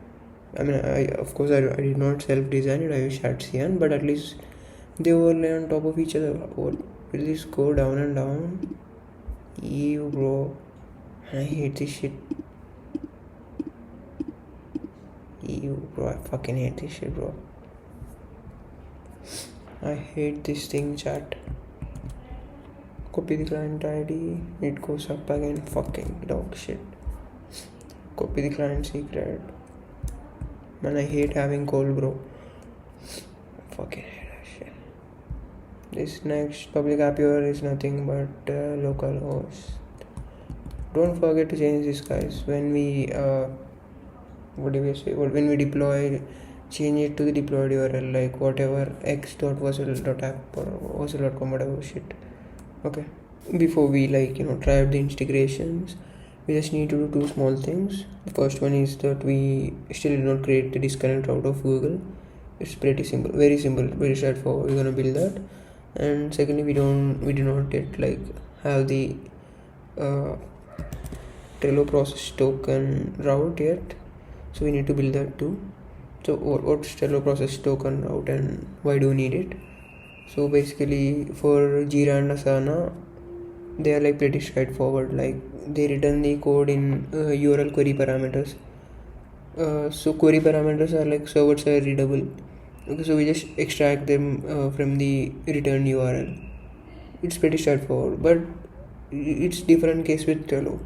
I did not self-design it, I used Shatsian, but at least they were on top of each other. What will this go down and down? Ew, bro. I hate this shit. Ew, bro, I fucking hate this shit, bro. I hate this thing, chat. Copy the client ID, it goes up again, fucking dog shit. Copy the client secret. Man, I hate having call, bro. Fucking hate that shit. This next public app URL is nothing but localhost. Don't forget to change this, guys. When we when we deploy, change it to the deployed URL, like whatever x.wasl.app or wasl.com, whatever shit. Okay, before we try out the integrations, we just need to do two small things. The first one is that we still did not create the disconnect route of Google. It's pretty simple, very straightforward. We're gonna build that. And secondly, we do not yet have the Trello process token route yet, so we need to build that too. So what's Trello process token route and why do we need it? So basically for Jira and Asana, they are pretty straightforward. They return the code in URL query parameters. So query parameters are server side readable. Okay, so we just extract them from the returned URL. It's pretty straightforward, but it's different case with Trello.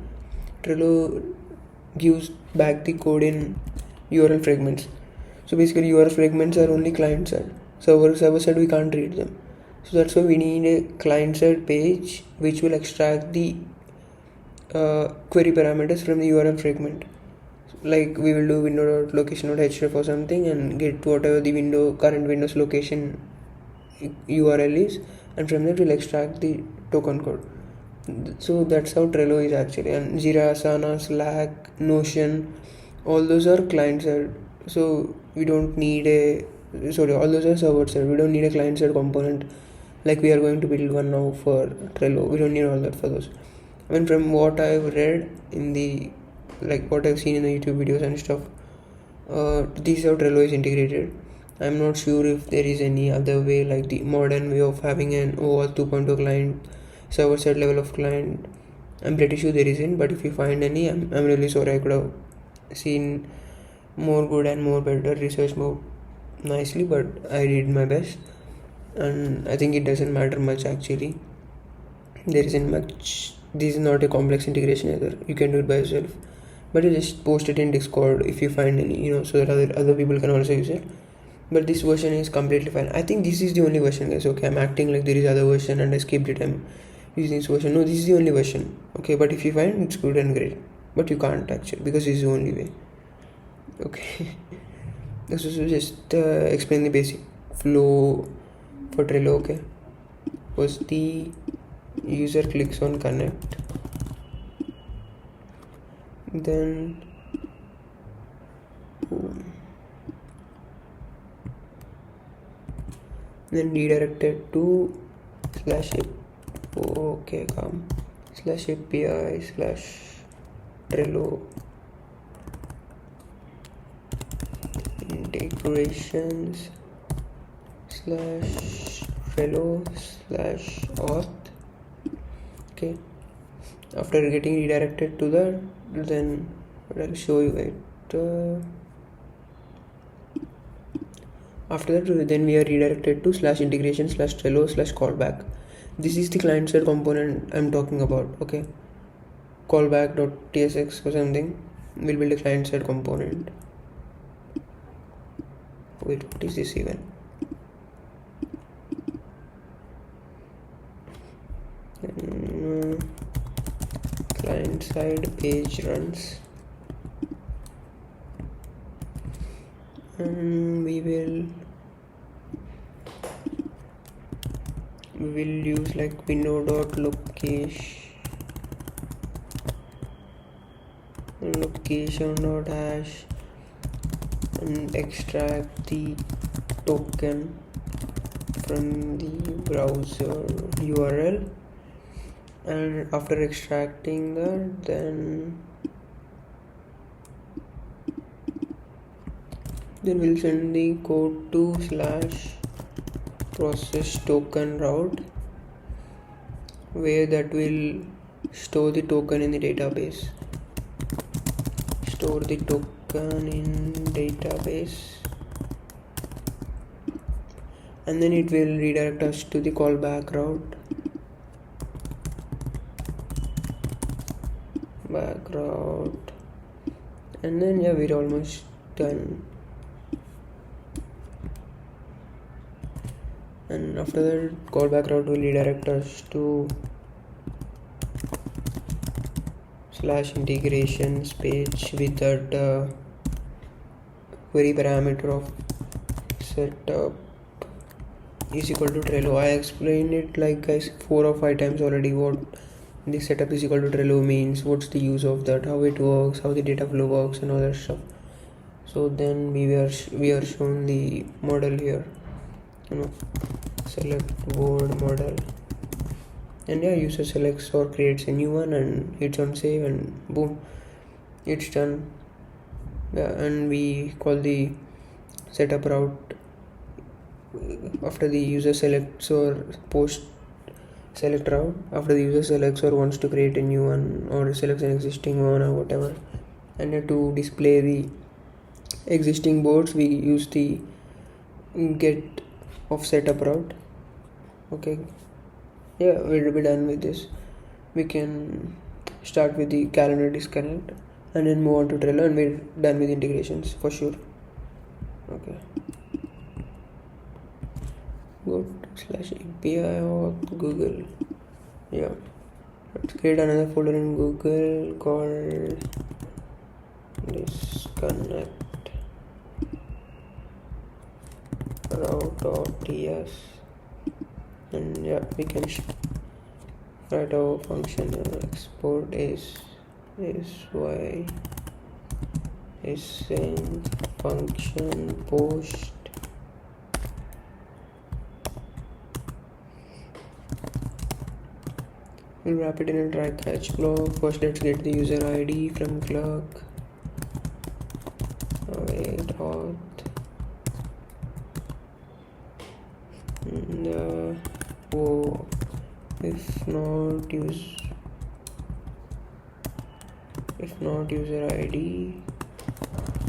Trello gives back the code in URL fragments. So basically URL fragments are only client side. Server side we can't read them. So that's why we need a client side page which will extract the query parameters from the URL fragment. We will do window.location.href or something and get whatever the current Windows location URL is, and from that we'll extract the token code. So that's how Trello is actually. And Jira, Asana, Slack, Notion, all those are client side. So we don't need all those are server side. We don't need a client side component like we are going to build one now for Trello. We don't need all that for those. I mean, from what I've read in the, like what I've seen in the YouTube videos and stuff, this is how Trello is integrated. I'm not sure if there is any other way, like the modern way of having an OAuth 2.0 client, server-side level of client. I'm pretty sure there isn't, but if you find any, I'm really sorry. I could have seen more good and more better research more nicely, but I did my best, and I think it doesn't matter much actually. There isn't much. This is not a complex integration either. You can do it by yourself, but you just post it in Discord if you find any, so that other people can also use it. But this version is completely fine. I think this is the only version, guys. Okay, I'm acting like there is other version and I skipped it. I'm using this version. No, this is the only version. Okay, but if you find it's good and great, but you can't actually because this is the only way. Okay. This is just explain the basic flow for Trello. Okay, first the user clicks on connect, then redirected to /API/Trello integrations /Trello/auth. Okay, after getting redirected to that, then I'll show you it. After that, then we are redirected to /integration/Trello/callback. This is the client side component I'm talking about. Okay, callback.tsx or something will build a client side component. Wait, what is this even? Client side page runs, and we will use like location.hash and extract the token from the browser URL, and after extracting that, then we'll send the code to /process token route, where that will store the token in the database. Store the token in database, and then it will redirect us to the callback route. And then yeah, we're almost done. And after that, callback route will redirect us to /integrations page with that query parameter of setup is equal to Trello. I explained it like guys 4 or 5 times already what the setup is equal to Trello means, what's the use of that, how it works, how the data flow works, and all that stuff. So then we are shown the model here, select board model, and yeah, user selects or creates a new one and hits on save, and boom, it's done. Yeah, and we call the setup route after the user selects or post select route. After the user selects or wants to create a new one or selects an existing one or whatever, and to display the existing boards, we use the get of setup route. Okay, yeah, we'll be done with this. We can start with the calendar disconnect and then move on to Trello, and we're done with integrations for sure. Okay, go to /API or Google. Yeah, let's create another folder in Google called disconnect route.ts, and yeah, we can write our function export is y is send function post We'll wrap it in a try catch block. First, let's get the user ID from clerk. Wait, auth. If not user ID,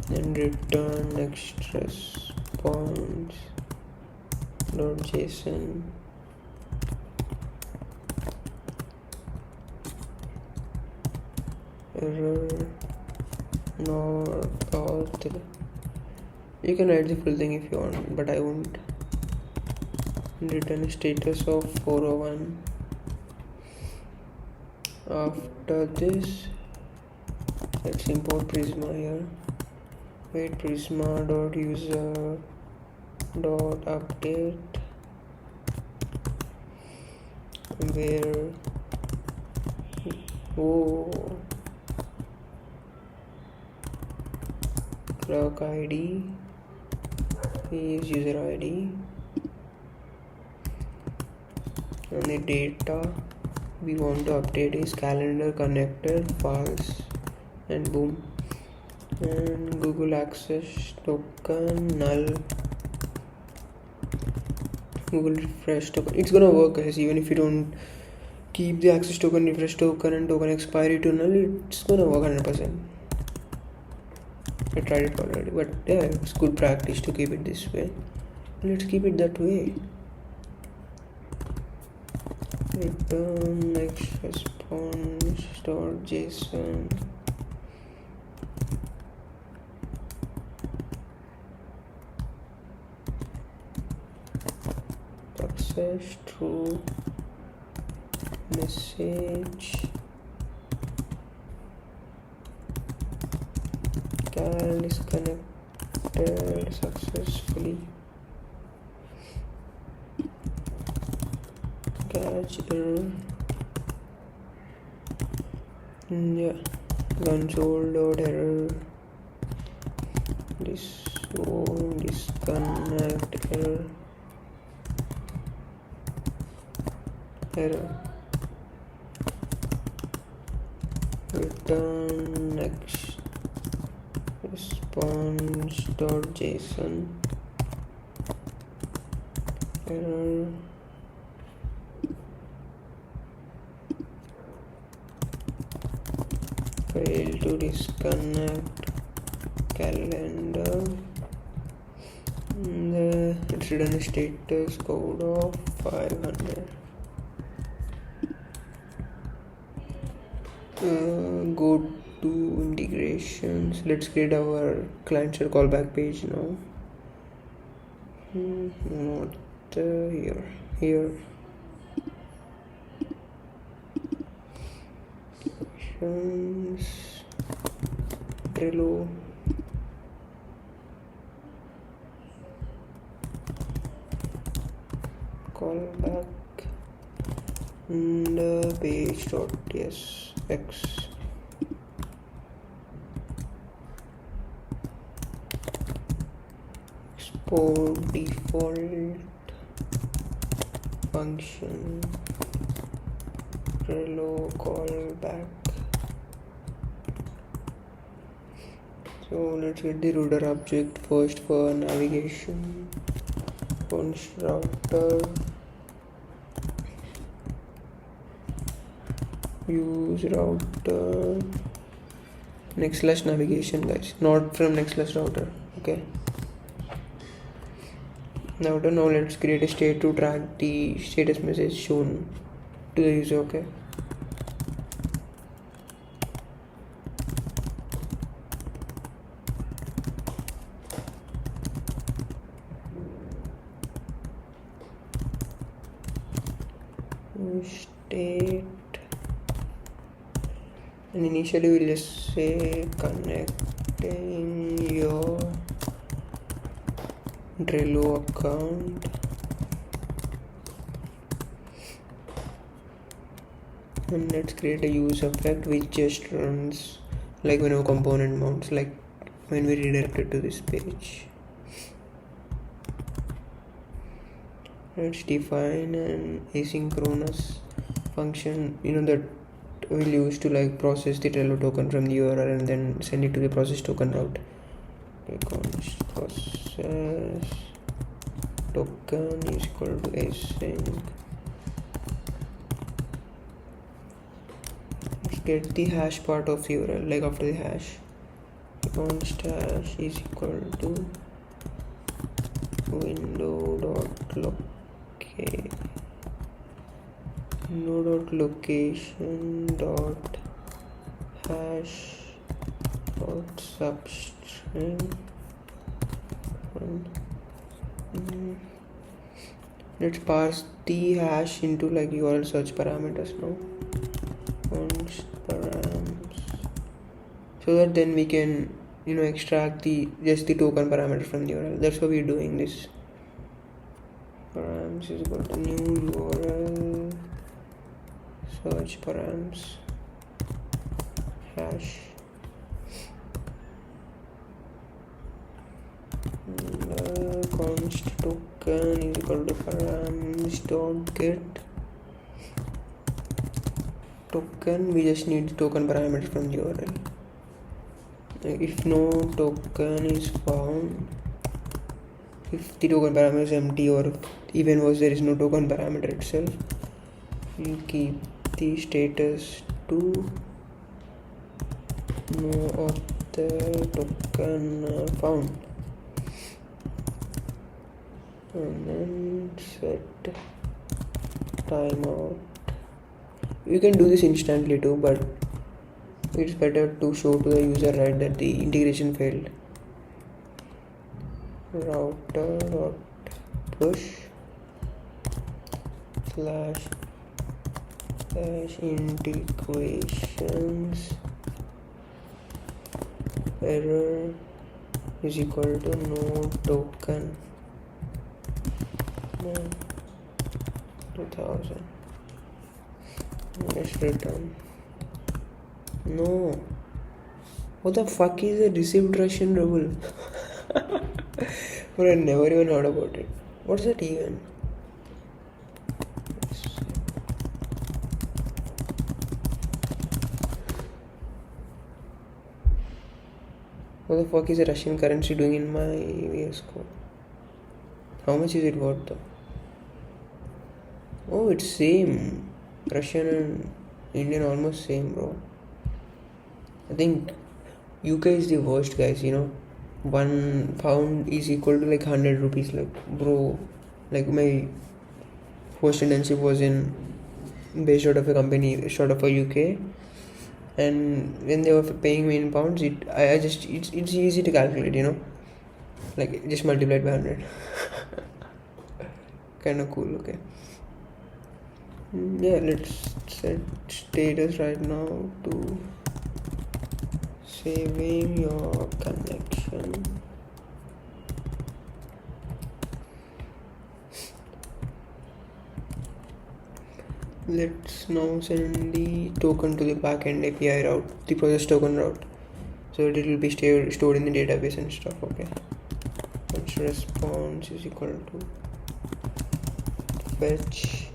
then return next response .json. Error not auth. You can write the full thing if you want, but I won't. Return status of 401. After this, let's import Prisma here. Wait, Prisma.user.update, where clerk ID is user ID, and the data we want to update is calendar connected false, and boom. And Google access token null, Google refresh token. It's gonna work, guys. Even if you don't keep the access token, refresh token, and token expiry to null, it's gonna work 100%. I tried it already, but yeah, it's good practice to keep it this way. Let's keep it that way. Return next response .json. Success true message. Cal is connected successfully. Catch error. Yeah, console.error. Disconnect error. Return next response.json. Error. Fail to disconnect calendar. Let's return a status code of 500. Go to integrations. Let's create our client-side callback page now. Not here. Trello. Callback and page.tsx. Export default function Trello callback. So let's get the router object first for navigation. Const router, use router /navigation, guys, not from /router. Okay. Now let's create a state to track the status message shown to the user. Okay. State, and initially we'll just say connecting your Trello account. And let's create a use effect which just runs like when our component mounts, like when we redirected to this page. Let's define an asynchronous function, that we'll use to like process the Trello token from the URL and then send it to the process token route. Const process token is equal to async. Let's get the hash part of the URL, like after the hash. Const hash is equal to window.locate no.location dot hash dot substring. Let's parse the hash into like URL search parameters now. Const params, so that then we can extract just the token parameter from the URL. That's why we're doing this. Params is equal to new URL search params hash const token is equal to params dot get token. We just need the token parameter from the URL. If no token is found, if the token parameter is empty, or even worse there is no token parameter itself, we'll keep the status to no of the token found, and then set timeout. You can do this instantly too, but it's better to show to the user, right, that the integration failed. Router dot push slash integrations error is equal to no token 2000. Let's return. No, what the fuck is a received Russian ruble? But I never even heard about it. What's that even? What the fuck is a Russian currency doing in my VS Code? How much is it worth though? Oh, it's same. Russian and Indian almost same, bro. I think UK is the worst, guys. £1 is equal to like 100 rupees. Like, bro, like my first internship was based out of a company, out of a UK, and when they were paying me in pounds, it's easy to calculate, like just multiplied by 100. Kind of cool. Okay. Yeah, let's set status right now to saving your connection. Let's now send the token to the backend API route, the process token route, so that it will be stored in the database and stuff. Okay. Let's response is equal to fetch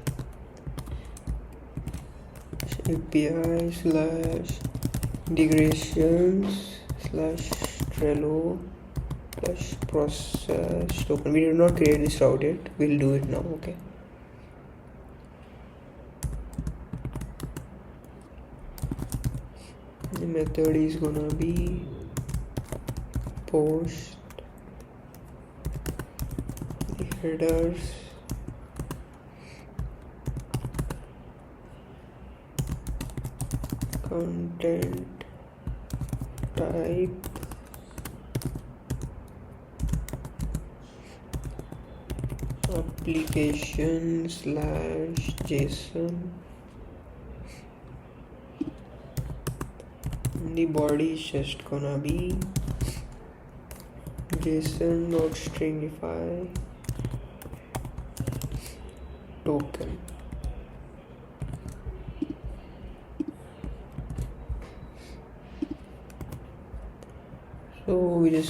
API / integrations / Trello / process token. We did not create this route yet. We'll do it now. Okay. The method is gonna be post the headers content type application /JSON. The body is just gonna be JSON.stringify token. So we're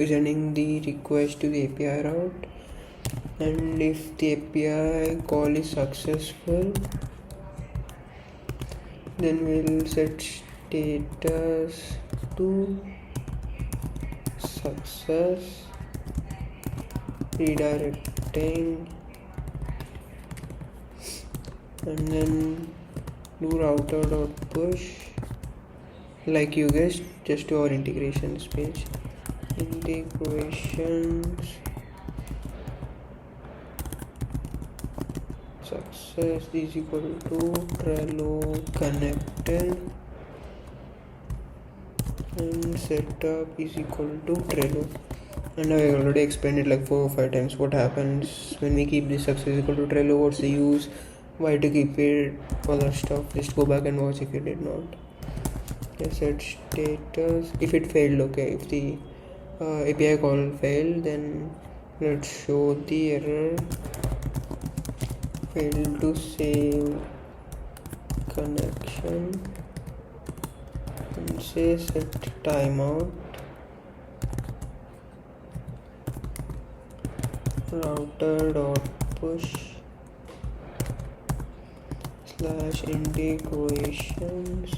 sending the request to the API route, and if the API call is successful, Then we'll set status to success, redirecting, and then do router.push, like you guessed, just to our integrations page. Integrations success is equal to Trello connected, and setup is equal to Trello. And I already explained it like 4 or 5 times what happens when we keep this success equal to Trello, what's the use, why to keep it, all that stuff. Just go back and watch if you did not. Okay, set status. If it failed, okay, if the API call failed, then let's show the error. Failed to save connection, and say set timeout, router.push / integrations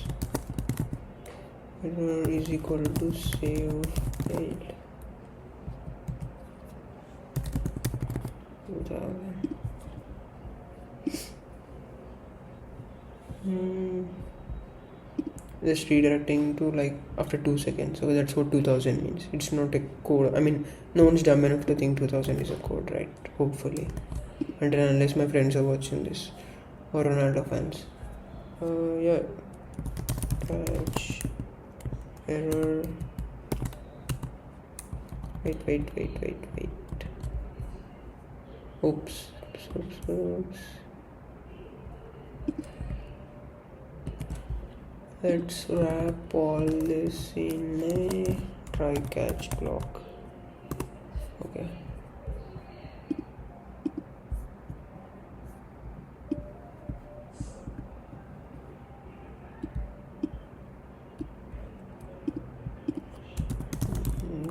error is equal to save failed. Just redirecting to like after 2 seconds. So that's what 2000 means. It's not a code. I mean, no one's dumb enough to think 2000 is a code, right? Hopefully, until unless my friends are watching this or Ronaldo fans. Yeah. Patch error. Wait. Oops. Let's wrap all this in a try catch block. Okay.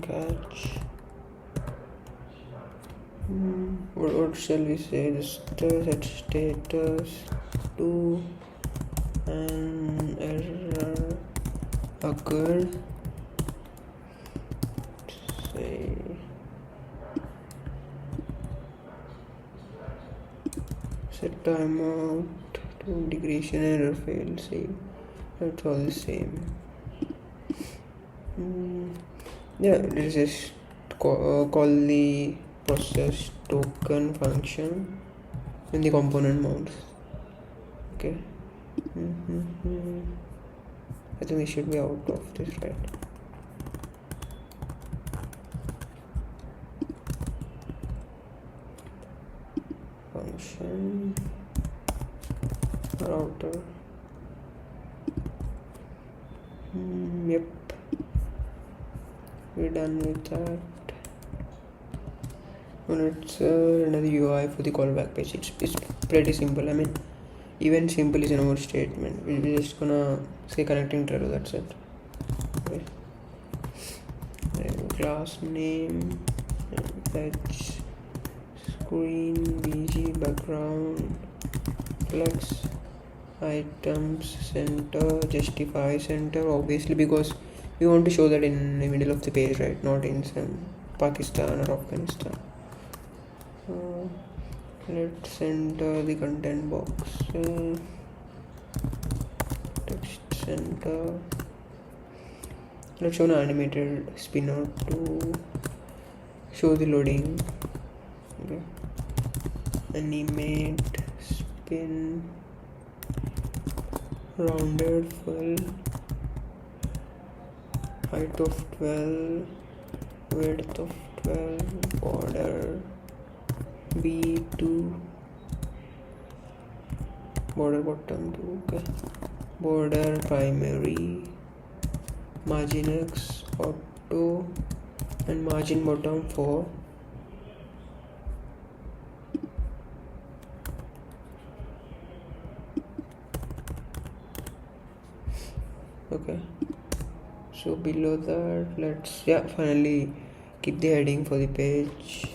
Catch. What shall we say? Just set status to an error occurred. Say set timeout to integration error failed. Save. That's all the same. Yeah, let's just call the process token function in the component mounts. Okay. I think we should be out of this, right? Function router. Yep, we're done with that. And it's another UI for the callback page. It's pretty simple. I mean, even simple is an overstatement. We're just gonna say connecting Trello, that's it. Okay. And class name, fetch, screen, bg, background, flex, items, center, justify center, obviously because we want to show that in the middle of the page, right? Not in some Pakistan or Afghanistan. Let's enter the content box. Text center. Let's show an animated spinner to show the loading. Okay. Animate spin, rounded full, height of 12, width of 12, border B2, border bottom 2, okay. Border primary, margin X auto, and margin bottom 4. Okay, so below that, let's finally keep the heading for the page.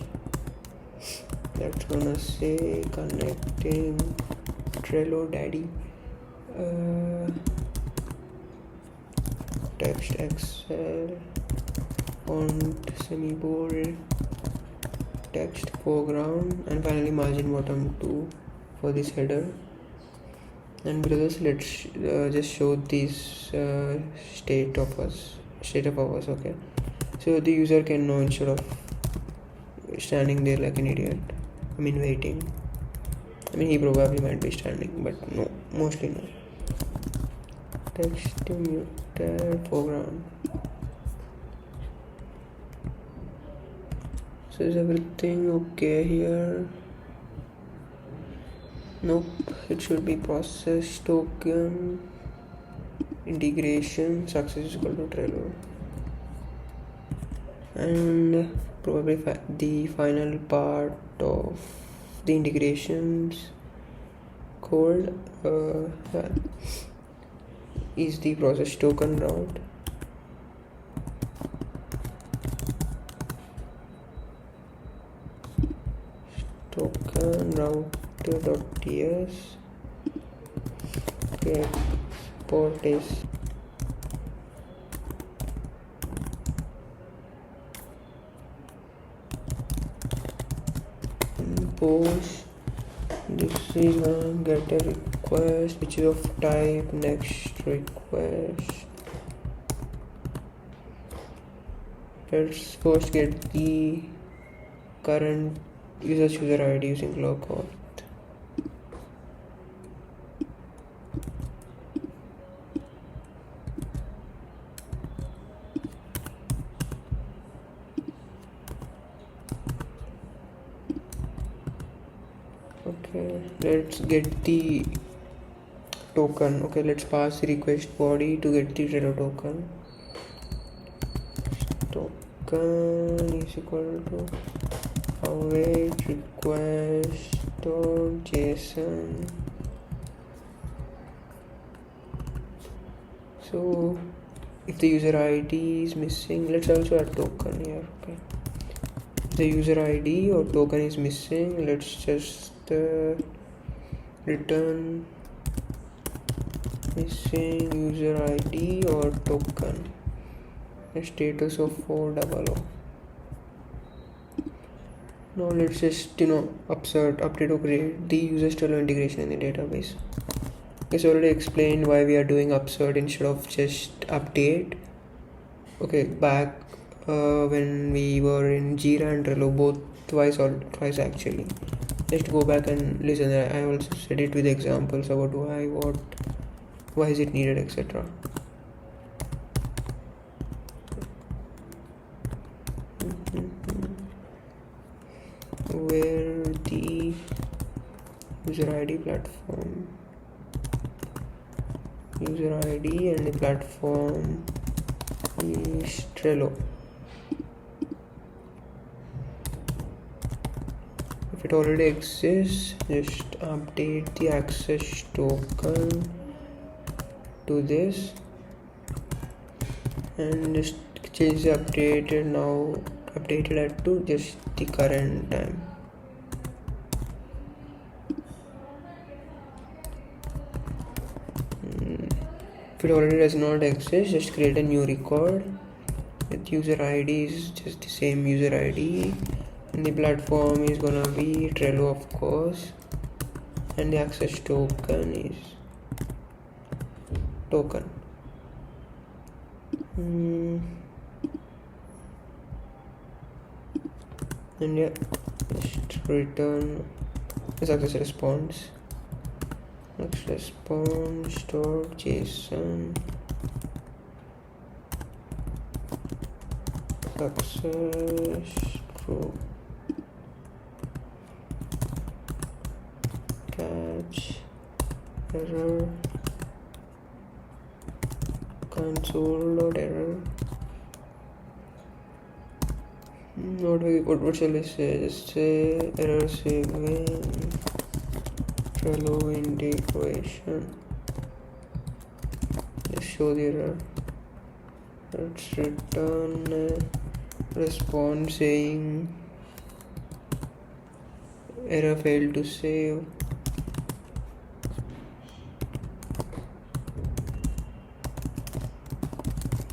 That's gonna say connecting Trello daddy. text excel, font semi-bold, text foreground, and finally margin bottom 2 for this header. And below this, let's just show this state of ours. Okay, so the user can know instead of standing there like an idiot. I mean waiting. I mean he probably might be standing, but no, mostly no. Text muted foreground. So is everything okay here? Nope, it should be process token integration success is equal to Trello, and probably the final part of the integrations code is the process token route. Token route.ts. Okay, export is impose. This is gonna get a request which is of type next request. Let's first get the current user ID using lockout. Okay, let's get the token. Okay, let's pass the request body to get the Trello token. Token is equal to await request.json. So if the user ID is missing, let's also add token here. Okay, if the user ID or token is missing, let's just return missing user ID or token. A status of 400. Now let's just update or create the user Trello integration in the database. It's already explained why we are doing upsert instead of just update. Okay, back when we were in Jira and Trello, both twice actually. Just go back and listen. I also said it with examples about why is it needed, etc. Where the user ID platform, user ID and the platform is Trello. If it already exists, just update the access token to this and just change the updated at to just the current time. If it already does not exist, just create a new record with user ID is just the same user ID, and the platform is gonna be Trello of course, and the access token is token. And yeah, just return the success response. Next response dot JSON success true catch error console.error. What shall I say? Just say error saving Trello integration. Just show the error. Let's return a response saying error failed to save.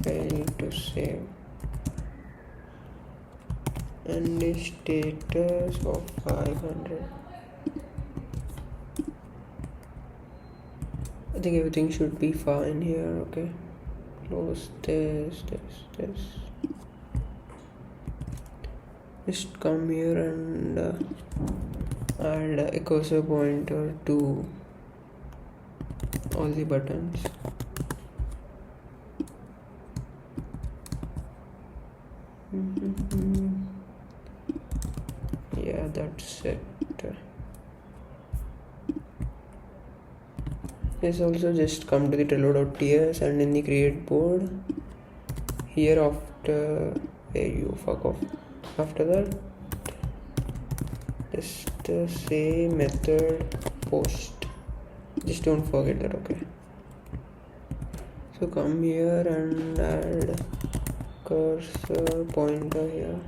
fail to save, and the status of 500. I think everything should be fine here. Okay, close this. Just come here and add a cursor pointer to all the buttons. Yeah, that's it. Yes, also just come to the Trello.ts and in the create board here, after you fuck off, after that just say method post, just don't forget that. Okay, so come here and add cursor pointer here.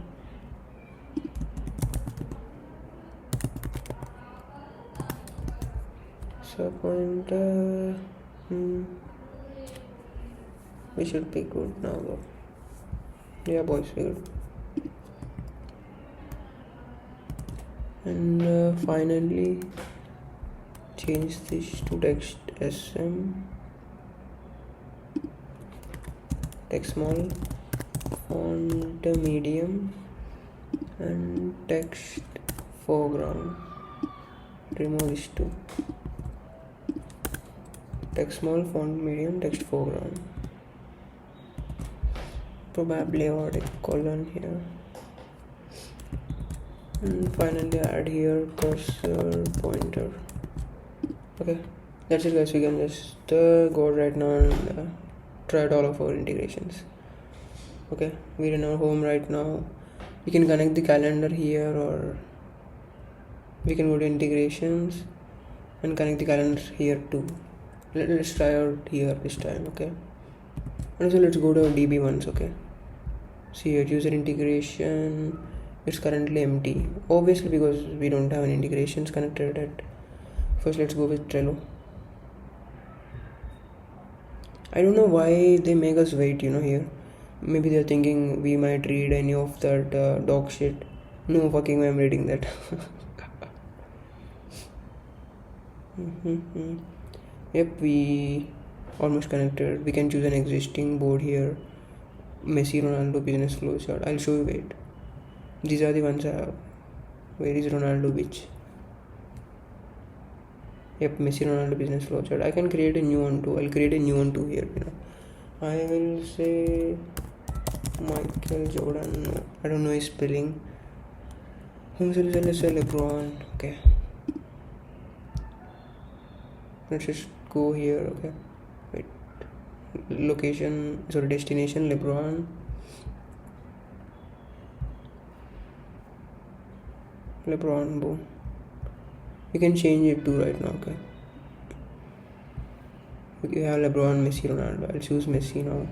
So pointer, we should be good now though. Yeah boys, we good. And finally change this to text sm, text small, font medium, and text foreground. Remove this too. Text small, font medium, text foreground. Probably add a colon here. And finally add here cursor pointer. Okay, that's it guys. We can just go right now and try out all of our integrations. Okay, we're in our home right now. We can connect the calendar here, or we can go to integrations and connect the calendar here too. Let's try out here this time. Okay, and so let's go to DB once. Okay, see here, user integration, it's currently empty, obviously because we don't have any integrations connected at first. Let's go with Trello. I don't know why they make us wait, here. Maybe they're thinking we might read any of that dog shit. No fucking way I'm reading that. Yep, we almost connected. We can choose an existing board here. Messi Ronaldo business flowchart. I'll show you. Wait, these are the ones I have. Where is Ronaldo which? Yep, Messi Ronaldo business flowchart. I can create a new one too. I'll create a new one too here. I will say Michael Jordan. No, I don't know his spelling. Let's say LeBron. Okay, let's just go here. Okay, wait, location, sorry, destination LeBron. Boom. You can change it too right now. Okay, you have LeBron, Messi, Ronaldo. I'll choose Messi now.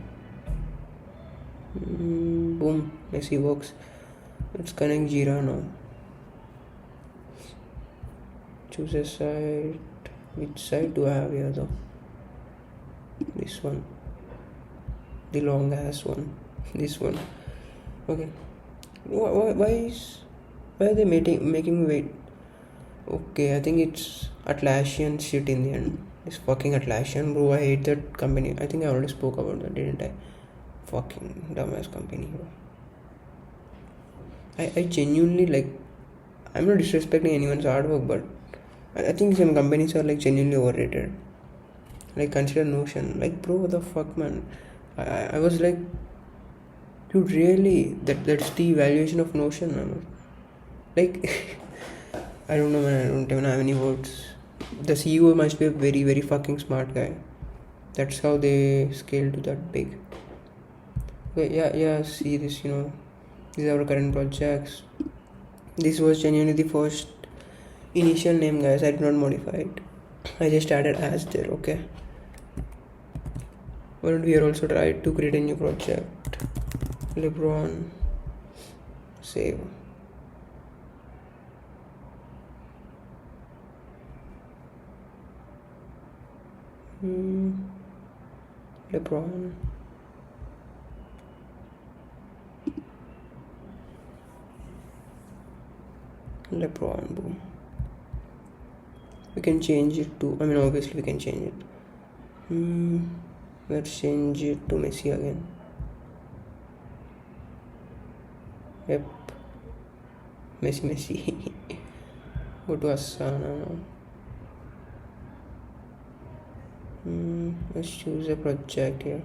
Boom, Messi works. Let's connect Jira now. Choose a site. Which site do I have here though? This one, the long ass one. This one. Okay, why are they making me wait? Okay, I think it's Atlassian shit in the end. This fucking Atlassian, bro. I hate that company. I think I already spoke about that, didn't I? Fucking dumbass company, bro. I genuinely, like, I'm not disrespecting anyone's hard work, but I think some companies are like genuinely overrated. Like, consider Notion. Like, bro, what the fuck, man? I was like, dude, really? That's the evaluation of Notion, man. Like, I don't know, man. I don't even have any words. The CEO must be a very, very fucking smart guy. That's how they scale to that big. Okay, yeah. See this, these are our current projects. This was genuinely the first initial name, guys. I did not modify it. I just added as there. Okay. Why don't we also try to create a new project? LeBron. Save. LeBron. LeBron, boom. We can change it to, I mean obviously we can change it. Let's change it to Messi again. Yep, Messi. Go to Asana now. Let's choose a project here.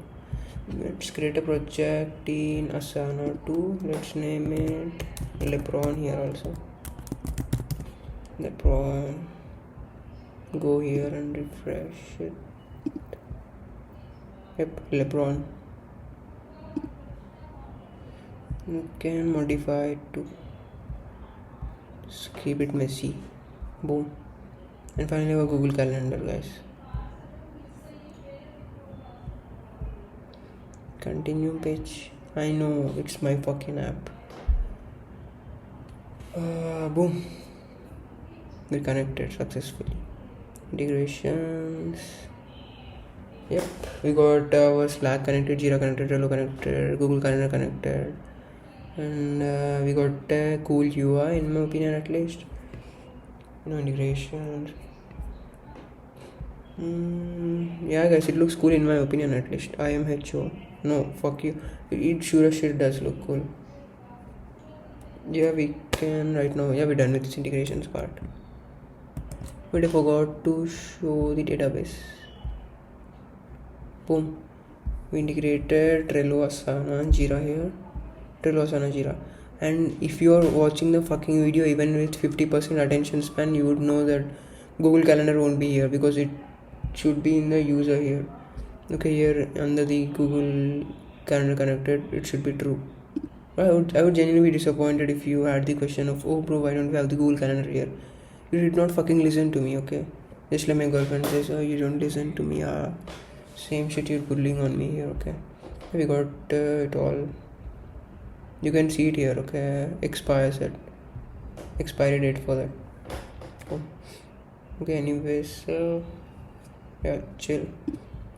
Let's create a project in Asana 2. Let's name it LeBron here also. LeBron. Go here and refresh it. Yep, LeBron. You can modify it to keep it Messi. Boom. And finally our Google Calendar, guys. Continue page. I know, it's my fucking app. Boom. We connected successfully. Integrations. Yep, we got our Slack connected, Jira connected, Trello connected, Google Calendar connected, and we got a cool UI in my opinion, at least. Integrations. Yeah guys, it looks cool in my opinion, at least. IMHO. No, fuck you. It sure as shit does look cool. Yeah, we can right now. Yeah, we're done with this integrations part. But I forgot to show the database. Boom. We integrated Trello, Asana, and Jira here. Trello, Asana, Jira. And if you are watching the fucking video even with 50% attention span, you would know that Google Calendar won't be here because it should be in the user here. Okay, here under the Google Calendar connected, it should be true. I would genuinely be disappointed if you had the question of, oh bro, why don't we have the Google Calendar here? You did not fucking listen to me, okay? Just like my girlfriend says, oh, you don't listen to me. Same shit you're bullying on me here, okay? We got it all. You can see it here, okay? Expiry date for that. Oh. Okay, anyways, yeah, chill.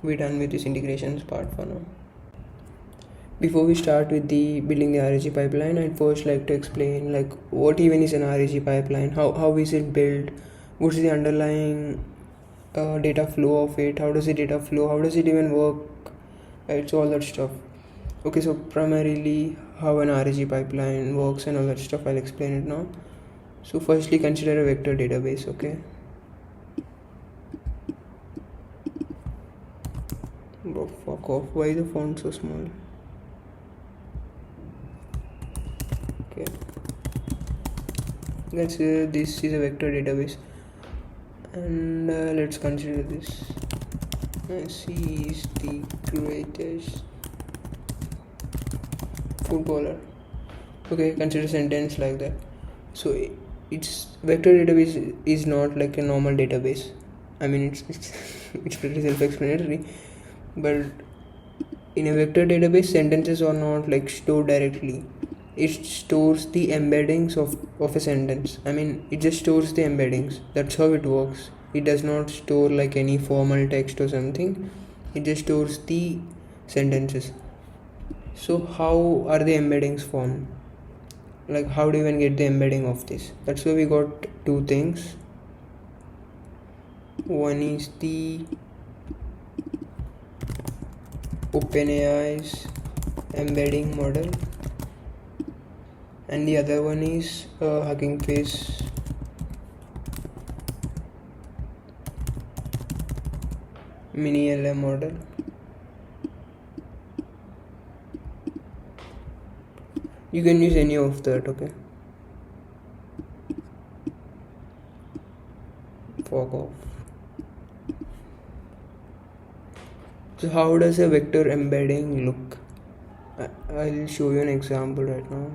We're done with this integrations part for now. Before we start with the building the RAG pipeline, I'd first like to explain like what even is an RAG pipeline, how is it built, what's the underlying data flow of it, how does the data flow, how does it even work, it's all that stuff. Okay, so primarily how an RAG pipeline works and all that stuff, I'll explain it now. So firstly, consider a vector database, okay? Bro, fuck off, why is the font so small? Okay, let's say this is a vector database, and let's consider this. C is the greatest footballer. Okay, consider a sentence like that. So it's vector database is not like a normal database. I mean it's pretty self-explanatory, but in a vector database, sentences are not like stored directly. It stores the embeddings of a sentence. I mean, it just stores the embeddings. That's how it works. It does not store like any formal text or something. It just stores the sentences. So how are the embeddings formed? Like, how do you even get the embedding of this? That's why we got two things. One is the OpenAI's embedding model, and the other one is Hugging Face mini LM model. You can use any of that, okay? Fuck off. So how does a vector embedding look? I'll show you an example right now.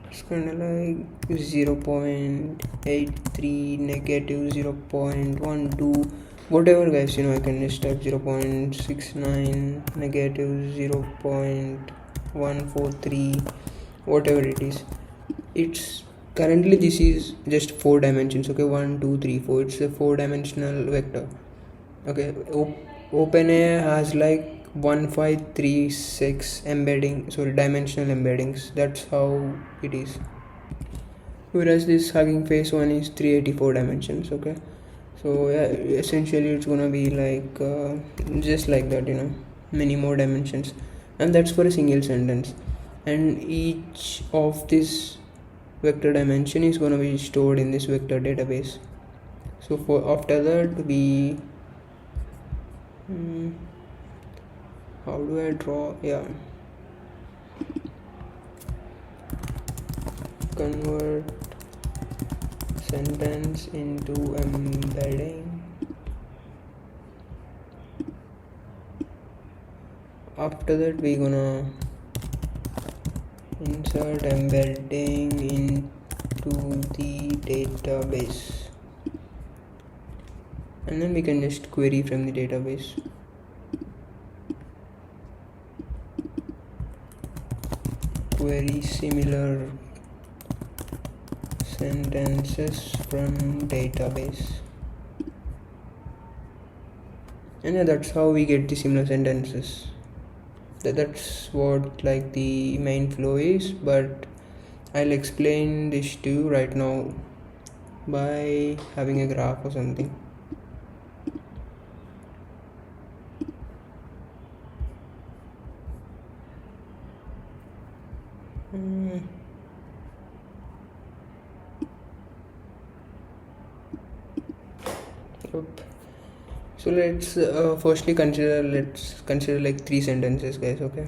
It's kind of like 0.83 negative 0.12, whatever guys, I can just type 0.69 negative 0.143, whatever it is. It's currently this is just 4 dimensions, okay? 1 2 3 4. It's a 4-dimensional vector, okay? OpenAI has like 1536 dimensional embeddings. That's how it is. Whereas this Hugging Face one is 384 dimensions. Okay, so yeah, essentially it's gonna be like just like that, many more dimensions, and that's for a single sentence. And each of this vector dimension is gonna be stored in this vector database. So for after that we how do I draw? Yeah, convert sentence into embedding. After that we gonna insert embedding into the database, and then we can just query from the database. Query similar sentences from database, and yeah, that's how we get the similar sentences. That's what like the main flow is, but I'll explain this to you right now by having a graph or something. So let's firstly consider like 3 sentences, guys. Okay,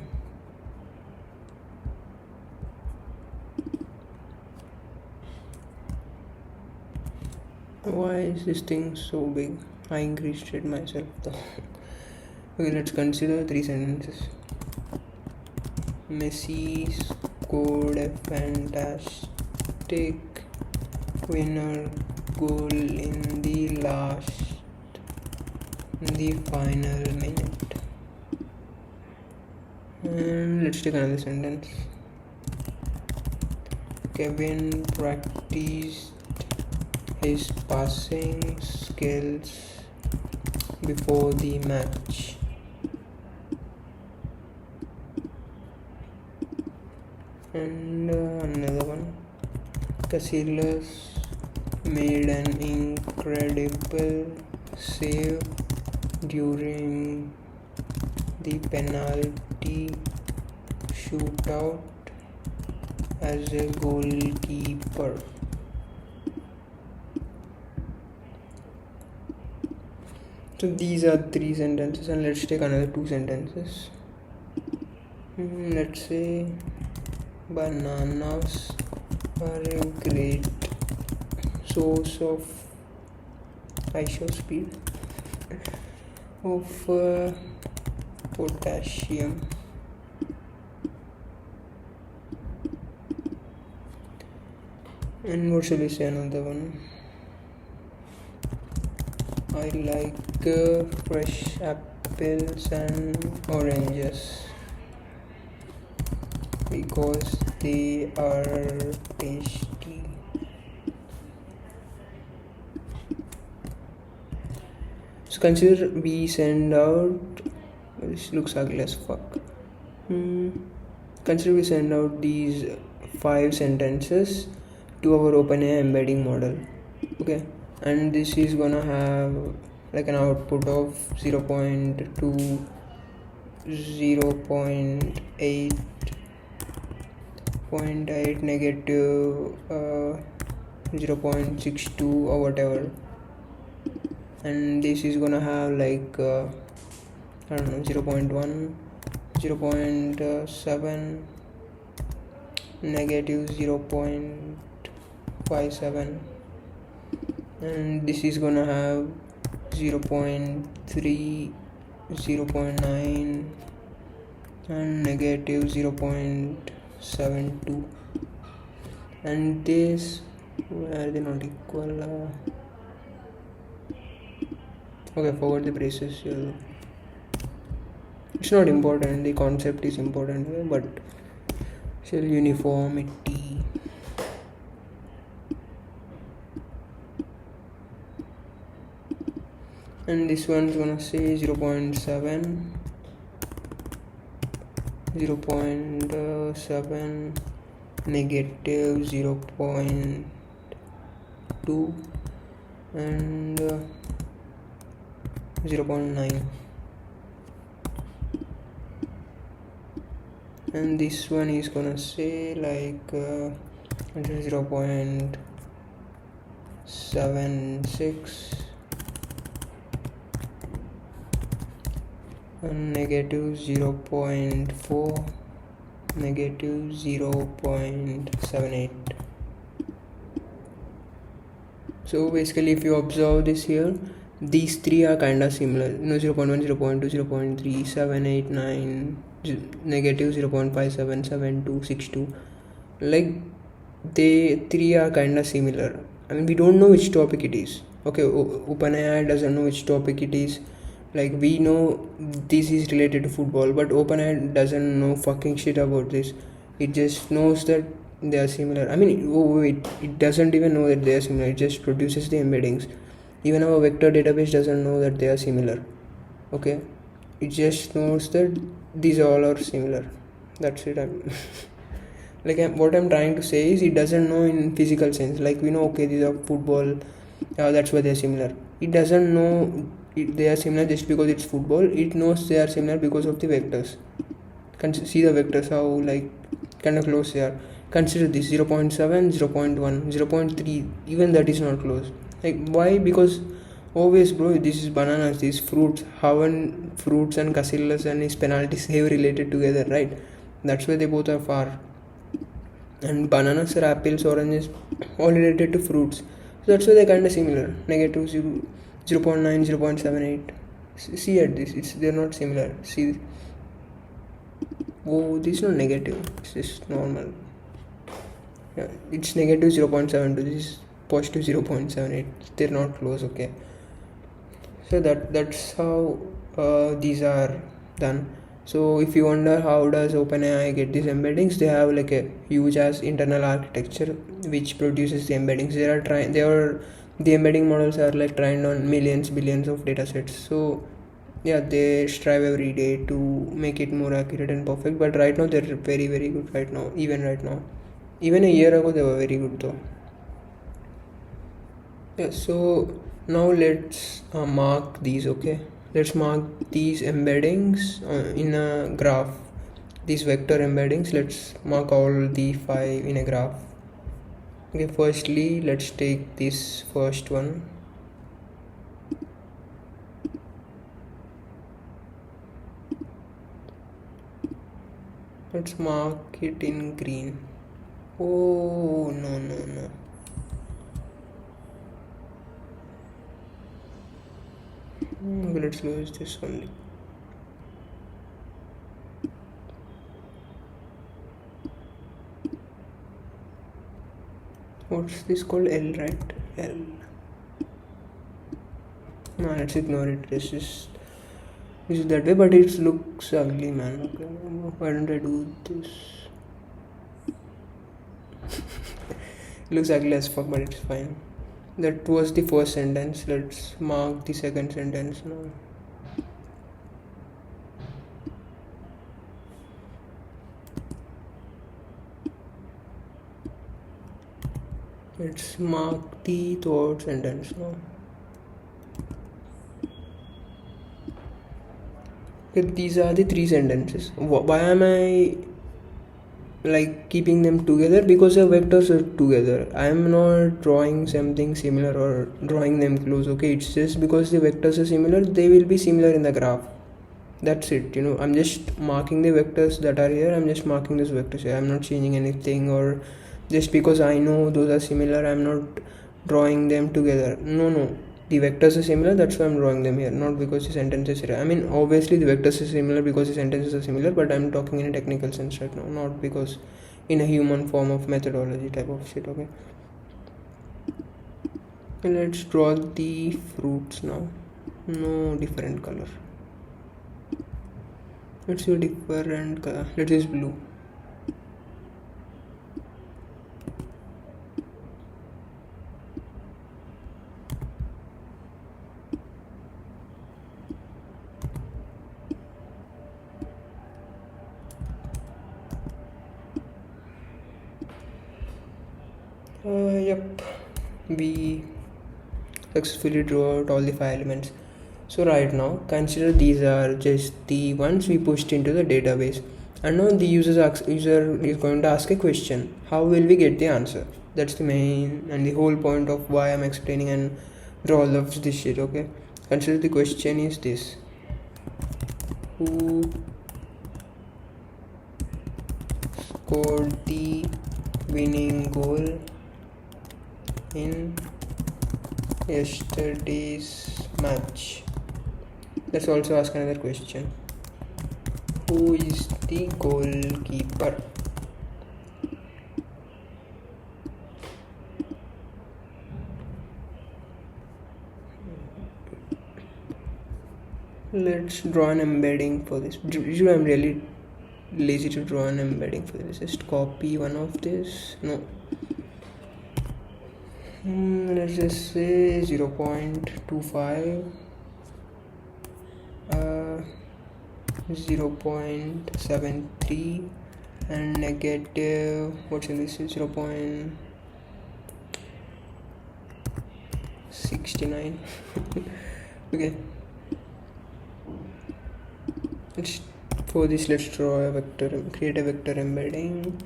why is this thing so big? I increased it myself though. Okay, let's consider 3 sentences. Messi scored a fantastic winner goal in the final minute. And let's take another sentence. Kevin practiced his passing skills before the match. And another one. Casillas made an incredible save during the penalty shootout as a goalkeeper. So these are 3 sentences, and let's take another 2 sentences. Let's say bananas are a great source of speed of potassium. And what shall we say another one? I like fresh apples and oranges because they are tasty. So consider we send out, this looks ugly as fuck. Consider we send out these 5 sentences to our OpenAI embedding model. Okay, and this is gonna have like an output of 0.2, 0.8, 0.8, negative 0.62 or whatever, and this is gonna have like I don't know, 0.1, 0.7, negative 0.57, and this is gonna have 0.3, 0.9 and negative 0.72, and this, where are they not equal? Okay, forgot the braces here. It's not important, the concept is important, but still uniformity. and this one's gonna say 0.7, 0.7, negative 0.2, and 0.9. And this one is gonna say like 0.76 and negative 0.4, negative 0.78. So basically if you observe this here, these three are kind of similar, 0.1, 0.2, 0.3, 7, 8, 9, negative 0.57, 7, 2, 6, 2. Like they three are kind of similar. I mean, we don't know which topic it is. Okay, OpenAI doesn't know which topic it is. Like we know this is related to football, but OpenAI doesn't know fucking shit about this. It just knows that they are similar. I mean, it doesn't even know that they are similar. It just produces the embeddings. Even our vector database doesn't know that they are similar. Okay, it just knows that these all are similar. That's it. What I'm trying to say is it doesn't know in physical sense. Like we know, okay, these are football, that's why they're similar. It doesn't know they are similar just because it's football. It knows they are similar because of the vectors. See the vectors, how like kind of close they are. Consider this 0.7, 0.1, 0.3, even that is not close. Like why? Because always, bro, this is bananas, these fruits, how and fruits and casillas and his penalties have related together, right? That's why they both are far. And bananas are apples, oranges, all related to fruits. So that's why they're kind of similar. Negative 0, 0.9, 0.78. See at this, they're not similar. See, oh, this is not negative, it's just normal. Yeah, it's negative 0.72, this is positive 0.78. They're not close, okay? So that's how these are done. So if you wonder how does OpenAI get these embeddings, they have like a huge ass internal architecture which produces the embeddings. The embedding models are like trained on millions, billions of data sets. So yeah, they strive every day to make it more accurate and perfect. But right now they're very, very good right now. Even a year ago they were very good though. Yeah, so now let's mark these. Okay, let's mark these embeddings in a graph, these vector embeddings. Let's mark all the 5 in a graph. Okay, firstly let's take this first one. Let's mark it in green. Oh no. Okay, let's close this only. What's this called? L, right? L. No, let's ignore it. This is that way, but it looks ugly, man. Okay, why don't I do this? It looks ugly as fuck, but it's fine. That was the first sentence. Let's mark the second sentence now. Let's mark the third sentence now. Okay, these are the 3 sentences. Why am I like keeping them together? Because the vectors are together. I am not drawing something similar or drawing them close. Okay, it's just because the vectors are similar, they will be similar in the graph. That's it. I'm just marking the vectors that are here. I'm just marking those vectors here. I'm not changing anything, or just because I know those are similar, I'm not drawing them together. No, the vectors are similar, that's why I'm drawing them here, not because the sentences are. I mean, obviously the vectors are similar because the sentences are similar, but I'm talking in a technical sense right now, not because in a human form of methodology type of shit. Okay, and let's draw the fruits now. No, different color. Let's use different color. Let's use blue. Yep, we successfully drew out all the 5 elements. So right now consider these are just the ones we pushed into the database, and now the user is going to ask a question. How will we get the answer? That's the main and the whole point of why I'm explaining and draw all of this shit. Okay, consider the question is this: who scored the winning goal in yesterday's match? Let's also ask another question: who is the goalkeeper? Let's draw an embedding for this. Usually I'm really lazy to draw an embedding for this. Just copy one of this. No. Let's just say 0.25, 0.73, and negative, what shall we say, 0.69. Okay, for this let's draw a vector, create a vector embedding.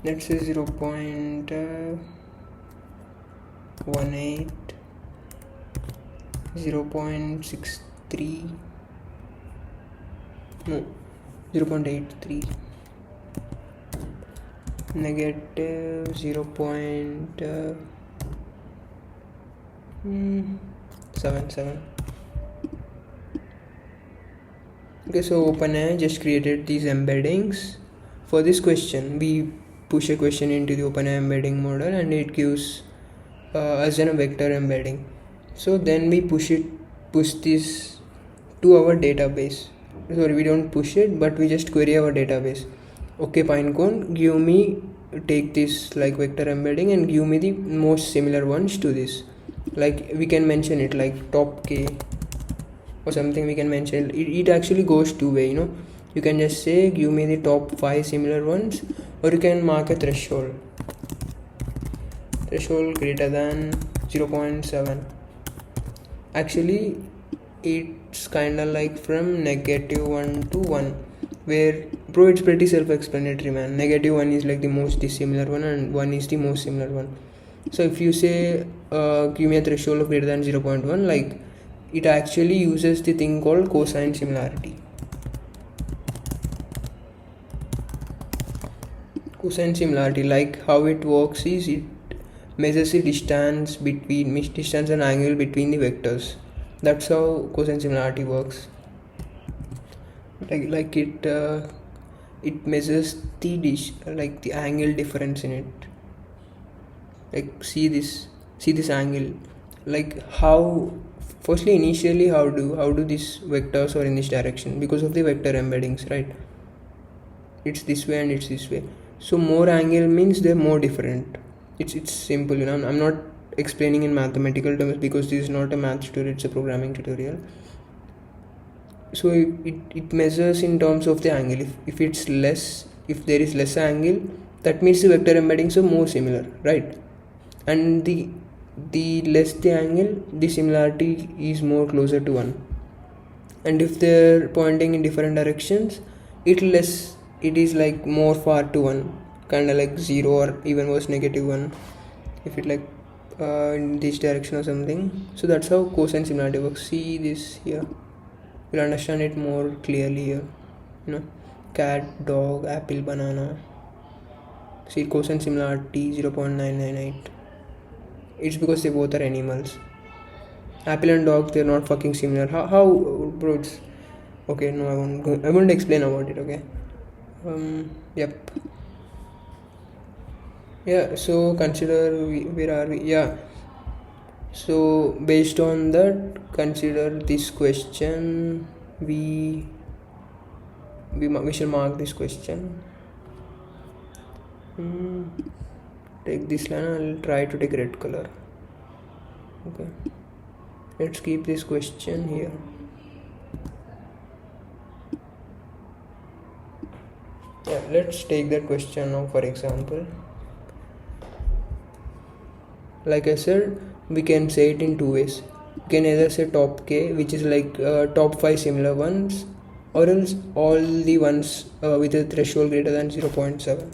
Let's say 0.18, 0.63, no, 0.83, negative 0.77. Okay, so OpenAI just created these embeddings for this question. We push a question into the OpenAI embedding model and it gives us a vector embedding. So then we push this to our database. Sorry, we don't push it, but we just query our database. Okay, Pinecone, take this like vector embedding and give me the most similar ones to this. Like we can mention it like top K or something. We can mention it actually goes two way, you can just say give me the top 5 similar ones, or you can mark a threshold greater than 0.7. actually it's kind of like from -1 to 1, where bro it's pretty self-explanatory, man. -1 is like the most dissimilar one and 1 is the most similar one. So if you say give me a threshold of greater than 0.1, like it actually uses the thing called cosine similarity. Cosine similarity, like how it works is it measures the distance and angle between the vectors. That's how cosine similarity works. Like it measures the angle difference in it. Like see this angle, like how firstly initially how do these vectors are in this direction because of the vector embeddings, right? It's this way and it's this way. So more angle means they're more different. It's simple, I'm not explaining in mathematical terms because this is not a math tutorial, it's a programming tutorial. So it measures in terms of the angle. If there is less angle, that means the vector embeddings are more similar, right? And the less the angle, the similarity is more closer to 1. And if they're pointing in different directions, it is like more far to 1, kind of like 0 or even worse -1 if it like in this direction or something. So that's how cosine similarity works. See this here, you'll understand it more clearly here. Cat, dog, apple, banana. See cosine similarity 0.998. It's because they both are animals. Apple and dog, they're not fucking similar. How bro? Okay, no, I won't explain about it. Okay. Yep. Yeah. So consider where are we? Yeah. So based on that, consider this question. We should mark this question. Take this line. I'll try to take red color. Okay. Let's keep this question here. Yeah, let's take that question now, for example. like I said, we can say it in two ways. We can either say top k, which is like top 5 similar ones, or else all the ones with a threshold greater than 0.7.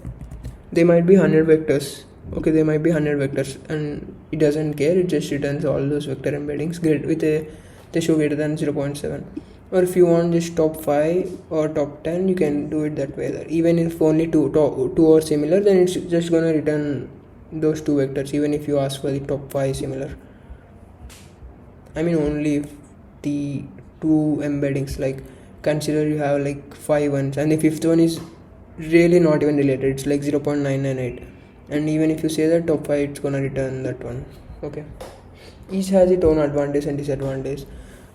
They might be 100 vectors. Okay, they might be 100 vectors, and it doesn't care, it just returns all those vector embeddings with a threshold greater than 0.7. Or if you want just top 5 or top 10, you can do it that way. Even if only two are similar, then it's just gonna return those two vectors, even if you ask for the top 5 similar. I mean, only if the two embeddings, like consider you have like 5 ones and the fifth one is really not even related, it's like 0.998, and even if you say that top 5, it's gonna return that one. Okay, each has its own advantage and disadvantage.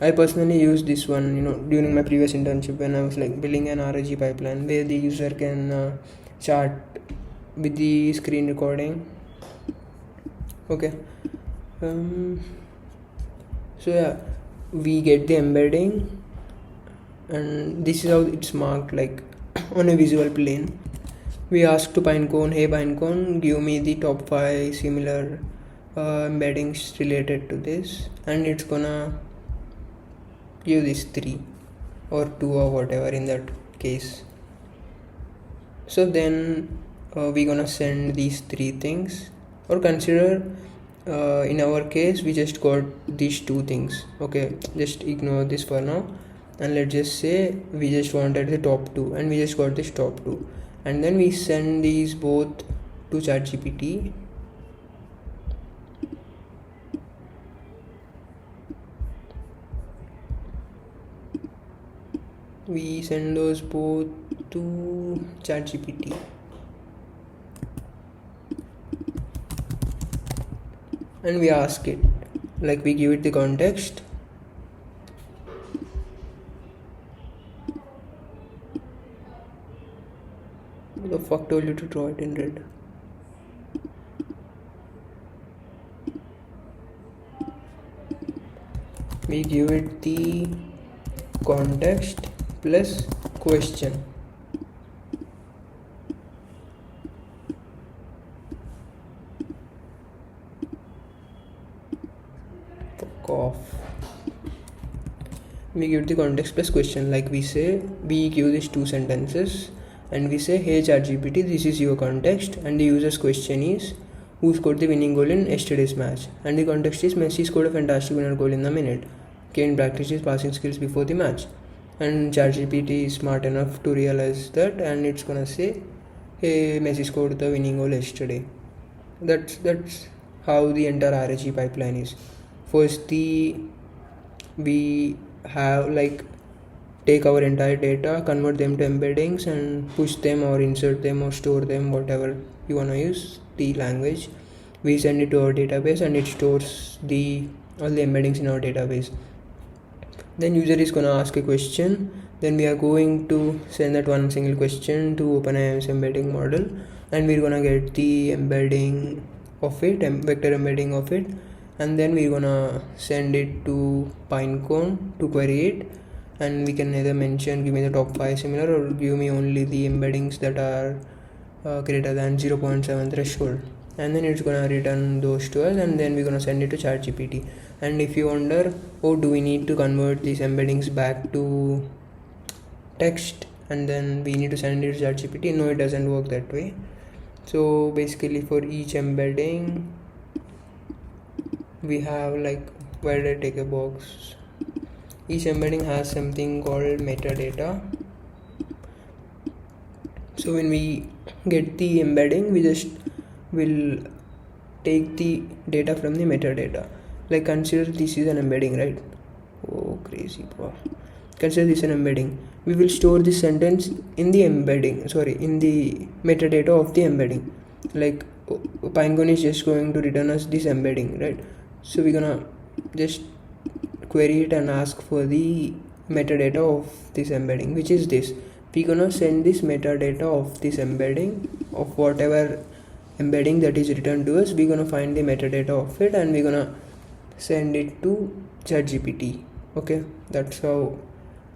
I personally used this one, during my previous internship when I was like building an RAG pipeline where the user can chat with the screen recording. Okay, so yeah, we get the embedding, and this is how it's marked, like on a visual plane. We ask to Pinecone, hey Pinecone, give me the top 5 similar embeddings related to this, and it's gonna give this 3 or 2 or whatever in that case. So then we're gonna send these 3 things, or consider in our case we just got these 2 things. Okay, just ignore this for now, and let's just say we just wanted the top 2 and we just got this top 2, and then we send these both to ChatGPT. We send those both to ChatGPT, and we ask it, like we give it the context. Who the fuck told you to draw it in red? We give it the context plus question. Fuck off. We give the context plus question, like we say, we give these 2 sentences and we say, hey ChatGPT, this is your context, and the user's question is, who scored the winning goal in yesterday's match, and the context is, Messi scored a fantastic winner goal in the minute. Kane practiced his passing skills before the match. And ChatGPT is smart enough to realize that, and it's gonna say, hey, Messi scored the winning goal yesterday. That's how the entire RAG pipeline is. First, we have like take our entire data, convert them to embeddings, and push them or insert them or store them, whatever you wanna use the language. We send it to our database, and it stores all the embeddings in our database. Then user is gonna ask a question, then we are going to send that one single question to OpenAI's embedding model, and we're gonna get the embedding of it, vector embedding of it, and then we're gonna send it to Pinecone to query it, and we can either mention, give me the top 5 similar, or give me only the embeddings that are greater than 0.7 threshold, and then it's gonna return those to us, and then we're gonna send it to ChatGPT. And if you wonder, oh, do we need to convert these embeddings back to text and then we need to send it to ChatGPT? No, it doesn't work that way. So basically for each embedding we have, like, where did I take a box? Each embedding has something called metadata. So when we get the embedding, we just will take the data from the metadata. Like consider this is an embedding, right? Oh crazy bro. Consider this an embedding. We will store this sentence in the embedding, in the metadata of the embedding. Like Pinecone is just going to return us this embedding, right? So we're gonna just query it and ask for the metadata of this embedding, which is this. We're gonna send this metadata of this embedding, of whatever embedding that is returned to us. We're gonna find the metadata of it, and we're gonna send it to ChatGPT. Okay, that's how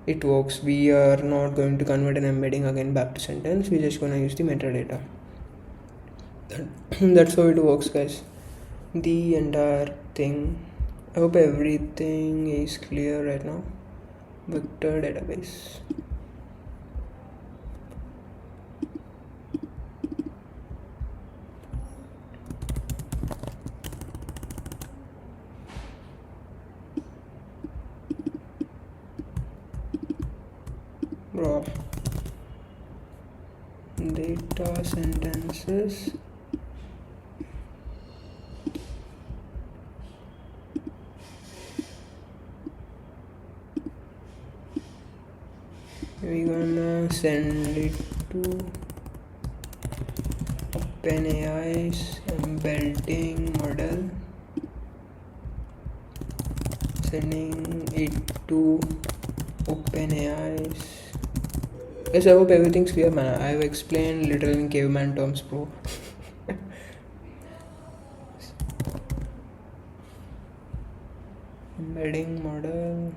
it works. We are not going to convert an embedding again back to sentence. We're just gonna use the metadata. That's how it works, guys. the entire thing. I hope everything is clear right now. Vector database. Bro. Data sentences. We're gonna send it to OpenAI's embedding model. Sending it to OpenAI's. Yes, I hope everything's clear, man. I've explained literally in caveman terms, bro. Embedding model.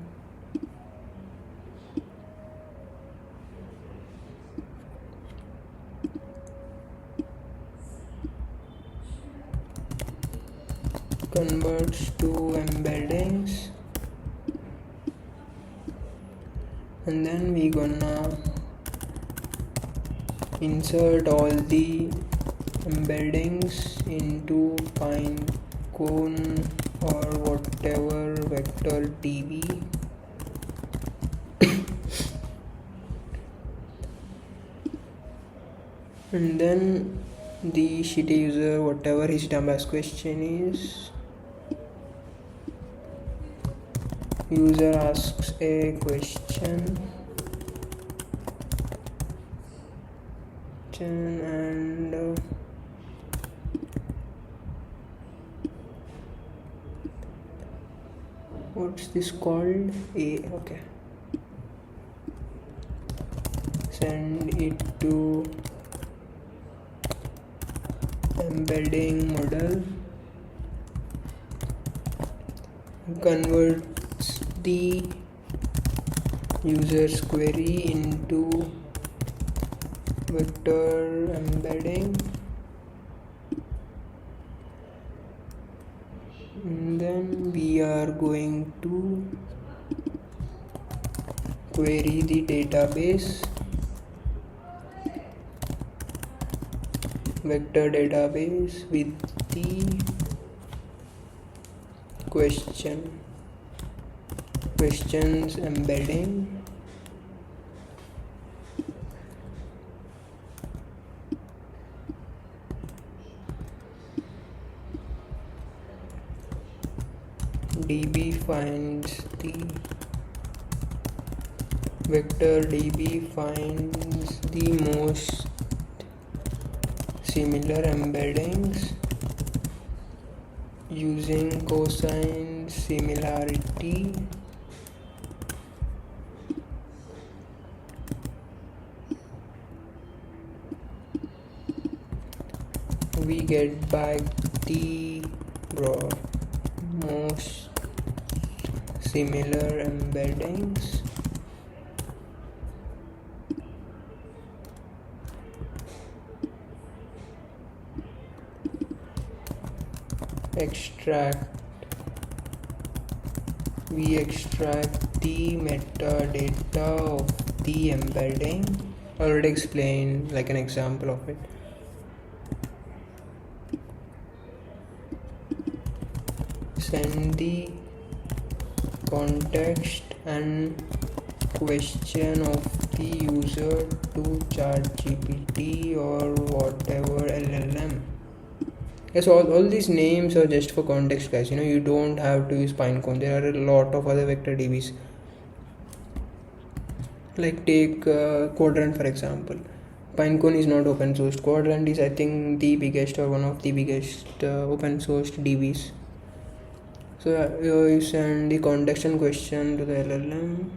Converts to embeddings, and then we gonna insert all the embeddings into Pinecone or whatever vector DB. And then the shitty user, whatever his dumbass question is, user asks a question and what's this called? Okay. Send it to embedding model. Converts the user's query into vector embedding, and then we are going to query the database, vector database with the questions embedding. DB finds the vector DB finds the most similar embeddings using cosine similarity. We get back the most similar embeddings. We extract the metadata of the embedding. Already explained like an example of it. Send the context and question of the user to ChatGPT or whatever LLM. Yes, all these names are just for context, guys. You don't have to use Pinecone. There are a lot of other vector DBs. Like take Quadrant for example. Pinecone is not open sourced. Quadrant is, I think, the biggest or one of the biggest open sourced DBs. So you send the context and question to the LLM.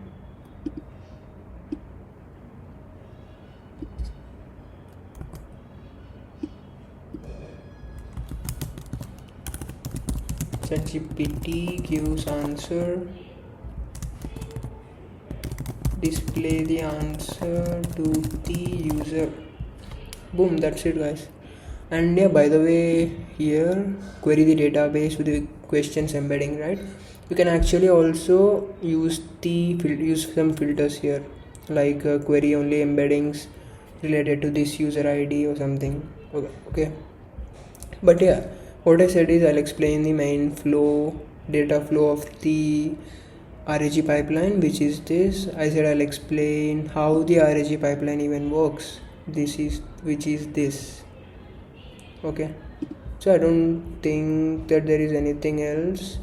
ChatGPT gives answer. Display the answer to the user. Boom, that's it, guys. And yeah, by the way, here query the database with the questions embedding, right? You can actually also use some filters here, like query only embeddings related to this user ID or something. Okay. But yeah, what I said is I'll explain the main data flow of the RAG pipeline, which is this. I said I'll explain how the RAG pipeline even works. Which is this. Okay, so I don't think that there is anything else.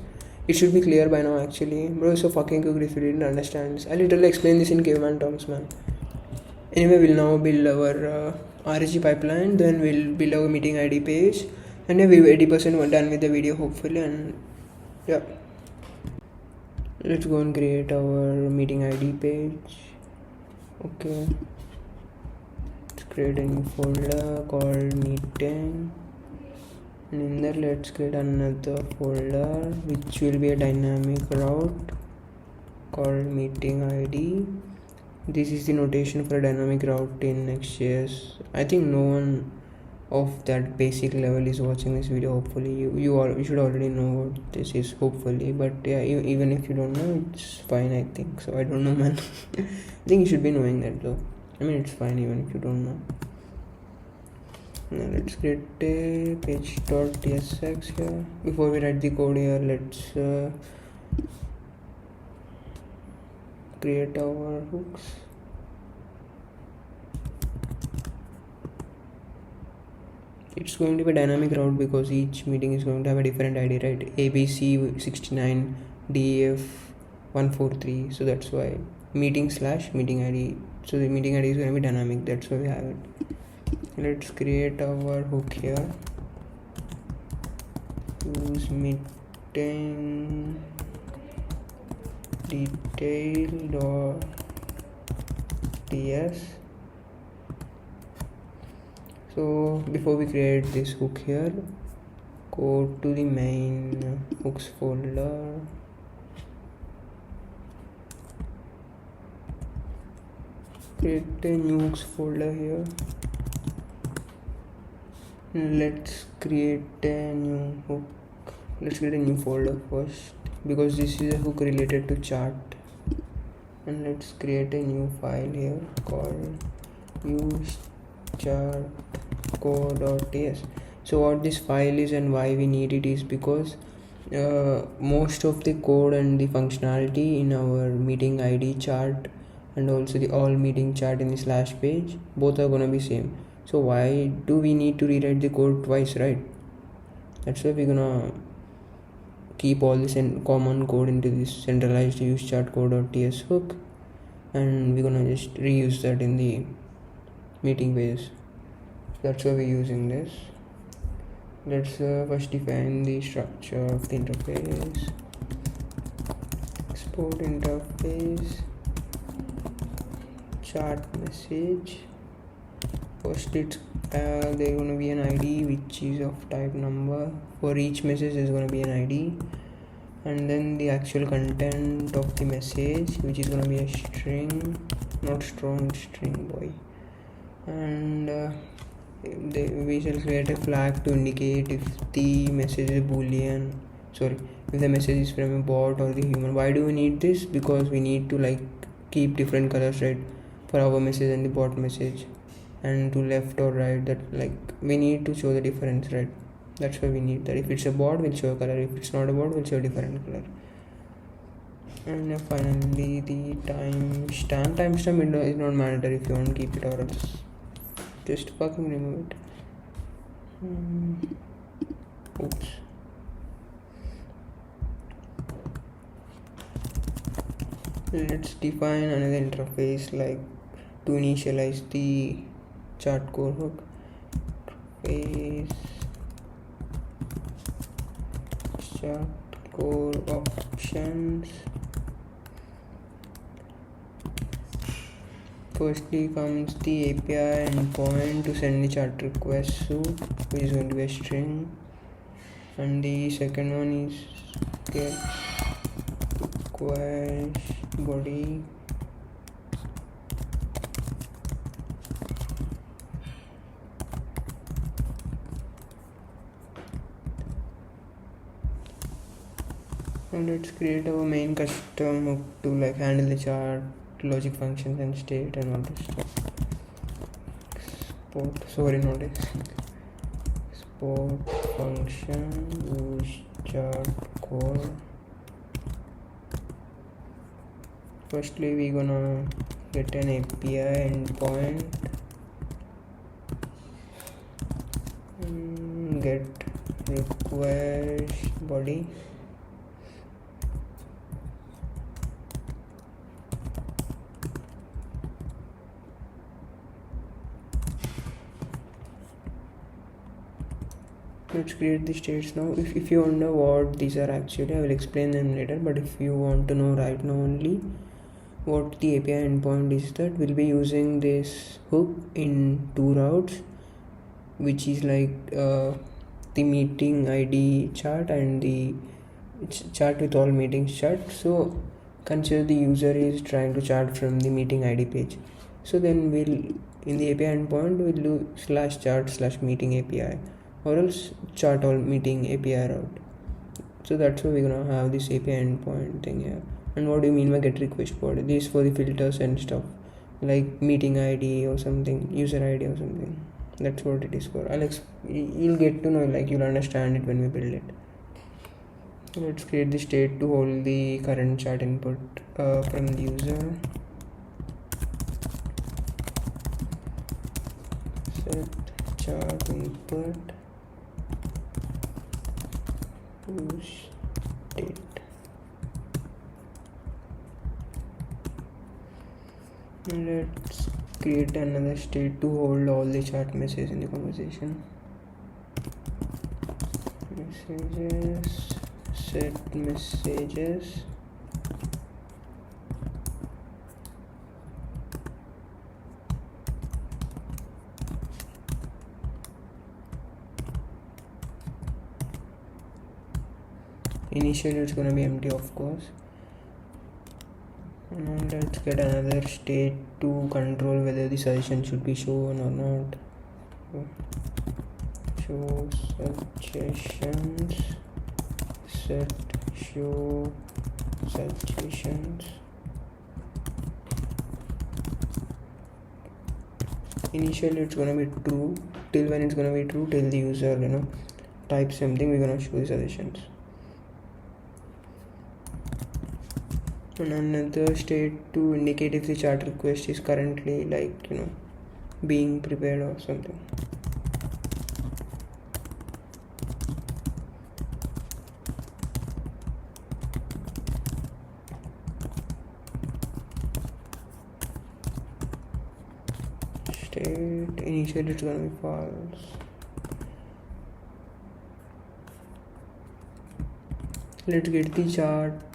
It should be clear by now actually. Bro, so fucking cooked if you didn't understand this. I literally explained this in caveman terms, man. Anyway, we'll now build our RSG pipeline, then we'll build our meeting ID page, and yeah, we're 80% done with the video hopefully. And yeah, let's go and create our meeting ID page. Okay, let's create a new folder called meeting, and in there let's create another folder which will be a dynamic route called meeting ID. This is the notation for a dynamic route in Next.js. I think no one of that basic level is watching this video. Hopefully you should already know what this is, hopefully. But yeah, even if you don't know, it's fine, I think. So I don't know, man. I think you should be knowing that though. I mean, it's fine even if you don't know. Now let's create a page.tsx here. Before we write the code here, let's create our hooks. It's going to be a dynamic route because each meeting is going to have a different ID, right? ABC69 DEF 143. So that's why meeting/meeting ID. So the meeting ID is going to be dynamic. That's why we have it. Let's create our hook here. Use meeting detail.ts. So before we create this hook here, go to the main hooks folder, create a new hooks folder here. Let's create a new hook. Let's create a new folder first because this is a hook related to chart, and let's create a new file here called use chart core.ts. So what this file is and why we need it is because most of the code and the functionality in our meeting ID chart and also the all meeting chart in the slash page, both are gonna be same. So why do we need to rewrite the code twice, right? That's why we're gonna keep all this in common code into this centralized use chart core.ts hook, and we're gonna just reuse that in the meeting pages. That's why we're using this. Let's first define the structure of the interface. Export interface chart message. First it's there's going to be an ID which is of type number. For each message there's going to be an ID, and then the actual content of the message, which is going to be a string, not strong, string boy. And we shall create a flag to indicate if the message is boolean, if the message is from a bot or the human. Why do we need this? Because we need to like keep different colors, right, for our message and the bot message, and to left or right, that like we need to show the difference, right? That's why we need that. If it's a bot, we'll show a color. If it's not a bot, we'll show a different color. And finally the timestamp is not mandatory if you want to keep it, or else just fucking remove it. Oops. Let's define another interface like to initialize the chart core hook. Interface chart core options. Firstly comes the API endpoint to send the chart request to, which is going to be a string, and the second one is get request body let's create our main custom hook to like handle the chart, logic functions and state and all this stuff. Export function, use chart core. Firstly we gonna get an API endpoint, get request body, let's create the states now. If you wonder what these are actually, I will explain them later, but if you want to know right now only what the API endpoint is, that we'll be using this hook in two routes, which is like the meeting ID chart and the chart with all meetings chart. So consider the user is trying to chart from the meeting ID page, so then we'll in the API endpoint we'll do /chart/meeting API, or else chart all meeting API route. So that's why we're gonna have this API endpoint thing here. And what do you mean by get request body? This is for the filters and stuff, like meeting ID or something, user ID or something. That's what it is for. You'll get to know, like you'll understand it when we build it. So let's create the state to hold the current chart input from the user. Set chart input use state. Let's create another state to hold all the chart messages in the conversation. Messages, set messages. Initially it's gonna be empty, of course. And let's get another state to control whether the suggestion should be shown or not. Show suggestions, set show suggestions. Initially it's gonna be true. Till when it's gonna be true? Till the user type something, we're gonna show the suggestions. And another state to indicate if the chart request is currently being prepared or something. State initially it's gonna be false. Let's get the chart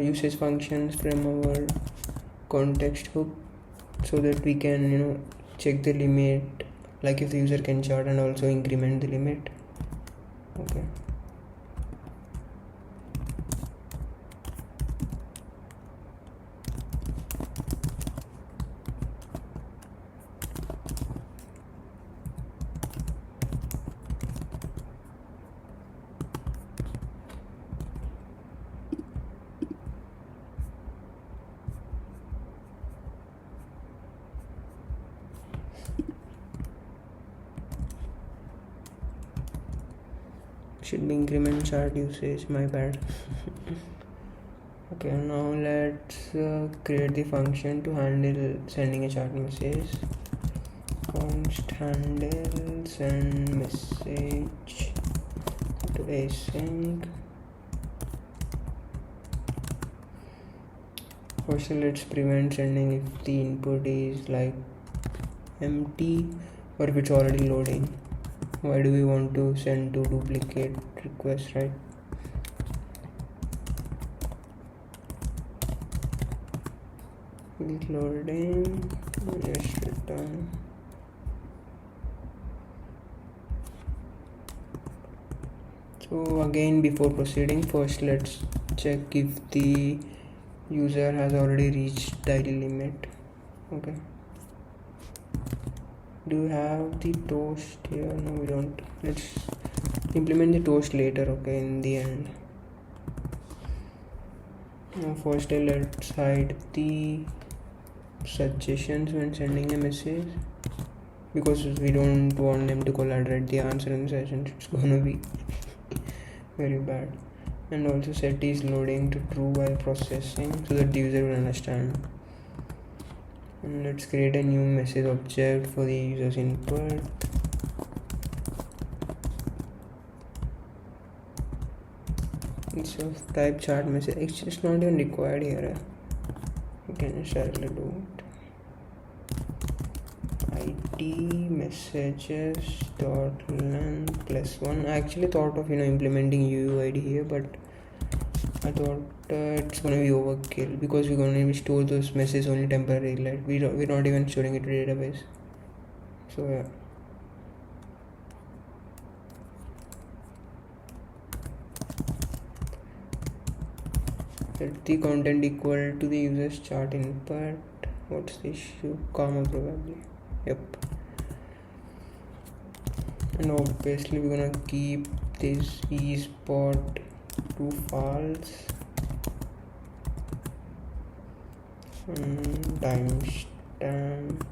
usage functions from our context hook, so that we can check the limit, like if the user can chart, and also increment the limit. Okay. Should be increment chart usage, my bad. Okay, now let's create the function to handle sending a chart message. Const handle send message to async. First let's prevent sending if the input is like empty or if it's already loading. Why do we want to send two duplicate requests, right? It's loading, just return. So again, before proceeding, first let's check if the user has already reached the ID limit. Okay. Do you have the toast here? No, we don't. Let's implement the toast later, okay, in the end. Now first let's hide the suggestions when sending a message, because we don't want them to collaborate the answer in the session. It's gonna be very bad. And also set is loading to true while processing, so that the user will understand. And let's create a new message object for the user's input. It's of type chat message. Actually it's not even required here. You can just directly do it. IT messages dot length +1. I actually thought of implementing UUID here, but I thought it's gonna be overkill, because we're gonna store those messages only temporarily. Like we're not even storing it to database. So yeah. Let the content equal to the user's chart input. What's the issue? Comma probably. Yep. And obviously we're gonna keep this eSpot to false. Timestamp.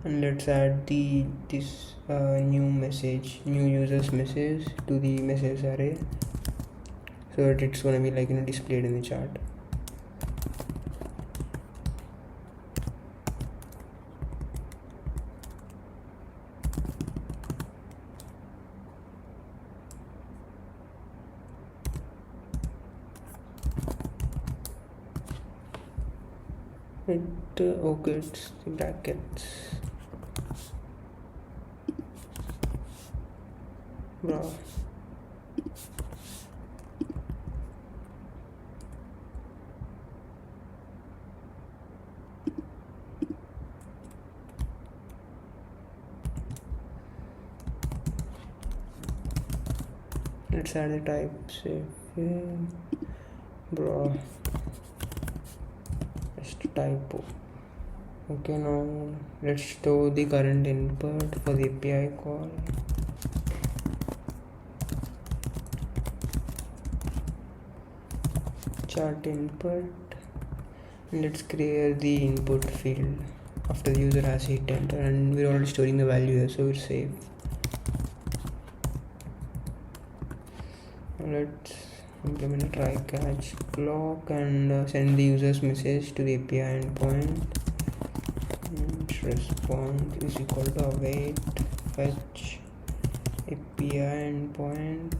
And let's add this new user's message to the message array, so that it's gonna be displayed in the chart. Okay, it's the brackets. Bro. Let's add the types. Bro. Typo. Okay, now let's store the current input for the API call. Chart input, and let's create the input field after the user has hit enter, and we're already storing the value here, so it's safe. Now let's implement a try catch block and send the user's message to the API endpoint. Response is equal to await fetch API endpoint,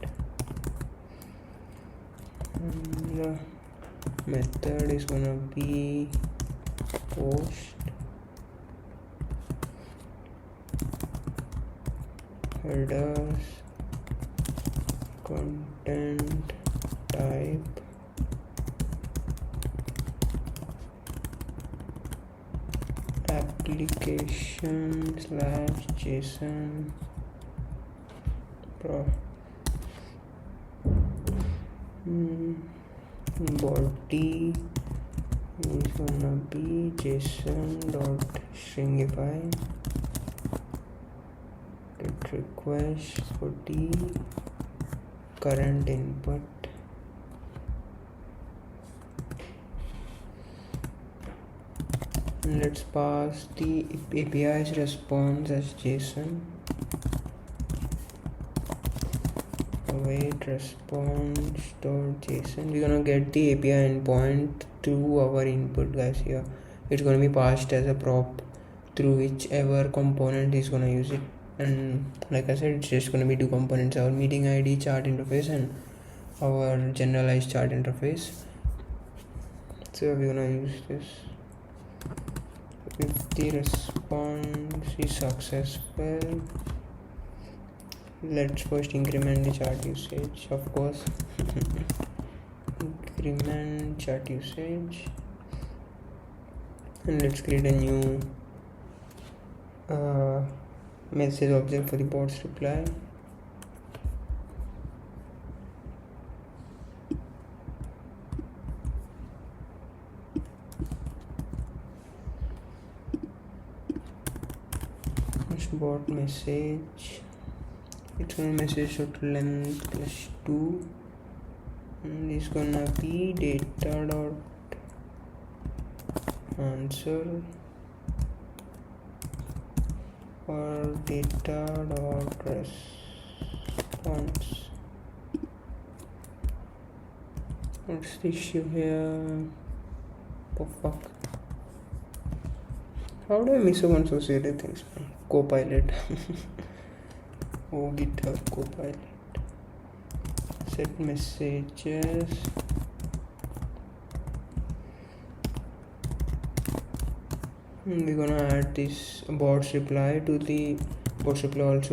and the method is gonna be post headers content type application/JSON pro body is gonna be JSON.stringify. Get request for the current input. Let's pass the API's response as JSON. Await response.json. We're gonna get the API endpoint through our input, guys. Here it's gonna be passed as a prop through whichever component is gonna use it. And like I said, it's just gonna be two components: our meeting ID chart interface and our generalized chart interface. So we're gonna use this. If the response is successful, let's first increment the chart usage, of course. Increment chart usage, and let's create a new message object for the bot's reply. bot message. It's gonna message length plus 2, and it's gonna be data dot answer or data dot response. What's the issue here? Oh fuck. How do I miss some associated things? Copilot. Oh, GitHub Copilot. Set messages. We're gonna add this bots reply also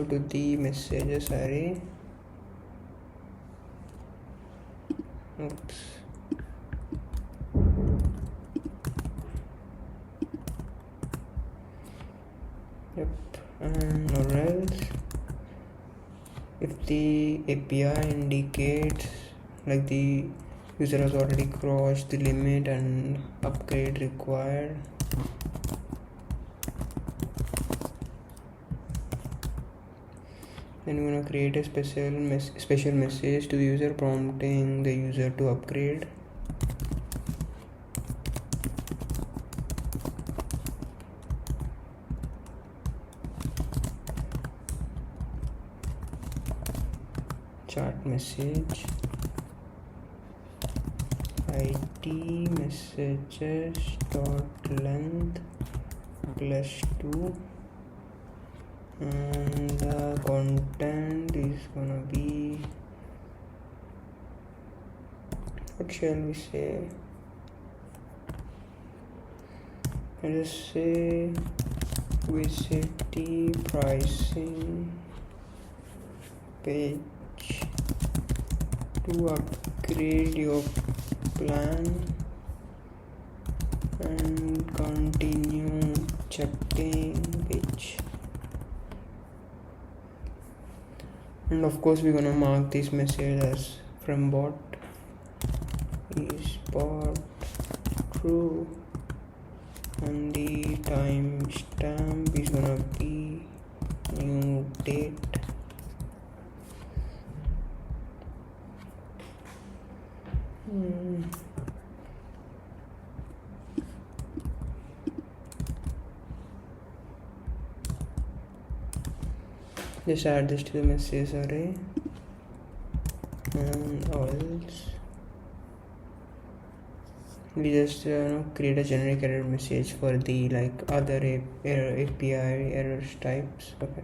to the messages array. Oops. Yep. And or else, if the API indicates like the user has already crossed the limit and upgrade required, then we're gonna create a special message to the user prompting the user to upgrade. Chat message id messages dot length plus 2, and the content is gonna be, what shall we say? Let us say visit the pricing page to upgrade your plan and continue chatting page. And of course we're gonna mark this message as from bot is bot true, and the timestamp is gonna be new date. Just add this to the message array, and else we just create a generic error message for the like other API error types. Okay.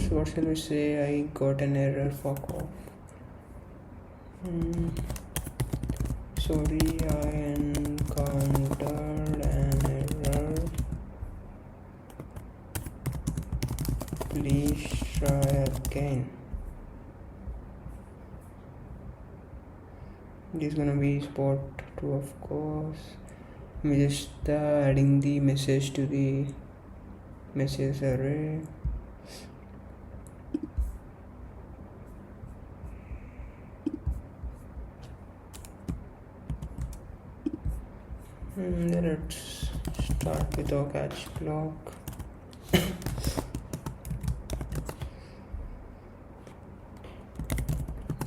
So what shall we say? I got an error, fuck off. Sorry, I encountered an error. Please try again. This is gonna be spot 2, of course. I'm just adding the message to the message array. Let's start with our catch block.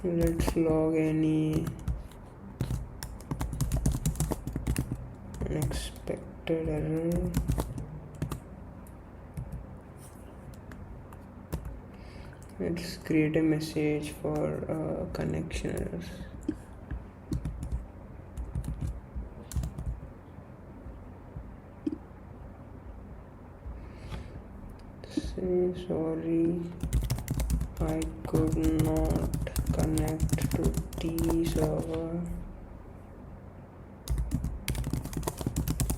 Let's log any unexpected error. Let's create a message for connection errors. Say sorry, I could not connect to the server.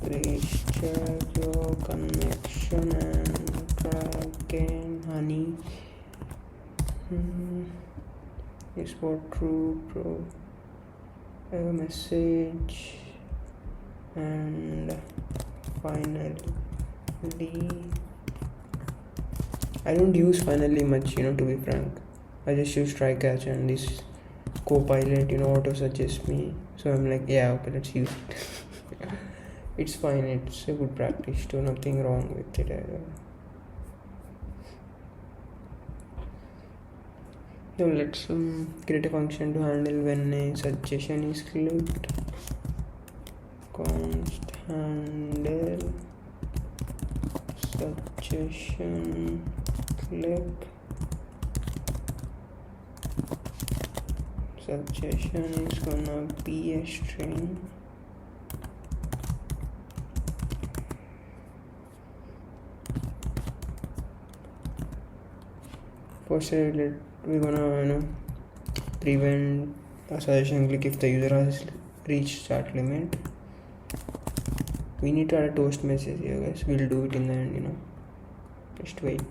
Please check your connection and try again, honey. Is what true, bro. a message, and finally I don't use finally much, to be frank. I just use try catch and this copilot, auto suggest me, so I'm like, yeah, okay, let's use it. It's fine, it's a good practice too, nothing wrong with it either. So let's create a function to handle when a suggestion is clicked. Const handle suggestion click. Suggestion is gonna be a string. First, we're gonna prevent a suggestion click if the user has reached start limit. We need to add a toast message here, guys. We'll do it in the end, just wait.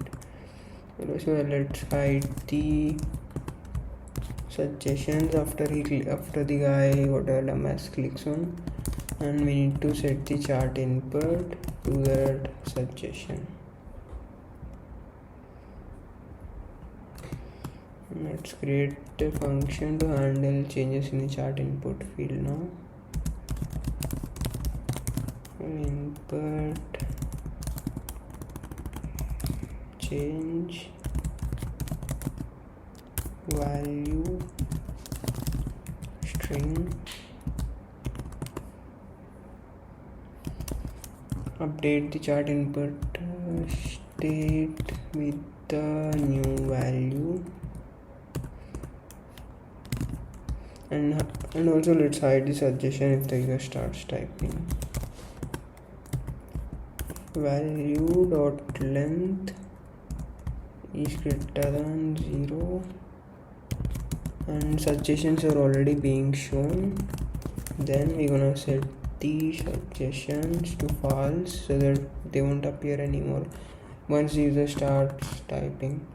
So let's hide the suggestions after the guy whatever dumbass clicks on, and we need to set the chart input to that suggestion. Let's create a function to handle changes in the chart input field now. Input change value string, update the chart input state with the new value, and also let's hide the suggestion if the user starts typing. Value dot length is greater than 0, and suggestions are already being shown. Then we're gonna set the suggestions to false so that they won't appear anymore once the user starts typing.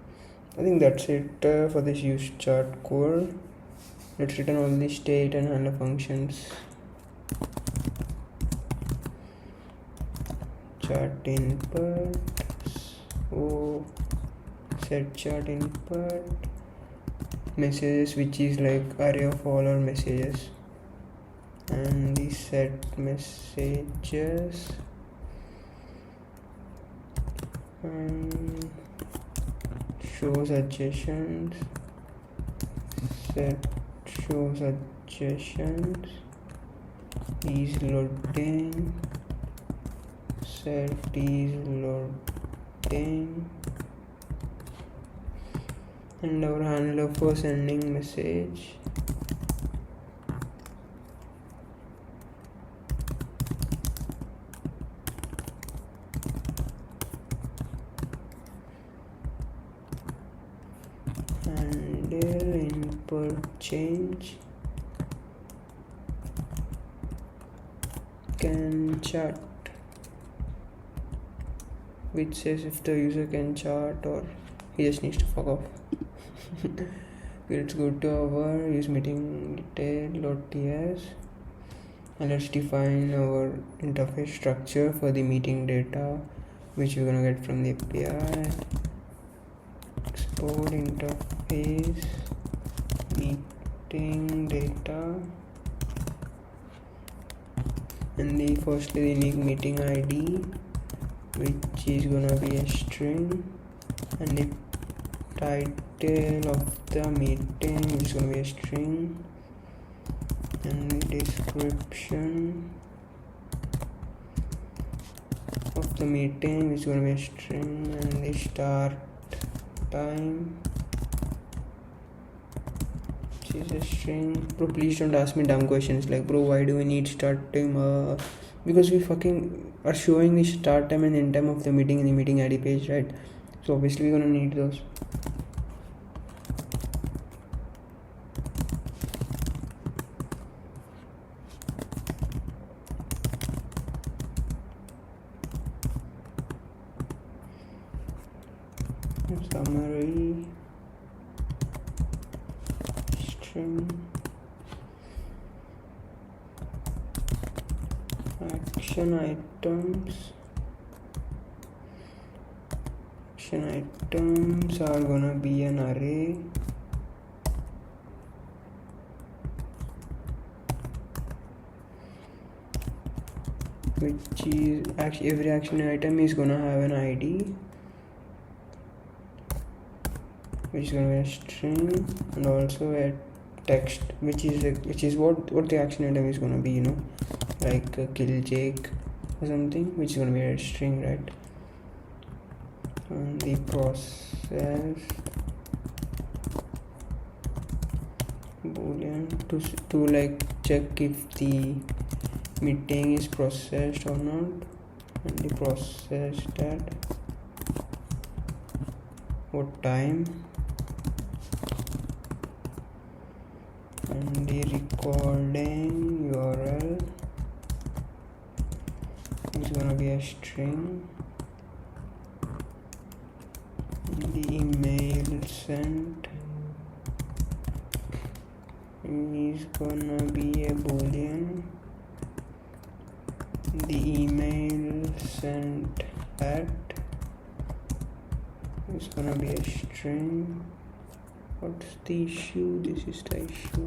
I think that's it for this use chart code. Let's return all the state and handler functions. Chart input, set chart input messages, which is like array of all our messages, and the set messages and show suggestions, set show suggestions is loading, set is loading, and our handler for sending message. Handle input change can chart, which says if the user can chart or he just needs to fuck off. Let's go to our use meeting detail.ts and let's define our interface structure for the meeting data, which we're gonna get from the API. Export interface meeting data, and the firstly the unique meeting ID, which is gonna be a string, and the title of the meeting is gonna be a string, and the description of the meeting is gonna be a string, and the start time, which is a string. Bro, please don't ask me dumb questions like, bro, why do we need start time? Because we fucking are showing the start time and end time of the meeting in the meeting ID page, right? So obviously we're gonna need those. Summary string action items are gonna be an array which is actually every action item is gonna have an ID which is gonna be a string, and also a text which is what the action item is gonna be, you know, like kill Jake or something, which is gonna be a string, right? And the process boolean to like check if the meeting is processed or not, and the processed at what time, and the recording URL is gonna be a string, and the email sent is gonna be a boolean, the email sent at is gonna be a string. What's the issue? This is the issue.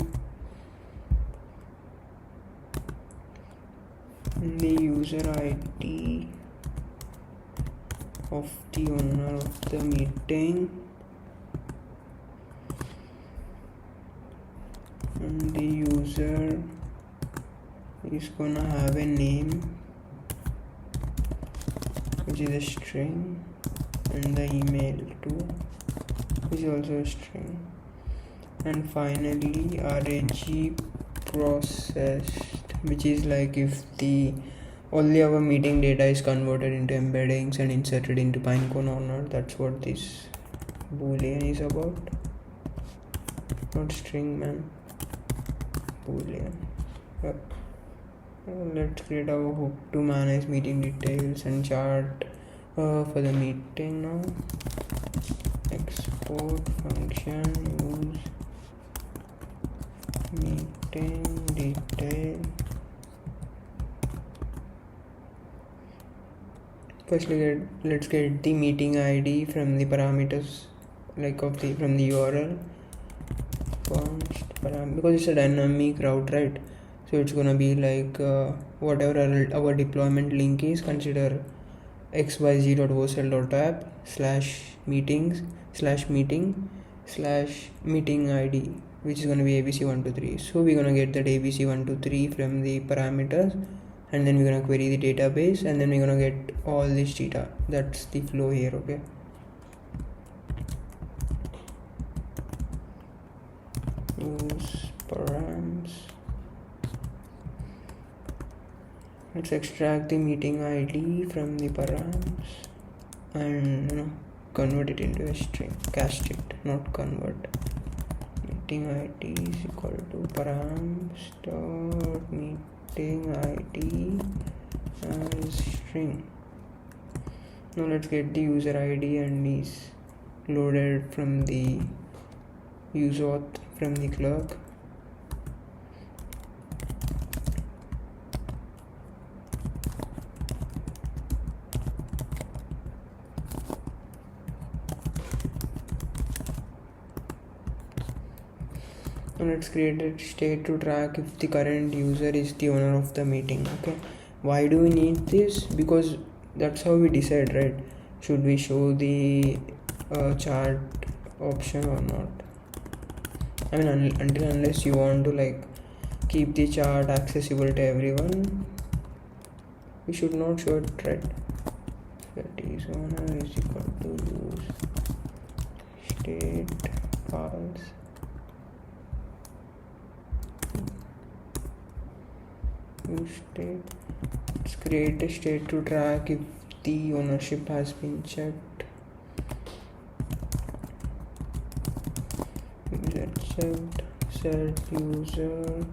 And the user ID of the owner of the meeting, and the user is gonna have a name which is a string, and the email too, which is also a string. And finally reg processed, which is like if only our meeting data is converted into embeddings and inserted into Pinecone or not. That's what this boolean is about, not string, man. Boolean. Yep. Let's create our hook to manage meeting details and chart for the meeting now. Export function use meeting detail. Firstly, let's get the meeting ID from the parameters, like from the URL. First because it's a dynamic route, right? So it's gonna be like whatever our deployment link is, consider xyz.meetings/meeting/meeting ID, which is gonna be abc123. So we're gonna get that abc123 from the parameters, and then we're gonna query the database, and then we're gonna get all this data. That's the flow here. Okay, use params. Let's extract the meeting ID from the params and convert it into a string. Cast it, not convert. Meeting ID is equal to params dot meeting ID as string. Now let's get the user ID, and is loaded from the use auth from the clerk. And let's create a state to track if the current user is the owner of the meeting. Okay, why do we need this? Because that's how we decide, right? Should we show the chart option or not? I mean, unless you want to like keep the chart accessible to everyone, we should not show it, right? That is owner is equal to use state false. Use state. Let's create a state to track if the ownership has been checked. User checked, set user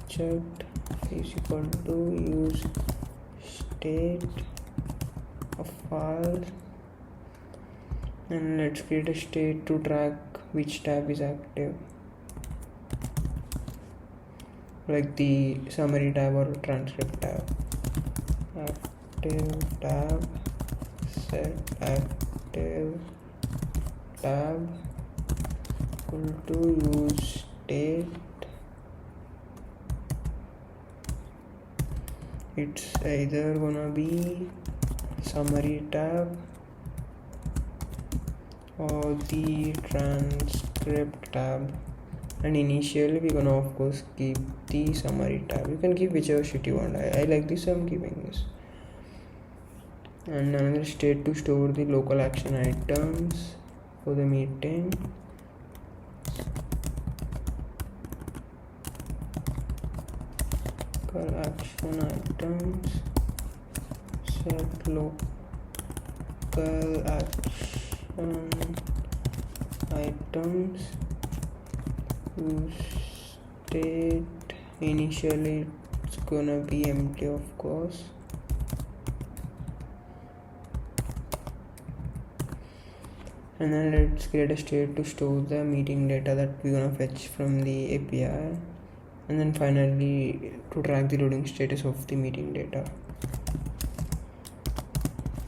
checked is equal to use state of false, and let's create a state to track which tab is active. like the summary tab or transcript tab. Active tab, set active tab equal to use state. It's either gonna be summary tab or the transcript tab, and initially we're gonna of course keep the summary tab. You can keep whichever shit you want. I like this, so I'm keeping this. And another state to store the local action items for the meeting. Local action items, set local action items, use state. Initially it's gonna be empty, of course. And then let's create a state to store the meeting data that we're gonna fetch from the API. And then finally to track the loading status of the meeting data.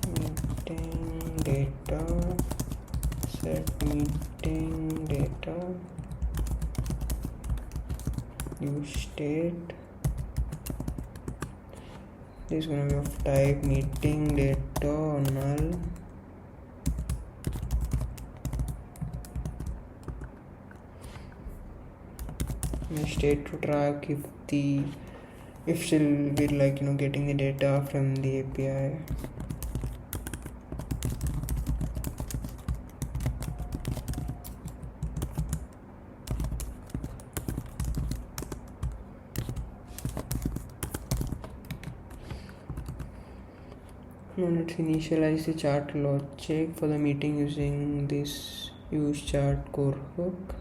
Meeting data, set meeting data, use state. This is gonna be of type meeting data or null. State to track if still we're like getting the data from the API. Now let's initialize the chart logic for the meeting using this use chart core hook.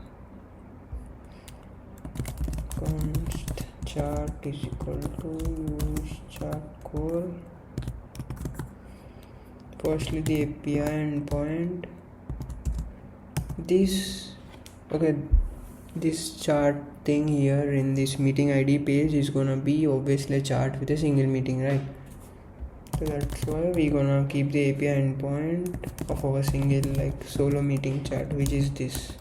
Const chart is equal to use chart core. Firstly the API endpoint. This chart thing here in this meeting ID page is gonna be obviously a chart with a single meeting, right? So that's why we're gonna keep the API endpoint of our single solo meeting chart, which is this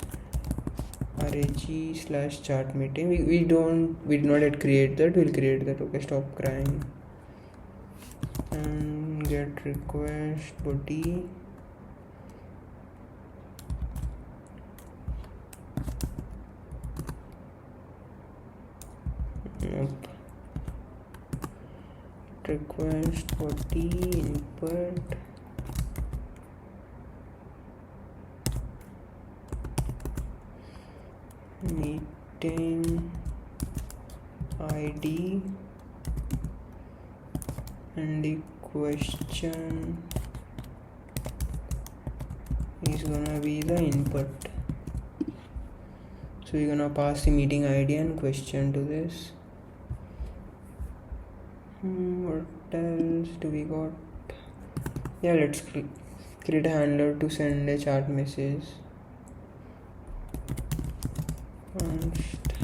reg/chart meeting. We did not yet create that. We'll create that. Okay, stop crying. And get request body. Nope. Request body input. Meeting ID and the question is gonna be the input. So we're gonna pass the meeting ID and question to this. What else do we got? Yeah, let's create a handler to send a chat message.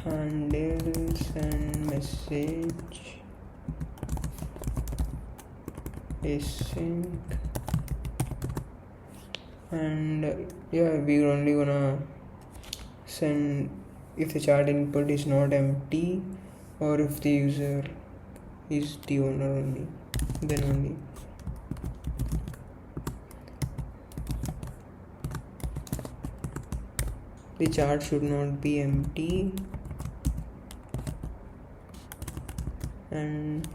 Handle send message async, and we're only gonna send if the chat input is not empty or if the user is the owner only, then only. The chart should not be empty, and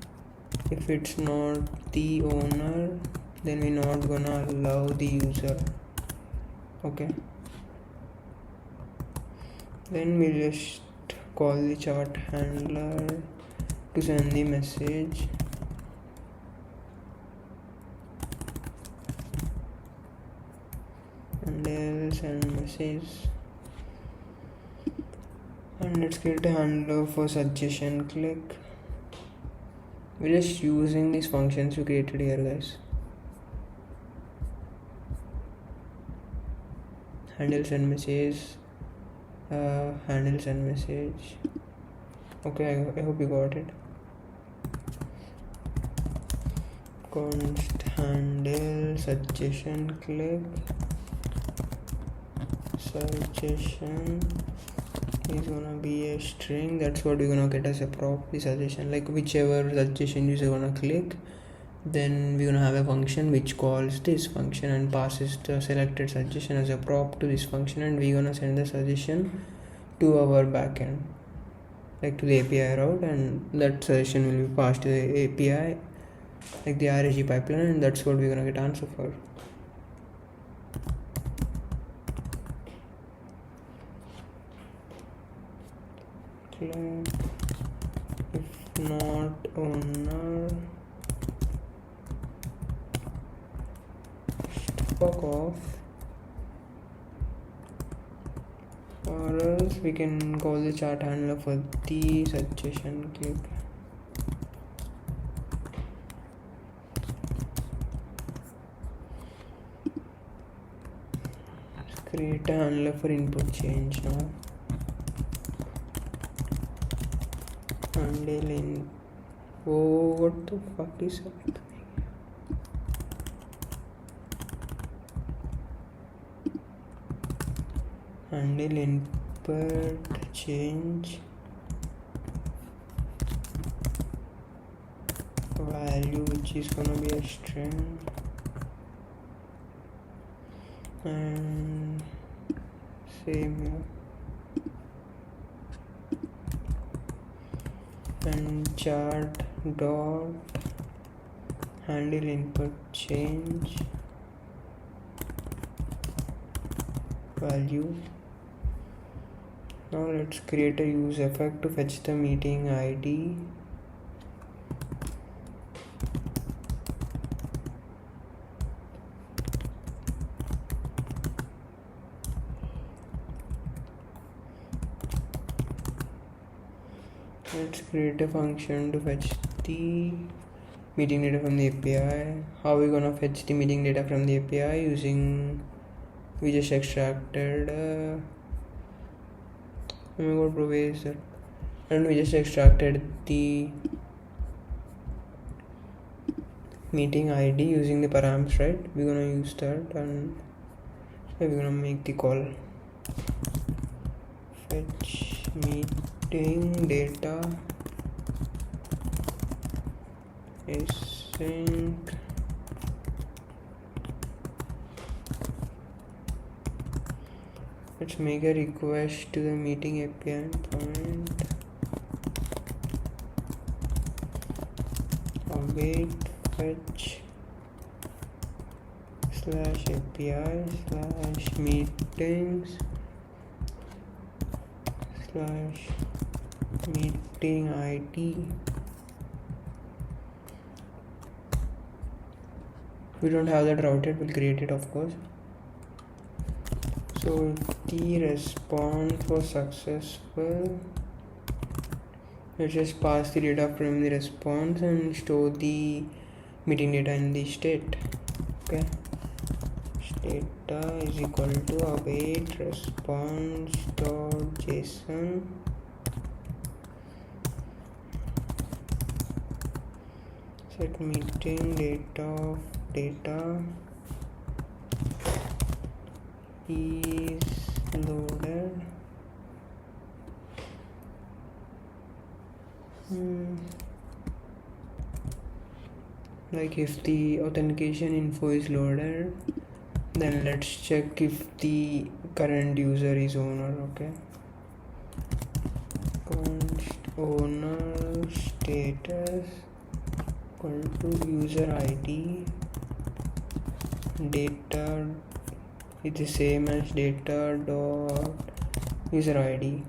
if it's not the owner, then we're not gonna allow the user. Okay, then we'll just call the chart handler to send the message. Handle send message. And let's create a handler for suggestion click. We're just using these functions we created here, guys. Handle send message, handle send message, Okay, I hope you got it. Const handle suggestion click. Suggestion is gonna be a string. That's what we're gonna get as a prop. The suggestion, like whichever suggestion user gonna click, then we're gonna have a function which calls this function and passes the selected suggestion as a prop to this function, and we're gonna send the suggestion to our backend, like to the API route, and that suggestion will be passed to the API, like the RAG pipeline, and that's what we're gonna get answer for. If not owner, fuck off, or else we can call the chart handler for the suggestion click. Let's create a handler for input change now. Handle in, oh, what the fuck is happening? Handle input change value, which is gonna be a string, and same here. And chart dot handle input change value. Now let's create a use effect to fetch the meeting ID. Let's create a function to fetch the meeting data from the API. How are we gonna fetch the meeting data from the API? Using, we just extracted oh my god, bro, where is that? And we just extracted the meeting ID using the params, right? We're gonna use that, and we're gonna make the call fetch meeting data async let's make a request to the meeting API endpoint. Await fetch /API /meetings /meeting ID. We don't have that routed, we'll create it of course. So if the response was successful, let's just pass the data from the response and store the meeting data in the state. Okay, data is equal to await response dot JSON set meeting data of data is loaded. Like if the authentication info is loaded, then let's check if the current user is owner. Okay, const owner status equal to user ID. Data is the same as data dot user ID.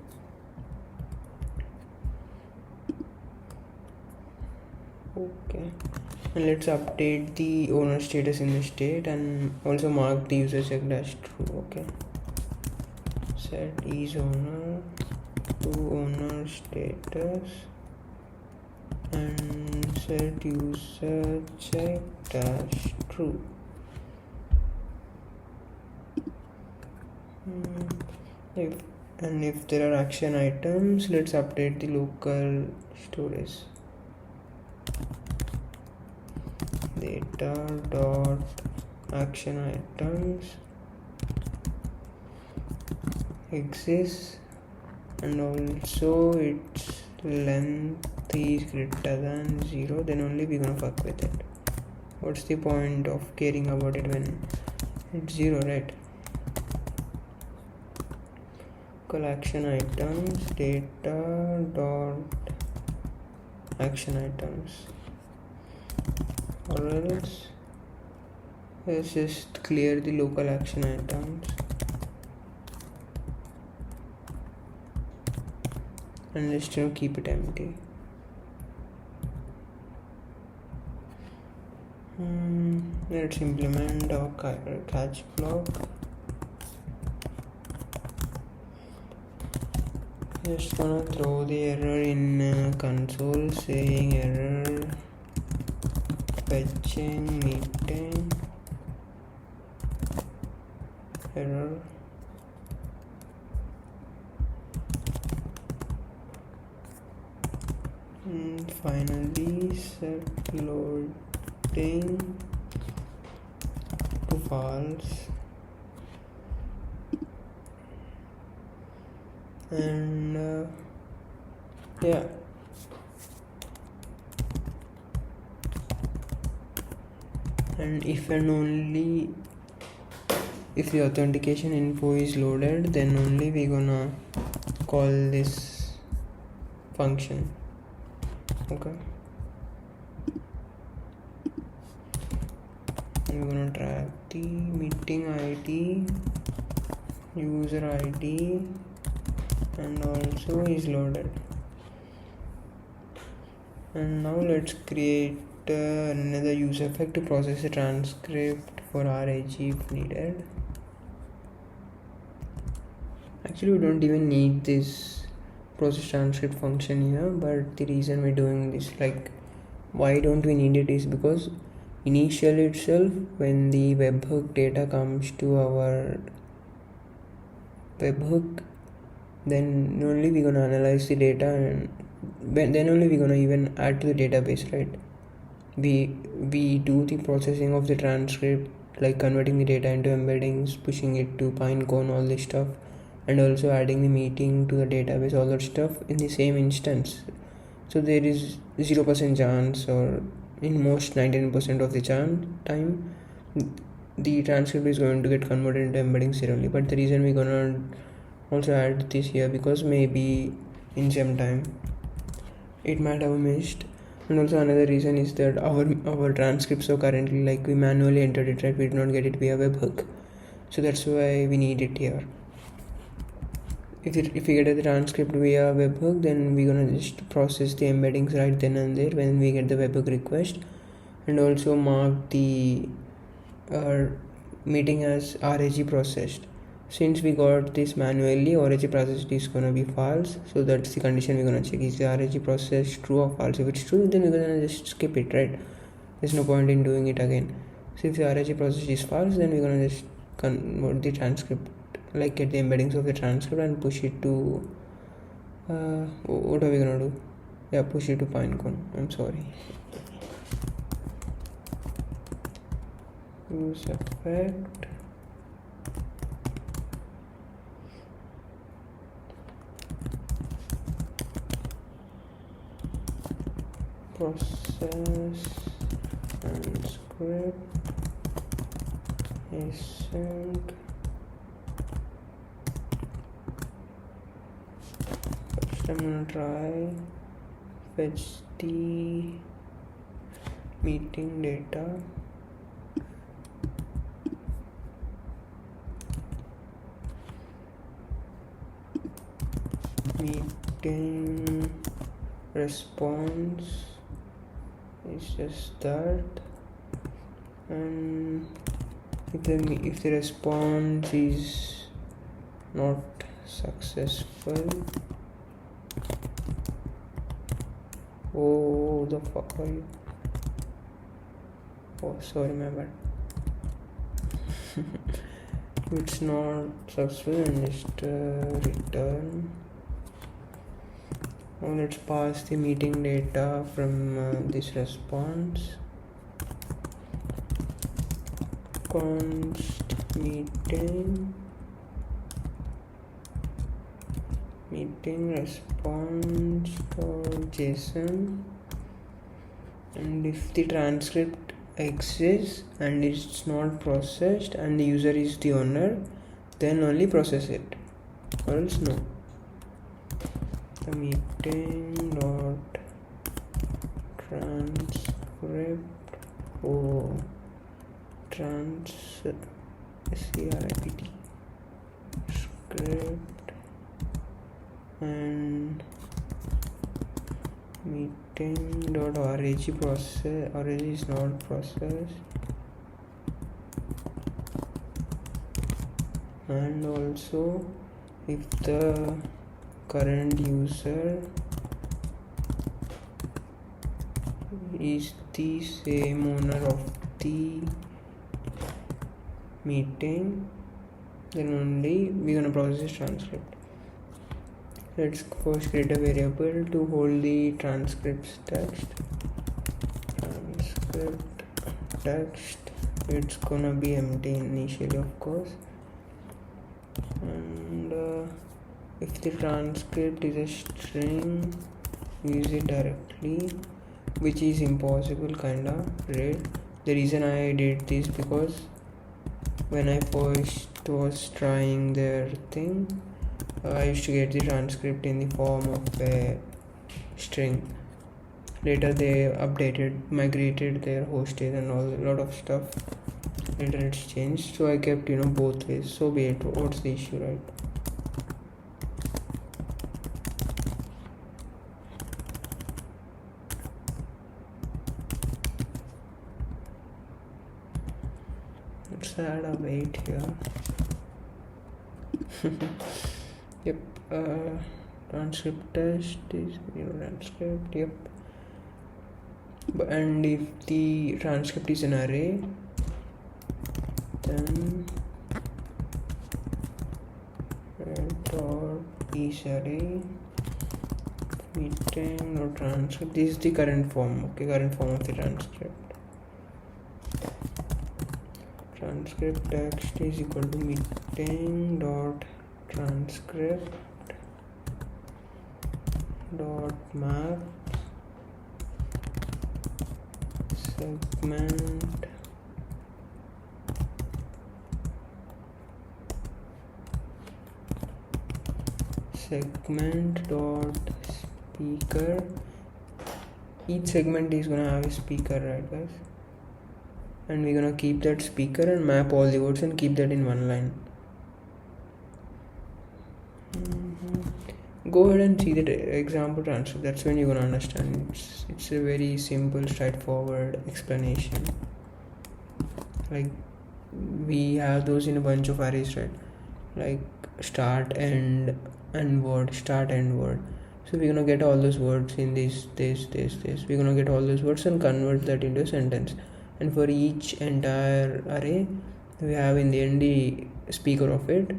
Okay, and let's update the owner status in the state and also mark the user checked as true. Okay, set is owner to owner status and set user checked as true. If And if there are action items, let's update the local storage. Data dot action items exists, and also its length is greater than 0, then only we're gonna fuck with it. What's the point of caring about it when it's 0, right? Action items, data dot action items, or else let's just clear the local action items and just keep it empty. Let's implement our catch block. Just gonna throw the error in console saying error fetching meeting error. And finally set loading to false, and yeah, and if and only if the authentication info is loaded, then only we're gonna call this function. Okay, we're gonna track the meeting ID, user ID, and also is loaded. And now let's create another user effect to process a transcript for RAG if needed. Actually, we don't even need this process transcript function here, but the reason we're doing this, like why don't we need it, is because initially itself when the webhook data comes to our webhook, then only we're gonna analyze the data, and then only we're gonna even add to the database, right? We do the processing of the transcript, like converting the data into embeddings, pushing it to Pinecone, all this stuff, and also adding the meeting to the database, all that stuff in the same instance. So there is 0% chance, or in most 99% of the time, the transcript is going to get converted into embeddings only. But the reason we're gonna also add this here, because maybe in some time it might have missed. And also another reason is that our transcripts are currently, like, we manually entered it, right? We did not get it via webhook, so that's why we need it here. If we get the transcript via webhook, then we're gonna just process the embeddings right then and there when we get the webhook request, and also mark the meeting as RAG processed. Since we got this manually, RAG processed is gonna be false, so that's the condition we're gonna check. Is the RAG processed true or false? If it's true, then we're gonna just skip it, right? There's no point in doing it again. So if the RAG processed is false, then we're gonna just convert the transcript, like get the embeddings of the transcript and push it to what are we gonna do? Yeah, push it to Pinecone. I'm sorry. Use effect, process transcript async. First I'm gonna try fetch the meeting data, meeting response is just that, and if the response is not successful, oh, the fuck are you? Oh, sorry, my bad. it's not successful, and just return. Now let's pass the meeting data from this response. Const meeting response for JSON, and if the transcript exists and it's not processed and the user is the owner, then only process it, or else no. The meeting dot transcript script and meeting.reg process. Reg is not processed, and also if the current user is the same owner of the meeting, then only we're gonna process this transcript. Let's first create a variable to hold the transcripts text. Transcript text, it's gonna be empty initially, of course, and if the transcript is a string, use it directly, which is impossible kinda, right? The reason I did this because when I first was trying their thing, I used to get the transcript in the form of a string. Later they migrated their hostage and all, a lot of stuff. Later it's changed, so I kept both ways. So be it. What's the issue, right? Let's add a wait here. Yep. Transcript test is transcript. Yep. And if the transcript is an array, then is array meeting or transcript. This is the current form. Okay, current form of the transcript. Transcript text is equal to meeting dot transcript dot map segment dot speaker. Each segment is gonna have a speaker, right guys? And we're gonna keep that speaker and map all the words and keep that in one line. Go ahead and see the example transcript. That's when you're gonna understand. It's a very simple, straightforward explanation. Like we have those in a bunch of arrays, right? Like start, end, and word, start, end, word. So we're gonna get all those words in this. We're gonna get all those words and convert that into a sentence. And for each entire array, we have in the end the speaker of it.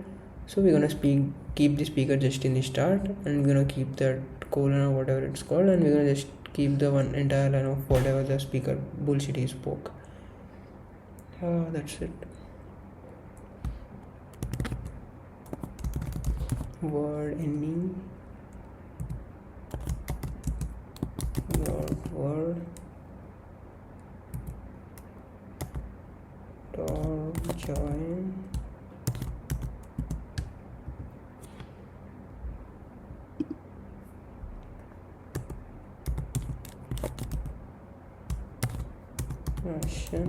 So we're gonna keep the speaker just in the start, and we're gonna keep that colon or whatever it's called, and we're gonna just keep the one entire line of whatever the speaker bullshit he spoke. That's it. Word any word dot join Russian.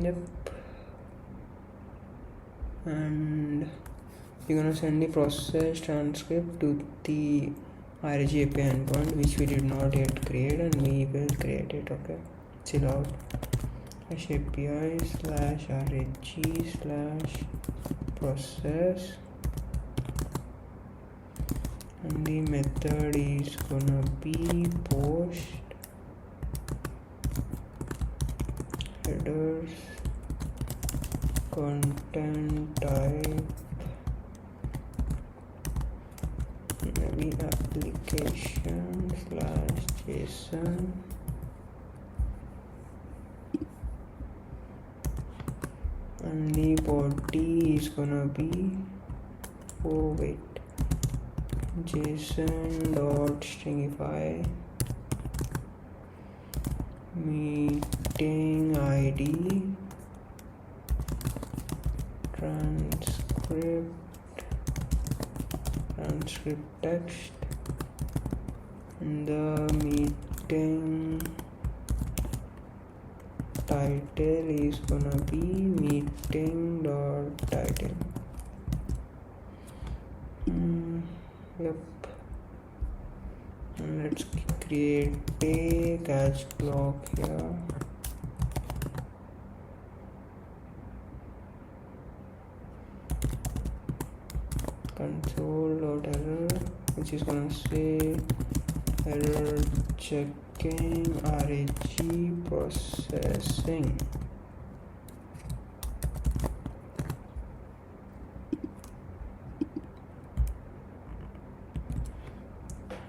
Yep. And you're gonna send the process transcript to the RG API endpoint, which we did not yet create, and we will create it. Okay, chill out. API /rg/process, and the method is gonna be post headers, content type, maybe application/json, and the body is gonna be JSON.stringify meeting ID, transcript text, and the meeting title is gonna be meeting.title. Yep. And let's create a catch block here. Console.error, which is gonna say error checking RAG processing.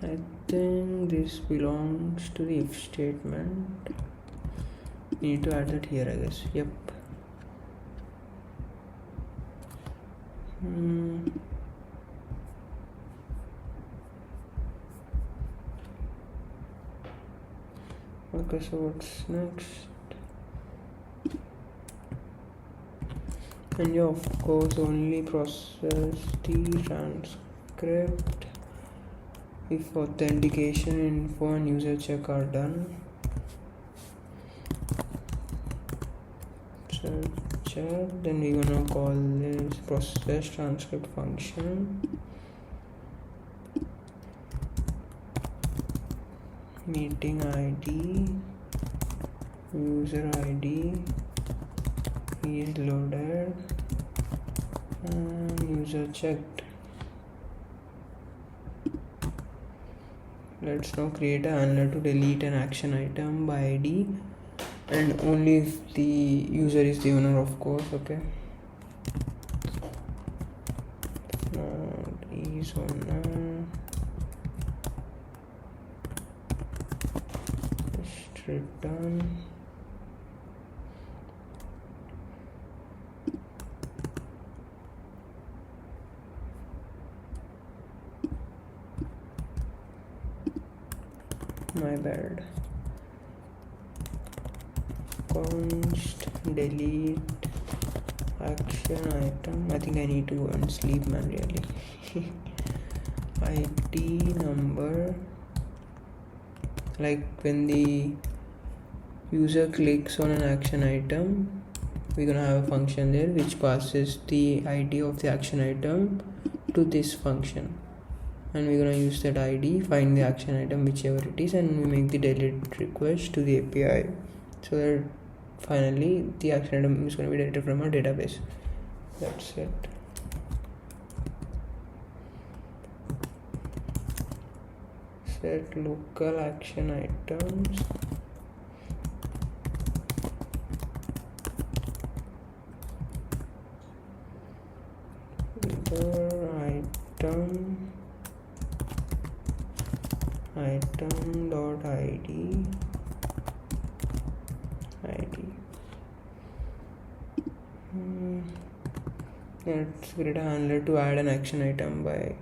I think this belongs to the if statement. Need to add that here, I guess. Yep. Okay, so what's next? And yeah, of course, only process the transcript if authentication info and user check are done. So check, then we're gonna call this process transcript function. Meeting ID, user ID is loaded, and user checked. Let's now create a handler to delete an action item by ID, and only if the user is the owner, of course. Okay, not is owner. Just return. My bad. Const delete action item. I think I need to go and sleep, man, really. ID number, like when the user clicks on an action item, we're gonna have a function there which passes the ID of the action item to this function, and we're gonna use that ID, find the action item whichever it is, and we make the delete request to the API, so that finally the action item is going to be deleted from our database. That's it. Set local action items. Item.id let's create a handler to add an action item by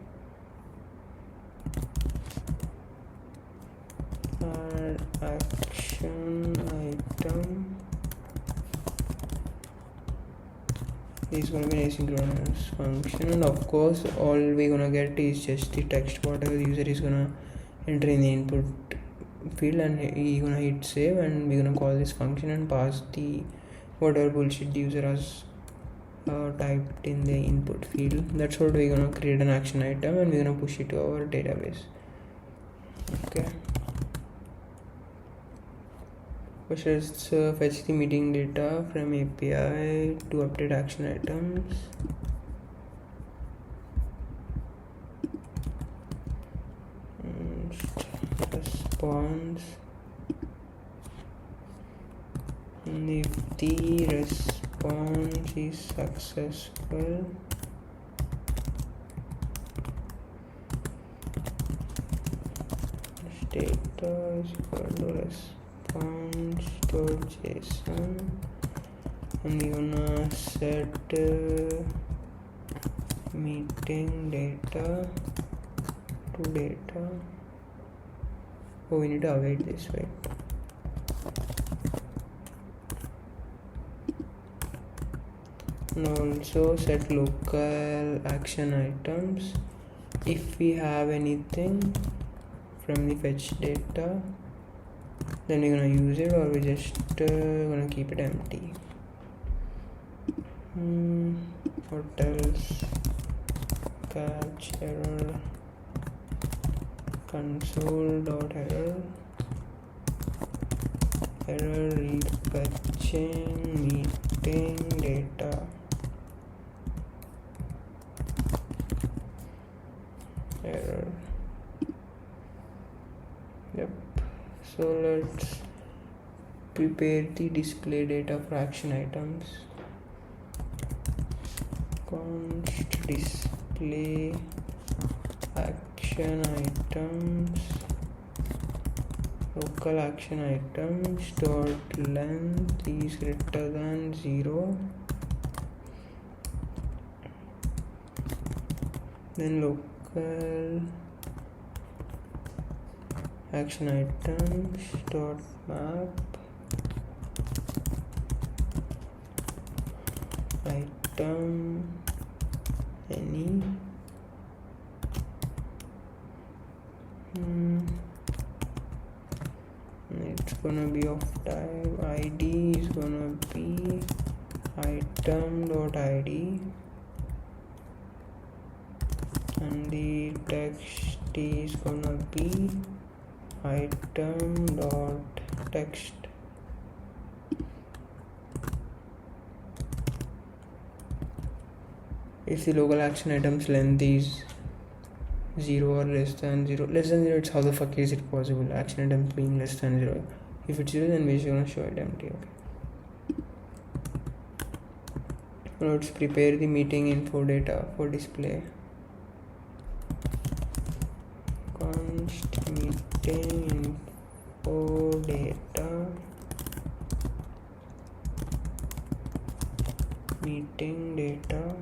add action item. This is going to be an asynchronous function, and of course all we're gonna get is just the text whatever the user is gonna enter in the input field, and he's gonna hit save, and we're gonna call this function and pass the whatever bullshit the user has typed in the input field. That's what we're gonna create an action item, and we're gonna push it to our database. Okay, first let's fetch the meeting data from API to update action items. Response, and if the response is successful, data is equal to response.json, and we're gonna set meeting data to data. Oh, we need to await this, wait. And also set local action items if we have anything from the fetch data, then we're gonna use it, or we just gonna keep it empty. What else? Catch error, console.error, error refetching meeting data. Error. Yep. So let's prepare the display data for action items. Const display action items, local action items dot length is greater than 0, then local action items dot map item any it's gonna be of type id is gonna be item.id, and the text is gonna be item.text. If the local action items length is 0 or less than 0, it's how the fuck is it possible? Action items being less than 0. If it's 0, then we're just gonna show it empty. Okay. Let's prepare the meeting info data for display. Const meeting info data, meeting data,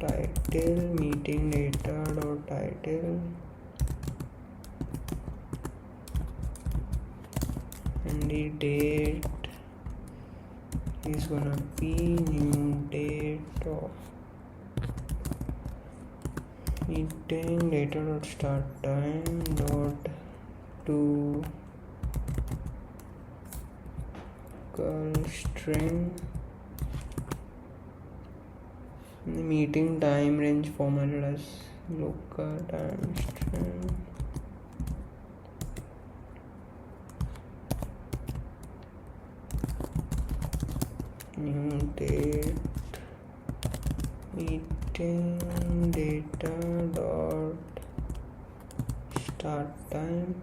title meeting data dot title, and the date is gonna be new date of meeting data dot start time dot to string. The meeting time range formatted as local time string. New date meeting data dot start time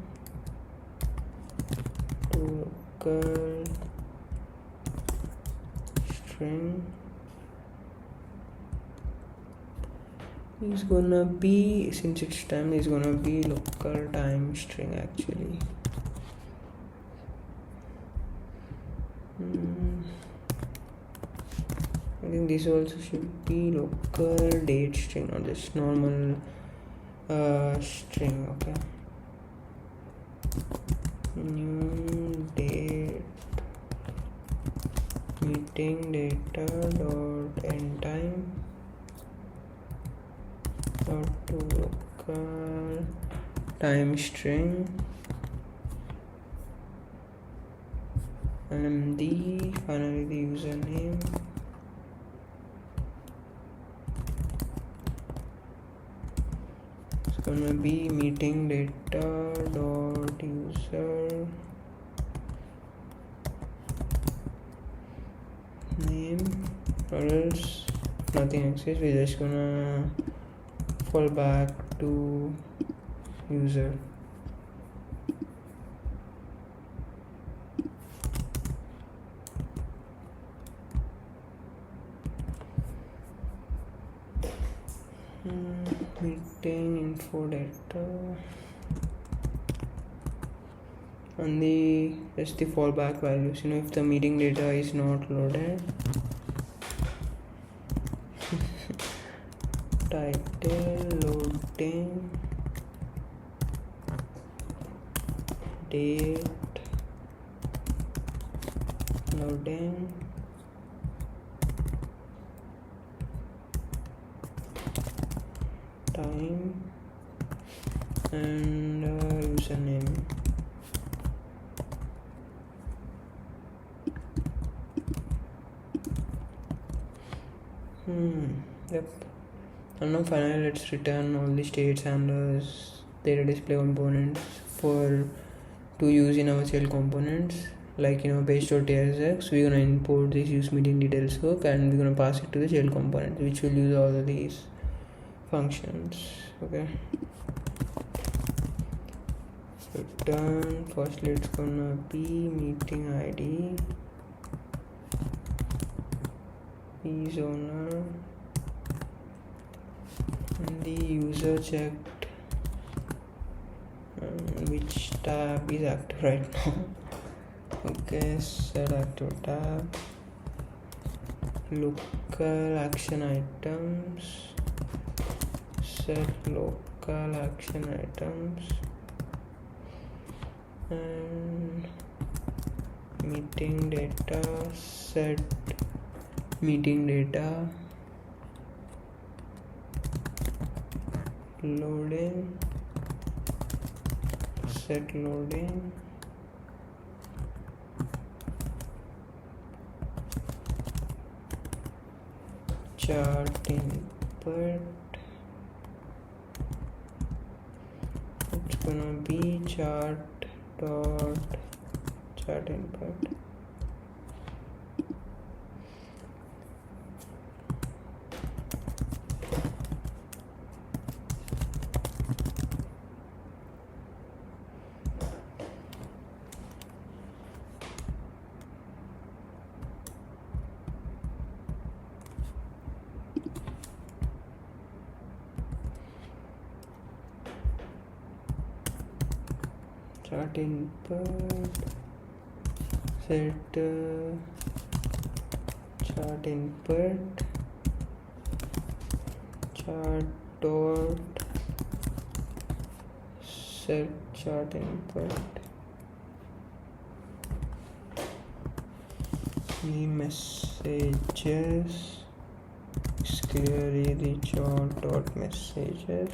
to local string is gonna be, since it's time, is gonna be local time string actually. I think this also should be local date string, or just normal string. Okay. New date meeting data dot end time dot to local time string, and finally the username. It's gonna be meeting data dot user name, or else nothing exists, we're just gonna fall back to user. meeting info data, and just the fallback values. If the meeting data is not loaded, title loading, date loading, time, and username. Yep. And now finally let's return all the states handlers, data display components to use in our shell components. Like base.tsx, we're gonna import this use meeting details hook, and we're gonna pass it to the shell component, which will use all of these functions. Okay. Return, firstly it's gonna be meeting ID is owner, and the user checked which tab is active right now. Okay, set active tab, local action items, set local action items, and meeting data, set meeting data, loading, set loading, chart input, it's gonna be chart input, chart input, set chart input, chart dot set chart input, the messages is clearly the chart dot messages,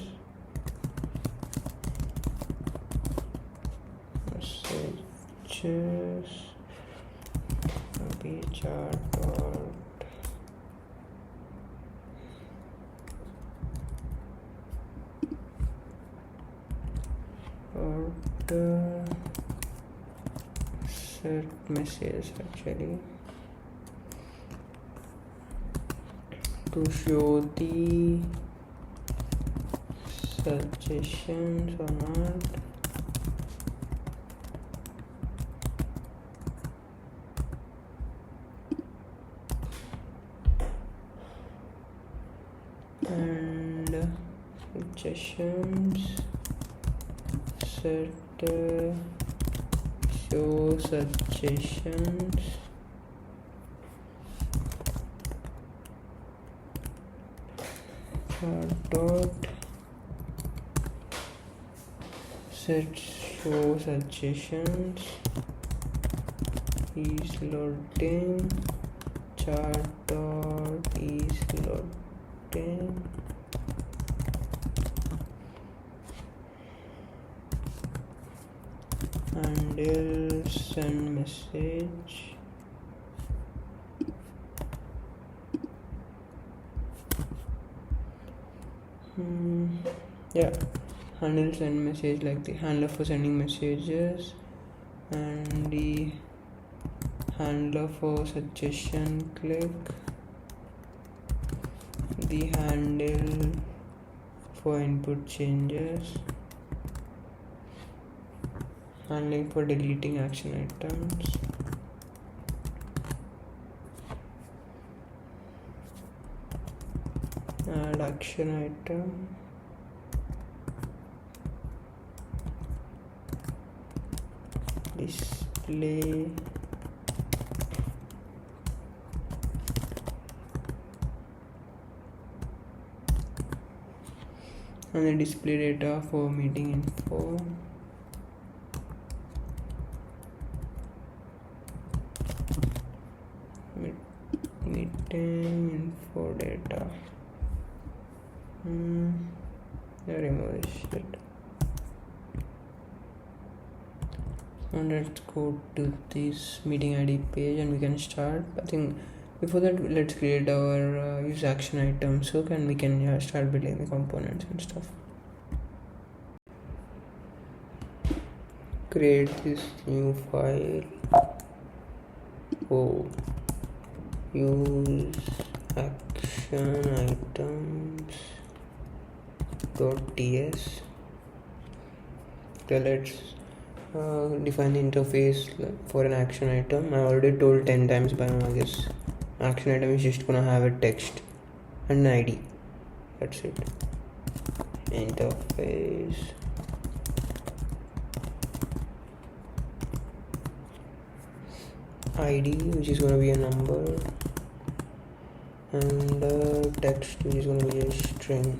be chart dot set message actually to show the suggestions or not. And suggestions, set show suggestions, dot set show suggestions is loading, chart dot is loading, handle send message, yeah, handle send message, like the handler for sending messages, and the handler for suggestion click, the handle for input changes, handling for deleting action items, add action item, display and the display data for meeting info. Meeting info data. Remove this shit. And let's go to this meeting ID page and we can start. I think before that, let's create our use action items hook and we can start building the components and stuff. Create this new file. Use action items .ts. Okay, let's define the interface for an action item. I already told 10 times by now, I guess. Action item is just gonna have a text and an ID. That's it. Interface. ID, which is gonna be a number, and text, which is gonna be a string.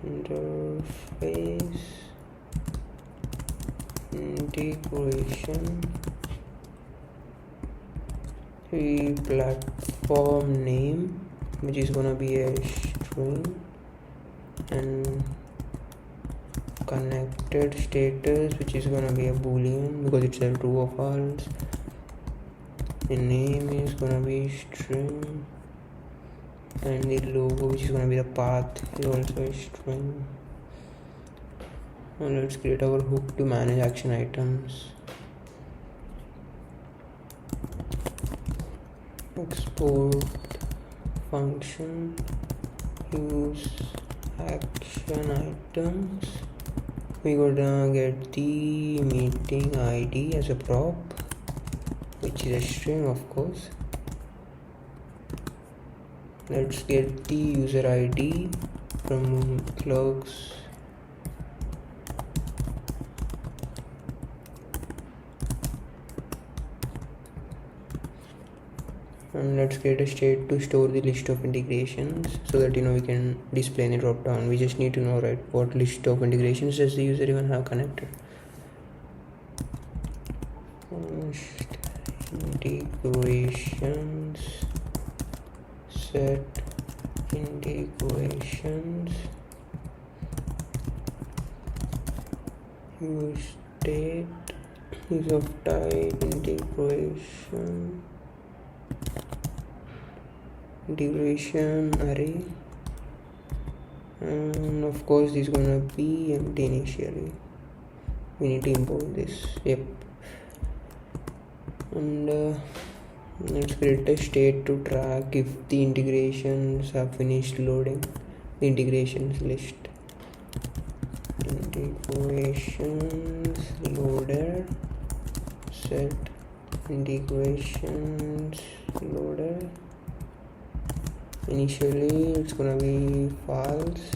Interface integration. The platform name, which is gonna be a string, and connected status, which is gonna be a boolean because it's a true or false. The name is gonna be string, and the logo, which is gonna be the path, is also a string. Now let's create our hook to manage action items. Export function, use action items. We gonna get the meeting ID as a prop, which is a string, of course. Let's get the user ID from clerks. And let's create a state to store the list of integrations so that we can display in the drop down. We just need to know, right, what list of integrations does the user even have connected. Integrations, set integrations, use state, use of type integration array, and of course this is gonna be empty initially. We need to import this. Yep. And let's create a state to track if the integrations have finished loading the integrations list. Integrations loader, set integrations loader. Initially it's gonna be false,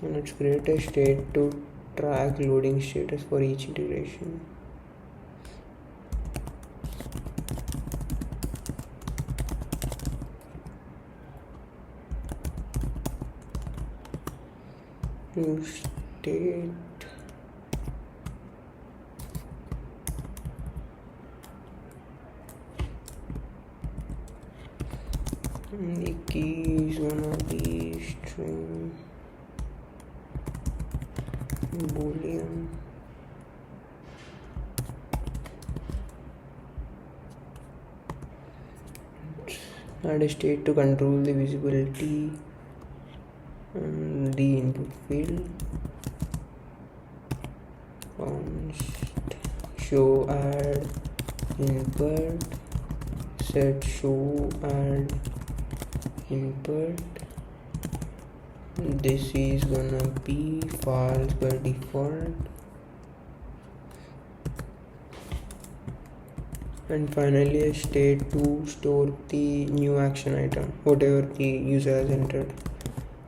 and let's create a state to track loading status for each integration. Use state the key is gonna be string boolean. Add a state to control the visibility and the input field. Show add input, set show add input. This is gonna be false by default. and finally a state to store the new action item, whatever the user has entered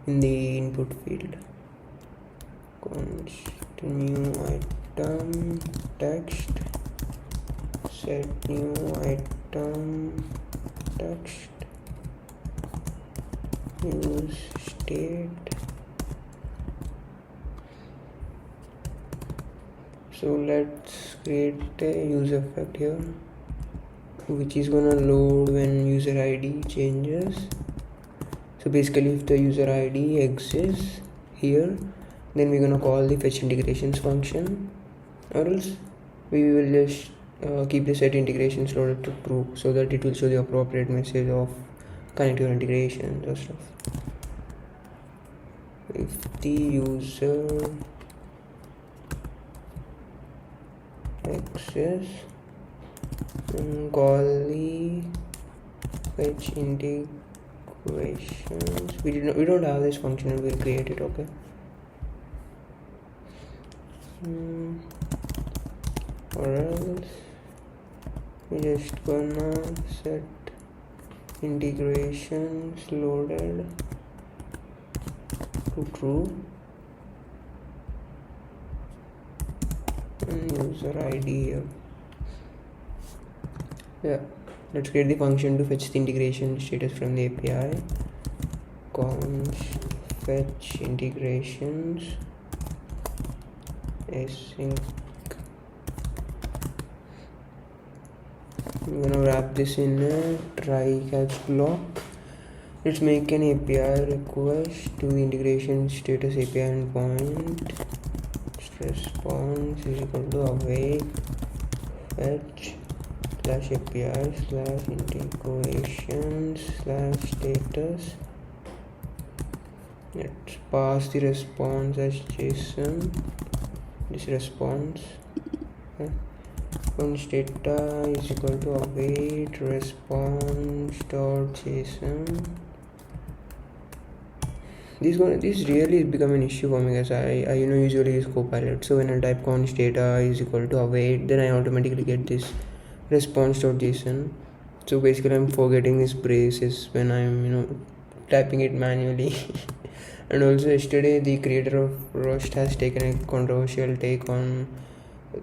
in the input field. Const new item text, set new item text, use state. So let's create a user effect here, which is gonna load when user ID changes. So basically if the user ID exists here, then we're gonna call the fetch integrations function, or else we will just keep the set integrations loaded to true, so that it will show the appropriate message of connect your integrations or stuff. If the user access, and call the fetch integrations. We don't have this function, and we'll create it. Okay. Or else we just gonna set integrations loaded to true and user ID here. Yeah, let's create the function to fetch the integration status from the API. Const fetch integrations async. I'm gonna wrap this in a try catch block. Let's make an API request to the integration status API endpoint. Response is equal to await fetch slash API slash integrations slash status. Let's pass the response as JSON. This response. Const data is equal to await response dot JSON. This really has become an issue for me, guys. I usually use Copilot. So when I type const data is equal to await, then I automatically get this response.json. So basically I'm forgetting these braces when I'm typing it manually. And also yesterday the creator of Rust has taken a controversial take on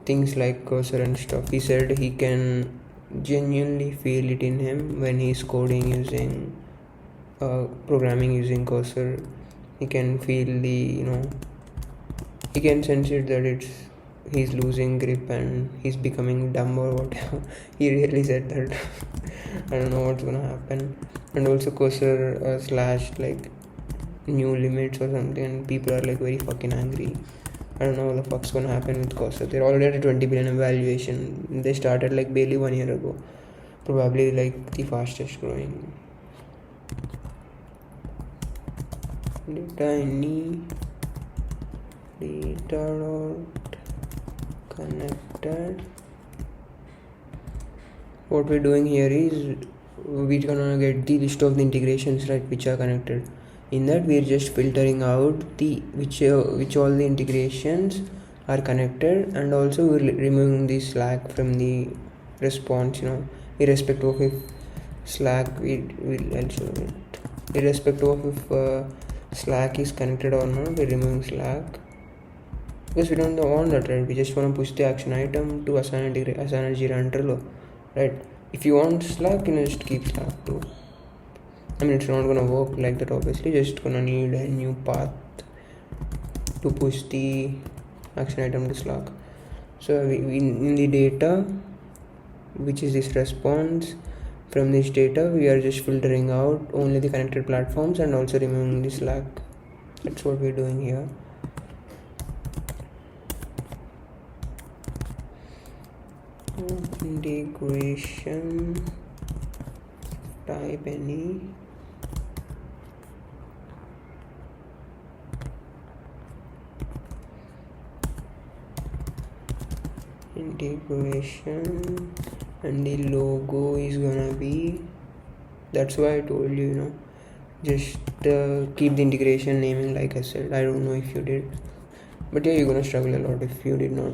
things like cursor and stuff. He said he can genuinely feel it in him when he's coding using programming using cursor. He can feel the he can sense it that he's losing grip and he's becoming dumb or whatever. He really said that. I don't know what's gonna happen. And also cursor slashed like new limits or something, and people are like very fucking angry. I don't know what the fuck's gonna happen with cursor. They're already at a 20 billion evaluation. They started like barely 1 year ago. Probably like the fastest growing. Data any data dot connected. What we're doing here is we're gonna get the list of the integrations, right, which are connected. In that we're just filtering out the which all the integrations are connected, and also we're removing the Slack from the response, irrespective of if Slack I'll show it. Irrespective of if Slack is connected or not, we're removing Slack because we don't want that, right? We just want to push the action item to assign Jira and Trello, right? If you want Slack, you just keep Slack too. I mean, it's not gonna work like that, obviously. Just gonna need a new path to push the action item to Slack. So we in the data, which is this response, from this data we are just filtering out only the connected platforms and also removing the Slack. That's what we're doing here. Integration type any integration, and the logo is gonna be, that's why I told you, just keep the integration naming like I said. I don't know if you did, but yeah, you're gonna struggle a lot if you did not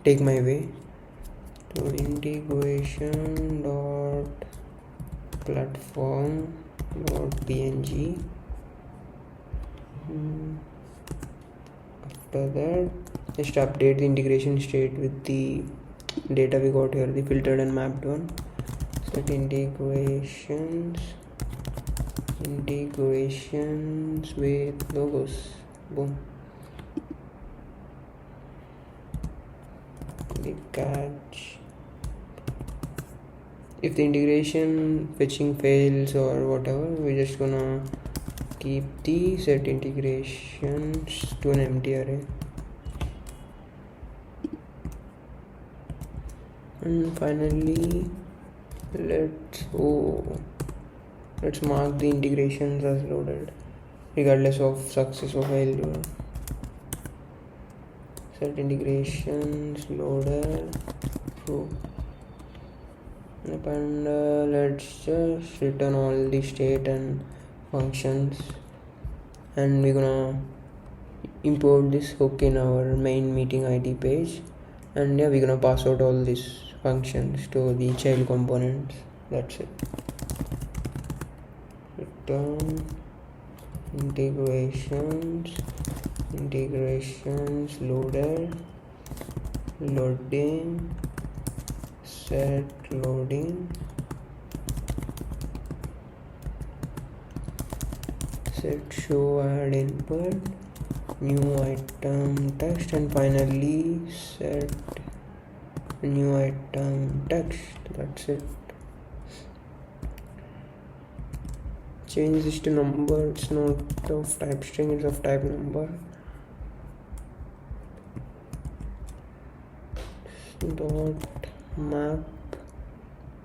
take my way. to integration dot platform dot png. After that, just update the integration state with the data we got here, the filtered and mapped one. Set integrations with logos. Boom. The catch: if the integration fetching fails or whatever, we're just gonna keep the set integrations to an empty array. And finally, let's mark the integrations as loaded regardless of success or failure. Set integrations loaded true. And let's just return all the state and functions, and we're gonna import this hook in our main meeting ID page, and yeah, we're gonna pass out all these functions to the child components. That's it. Return integrations loaded, loading, set loading, set show add input, new item text, and finally set new item text. That's it. Change this to number. It's not of type string, it's of type number. Dot map,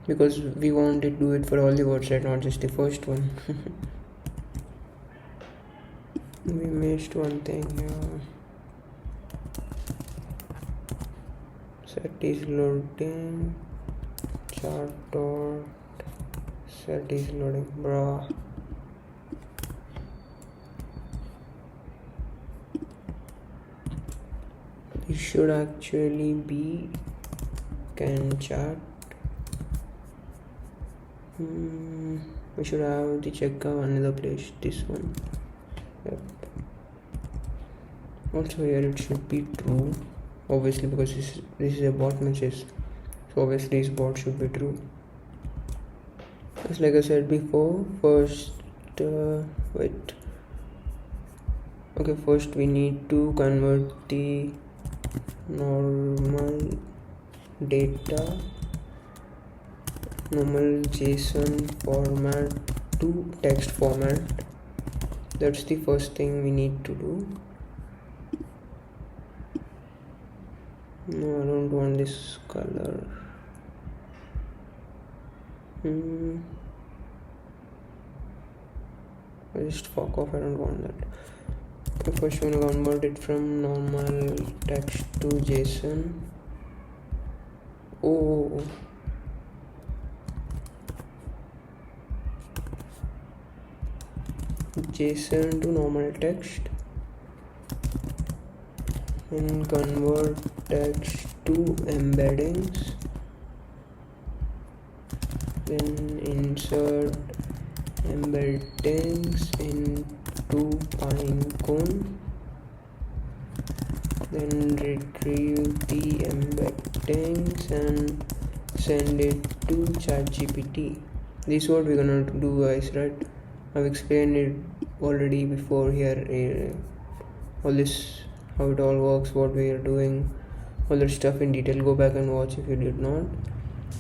because we want to do it for all the words, right? Not just the first one. We missed one thing here. Set is loading, chart dot set is loading, bruh. It should actually be can chart. We should have the checkout another place, this one. Yep. Also here it should be true, obviously, because this is a bot message, so obviously this bot should be true. Just like I said before, first first we need to convert the normal JSON format to text format. That's the first thing we need to do. No, I don't want this color. Just fuck off, I don't want that. Okay, first we're gonna convert it from normal text to JSON. JSON to normal text, and convert text to embeddings, then insert embeddings into pinecone, then retrieve the embeddings and send it to ChatGPT. This is what we're gonna do, guys, right? I've explained it already before here, all this, how it all works, what we are doing, all that stuff in detail. Go back and watch if you did not.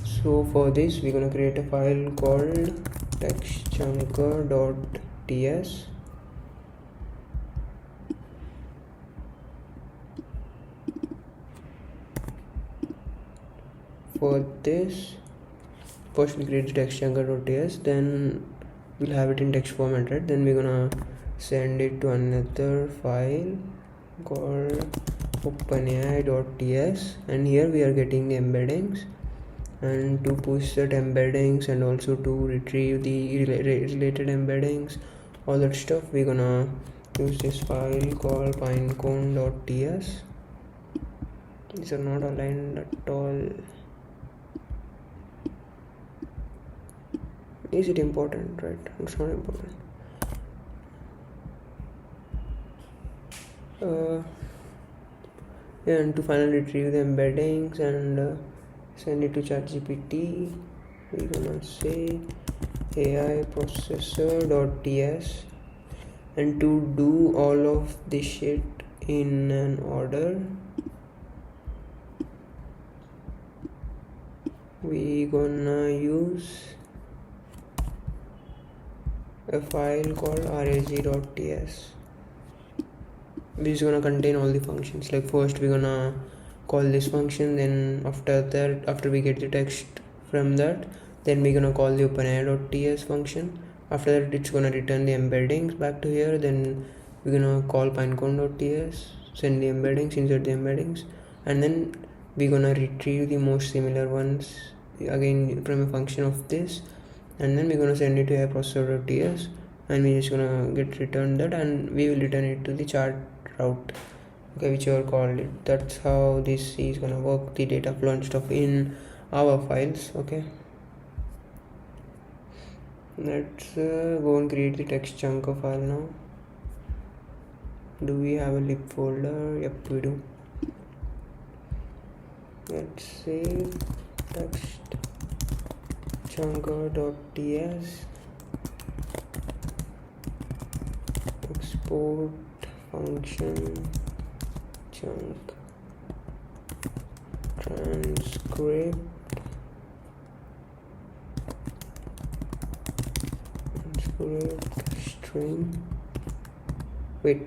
So for this we're gonna create a file called textchunker.ts. For this, first we create the textchunker.ts, then we'll have it in text format, right? Then we're gonna send it to another file called openai.ts, and here we are getting the embeddings, and to push that embeddings and also to retrieve the related embeddings, all that stuff, we're gonna use this file called pinecone.ts. These are not aligned at all. Is it important? Right, it's not important. And to finally retrieve the embeddings and send it to ChatGPT, we're gonna say AI processor.ts, and to do all of this shit in an order, we gonna use a file called rsg.ts, which is gonna contain all the functions. Like first we're gonna call this function, then after we get the text from that, then we're gonna call the openai.ts function. After that it's gonna return the embeddings back to here. Then we're gonna call pinecone.ts, send the embeddings, insert the embeddings, and then we're gonna retrieve the most similar ones again from a function of this, and then we're gonna send it to a processor.ts, and we're just gonna get returned that, and we will return it to the chart route, okay, whichever called it. That's how this is gonna work, the data flow and stuff in our files. Okay, let's go and create the text chunk of file now. Do we have a lib folder? Yep, we do. Let's say text chunker.ts, export function chunk transcript string. Wait,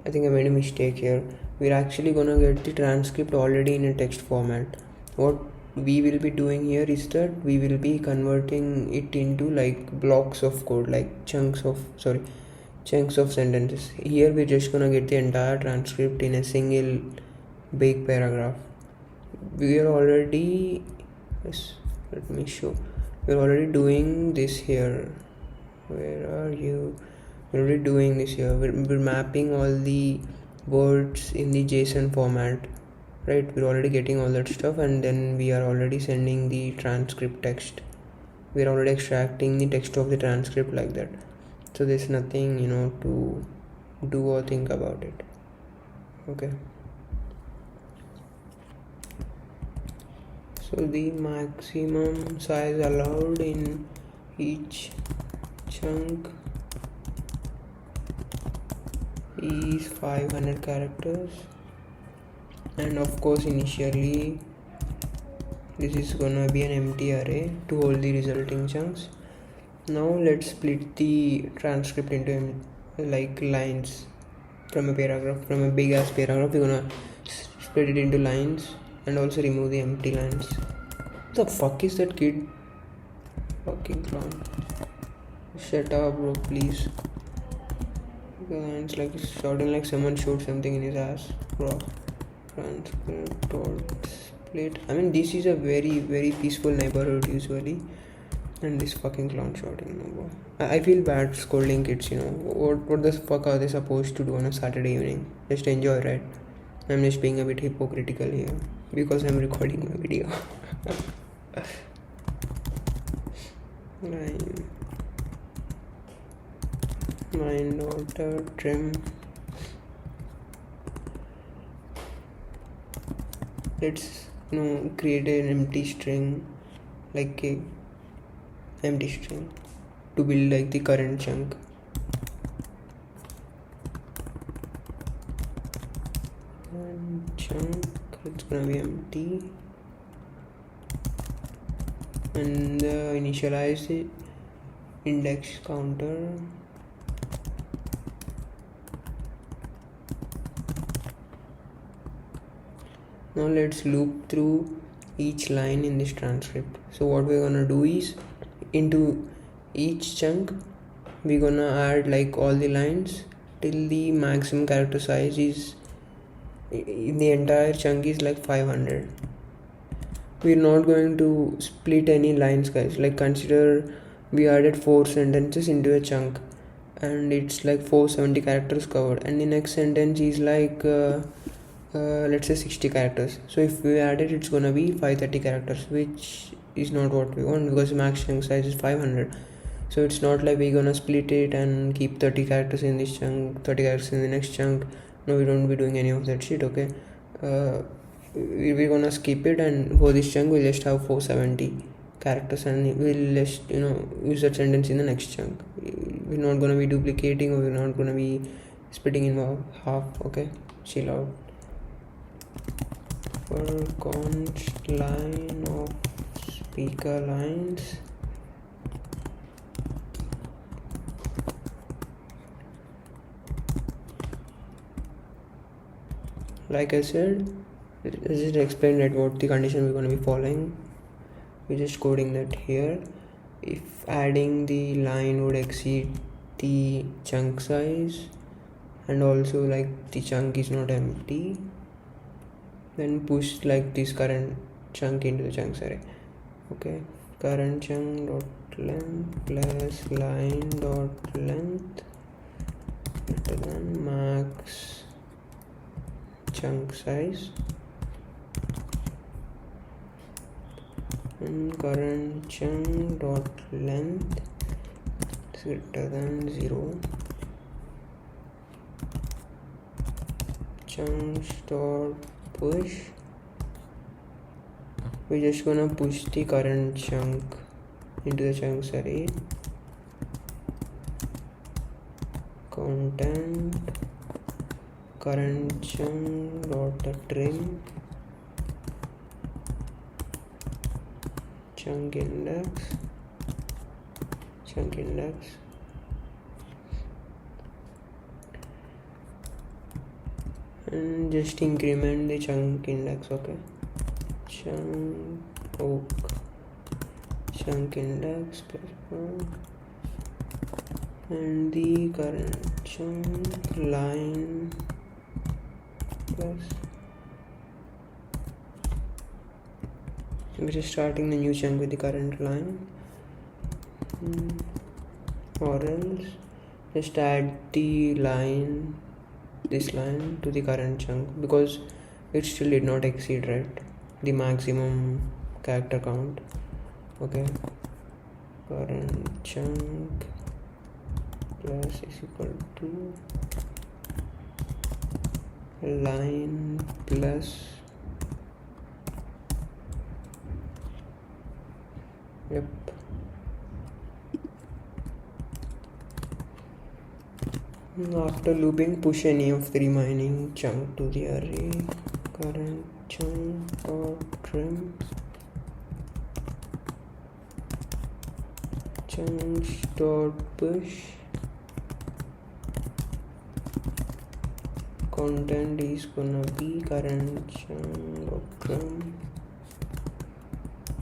I think I made a mistake here. We're actually gonna get the transcript already in a text format. What we will be doing here is that we will be converting it into like blocks of code, like chunks of sentences. Here we're just gonna get the entire transcript in a single big paragraph. We are already, yes, let me show. We're already doing this here. Where are you? We're already doing this here. We're mapping all the words in the JSON format, right? We're already getting all that stuff, and then we are already sending the transcript text. We're already extracting the text of the transcript like that. So there's nothing, to do or think about it. Okay. So the maximum size allowed in each chunk is 500 characters, and of course initially this is gonna be an empty array to hold the resulting chunks. Now let's split the transcript into like lines. From a big ass paragraph, we're gonna split it into lines and also remove the empty lines. What the fuck is that kid? Fucking clown. Shut up, bro, please. It's like shouting like someone showed something in his ass, bro. Transcript dot split. I mean, this is a very, very peaceful neighborhood usually, and this fucking clown shouting, bro. I feel bad scolding kids, What the fuck are they supposed to do on a Saturday evening? Just enjoy, right? I'm just being a bit hypocritical here because I'm recording my video. My daughter trim. Let's create an empty string, like a empty string, to build like the current chunk. And chunk, it's gonna be empty, and initialize the index counter. Now let's loop through each line in this transcript. So what we're gonna do is, into each chunk we're gonna add like all the lines till the maximum character size is in the entire chunk is like 500. We're not going to split any lines, guys. Like consider we added 4 sentences into a chunk and it's like 470 characters covered, and the next sentence is like let's say 60 characters. So if we add it, it's gonna be 530 characters, which is not what we want, because max chunk size is 500. So it's not like we're gonna split it and keep 30 characters in this chunk, 30 characters in the next chunk. No, we don't be doing any of that shit. Okay, we're gonna skip it, and for this chunk we'll just have 470 characters, and we'll just use that sentence in the next chunk. We're not gonna be duplicating, or we're not gonna be splitting in half. Okay, chill out. For const line of speaker lines, like I said, let's just explain that what the condition we're going to be following. We're just coding that here. If adding the line would exceed the chunk size, and also like the chunk is not empty, then push like this current chunk into the chunks array. Okay, current chunk dot length plus line dot length greater than max chunk size, and current chunk dot length is greater than 0. Chunks dot push, we're just gonna push the current chunk into the chunks array. Content current chunk dot trim chunk index, and just increment the chunk index. Okay, chunk index plus 1, and the current chunk line plus, we're just starting the new chunk with the current line, or else just add the line, this line, to the current chunk, because it still did not exceed, right, the maximum character count. Okay, current chunk plus is equal to line plus, yep, after looping, push any of the remaining chunk to the array. Current chunk dot trim chunks dot push, content is gonna be current chunk dot trim,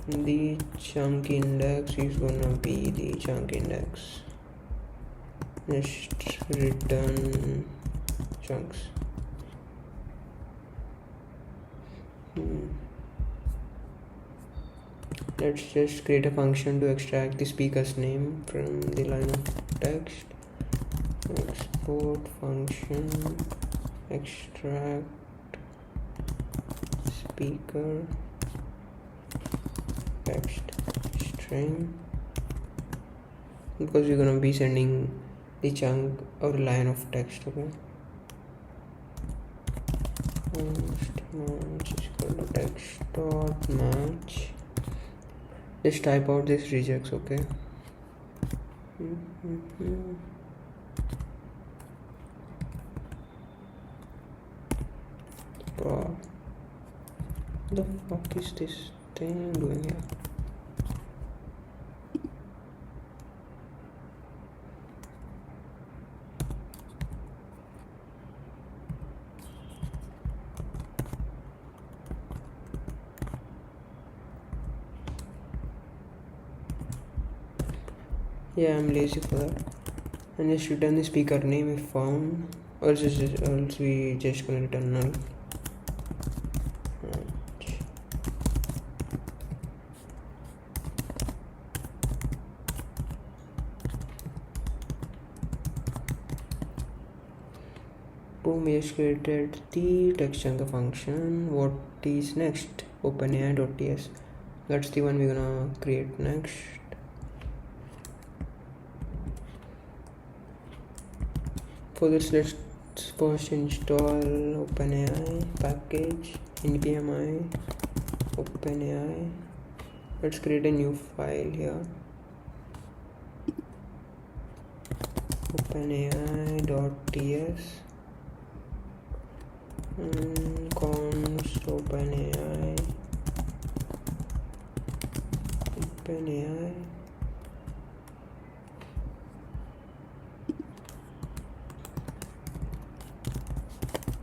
the chunk index is gonna be the chunk index. Just return chunks. Let's just create a function to extract the speaker's name from the line of text. Export function extract speaker text string, because we're gonna be sending the chunk or line of text. Okay, match is equal to text dot match. Just type out this regex. Okay, wow, the fuck is this thing doing here? Yeah, I'm lazy for that. And just return the speaker name if found, or else we just gonna return null. Boom, we just created the text chunk function. What is next? OpenAI.ts. That's the one we're gonna create next. For this, let's first install OpenAI package, npmi OpenAI. Let's create a new file here, openai.ts, and const OpenAI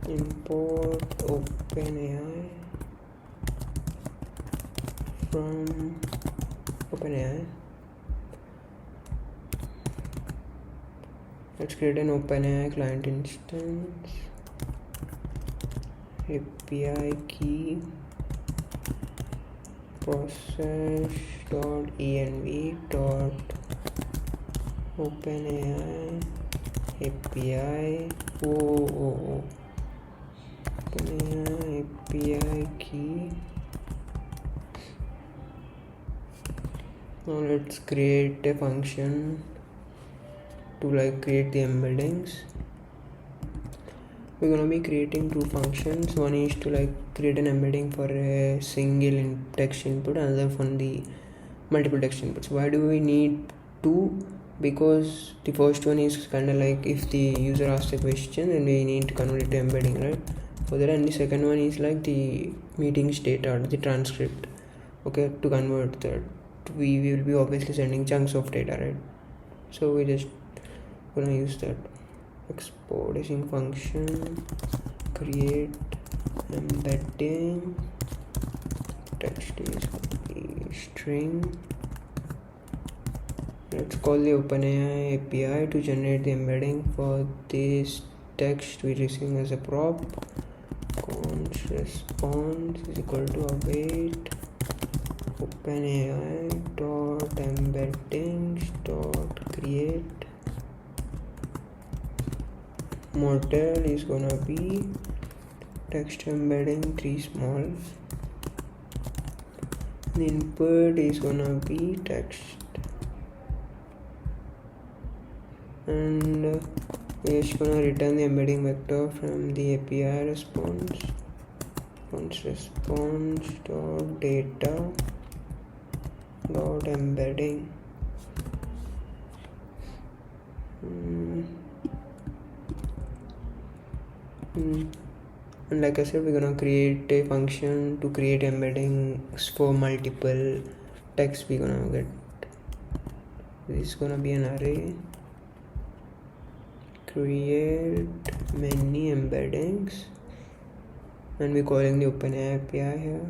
import OpenAI from OpenAI. Let's create an OpenAI client instance, API key, process.env.openai API. OpenAI API key. Now let's create a function to create the embeddings. We're gonna be creating two functions. One is to create an embedding for a single text input, another for the multiple text inputs. Why do we need two? Because the first one is kind of if the user asks a question, then we need to convert it to embedding, right? For that, and the second one is the meetings data, the transcript. Okay, to convert that, we will be obviously sending chunks of data, right? So we just gonna use that export async function, create embedding, text is string. Let's call the OpenAI API to generate the embedding for this text we receiving as a prop. Const response is equal to await OpenAI dot embeddings dot create. Model is gonna be text embedding 3 small. The input is gonna be text, and we're just gonna return the embedding vector from the API response. Response dot data dot embedding. And like I said, we're gonna create a function to create embeddings for multiple text. We're gonna get this is gonna be an array, create many embeddings, and we're calling the OpenAI API here.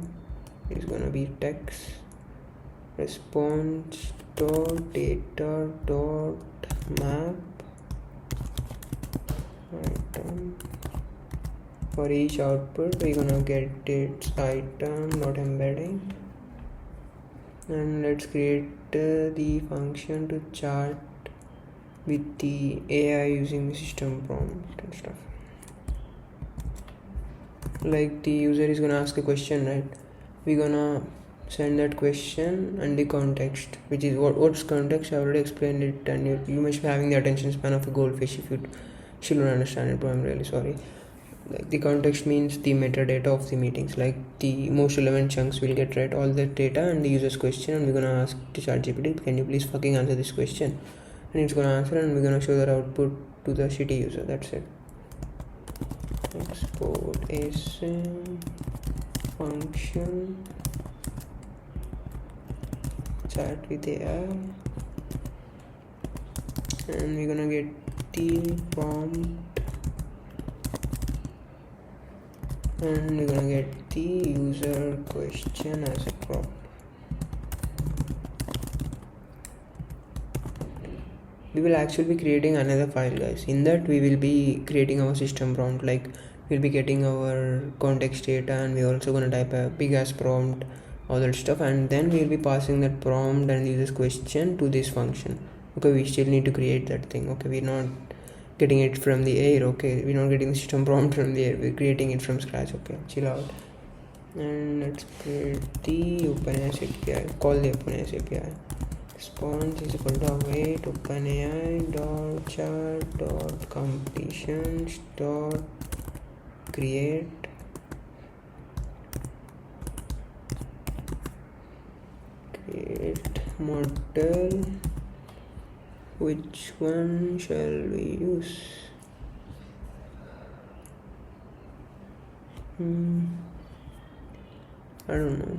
It's gonna be text response dot data dot map item. For each output, we're gonna get its item dot embedding, and let's create the function to chat with the AI using the system prompt and stuff. The user is gonna ask a question, right? We're gonna send that question and the context, which is what's context. I already explained it, and you must be having the attention span of a goldfish if you still don't understand it, but I'm really sorry. The context means the metadata of the meetings, the most relevant chunks will get right, all the data and the user's question, and we're gonna ask to ChatGPT, can you please fucking answer this question? And it's gonna answer, and we're gonna show that output to the shitty user. That's it. Export async function, chat with AI, and we're gonna get the prompt, and we're gonna get the user question as a prompt. We will actually be creating another file, guys. In that we will be creating our system prompt, we'll be getting our context data, and we're also gonna type a big ass prompt, all that stuff, and then we'll be passing that prompt and user's question to this function. Okay, we still need to create that thing. Okay, we're not getting it from the air. Okay, we're not getting the system prompt from the air, we're creating it from scratch. Okay, chill out. and let's create the OpenAI API. Call the OpenAI API. Response is equal to await OpenAI dot chat dot completions dot create model. Which one shall we use? I don't know.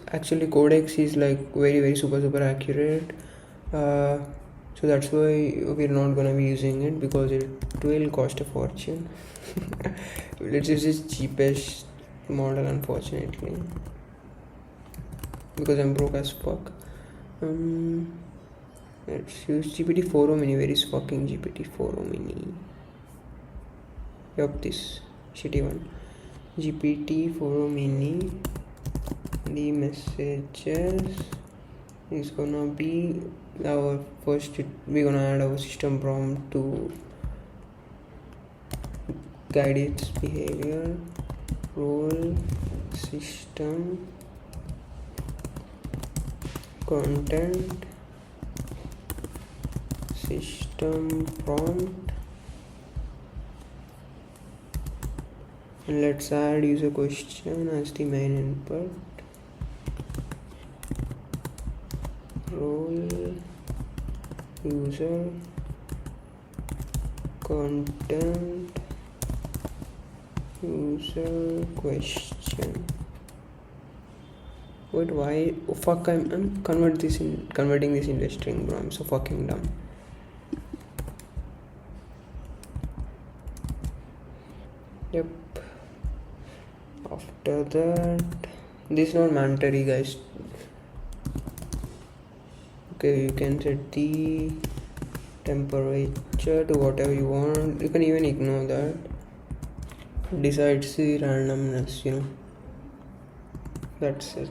Actually Codex is like very super accurate, so that's why we're not gonna be using it, because it will cost a fortune. Let's use this cheapest model, unfortunately, because I'm broke as fuck. Let's use GPT-4o mini. Where is fucking GPT-4o mini? Yup, this shitty one. GPT-4o mini. The messages is gonna be our first. We're gonna add our system prompt to guide its behavior. Role, system, content, system prompt, and let's add user question as the main input. Role, user, content, user question. Wait, why? Oh fuck! I'm converting this into a string, bro. I'm so fucking dumb. Yep. After that, this is not mandatory, guys. Okay, you can set the temperature to whatever you want. You can even ignore that. Decides the randomness, that's it.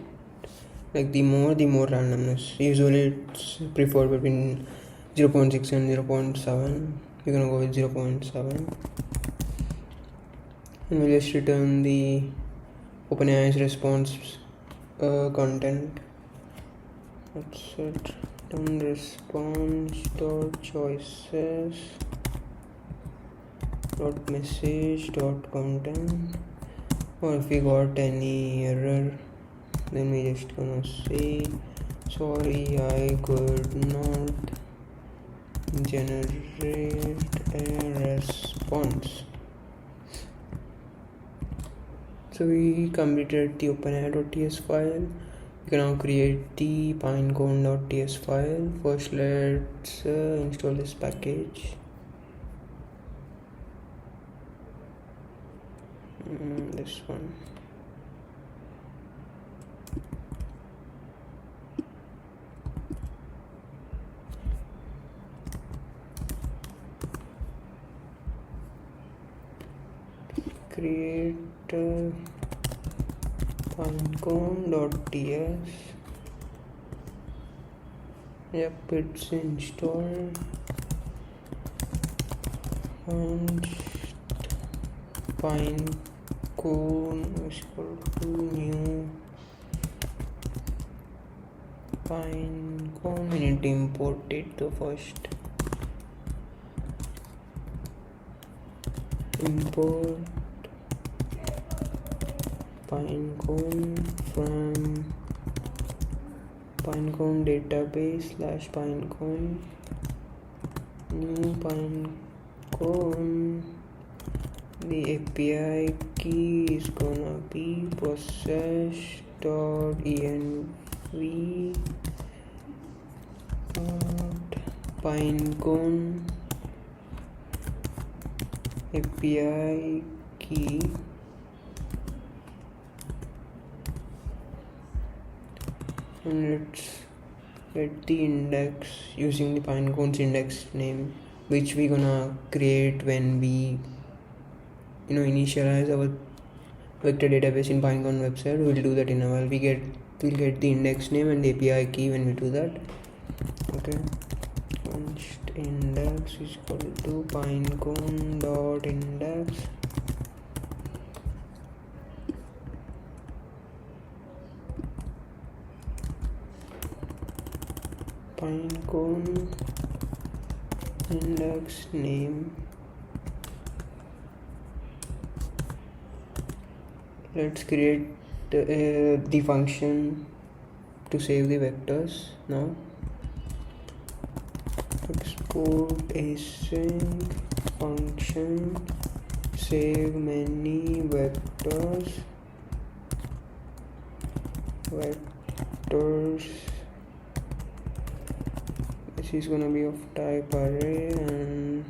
Like the more randomness. Usually it's preferred between 0.6 and 0.7. We're gonna go with 0.7, and we'll just return the OpenAI's response content. That's it. Return response dot choices dot message dot content. Or if we got any error, then we just gonna say sorry, I could not generate a response. So we completed the OpenAI.ts file. We can now create the pinecone.ts file. First let's install this package. This one. Create pinecone.ts. Yep, it's installed. And pinecone is equal to new pinecone. We need to import it to first. Import pinecone from pinecone database / pinecone. New pinecone. The API key is gonna be process.env pinecone API key. And let's get the index using the pinecone's index name, which we're gonna create when we initialize our vector database in Pinecone website. We'll do that in a while. We'll get the index name and the API key when we do that. Okay, const index is equal to pinecone.index pinecone index name. Let's create the function to save the vectors now. Export async function save many vectors. This is gonna be of type array, and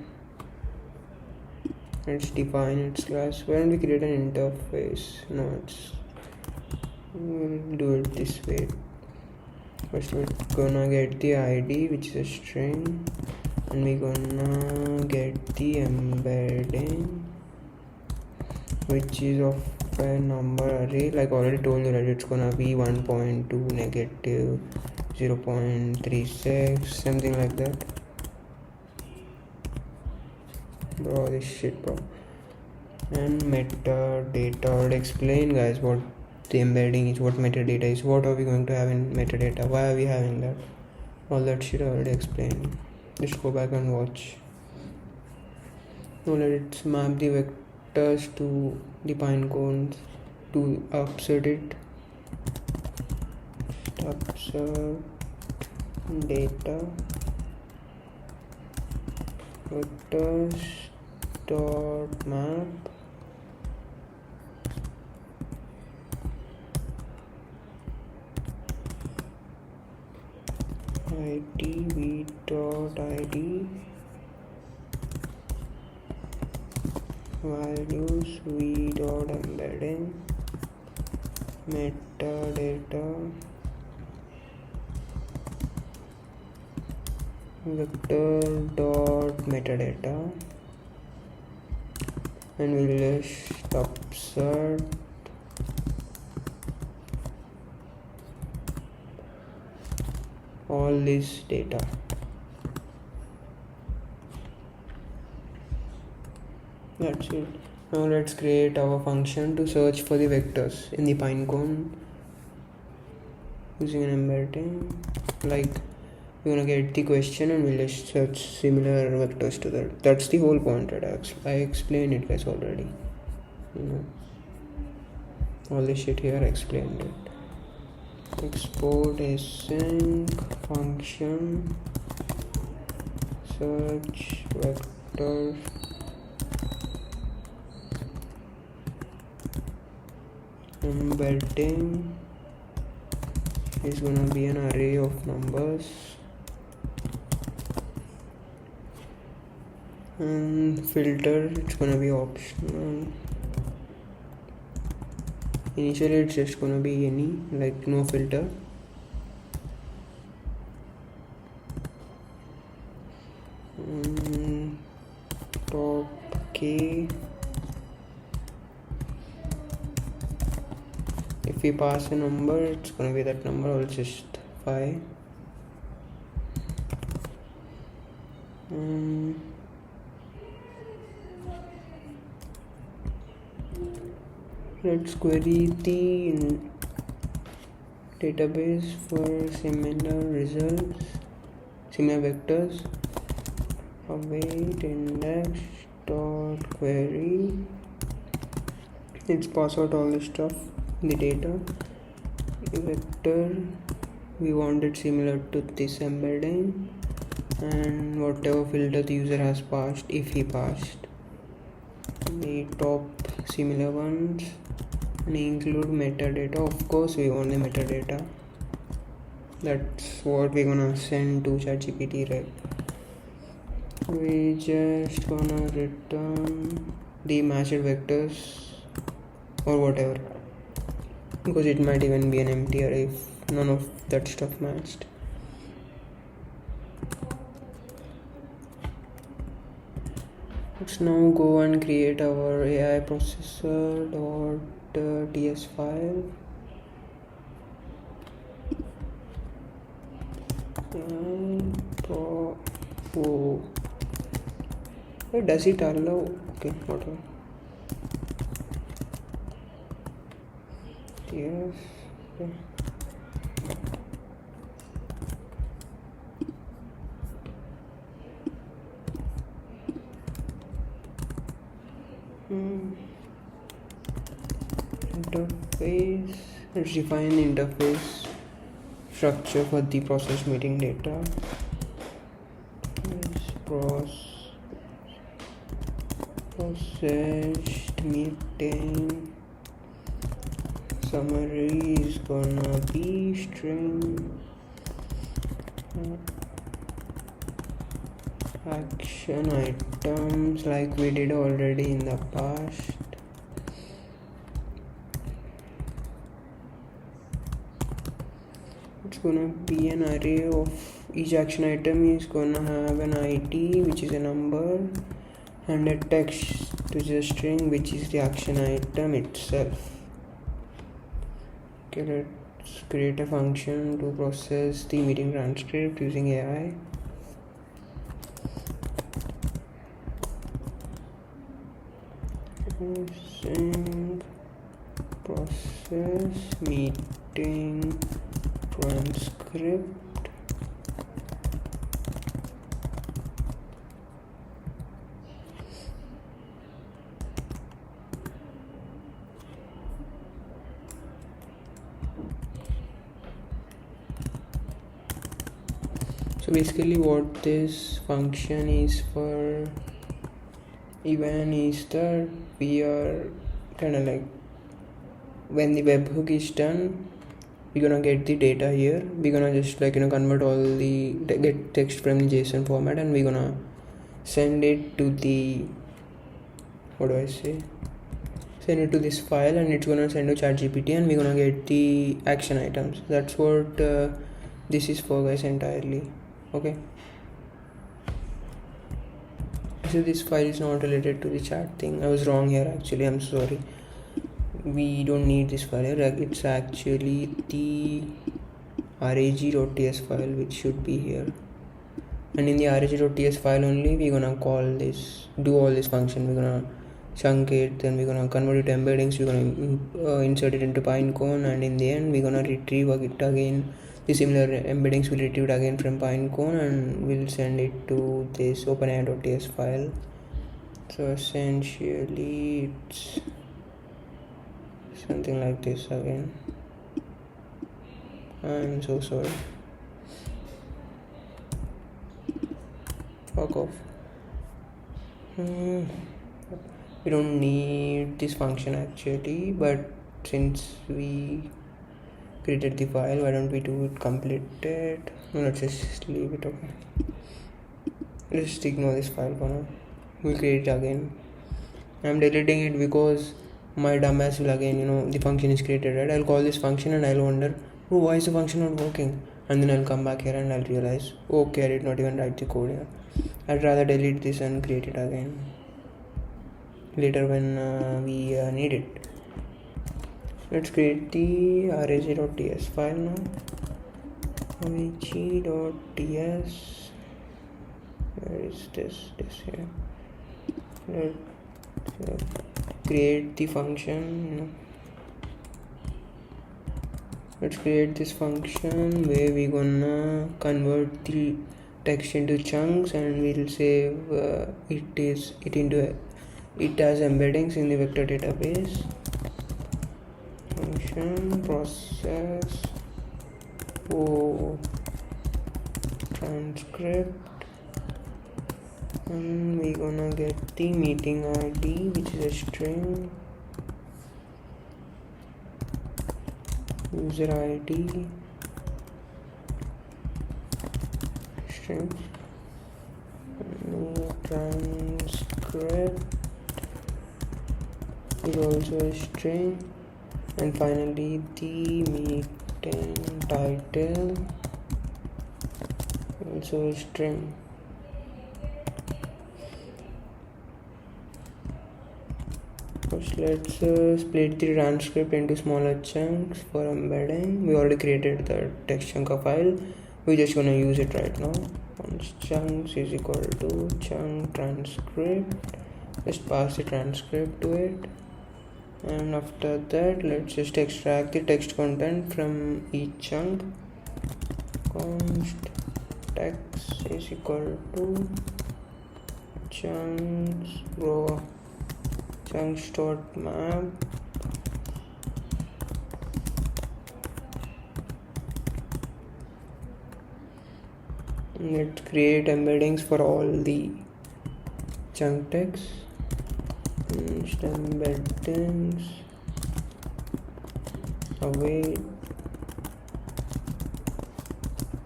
let's define its class. Why don't we create an interface? We'll do it this way. First we're gonna get the ID, which is a string, and we're gonna get the embedding, which is of a number array. Like I already told you that it's gonna be 1.2 negative 0.36, something like that. Bro, this shit, bro. And metadata. I would explain, guys, what the embedding is, what metadata is, what are we going to have in metadata, why are we having that. All that shit I already explained. Just go back and watch. Now let's map the vectors to the pinecones to upsert it. Upsert data vectors dot map id v dot id values v dot embedding metadata vector dot metadata, and we'll just upsert all this data. That's it. Now let's create our function to search for the vectors in the pinecone using an embedding. Like we're gonna get the question and we'll just search similar vectors to that. That's the whole point, right? I explained it, guys, already. All this shit here I explained it. Export async function search vectors embedding is gonna be an array of numbers, and filter, it's gonna be optional. Initially it's just gonna be any, like no filter. Top k, if we pass a number, it's gonna be that number, or just 5. Let's query the database for similar results, similar vectors. Await index dot query. Let's pass out all this stuff in the data. Vector, we want it similar to this embedding, and whatever filter the user has passed, if he passed the top similar ones, and include metadata. Of course we want the metadata. That's what we're gonna send to ChatGPT, right? We just gonna return the matched vectors or whatever, because it might even be an empty array if none of that stuff matched. Let's now go and create our AI processor.ts file. Wait, does it allow? Okay, whatever. Yes. Okay. interface. Let's define the interface structure for the process meeting data. Processed meeting summary is gonna be string action items like we did already in the past. It's gonna be an array of each action item is gonna have an ID, which is a number, and a text, which is a string, which is the action item itself. Okay, let's create a function to process the meeting transcript using AI. Process meeting transcript. So basically what this function is for even is that we are kind of like, when the webhook is done, we're gonna get the data here. We're gonna just convert all the get text from the JSON format, and we're gonna send it to the send it to this file, and it's gonna send to ChatGPT, and we're gonna get the action items. That's what this is for, guys, entirely. Okay, so this file is not related to the chat thing. I was wrong here, actually. I'm sorry. We don't need this file here. It's actually the rag.ts file, which should be here, and in the rag.ts file only we're gonna call this, do all this function. We're gonna chunk it, then we're gonna convert it to embeddings, we're gonna insert it into Pinecone, and in the end we're gonna retrieve it again. The similar embeddings will retrieve it again from Pinecone, and we'll send it to this openai.ts file. So essentially it's something like this again. I'm so sorry. Fuck off. We don't need this function actually, but since we created the file, why don't we do it completed? No, let's just leave it. Okay, just ignore this file for now. We'll create it again. I'm deleting it because my dumbass will again, the function is created, right? I'll call this function and I'll wonder, oh, why is the function not working? And then I'll come back here and I'll realize, okay, I did not even write the code here. I'd rather delete this and create it again later when we need it. Let's create the rag.ts file now. rag.ts, where is this here? Let's create the function. Let's create this function where we're gonna convert the text into chunks, and we'll save it as embeddings in the vector database. Function process transcript, and we're gonna get the meeting ID, which is a string, user ID, string, transcript is also a string, and finally the meeting title, also a string. First, let's split the transcript into smaller chunks for embedding. We already created the text chunker file. We're just gonna use it right now. Once chunks is equal to chunk transcript, just pass the transcript to it, and after that let's just extract the text content from each chunk. Const text is equal to chunks.map Let's create embeddings for all the chunk text. Embeddings await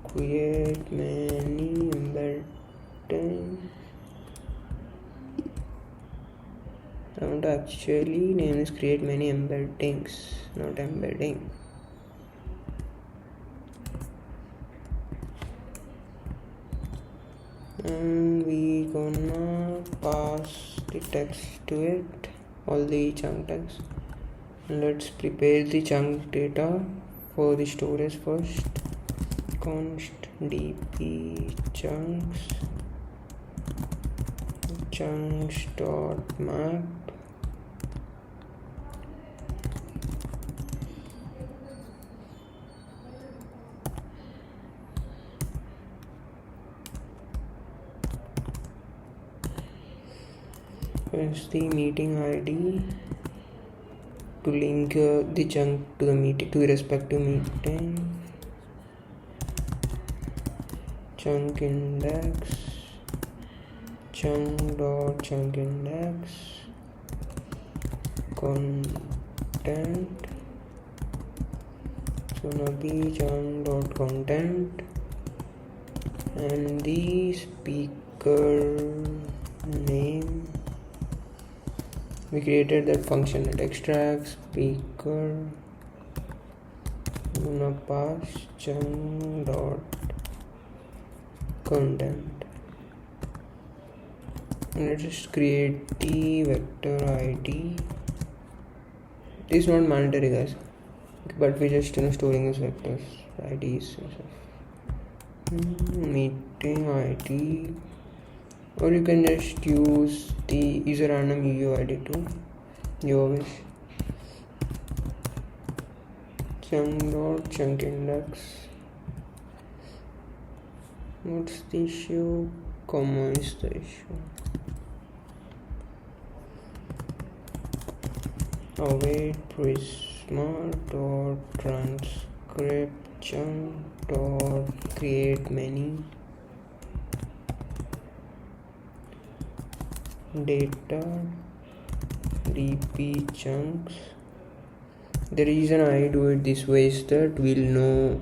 create many embeddings. I want to actually name this create many embeddings, not embedding. And we gonna pass the text to it, all the chunk text. Let's prepare the chunk data for the storage first. Const dp chunks dot map. Is the meeting ID to link the chunk to the meeting, to the respective meeting. Chunk index, chunk index, content. It's gonna be chunk.content, and the speaker name. We created that function that extracts speaker. Gonna pass chunk dot content, and let's just create the vector ID. It is not mandatory, guys, but we just storing as vectors IDs. Meeting ID, or you can just use the user random UUID too, your wish. Chunk index. What's the issue? Comma is the issue. Await prisma dot transcription dot create many data dp chunks. The reason I do it this way is that we'll know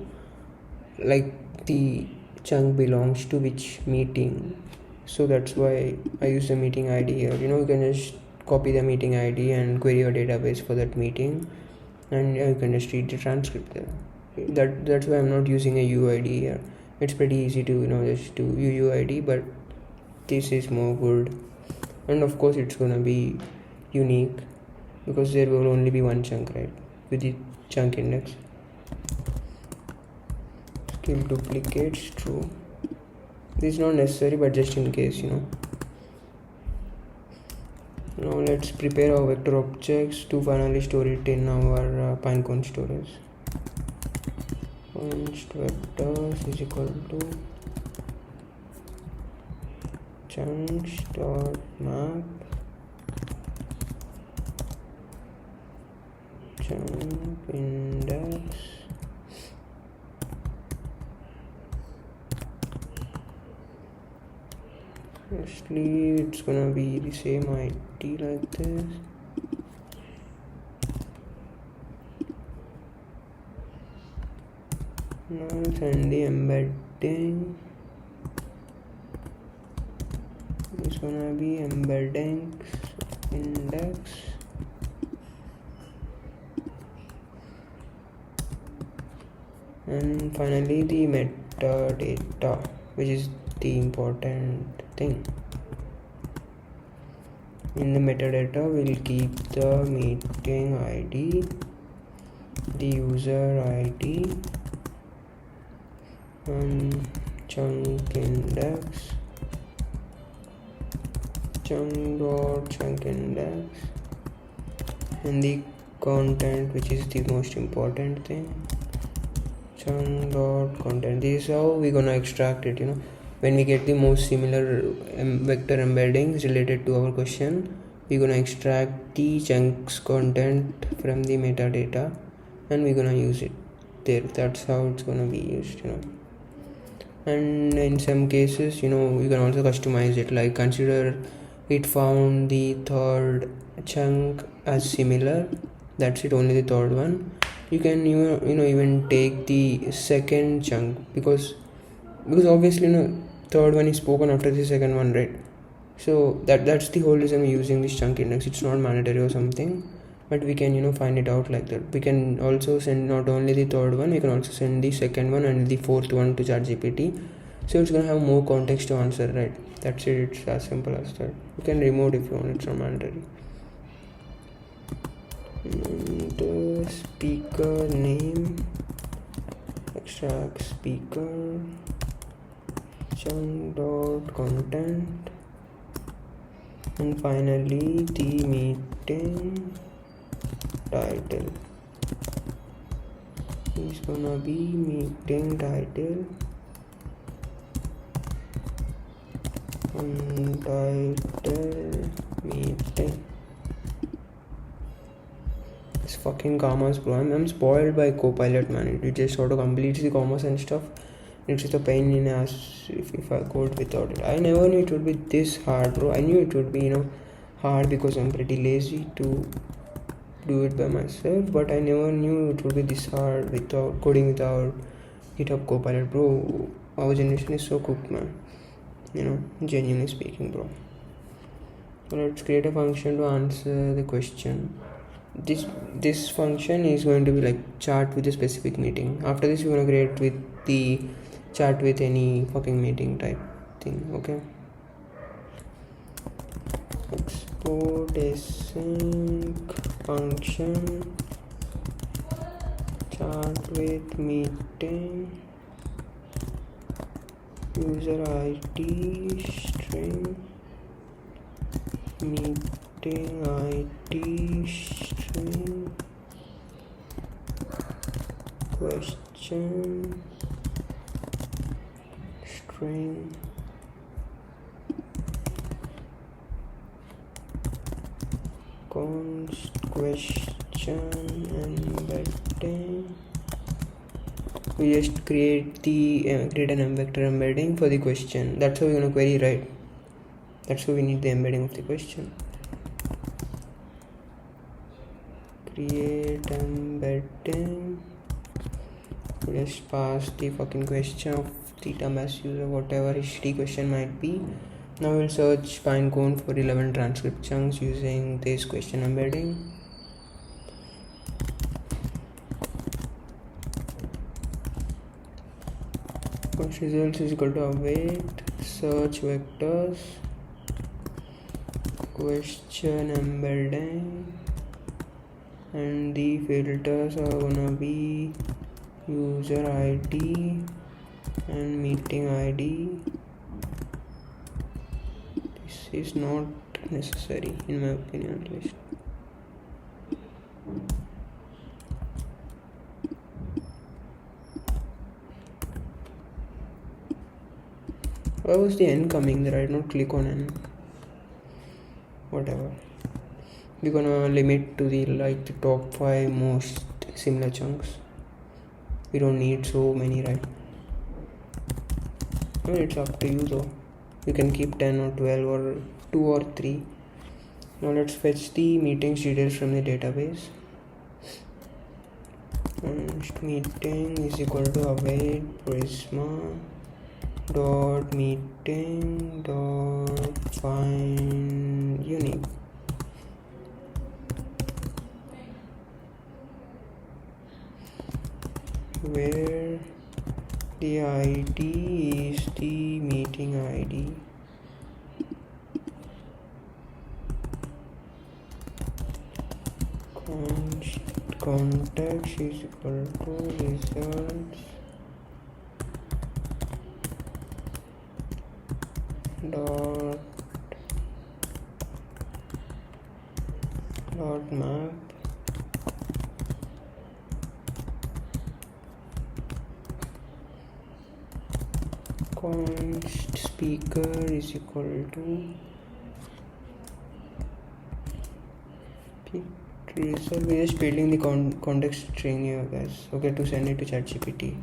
like the chunk belongs to which meeting, so that's why I use the meeting ID here. You can just copy the meeting ID and query your database for that meeting, and you can just read the transcript there. That's why I'm not using a UID here. It's pretty easy to just do UUID, but this is more good, and of course it's gonna be unique because there will only be one chunk, right, with the chunk index. Skill duplicates true. This is not necessary, but just in case. Now let's prepare our vector objects to finally store it in our pinecone storage. Const vectors is equal to chunks dot map chunk index Firstly, it's gonna be the same ID like this. Now send the embedding. It's gonna be embedding index. And finally the metadata, which is the important thing. In the metadata, we'll keep the meeting ID, the user ID, and chunk index, chunk index, and the content, which is the most important thing. Chunk.content. This is how we're gonna extract it. When we get the most similar vector embeddings related to our question, we're gonna extract the chunks content from the metadata and we're gonna use it there. That's how it's gonna be used. And in some cases, you can also customize it, like consider it found the third chunk as similar. That's it, only the third one. You can even take the second chunk, because obviously third one is spoken after the second one, right? So that's the whole reason we're using this chunk index. It's not mandatory or something, but we can find it out like that. We can also send not only the third one, we can also send the second one and the fourth one to ChatGPT, so it's gonna have more context to answer, right? That's it. It's as simple as that. You can remove if you want. It's not mandatory. And speaker name, extract speaker, chunk dot content, and finally the meeting title is gonna be meeting title, untitled meeting. It's fucking commas, bro. I'm spoiled by Copilot, man. It just sort of completes the commas and stuff. It's just a pain in the ass if I code without it. I never knew it would be this hard, bro. I knew it would be hard because I'm pretty lazy to do it by myself, but I never knew it would be this hard without coding without GitHub Copilot, bro. Our generation is so cooked, man. Genuinely speaking, bro. So let's create a function to answer the question. This function is going to be like chat with a specific meeting. After this, we're gonna create with the chat with any fucking meeting type thing. Okay. Export async function chat with meeting, user ID string, meeting ID string, question string, const question embedding. We just create an M vector embedding for the question. That's how we're gonna query, right? That's why we need the embedding of the question. Create embedding. We just pass the fucking question of the dumbass user, whatever his shitty question might be. Now we'll search Pinecone for 11 transcript chunks using this question embedding. First results is equal to await search vectors, question embedding, and the filters are gonna be user ID and meeting ID. This is not necessary in my opinion, at least. Why was the N coming there? I did not click on N. Whatever. We're gonna limit to the top 5 most similar chunks. We don't need so many, right? I mean, it's up to you though. You can keep 10 or 12 or 2 or 3. Now let's fetch the meetings details from the database. And meeting is equal to await prisma dot meeting dot find unique. Where the ID is the meeting ID. Context is equal to results dot map const speaker is equal to result. We're just building the context string here, guys. Okay, to send it to ChatGPT.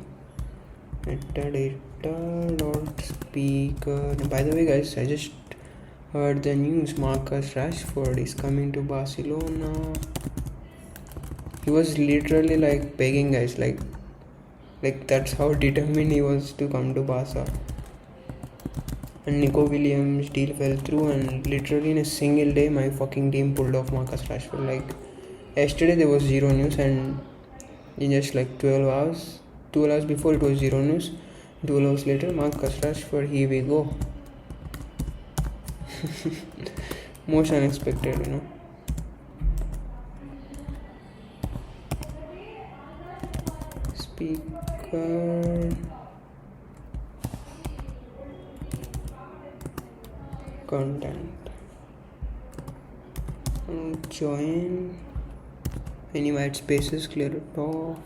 Speaker. By the way, guys, I just heard the news. Marcus Rashford is coming to Barcelona. He was literally like begging, guys, like that's how determined he was to come to Barca. And Nico Williams deal fell through, and literally in a single day my fucking team pulled off Marcus Rashford. Like yesterday there was zero news, and in just like 12 hours before it was zero news. 12 hours later, Marcus Rashford, here we go. Most unexpected, you know. Speaker. Content. Join. Any white spaces, clear it off.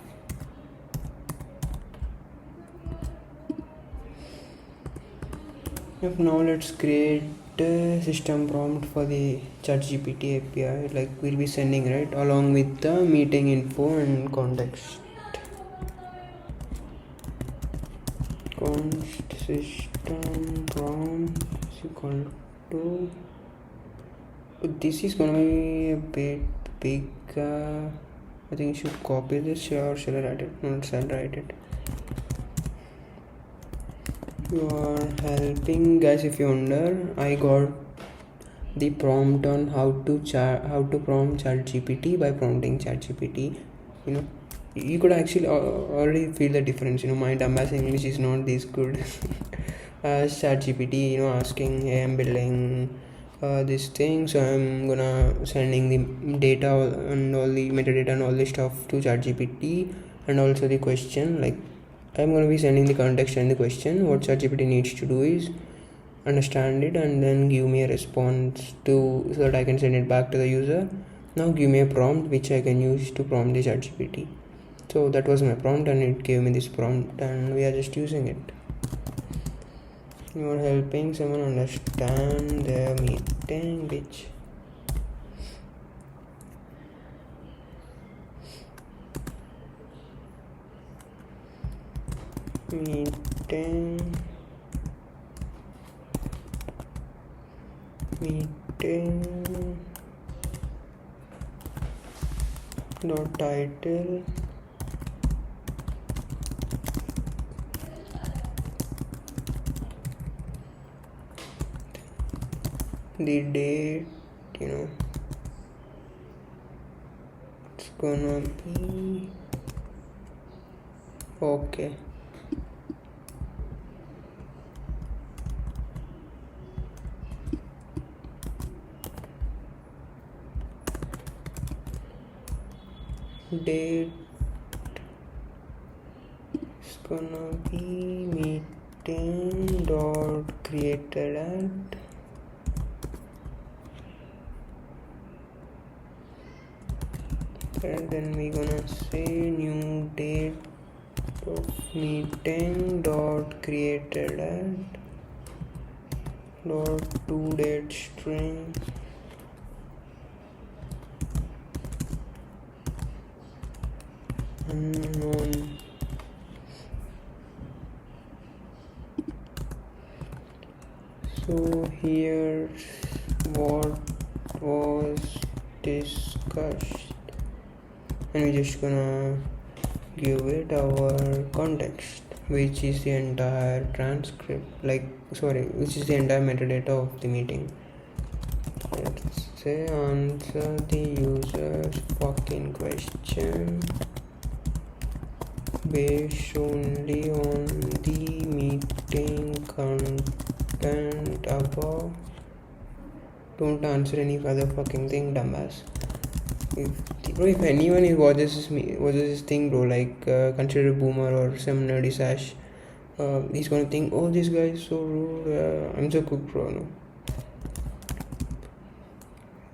Now let's create a system prompt for the ChatGPT API, like we'll be sending, right, along with the meeting info and context. Const system prompt is equal to, this is gonna be a bit big. I think you should copy this, or shall I write it? No, I'll write it. You are helping, guys. If you wonder, I got the prompt on how to prompt ChatGPT by prompting ChatGPT. You know, you could actually already feel the difference. You know, my dumbass English is not this good as ChatGPT. You know, asking, hey, I'm building this thing, so I'm gonna sending the data and all the metadata and all this stuff to ChatGPT, and also the question, like I'm going to be sending the context and the question. What ChatGPT needs to do is understand it and then give me a response so that I can send it back to the user. Now give me a prompt which I can use to prompt the ChatGPT. So that was my prompt, and it gave me this prompt, and we are just using it. You are helping someone understand their meeting, bitch. Meeting dot title the date, you know, it's gonna be okay. Date is gonna be meeting dot created at and then we gonna say new date of meeting dot created at dot to date string unknown. So here's what was discussed, and we're just gonna give it our context, which is the entire transcript, which is the entire metadata of the meeting. Let's say answer the user's fucking question based only on the meeting content above. Don't answer any other fucking thing, dumbass. If anyone watches this thing, bro, consider a boomer or some nerdy sash, he's gonna think, oh, this guy is so rude. I'm so cool, bro. No.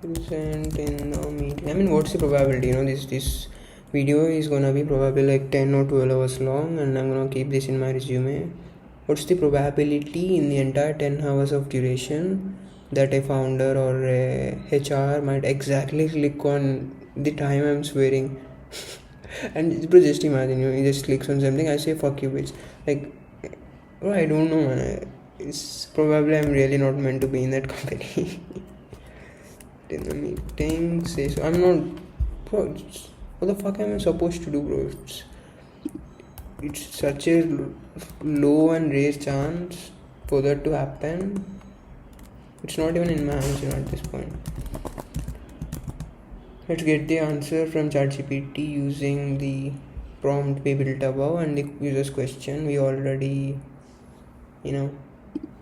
Present in the meeting. I mean, what's the probability? You know, this video is gonna be probably like 10 or 12 hours long, and I'm gonna keep this in my resume. What's the probability in the entire 10 hours of duration that a founder or a HR might exactly click on the time I'm swearing? And bro, just imagine, he just clicks on something, I say fuck you bitch. Like, bro, I don't know, man. It's probably I'm really not meant to be in that company. In the meeting, say so. I'm not, bro. What the fuck am I supposed to do, bro? It's such a low and rare chance for that to happen. It's not even in my hands, at this point. Let's get the answer from ChatGPT using the prompt we built above and the user's question. We already,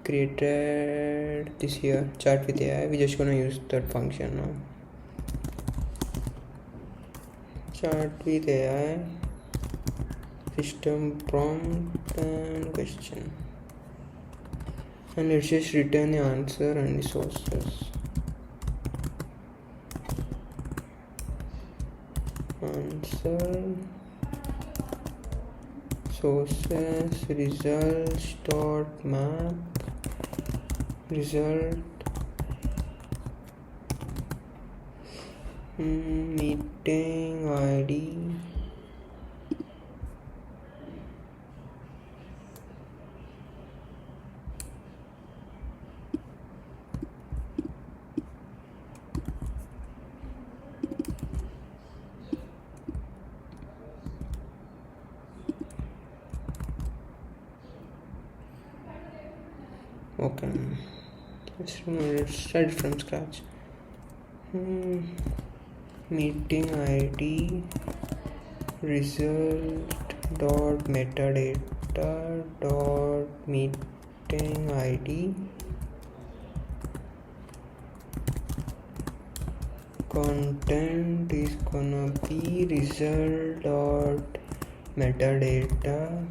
created this here, chat with AI. We're just gonna use that function now. Chat with AI, system prompt and question. And let's just return the answer and the sources. Answer, sources, results dot map, result, meeting ID, okay, let's start from scratch. Meeting ID, result dot metadata dot meeting ID, content is gonna be result dot metadata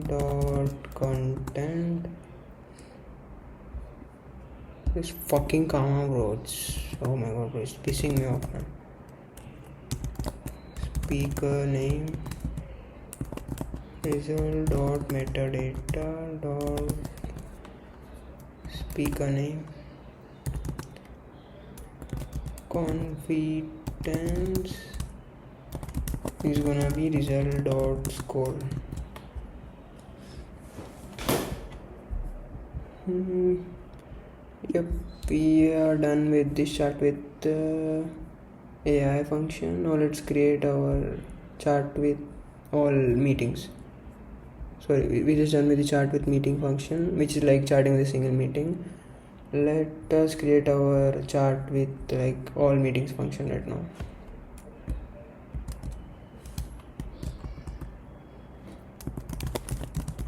dot content. This fucking comma, bro. Oh my god, bro, it's pissing me off, man. Speaker name, result dot metadata dot speaker name, confidence is gonna be result dot score. Yep, we are done with this chart with AI function. Now let's create our chart with all meetings. Sorry, we just done with the chart with meeting function, which is like charting with a single meeting. Let us create our chart with like all meetings function right now.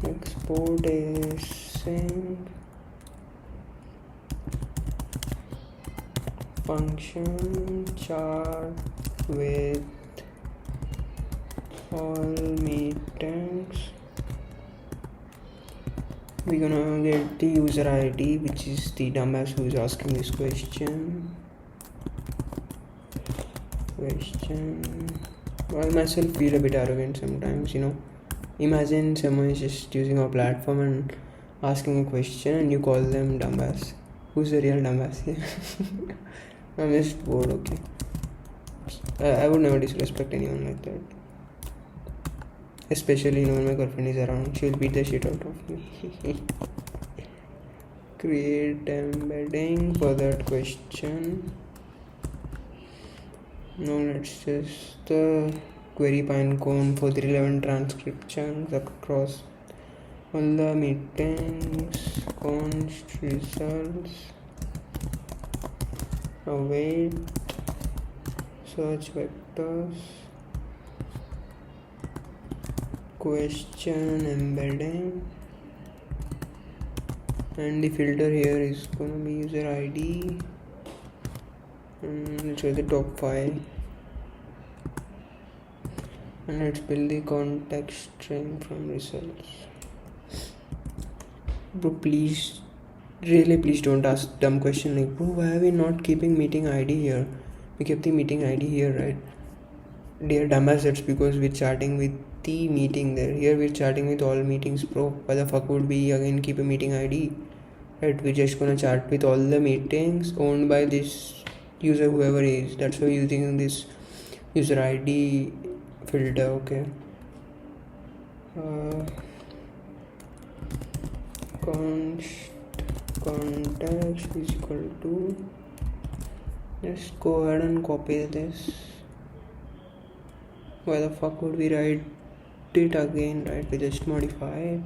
Export async function chart with all meetings. We're gonna get the user ID, which is the dumbass who is asking this question. I myself feel a bit arrogant sometimes, Imagine someone is just using our platform and asking a question and you call them dumbass. Who's the real dumbass here? I'm just bored, okay. I would never disrespect anyone like that. Especially when my girlfriend is around, she'll beat the shit out of me. Create embedding for that question. Now let's just query pinecone for the relevant transcriptions across all the meetings, const results, await, search vectors, question embedding, and the filter here is going to be user ID, and let's show the top 5, and let's build the context string from results. Bro, please, really please don't ask dumb question like, bro, why are we not keeping meeting ID here? We kept the meeting ID here, right? Dear dumbass, that's because we're chatting with the meeting there. Here we're chatting with all meetings, bro. Why the fuck would we again keep a meeting ID? Right, we're just gonna chat with all the meetings owned by this user, whoever is. That's why we're using this user ID filter. Okay. Context is equal to, just go ahead and copy this. Why the fuck would we write it again, right? We just modify it.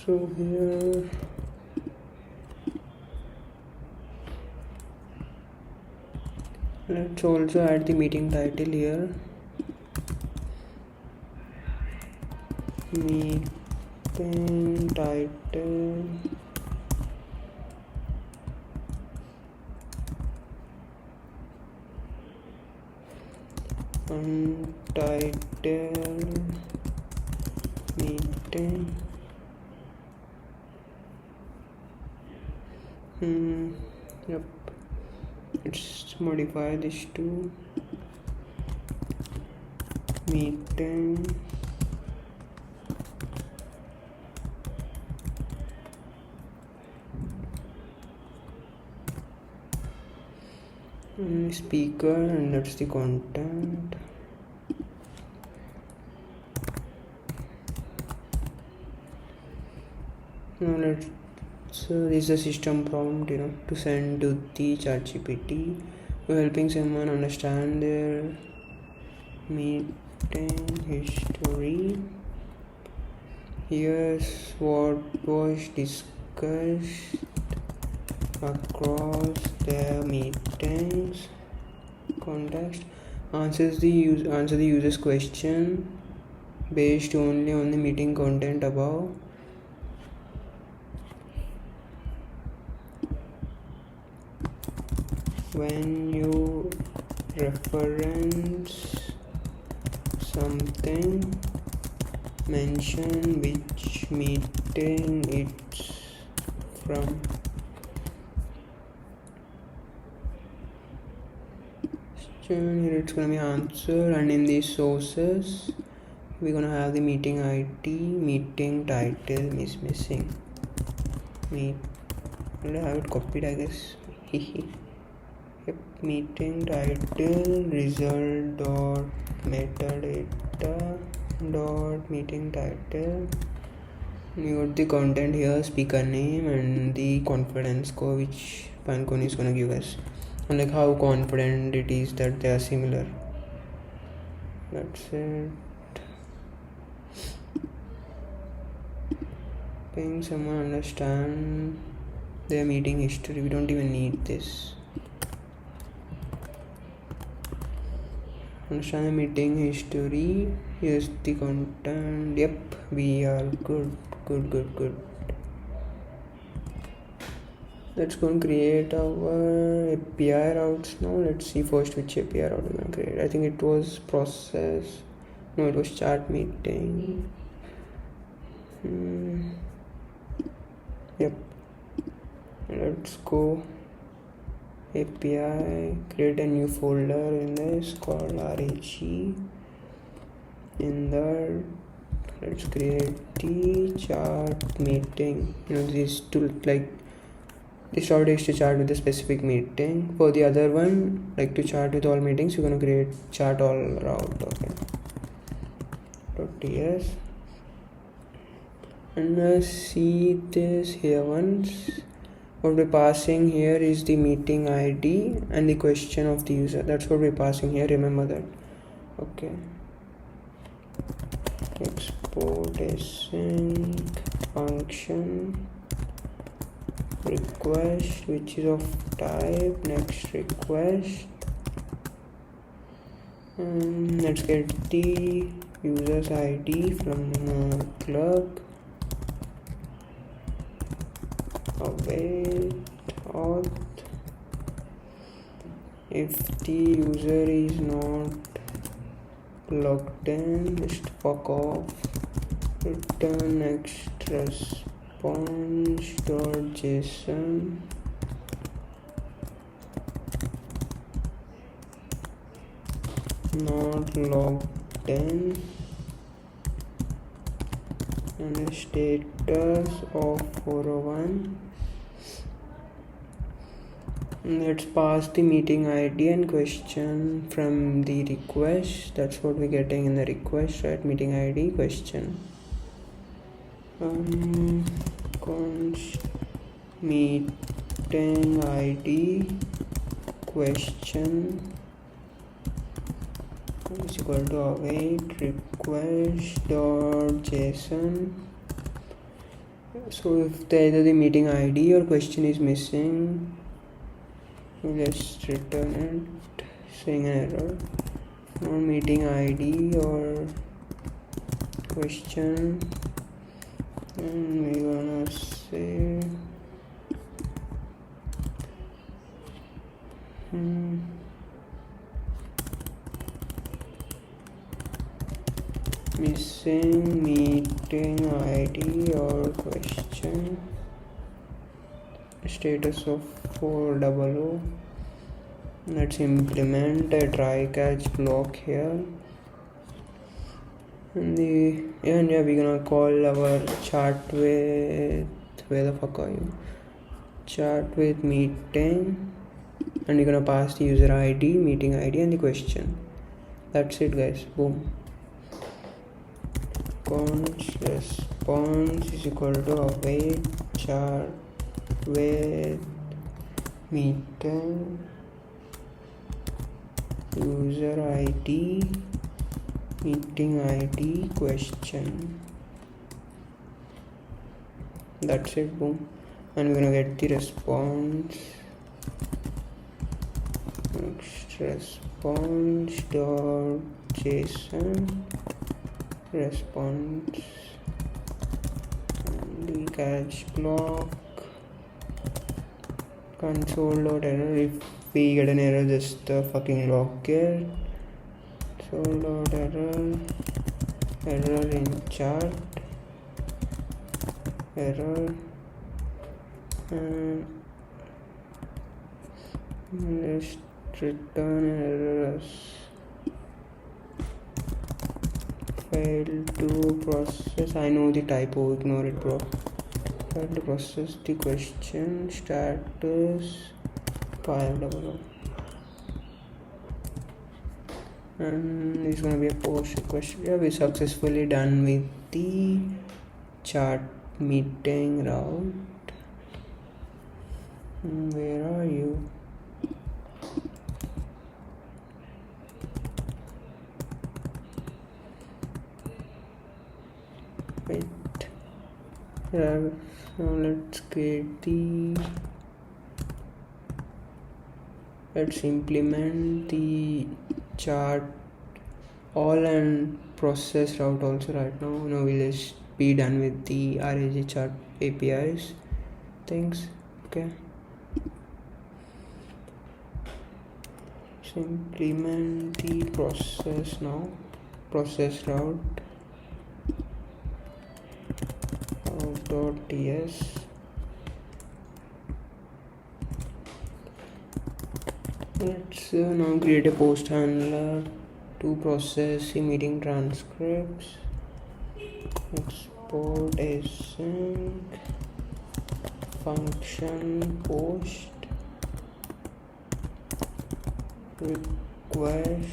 So here let's also add the meeting title here. Meeting title untitled meeting. Yep, let's modify this to meeting speaker, and that's the content. Now let's this is the system prompt, to send to the ChatGPT. We're helping someone understand their meeting history. Here's what was discussed across their meetings. Context answer the user's question based only on the meeting content above. When you reference something, mention which meeting it's from. Here it's gonna be answer, and in the sources we're gonna have the meeting ID. Meeting title is missing. I have it copied, I guess. Yep, meeting title result dot metadata dot meeting title. We got the content here, speaker name, and the confidence score which Pinecone is gonna give us, and like how confident it is that they are similar. That's it. Helping someone understand their meeting history. We don't even need this. Understand the meeting history. Here's the content. Yep, we are good. Let's go and create our API routes now. Let's see first which API route we're going to create. I think it was process. No, it was chat meeting. Yep. Let's go API, create a new folder in this called RAG. In that, let's create the chat meeting. This to like this route is to chat with a specific meeting. For the other one, like to chat with all meetings, you're gonna create chat all route. Okay. .ts, and see this here once. What we're passing here is the meeting ID and the question of the user. That's what we're passing here. Remember that. Okay. Export async function request, which is of type next request. And let's get the user's ID from club. Await auth. If the user is not logged in, just fuck off. Return next response.json. Not logged in. and status of 401. Let's pass the meeting ID and question from the request. That's what we're getting in the request, right? Meeting ID question. Const meeting ID question is equal to await request.json. So if either the meeting ID or question is missing, we'll just return it saying an error. No meeting ID or question, and we're gonna say missing meeting ID or question, status of 400. Let's implement a try catch block here. And we're gonna call our chat with, where the fuck are you? Chat with meeting, and you're gonna pass the user ID, meeting ID, and the question. That's it, guys. Boom. Const response is equal to await chat with meeting, user ID, meeting ID, question. That's it. Boom. And we're gonna get the response. Next response dot json response, and the catch block console.error. If we get an error, just fucking log it. Console.error, error in chat, error, and let's return error as failed to process. I know the typo, ignore it, bro. Failed to process the question, status 500. And it's gonna be a post question. Yeah, we successfully done with the chat meeting route. Where are you? Wait. Yeah, now let's implement the chart all and process route also right now. Now we'll just be done with the RAG chart APIs things. Okay, so implement the process now. Process route .ts. Let's now create a post handler to process the meeting transcripts. Export async function post request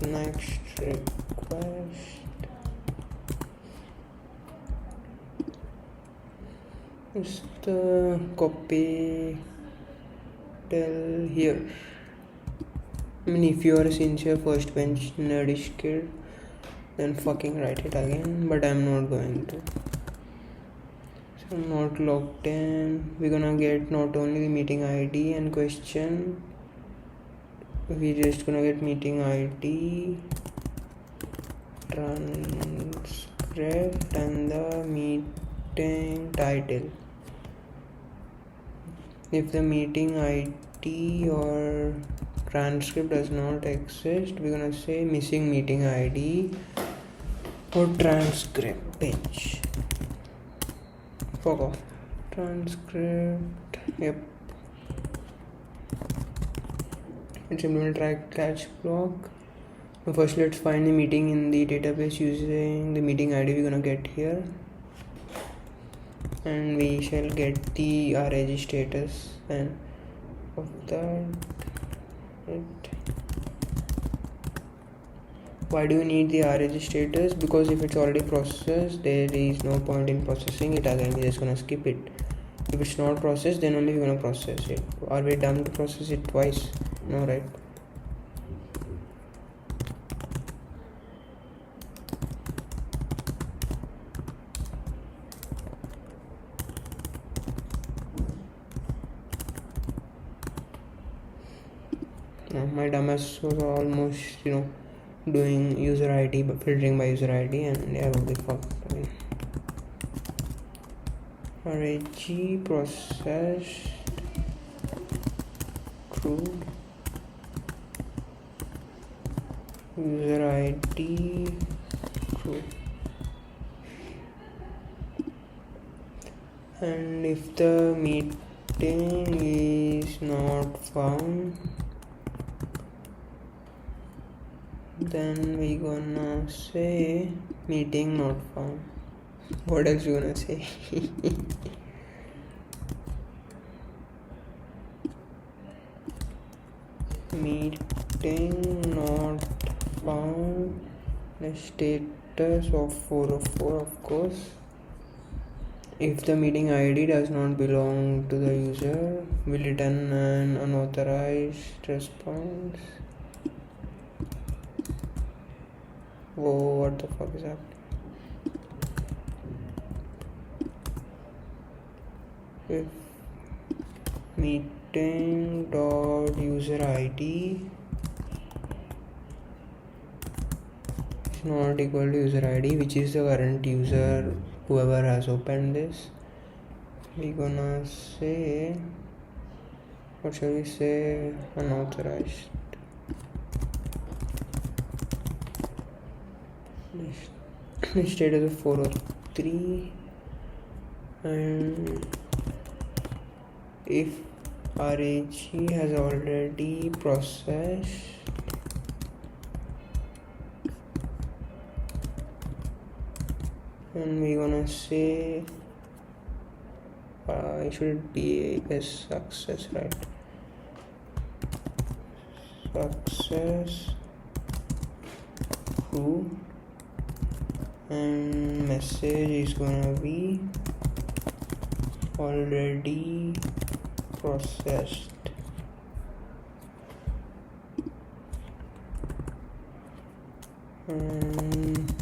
next request. Just copy till here. I mean, if you are a sincere first bench nerdish kid, then fucking write it again, but I'm not going to. So not logged in. We're gonna get not only the meeting ID and question, we're just gonna get meeting ID, transcript, and the meeting title. If the meeting ID or transcript does not exist, we're gonna say missing meeting ID or transcript page. Fuck off. Transcript. Yep. Let's implement try catch block. Now first let's find the meeting in the database using the meeting ID we're gonna get here. and we shall get the RAG status, and of that why do we need the RAG status? Because if it's already processed, there is no point in processing it again. We're just gonna skip it. If it's not processed, then only we're gonna process it. Are we dumb to process it twice? No, right? No, my dumbass was almost, doing user ID, but filtering by user ID, and yeah, will be fucked. RAG processed true, user ID true, and if the meeting is not found, then we gonna say meeting not found. What else you gonna say? Meeting not found. The status of 404, of course. If the meeting ID does not belong to the user, will return an unauthorized response. Whoa, what the fuck is happening? If meeting dot user ID is not equal to user ID, which is the current user, whoever has opened this, we gonna say, what shall we say? Unauthorized. Status of 403, and if RAG has already processed, and we gonna say it should be a success, right? Success true, and message is gonna be already processed. And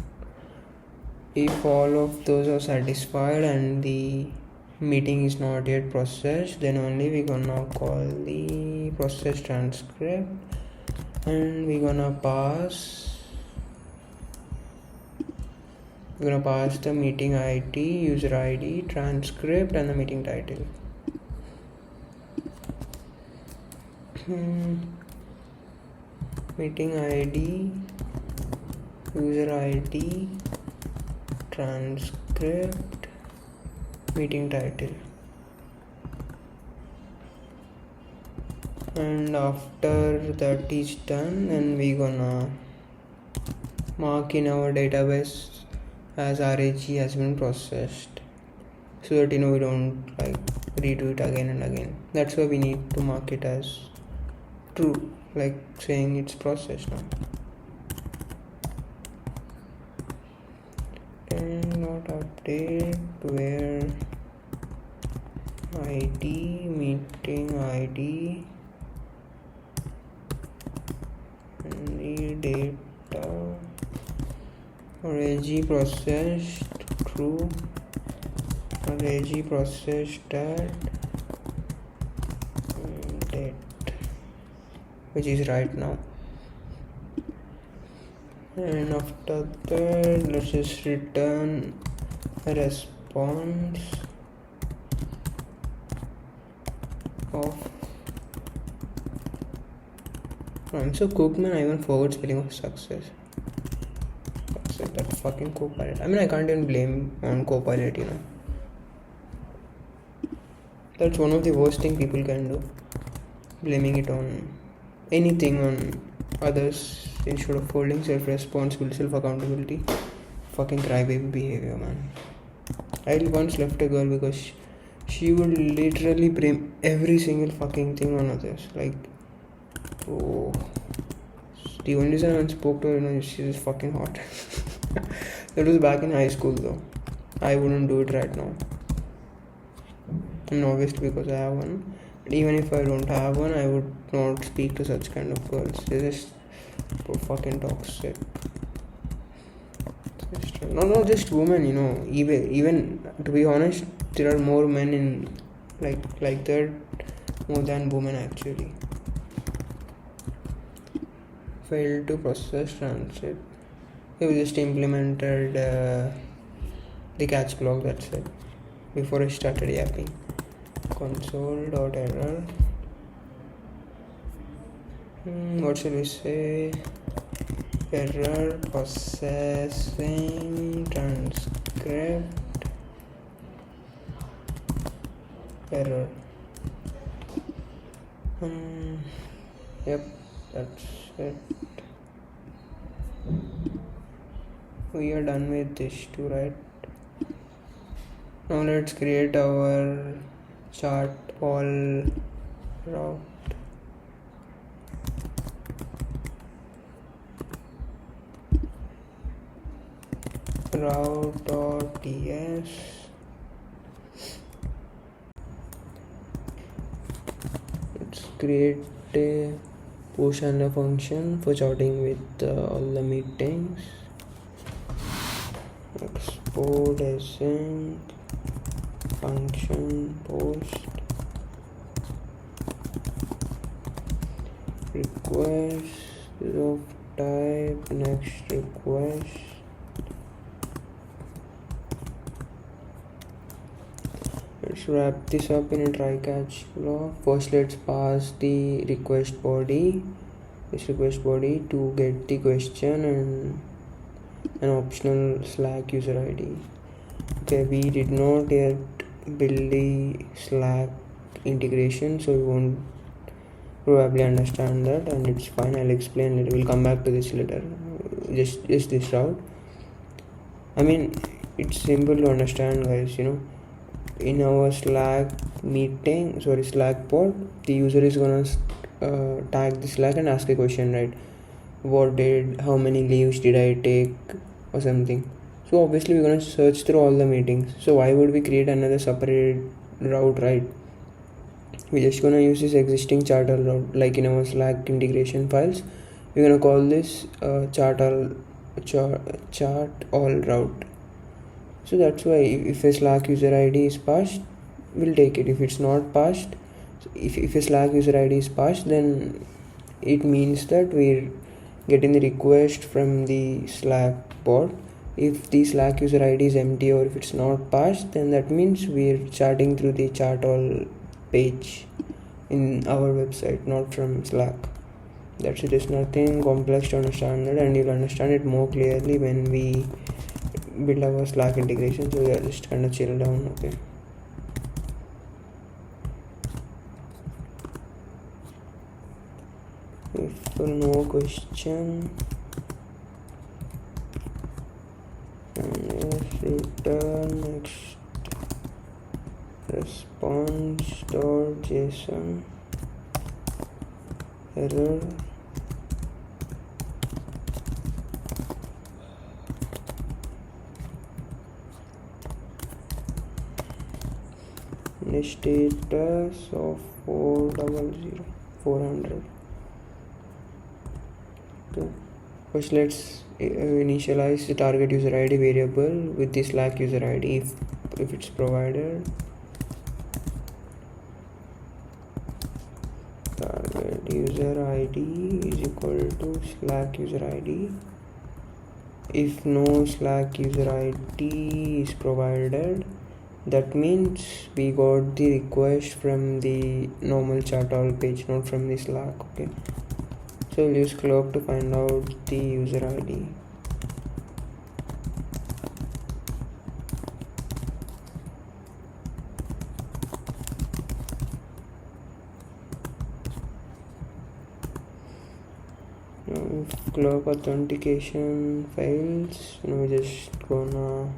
if all of those are satisfied and the meeting is not yet processed, then only we're gonna call the process transcript, and we're gonna pass the meeting ID, user ID, transcript, and the meeting title. Meeting ID, user ID, transcript, meeting title. And after that is done, then we gonna mark in our database as RAG has been processed, so that we don't redo it again and again. That's why we need to mark it as true, like saying it's processed now. And not update where ID, meeting ID, and the data. RAG processed true, RAG processed that date, which is right now. And after that, let's just return a response of. I'm so cooked, man. I even forgot spelling of success. That fucking Copilot. I mean, I can't even blame on Copilot, That's one of the worst things people can do. Blaming it on anything on others instead of holding self-responsibility, self-accountability. Fucking crybaby behavior, man. I once left a girl because she would literally blame every single fucking thing on others. Like, oh, the only reason I spoke to her, she's fucking hot. That was back in high school though. I wouldn't do it right now. And obviously because I have one. But even if I don't have one, I would not speak to such kind of girls. They're just so fucking toxic. Not just women, even to be honest, there are more men in like that more than women actually. Failed to process transit. We just implemented the catch block, that's it, before I started yapping. Console.error. What should we say? Error processing transcript error. Yep, that's it. We are done with this too, right? Now let's create our chart all route. Route.ts. Let's create a push and a function for charting with all the meetings. Export async function post request of type next request. Let's wrap this up in a try catch block. First let's pass the request body, this request body, to get the question and an optional Slack user ID. Okay, we did not yet build the Slack integration, so we won't probably understand that, and it's fine. I'll explain later. We'll come back to this later. Just this route. I mean, it's simple to understand, guys. In our Slack bot, the user is gonna tag the Slack and ask a question, right? How many leaves did I take or something. So obviously we're gonna search through all the meetings. So why would we create another separate route, right? We're just gonna use this existing chart all route, like in our Slack integration files. We're gonna call this chart all route. So that's why if a Slack user ID is passed, we'll take it. If it's not passed, if a Slack user ID is passed, then it means that we're getting the request from the Slack bot. If the Slack user ID is empty or if it's not passed, then that means we're charting through the chart all page in our website, not from Slack. That's it. There's nothing complex to understand that, and you'll understand it more clearly when we build our Slack integration. So yeah, just kind of chill down. Okay, if no question, and return next response.json error. The status of 400. Okay. First let's initialize the target user ID variable with the Slack user ID if it's provided. Target user ID is equal to Slack user ID. If no Slack user ID is provided, that means we got the request from the normal chat all page, not from the Slack. Okay, so we'll use clock to find out the user ID. Now if clock authentication fails, we're just gonna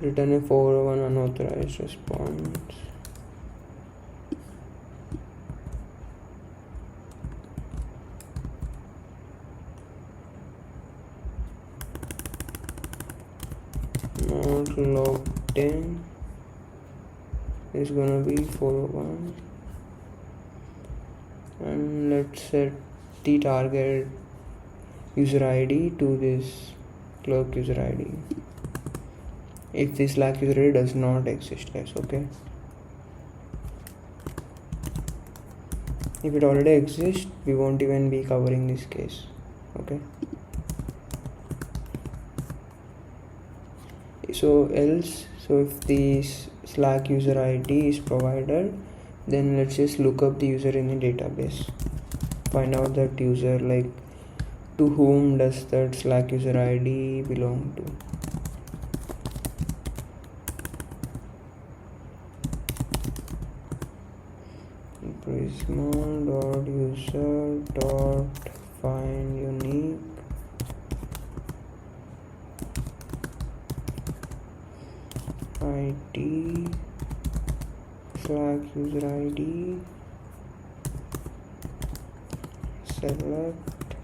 return a 401 unauthorized response. Not logged in is gonna be 401, and let's set the target user ID to this clerk user ID if this Slack user ID does not exist, guys. Okay, if it already exists, we won't even be covering this case. Okay, so if this Slack user ID is provided, then let's just look up the user in the database, find out that user, like to whom does that Slack user ID belong to. Prisma.user.find unique ID Slack user ID, select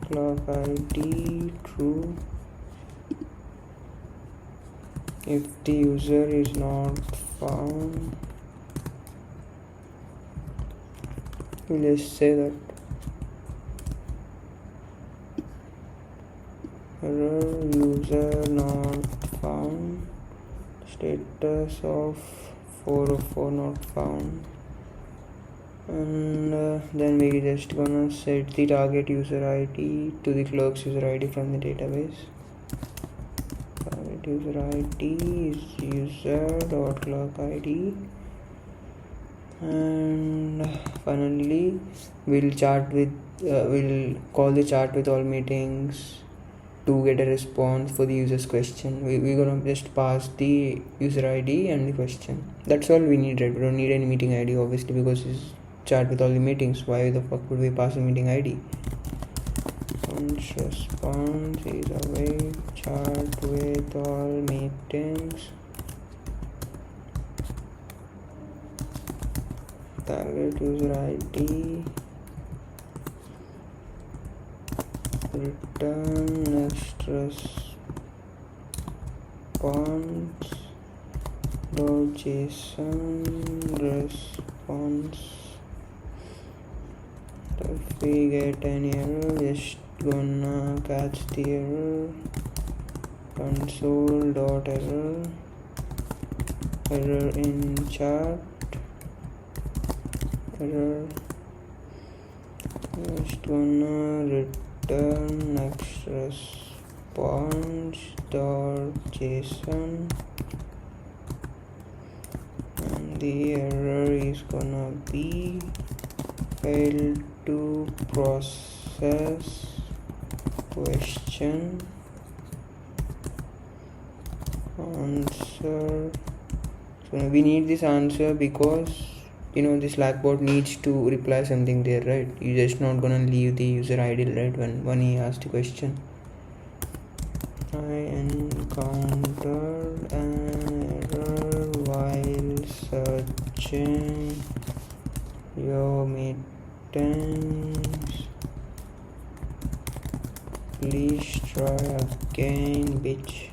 clock ID true. If the user is not found, we'll just say that error user not found, status of 404 not found, and then we just gonna set the target user ID to the clerk's user ID from the database. Target user ID is user.clerk ID, and finally we'll call the chat with all meetings to get a response for the user's question. We're gonna just pass the user ID and the question. That's all we need, right? We don't need any meeting ID, obviously, because it's chat with all the meetings. Why the fuck would we pass a meeting ID? Once response is await chat with all meetings. Target user ID, return next response .json response. If we get any error, just gonna catch the error, console.error, error in chat, error, just gonna return next response .json, and the error is gonna be failed to process question answer. So we need this answer because the Slack bot needs to reply something there, right? You're just not gonna leave the user idle, right, when he asks the question. I encountered an error while searching your meetings. Please try again, bitch.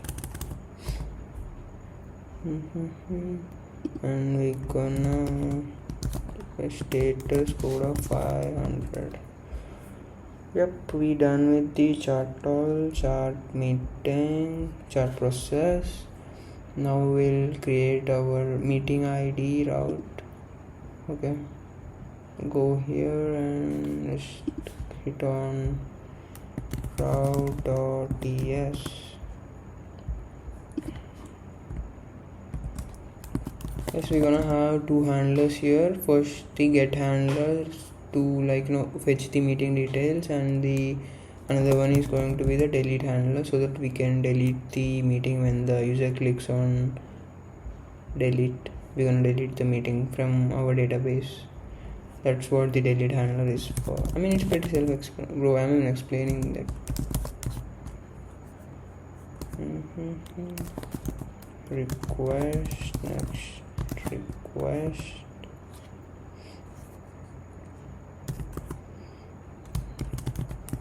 And we gonna status code of 500. Yep, we done with the chat meeting, chat process. Now we'll create our meeting ID route. Okay, go here and just hit on route.ts. Yes, we're gonna have two handlers here. First, the get handlers to fetch the meeting details, and the another one is going to be the delete handler, so that we can delete the meeting when the user clicks on delete. We're gonna delete the meeting from our database. That's what the delete handler is for. I mean, it's pretty self-explanatory, bro. I'm even explaining that. request, next request,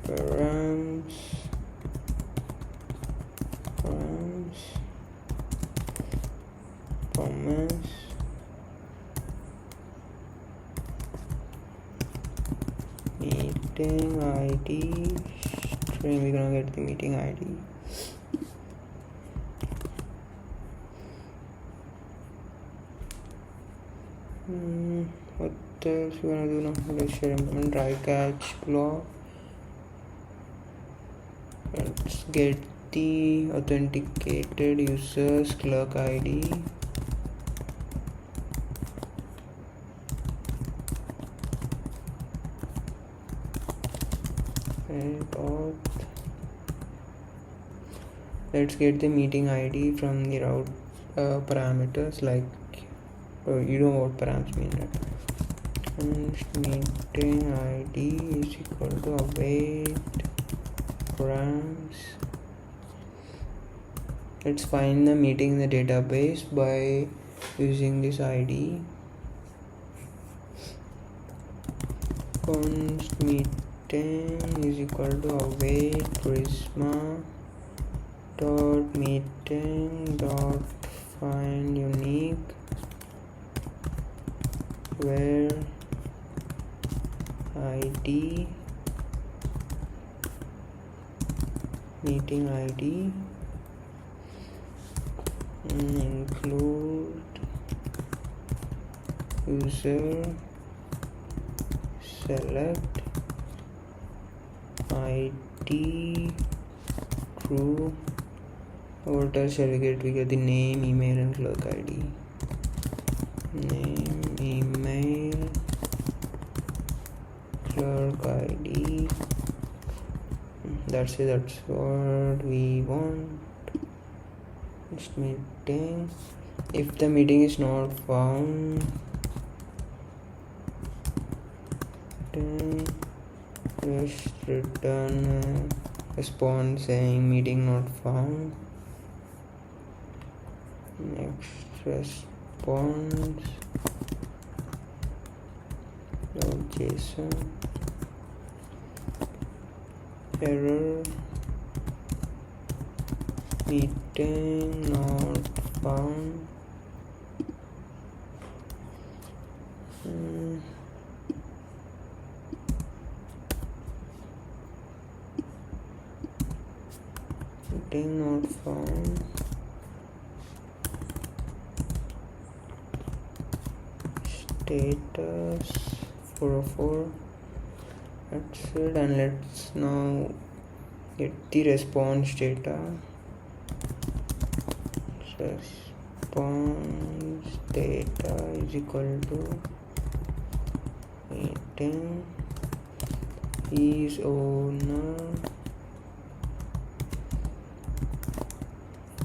params, comments, meeting ID string. We're gonna get the meeting ID. What else we're gonna do now? Let's share implement try catch block. Let's get the authenticated users clerk ID. Let's get the meeting ID from the route parameters, like you know what params mean, right? And meeting ID is equal to await params. Let's find the meeting in the database by using this ID. Const meeting is equal to await prisma dot meeting dot find unique where ID meeting ID include user select ID true. What else shall we get? We get the name, email and clerk ID. Name, email, clerk ID. That's it, that's what we want. Next meeting. If the meeting is not found, then just return a response saying meeting not found. Next response .json error meeting not found. Meeting not found. Status 404. That's it, and let's now get the response data. Response data is equal to meeting is owner.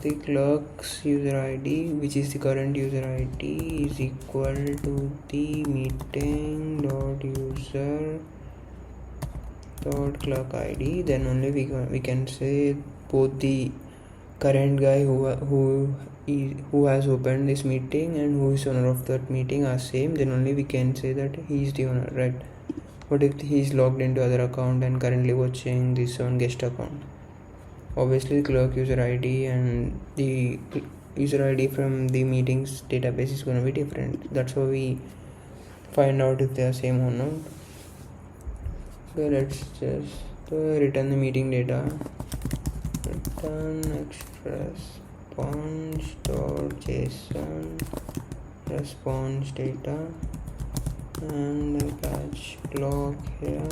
The clerk's user ID, which is the current user ID, is equal to the meeting dot user dot clerk ID. Then only we can say both the current guy who has opened this meeting and who is owner of that meeting are same. Then only we can say that he is the owner, right? What if he is logged into other account and currently watching this on guest account? Obviously the clerk user ID and the user ID from the meetings database is going to be different. That's how we find out if they are same or not. So let's just return the meeting data. Return next response.json response data and the catch block here.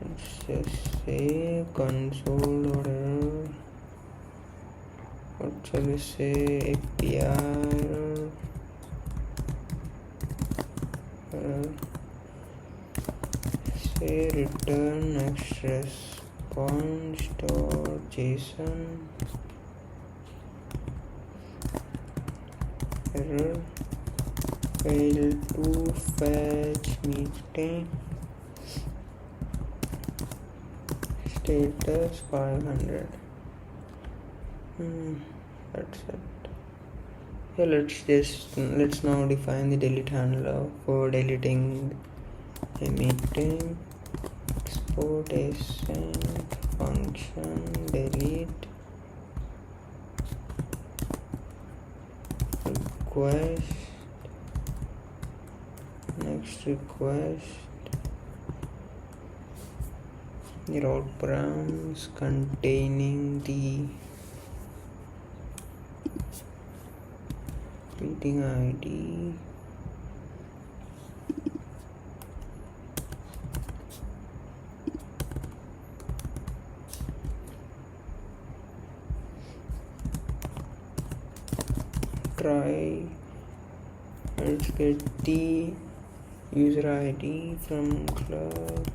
Let's just say console.error. What shall we say? API error. Say return next response.json error. Fail to fetch meeting. Status 500. That's it. Yeah, let's now define the delete handler for deleting a meeting. Export async function delete request next request the route params containing the meeting ID try. Let's get the user ID from club.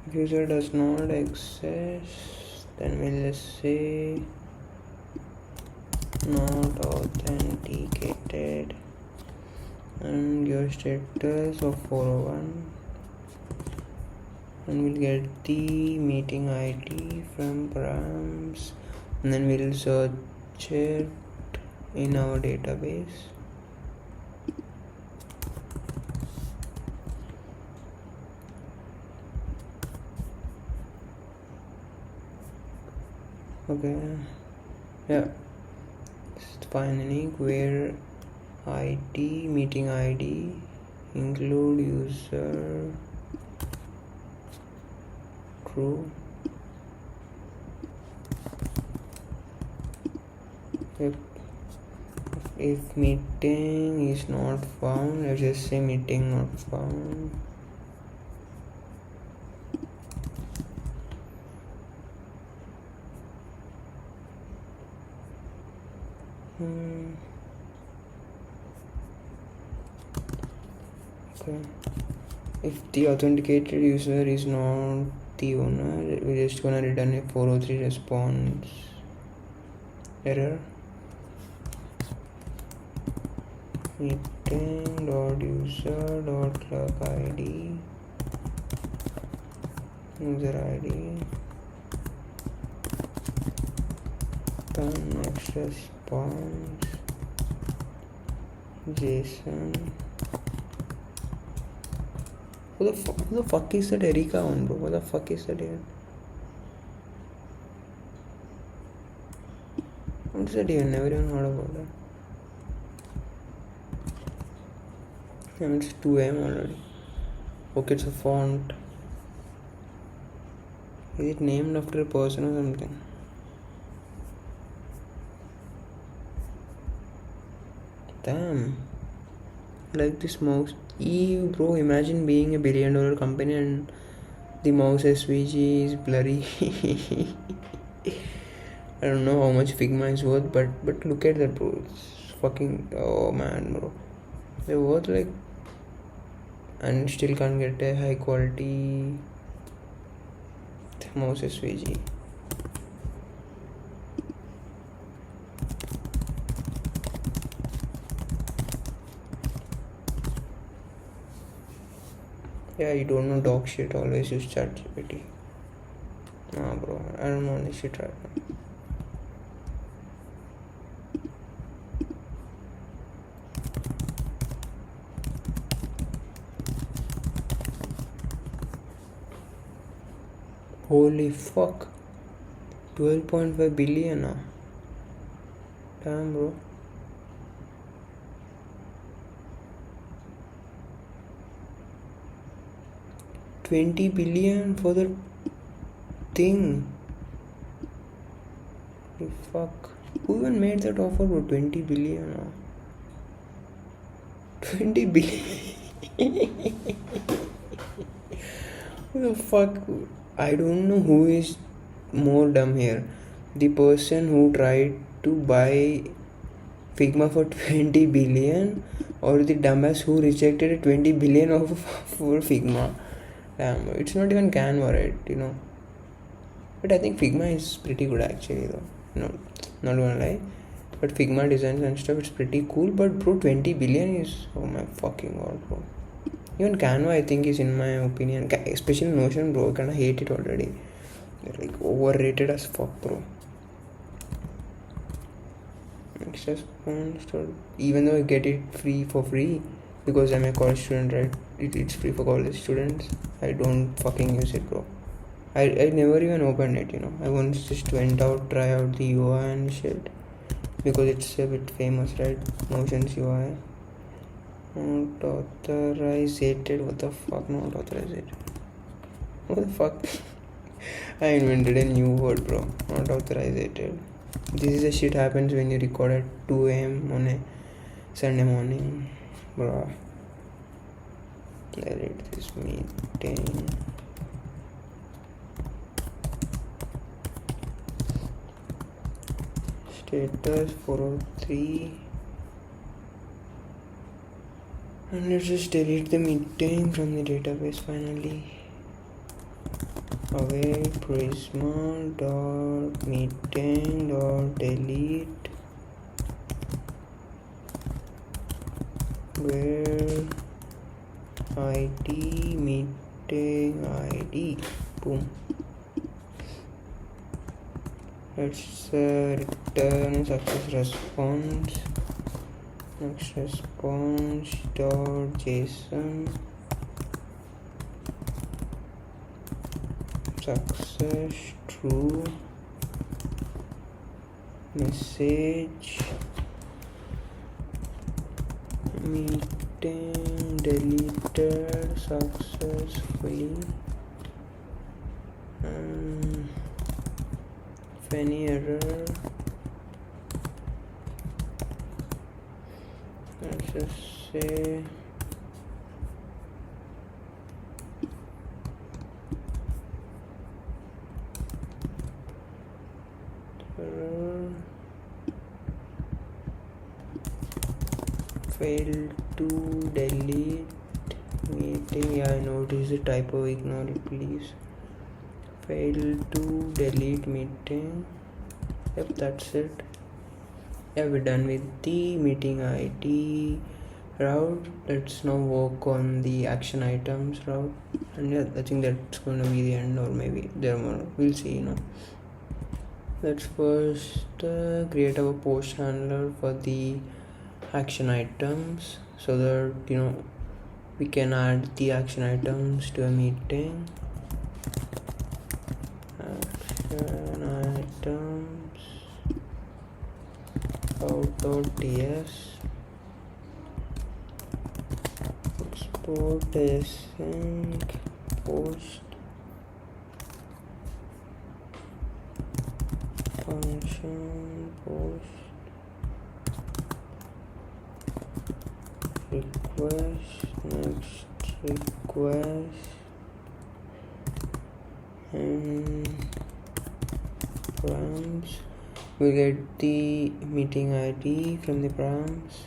If user does not access, then we'll say not authenticated and your status of 401, and we'll get the meeting ID from params, and then we'll search it in our database. Okay, yeah, it's fine. Unique where ID meeting ID include user true. If meeting is not found, let's just say meeting not found. Okay. If the authenticated user is not the owner, we're just gonna return a 403 response error. Meeting.user.clerk ID user ID turn next response JSON. Who the fuck is that Erika on, bro? What the fuck is that even? What is that even? Never even heard about that. It's 2 AM already. Okay, it's a font. Is it named after a person or something? Damn. Like this mouse. Bro, imagine being a $1 billion company and the mouse SVG is blurry. I don't know how much Figma is worth, but look at that, bro. It's fucking, oh man, bro. They're worth like, and still can't get a high quality mouse SVG. Yeah, you don't know dog shit, always use ChatGPT. Nah, bro, I don't know this shit right now. Holy fuck. 12.5 billion now. Damn, bro. $20 billion for the thing. Holy fuck. Who even made that offer for 20 billion now? 20 billion. Who the fuck? I don't know who is more dumb here. The person who tried to buy Figma for 20 billion, or the dumbass who rejected 20 billion of for Figma. Damn, it's not even Canva, right? But I think Figma is pretty good actually, though. No, not gonna lie. But Figma designs and stuff, it's pretty cool. But bro, 20 billion is, oh my fucking god, bro. Even Canva, I think, is, in my opinion, especially Notion, bro, I kinda hate it already. They're like overrated as fuck, bro. Next response, even though I get it for free because I'm a college student, right? It's free for college students. I don't fucking use it, bro. I never even opened it, I once just went out, try out the UI and shit because it's a bit famous, right? Notion's UI. Not authorized. What the fuck? Not authorized. What the fuck? I invented a new word, bro. Not authorized. This is a shit happens when you record at 2 a.m. on a Sunday morning, bro. Delete this meeting. Status 403. And let's just delete the meeting from the database finally. Away prisma.meeting.delete where ID meeting ID. Boom. Let's return a success response. Next response dot JSON. Success true. Message meeting deleted successfully. If any error, let's just say failed to delete meeting. Yeah, I noticed the typo, ignore it please. Failed to delete meeting. Yep, that's it. Yeah, we're done with the meeting ID route. Let's now work on the action items route, and yeah, I think that's gonna be the end, or maybe there are more. We'll see. Let's first create our post handler for the action items so that we can add the action items to a meeting. Action items out.ts export async post function post request next request and params. We get the meeting ID from the params.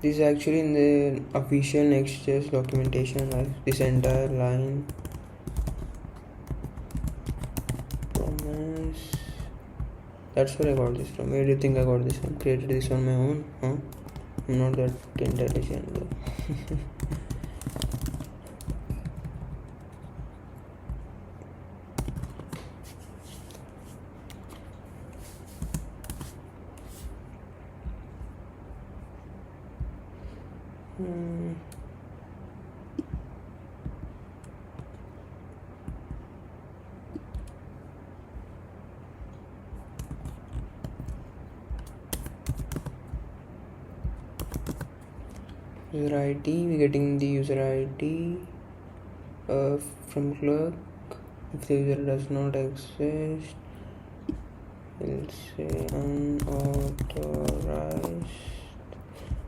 This is actually in the official Next.js documentation, like this entire line. Promise. That's where I got this from. Where do you think I got this from? Created this on my own? I'm not that intelligent though. User ID, we're getting the user ID from clerk. If the user does not exist, we'll say unauthorized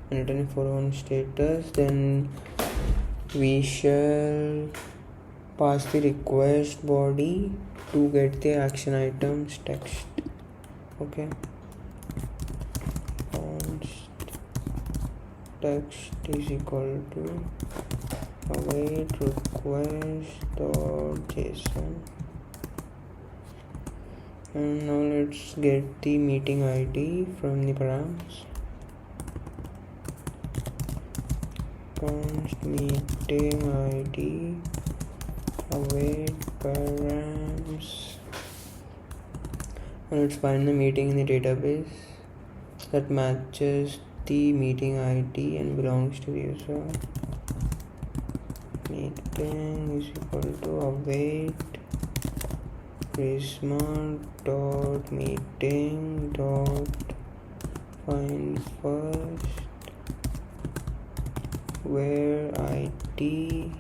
and return for on status. Then we shall pass the request body to get the action items text. Okay, text is equal to await request.json. And now let's get the meeting ID from the params. Const meeting ID await params. Now let's find the meeting in the database that matches the meeting ID and belongs to the user. Meeting is equal to await prisma dot meeting dot find first where ID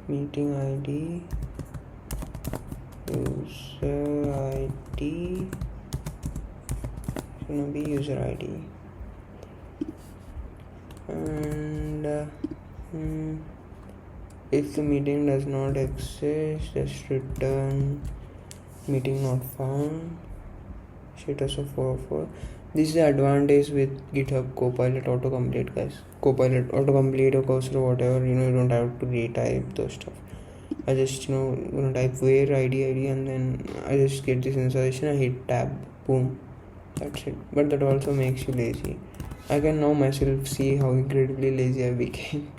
meeting ID user ID gonna be user ID, and if the meeting does not exist, just return meeting not found, status of 404. This is the advantage with GitHub Copilot autocomplete, guys. Copilot autocomplete or cursor or whatever, you don't have to retype those stuff. I just gonna type where ID and then I just get this installation, I hit tab, boom, that's it. But that also makes you lazy. I can now myself see how incredibly lazy I became.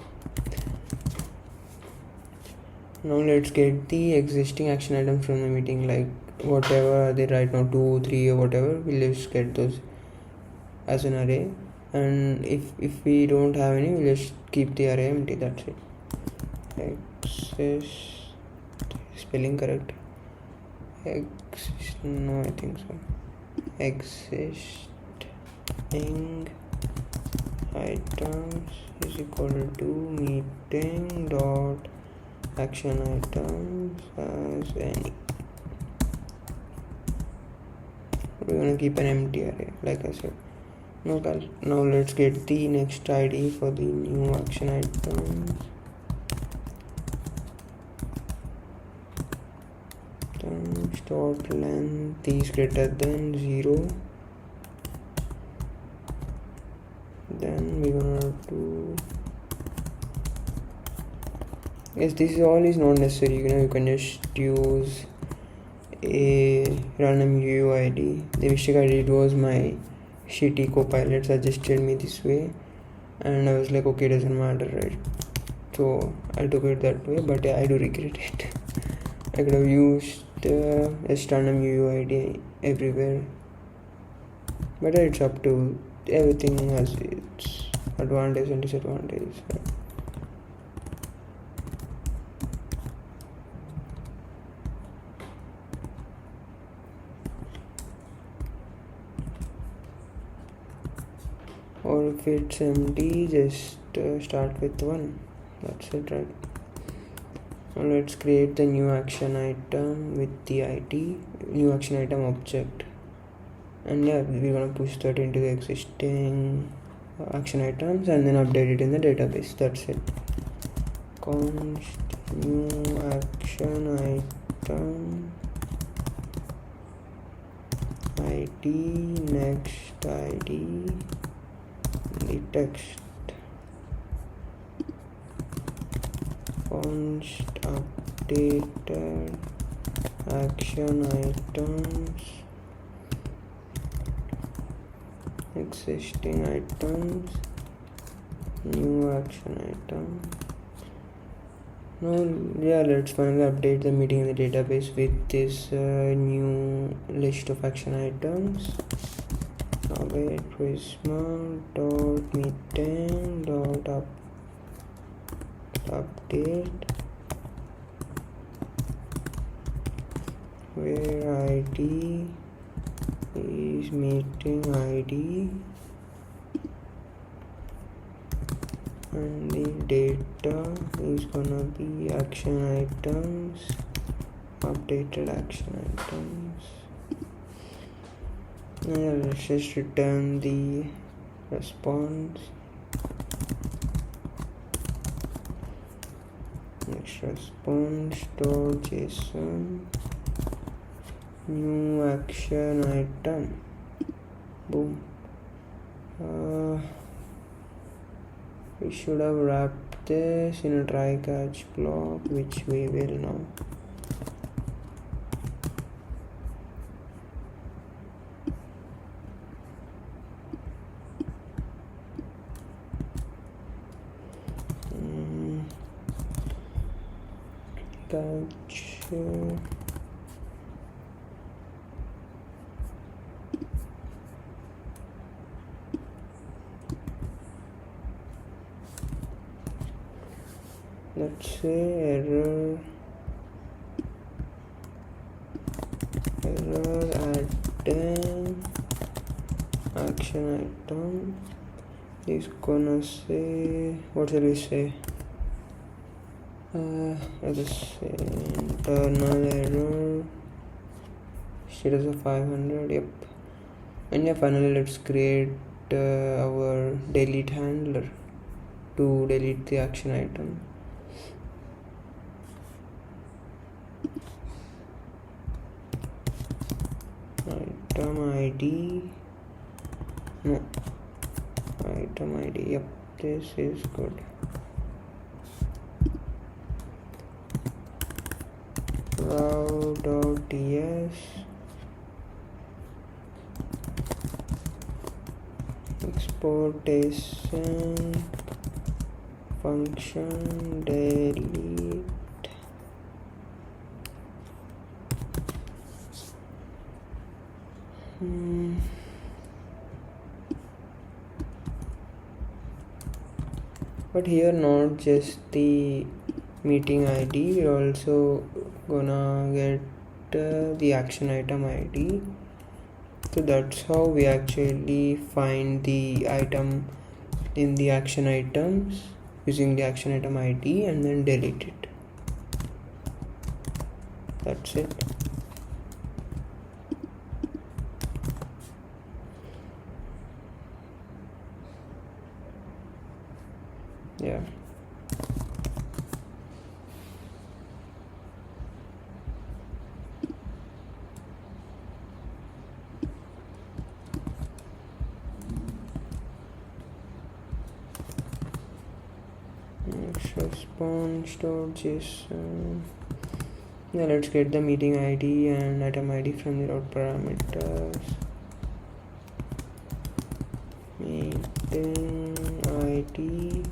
Now let's get the existing action items from the meeting, like whatever are they right now, 2, 3 or whatever. We'll just get those as an array, and if we don't have any, we'll just keep the array empty, that's it. Exist, spelling correct? No, I think so. Existing items is equal to meeting dot action items as any. We're gonna keep an empty array, like I said. Now let's get the next ID for the new action items. Dot length is greater than 0. Then we're gonna do, yes, this all is not necessary. You can just use a random UUID. The mistake I did was my shitty Copilot suggested me this way, and I was like, okay, doesn't matter, right? So I took it that way, but I do regret it. I could have used a random UUID everywhere, but it's up to, everything has its advantage and disadvantage, right? Or if it's empty, just start with 1. That's it, right? Now let's create the new action item with the ID, new action item object, and yeah, we're gonna push that into the existing action items and then update it in the database. That's it. Const new action item ID next ID the text const updated action items existing items new action item. Now yeah, let's finally update the meeting in the database with this new list of action items. Await prisma dot meeting dot update where ID is meeting ID and the data is gonna be action items, updated action items. Now let's just return the response. Next response dot JSON new action item, boom. We should have wrapped this in a try catch block, which we will now. Catch. Let's say error add action item is gonna say, what shall we say? Let's say internal error status of 500. Yep. And yeah, finally let's create our delete handler to delete the action item. Item ID, no, item ID, yep, this is good. Row.ts, exportation function delete. But here not just the meeting ID, we're also gonna get the action item ID. So that's how we actually find the item in the action items using the action item ID and then delete it. That's it. Yeah. Next response.json. Yeah, let's get the meeting ID and item ID from the route parameters. Meeting ID,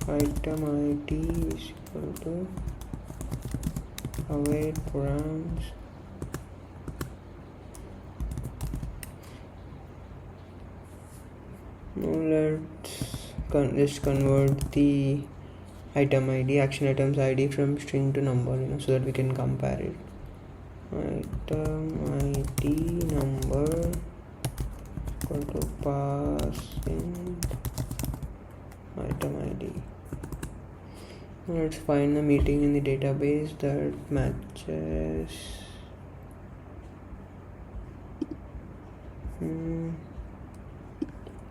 item ID is equal to await params. Now let's just convert the item ID, action items ID from string to number, so that we can compare it. Item ID number equal to pass in item ID. Now let's find the meeting in the database that matches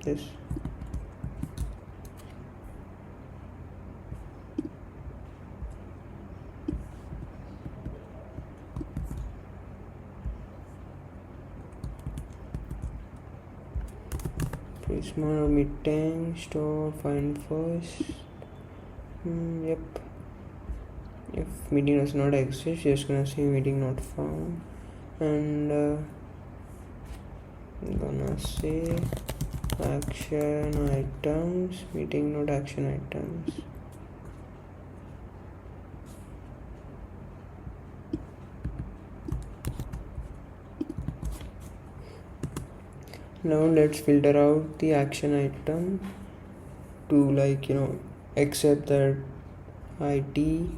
this. Prisma meeting store find first. Yep. If meeting does not exist, just gonna say meeting not found, and I'm gonna say action items, meeting not action items. Now let's filter out the action item to accept that ID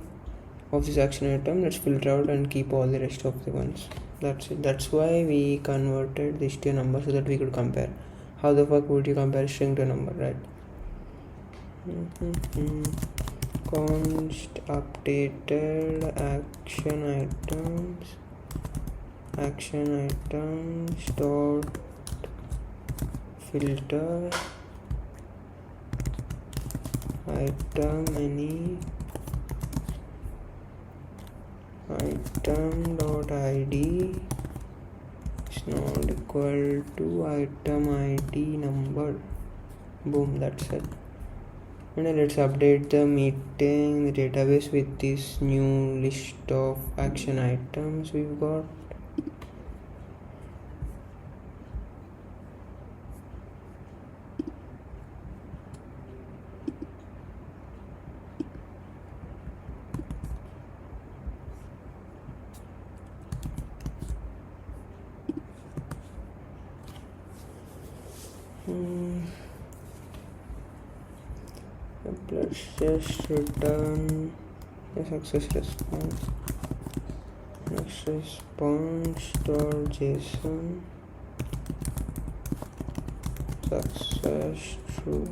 of this action item. Let's filter out and keep all the rest of the ones. That's it. That's why we converted this to a number, so that we could compare. How the fuck would you compare string to a number, right? Const updated action items dot filter item any item dot id is not equal to item id number. Boom, that's it. And then let's update the meeting database with this new list of action items we've got. Let's just return the success response. Next response.json success true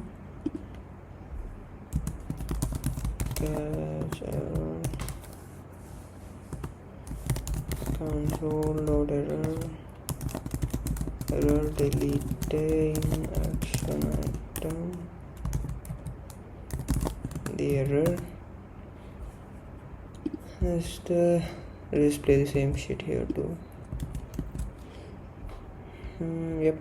catch error console.error error deleting action item. The error just display the same shit here too. Yep.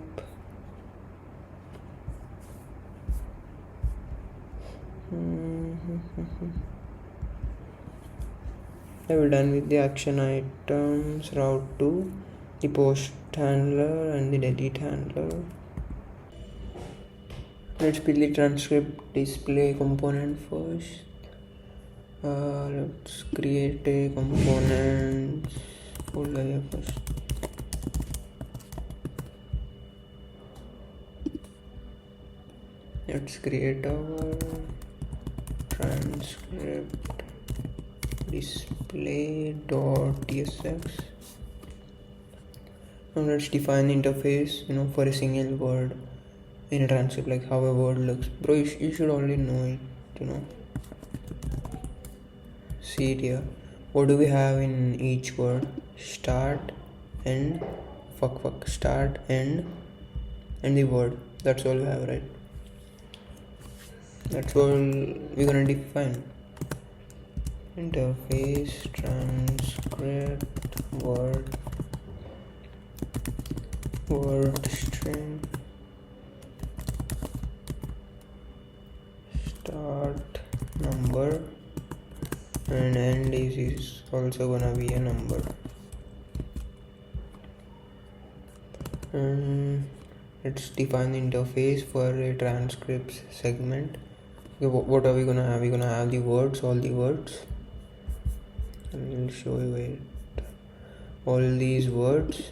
We're done with the action items, route to the post handler and the delete handler. Let's build the transcript display component first. Let's create a component folder here first. Let's create our transcript display.tsx. Now let's define the interface, for a single word in a transcript, like how a word looks. Bro, you should already know it, See it here. What do we have in each word? Start, end, start, end, and the word. That's all we have, right? That's all we're gonna define. Interface, transcript, word string, start number, and end is also gonna be a number. And let's define the interface for a transcript segment. Okay, what are we gonna have? We're gonna have the words, all the words. I'll show you it. All these words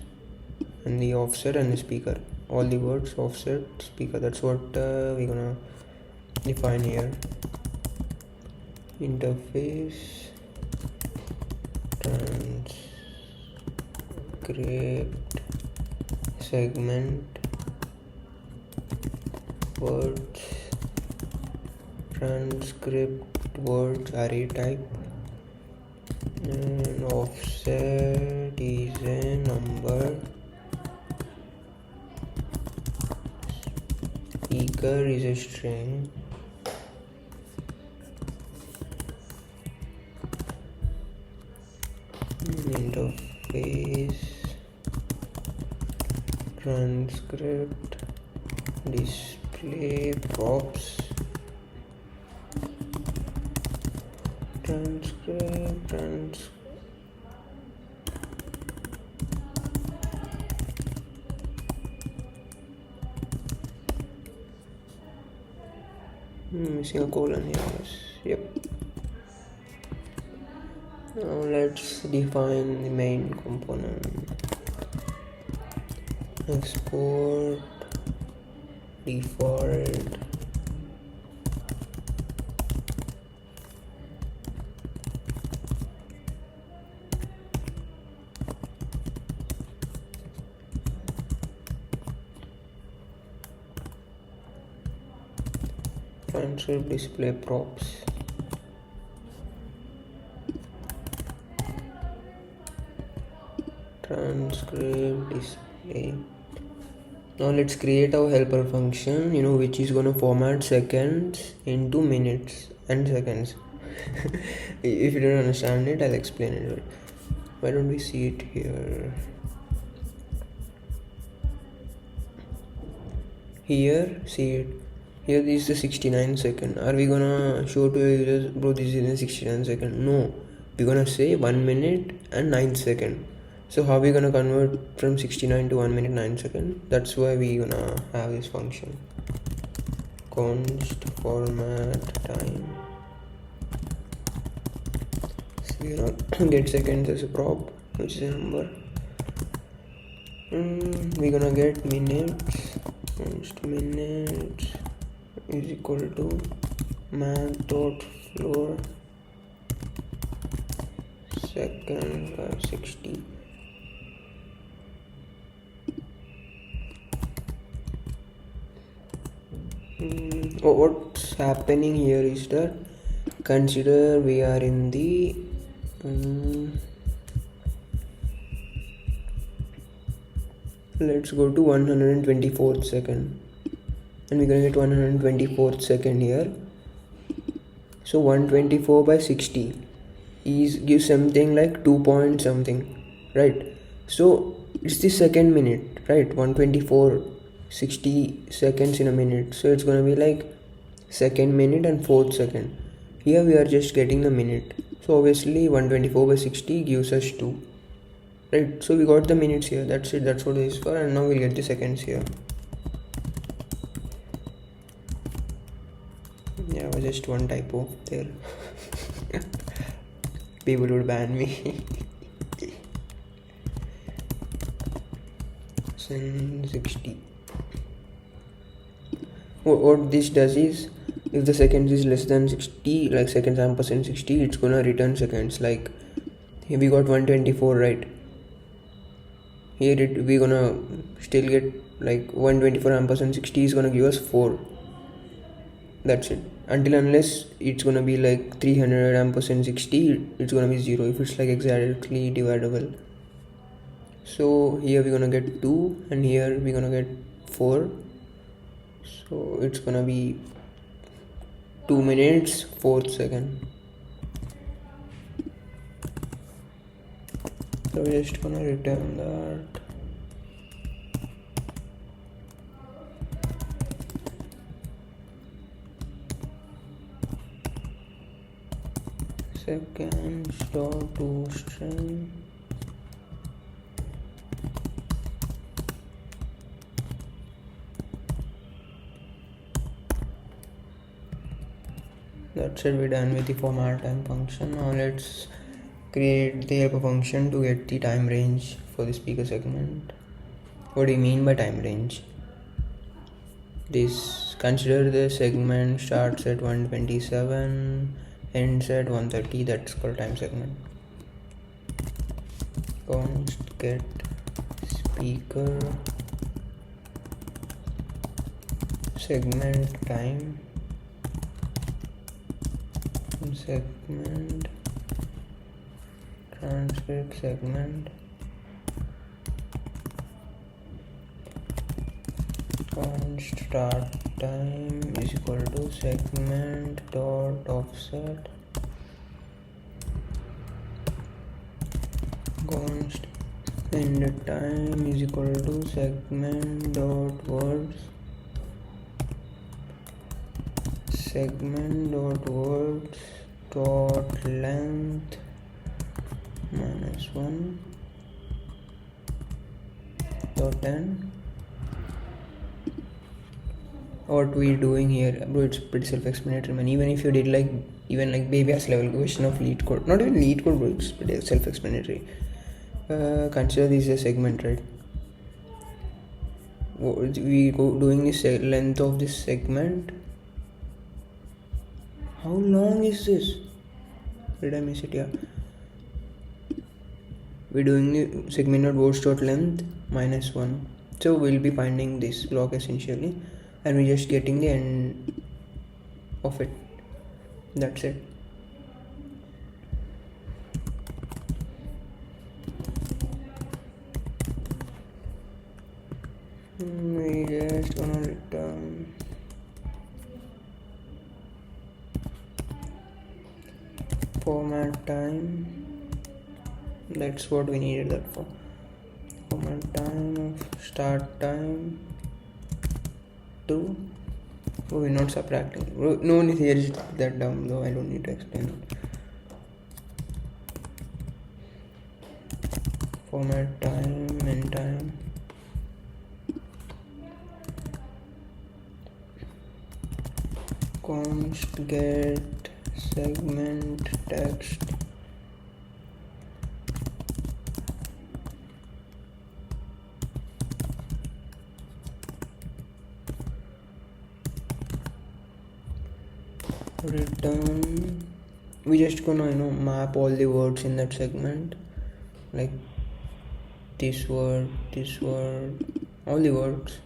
and the offset and the speaker. All the words, offset, speaker. That's what we're gonna define here. Interface, transcript segment, words, transcript words array type, and offset is a number, speaker is a string, interface, transcript display props, missing a colon here. Yep. Now let's define the main component. Export default transcript display props. Transcript display. Now let's create our helper function, which is gonna format seconds into minutes and seconds. If you don't understand it, I'll explain it. Why don't we see it here? Here, see it. Here this is the 69 second. Are we gonna show to users, bro, this is in 69 second? No, we're gonna say 1 minute and 9 second. So how are we gonna convert from 69 to 1 minute 9 second? That's why we gonna have this function const format time. So we're gonna get seconds as a prop, which is a number. We're gonna get minutes, const minutes is equal to math.floor second by 60. What's happening here is that, consider we are in the let's go to 124th second, and we're gonna get 124th second here. So 124 by 60 gives something like 2 point something, right? So it's the second minute, right? 124 60 seconds in a minute, so it's gonna be like second minute and fourth second. Here we are just getting the minute, so obviously 124 by 60 gives us 2, right? So we got the minutes here. That's it. That's what it is for. And now we'll get the seconds here. Yeah, it was just one typo there. People would ban me. 60. What this does is, if the seconds is less than 60, like seconds ampersand 60, it's gonna return seconds. Like here we got 124, right? Here we're gonna still get like 124 ampersand 60 is gonna give us 4. That's it. Unless it's gonna be like 300 ampersand 60, it's gonna be 0 if it's like exactly dividable. So here we're gonna get 2 and here we're gonna get 4. So it's gonna be 2 minutes 4th second. So we're just gonna return that. Seconds dot to string. That's it, we're done with the format time function. Now let's create the helper function to get the time range for the speaker segment. What do you mean by time range? This, consider the segment starts at 127, ends at 130. That's called time segment. Const get speaker segment time, segment transcript segment, const start time is equal to segment dot offset, const end time is equal to segment dot words, segment dot words dot length -1 dot end. What we're doing here, bro, it's pretty self-explanatory, man. Even if you did like baby ass level question of lead code, not even lead code, bro, it's pretty self-explanatory. Consider this is a segment, right? We go doing this length of this segment. How long is this? Did I miss it? Yeah. We're doing the segment dot words dot length -1. So we'll be finding this block essentially, and we're just getting the end of it. That's it. We just gonna return format time. That's what we needed that for. Format time of start time to Oh, we're not subtracting. No one is here, just put that down below. I don't need to explain it. Format time and time. Const get segment text. Return. We just gonna map all the words in that segment, like this word, all the words.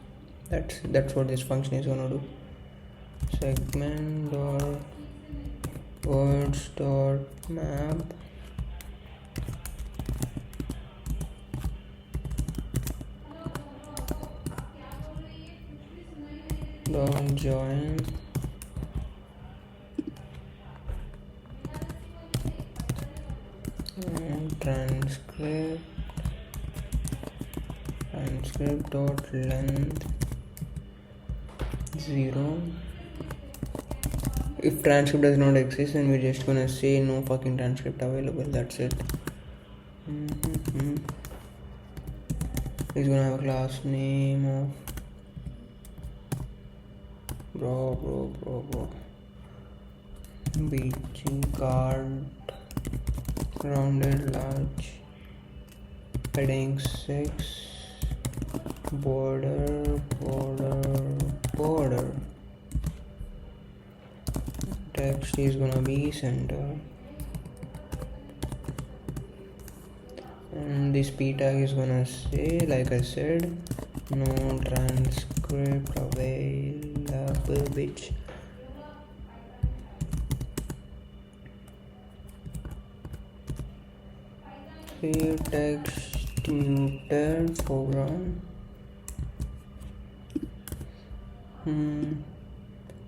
That's what this function is gonna do. Segment dot words dot map dot join and transcript dot length 0. If transcript does not exist, then we're just gonna say no fucking transcript available. That's it. It's gonna have a class name of bro BG card rounded large heading 6 border text is gonna be center, and this p tag is gonna say, like I said, no transcript available, bitch. Clear text muted foreground.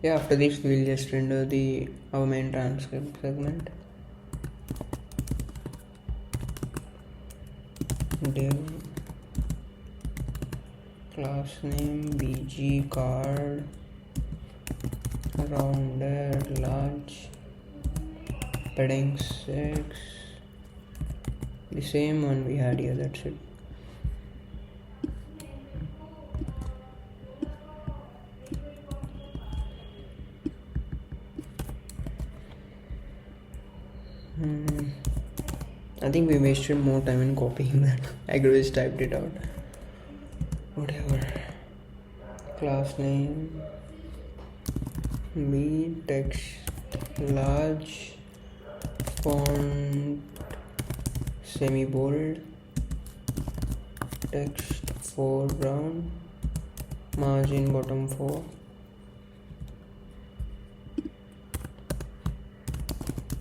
Yeah, after this we'll just render our main transcript segment. Div class name bg card rounded large heading 6, the same one we had here. That's it. I think we wasted more time in copying that. I could have just typed it out. Whatever. Class name b text large font semi bold, text foreground, margin bottom 4,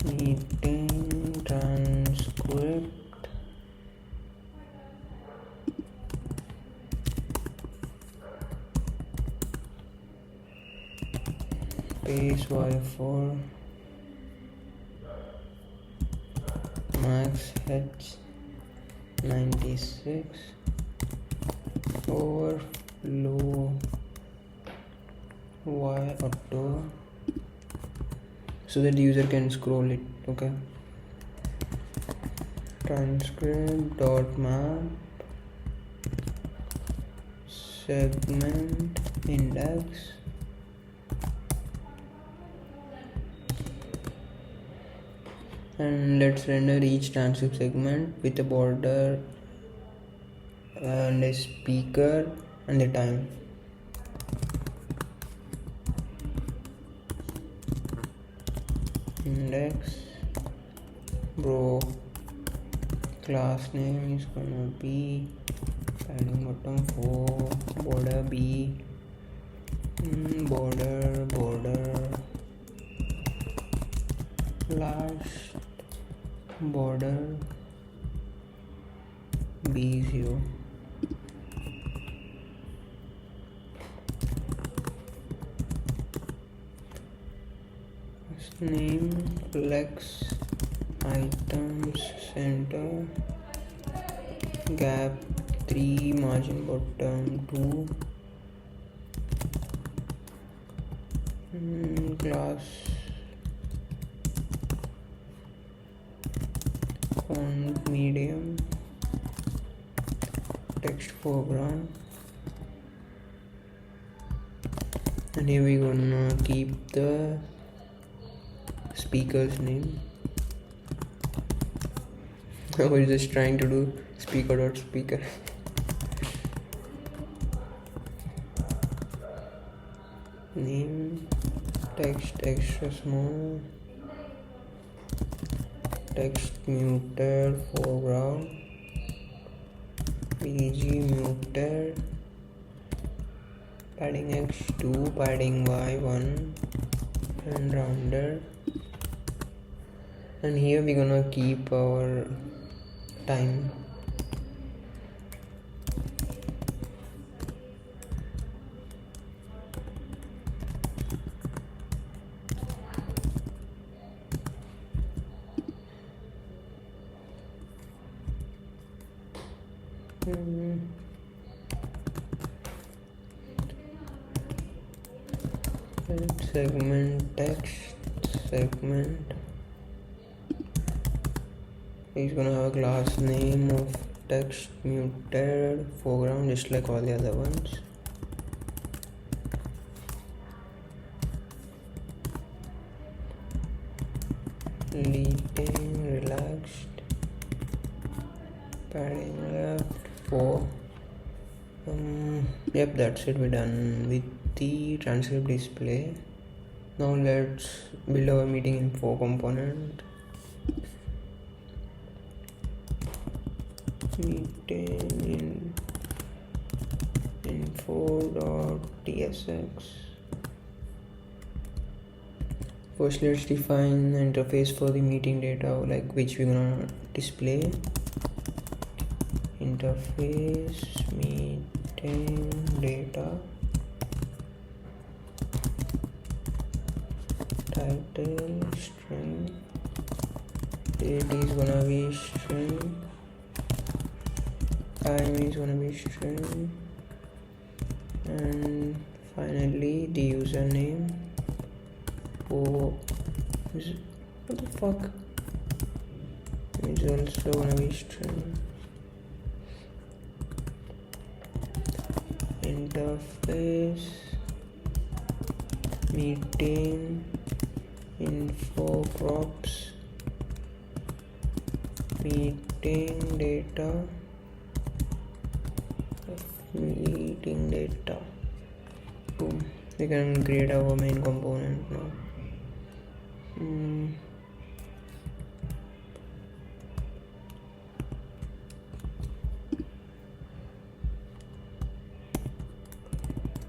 meeting transcript space y4 max h 96 overflow y auto, so that the user can scroll it. Okay. Transcript dot map segment index and let's render each transcript segment with a border and a speaker and the time. Index bro class name is gonna be padding bottom 4 border b border last border b0. Name flex items center gap 3 margin bottom 2 Class font medium, text foreground, and here we're gonna keep the speaker's name. I was just trying to do speaker. Name, text extra small, text muted foreground, PG muted, padding x2, padding y1, and rounded. And here we're gonna keep our time. Segment text segment is gonna have a class name of text muted foreground, just like all the other ones. Leading, relaxed, padding left 4. Yep, that's it. We're done with the transcript display. Now let's build our meeting info component. Meeting info.tsx. First, let's define the interface for the meeting data, like which we're gonna display. Interface meeting data, title string, date is gonna be string, time is gonna be string, and finally the username. What the fuck is also gonna be string. Interface meeting info props meeting data meeting data. Boom, we can create our main component now.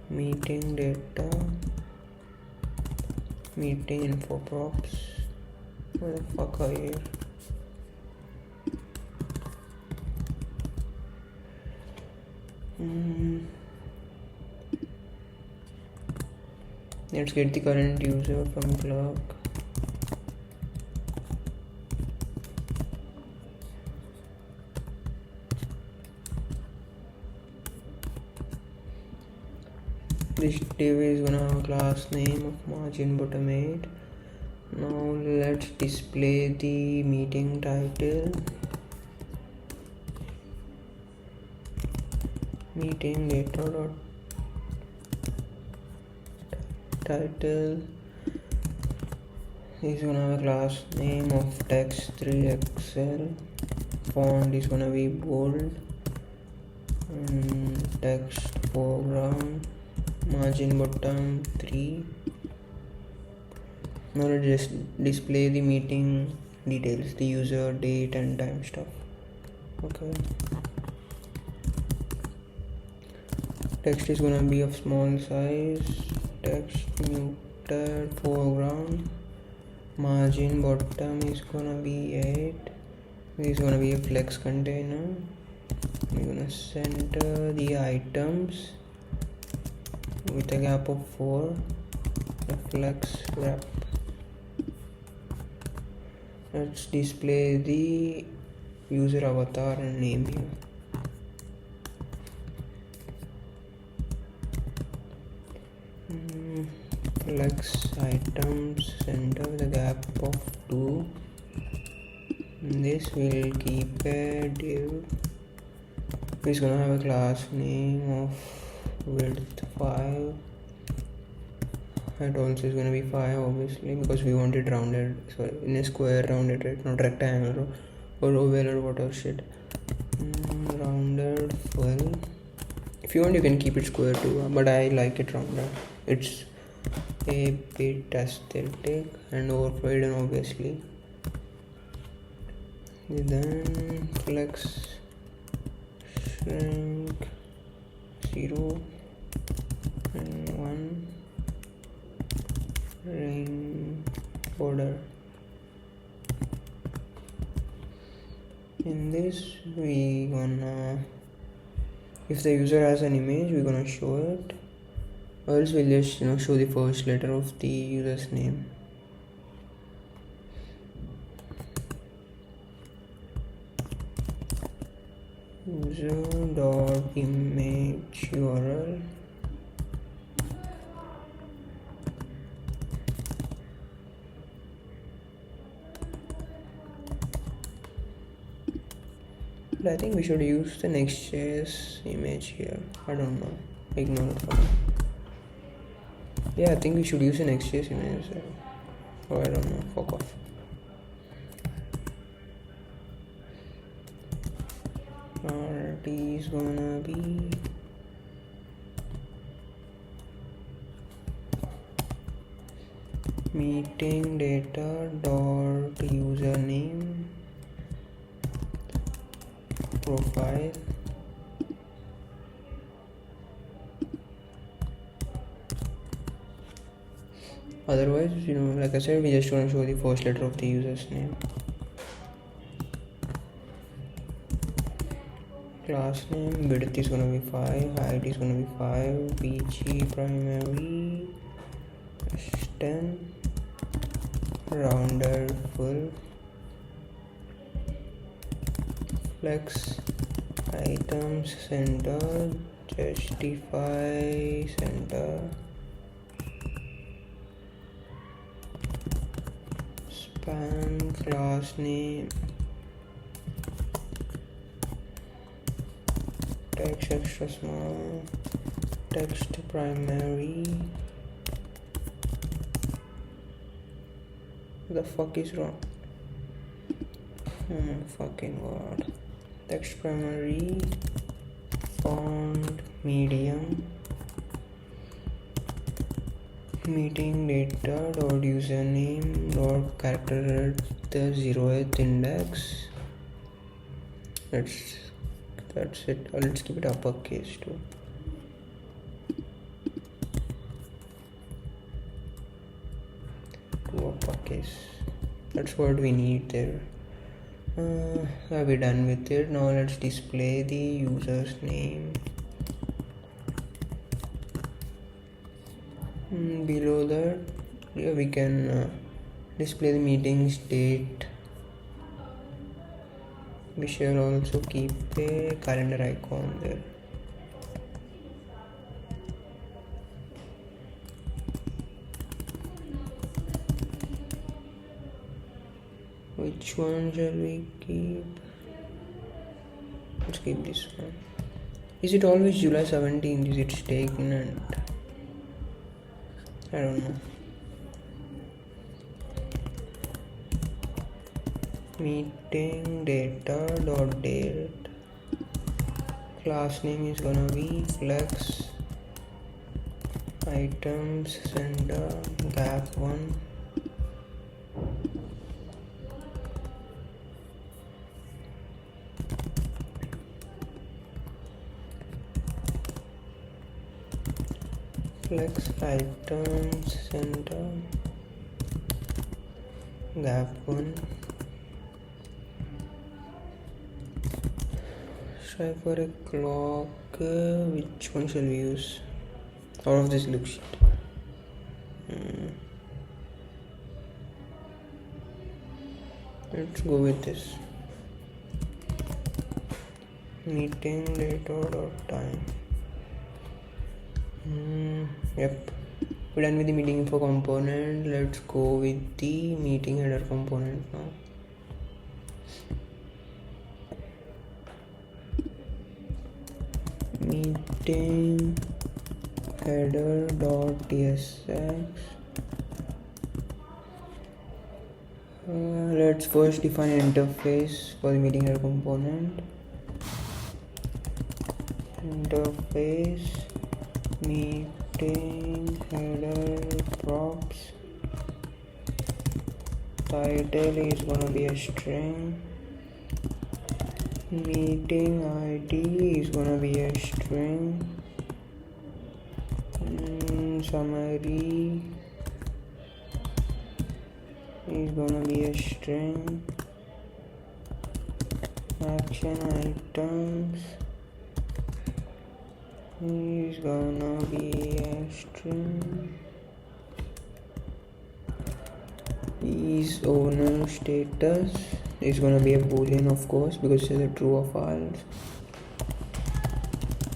Meeting data, meeting info props. Where the fuck are you? Let's get the current user from clerk. This div is gonna have a class name of margin bottom 8. Now let's display the meeting title. Meeting data dot title is gonna have a class name of text3xl. Font is gonna be bold, and text foreground, margin bottom 3. Now let's just display the meeting details, the user, date and time stuff. Okay. Text is gonna be of small size, text muted foreground, margin bottom is gonna be 8. This is gonna be a flex container. We're gonna center the items with a gap of 4, a flex wrap. Let's display the user avatar and name here. flex items center with a gap of 2. This will keep a div. It's gonna have a class name of width 5. Height also is gonna be 5, obviously, because we want it rounded, sorry, in a square rounded, right, not rectangle or oval or whatever shit. Rounded full. If you want, you can keep it square too, but I like it rounded. It's a bit aesthetic and overflowed, obviously. Then flex shrink 0 and 1 ring border. In this, we gonna, if the user has an image, we're gonna show it, or else we'll just show the first letter of the user's name. User.image URL. But I think we should use the Next.js image here. I don't know. Ignore it for now. Yeah, I think we should use the Next.js image. Oh, I don't know. Fuck off. RT is gonna be meeting data dot username profile. Otherwise, like I said, we just want to show the first letter of the user's name. Class name, width is gonna be 5, height is gonna be 5, PG primary 10, rounded full, flex items center, justify center, span class name, text extra small, text primary. What the fuck is wrong? Oh my fucking god. Text primary, font medium, meeting data dot username dot character at the 0th index. That's it. Let's keep it uppercase too. To uppercase. That's what we need there. Are we done with it? Now let's display the user's name. Below that, we can display the meeting's date. We shall also keep a calendar icon there. Which one shall we keep? Let's keep this one. Is it always July 17th? Is it stagnant? I don't know. Meeting data dot date. Class name is gonna be flex items center gap 1. Flex items center gap 1. Try for a clock. Which one shall we use? All of this looks shit. Let's go with this. Meeting data dot time. Yep. We're done with the meeting info component. Let's go with the meeting header component now. Meeting header.tsx. Let's first define interface for the meeting header component. Interface meeting header props. Title is gonna be a string. Meeting ID is gonna be a string. Summary is gonna be a string. Action items is gonna be a string. Is owner status is gonna be a boolean, of course, because it's a true or false.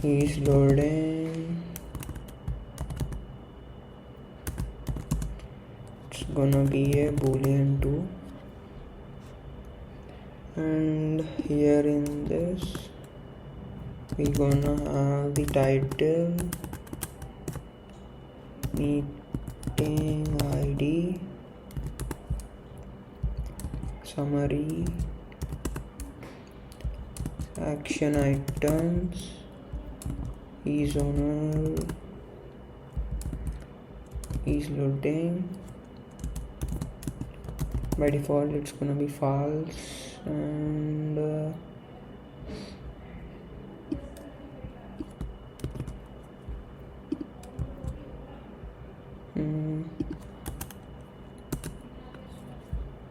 Is loading, it's gonna be a boolean too. And here in this we're gonna have the title, meeting ID, summary, action items, is owner, is loading. By default it's gonna be false. And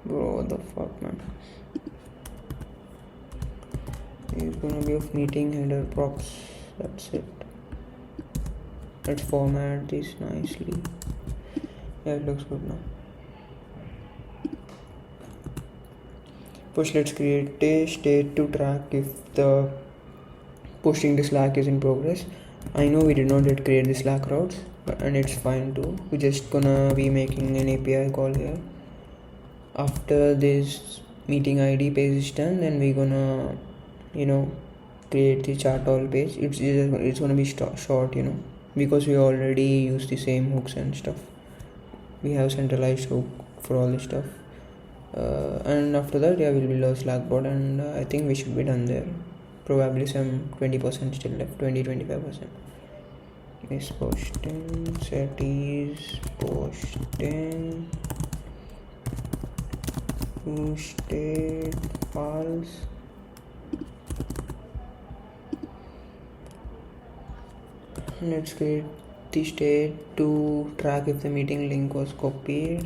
bro, what the fuck, man. It's gonna be of meeting header props. That's it. Let's format this nicely. Yeah, it looks good now. First, let's create a state to track if the posting the Slack is in progress. I know we did not yet create the Slack routes, and it's fine too. We're just gonna be making an API call here. After this meeting ID page is done, then we're gonna create the chart all page. It's gonna be short, because we already use the same hooks and stuff. We have centralized hook for all this stuff. And after that, we'll build a Slack bot, and I think we should be done there. Probably some 20% still left, 20-25%. Is posting, set is posting, state false. Let's create the state to track if the meeting link was copied.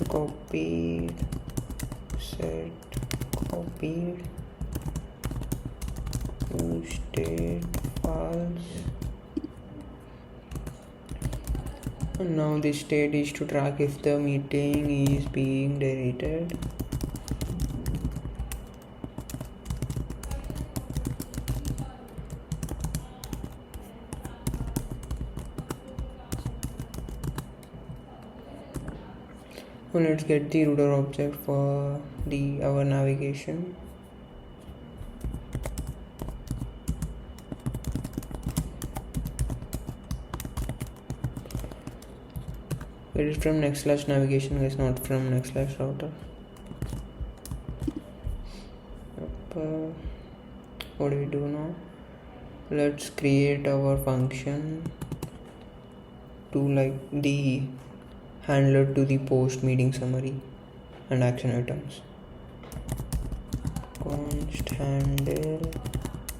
Copied, set copied, state false. And now the state is to track if the meeting is being deleted. So let's get the router object for our navigation. It is from next/navigation, guys, not from next/router. What do we do now? Let's create our function to the handler to the post meeting summary and action items. Const handle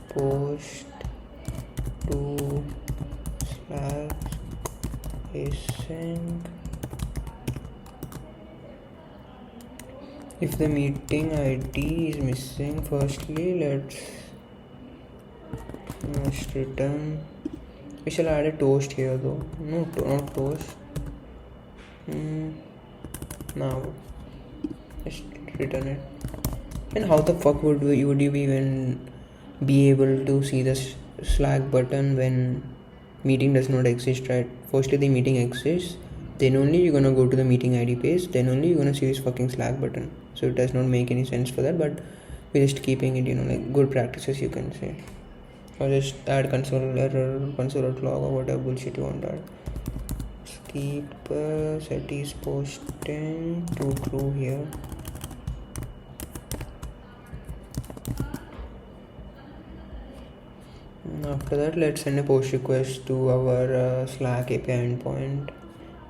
post to Slack async. If the meeting ID is missing, firstly let's return. We shall add a toast here though. No, not toast. Now just return it. And how the fuck would you even be able to see the Slack button when meeting does not exist, right? Firstly the meeting exists, then only you're gonna go to the meeting ID page, then only you're gonna see this fucking Slack button. So it does not make any sense for that, but we're just keeping it, like good practices, you can say. Or just add console error, console log, or whatever bullshit you want to add. Keep set is posting to true here. After that, let's send a post request to our Slack API endpoint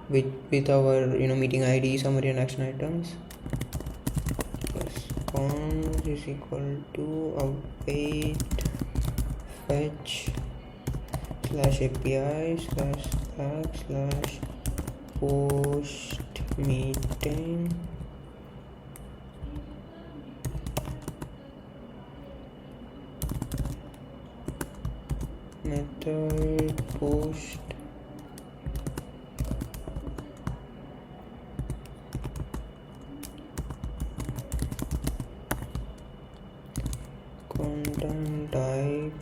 with our meeting ID, summary and action items. Response is equal to await fetch /API /Slack /post meeting method post content type.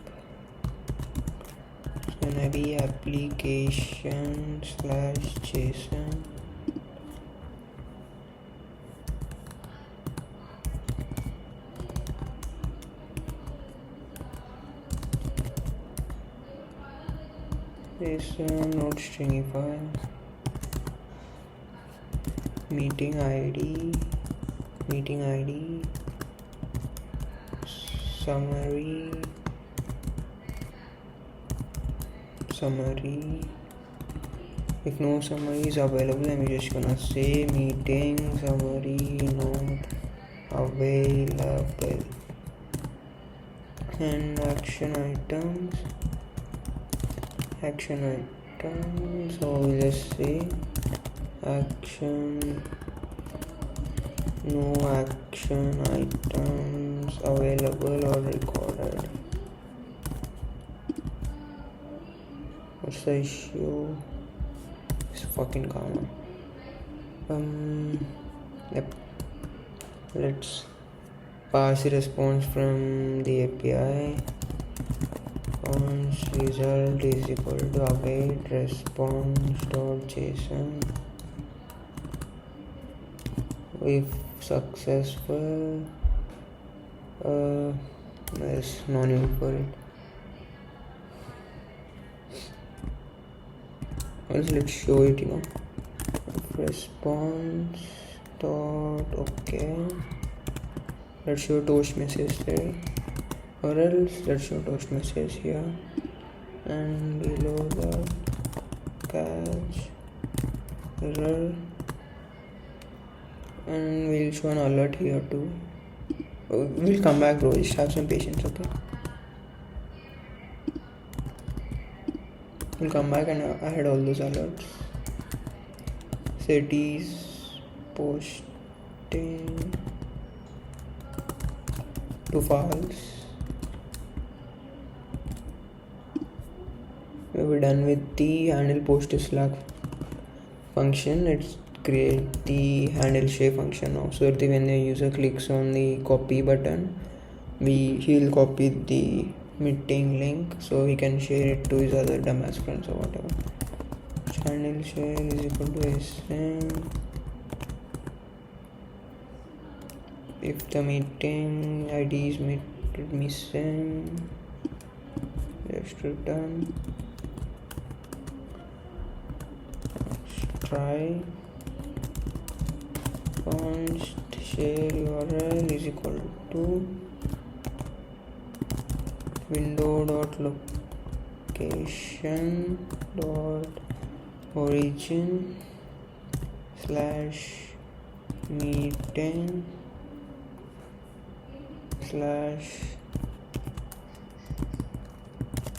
It's gonna be application /JSON. JSON node stringify. Meeting ID summary. If no summary is available, I'm just gonna say meeting summary not available. And action items, so we'll just say action, no action items available or recorded. What's the issue? It's fucking common. Yep. Let's pass the response from the API. Response result is equal to await response.json. If successful, there's no need for it. Let's show it, response dot okay. Let's show toast message there, or else let's show toast message here, and below that catch error, and we'll show an alert here too. We'll come back, bro, just have some patience, okay? We'll come back and add all those alerts. Set is posting to false. We're done with the handle post to Slack function. Let's create the handle share function now, so that when the user clicks on the copy button, he'll copy the meeting link so he can share it to his other dumbass friends or whatever. Handle share is equal to sn. If the meeting ID is missing, just return. Let's try. Const share URL is equal to window.location.origin /meeting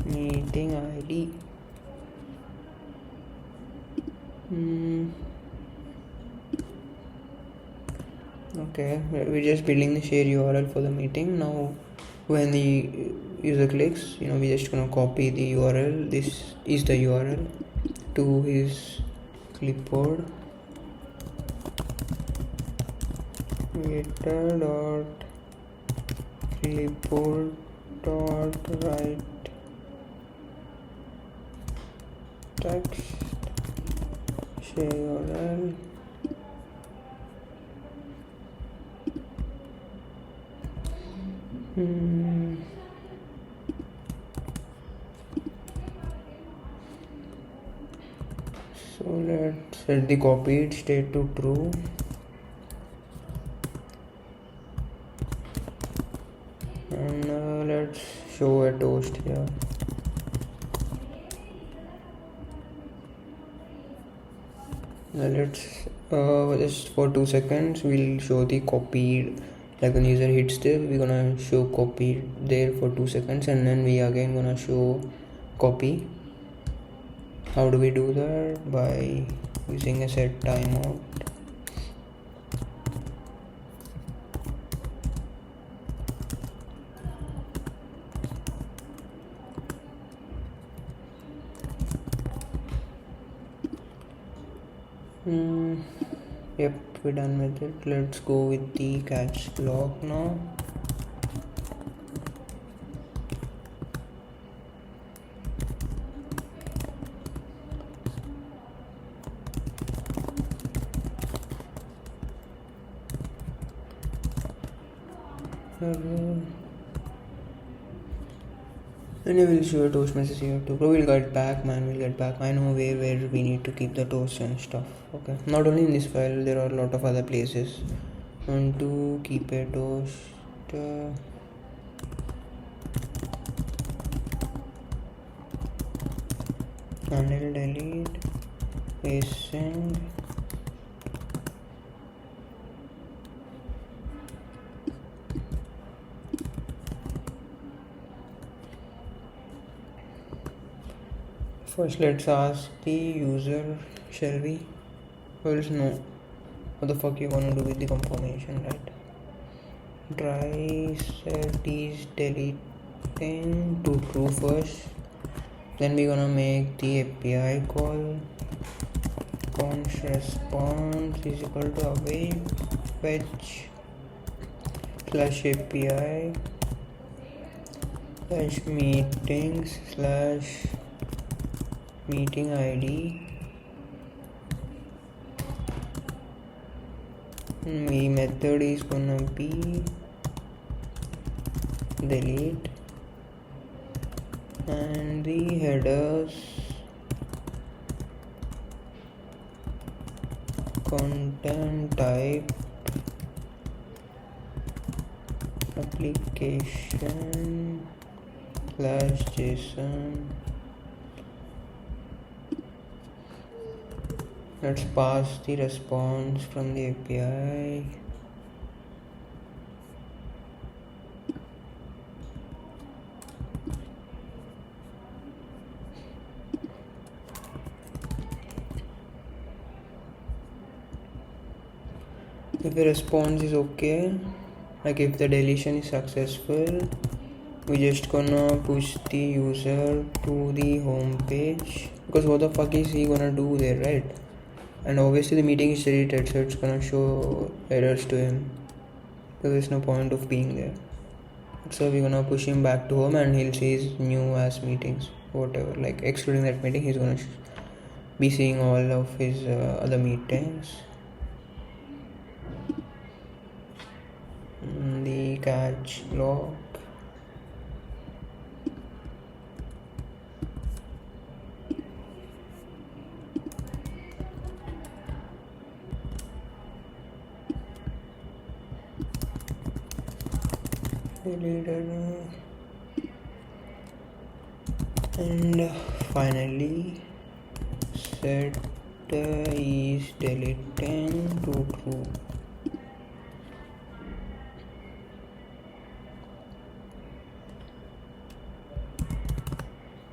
/meeting ID. Okay, we're just building the share URL for the meeting. Now when the user clicks, we're just gonna copy the URL. This is the URL to his clipboard. Meta.clipboard.write text, say URL, so let's set the copied state to true. And let's show a toast here. Now let's just for 2 seconds we'll show the copied, like when user hits there we're gonna show copy there for 2 seconds, and then we again gonna show copy. How do we do that? By using a set timeout. Yep, we're done with it. Let's go with the catch block now. And I will show a toast message here too, but we'll get back, man. We'll get back. I know where we need to keep the toast and stuff. Okay, not only in this file, there are a lot of other places. And to keep a toast, handle delete, ascend. First, let's ask the user, shall we? Well, no. What the fuck you gonna do with the confirmation, right? Try set is deleting to true first. Then we're gonna make the API call. Const response is equal to await fetch slash API slash meetings slash meeting ID. My method is gonna be delete, and the headers content type application slash JSON. Let's pass the response from the API. If the response is okay, like if the deletion is successful, we just gonna push the user to the home page, because what the fuck is he gonna do there, right? And obviously the meeting is deleted, so it's gonna show errors to him, so there's no point of being there. So we're gonna push him back to home, and he'll see his new as meetings, whatever, like excluding that meeting he's gonna be seeing all of his other meetings. The catch block. And finally set is deleting to true.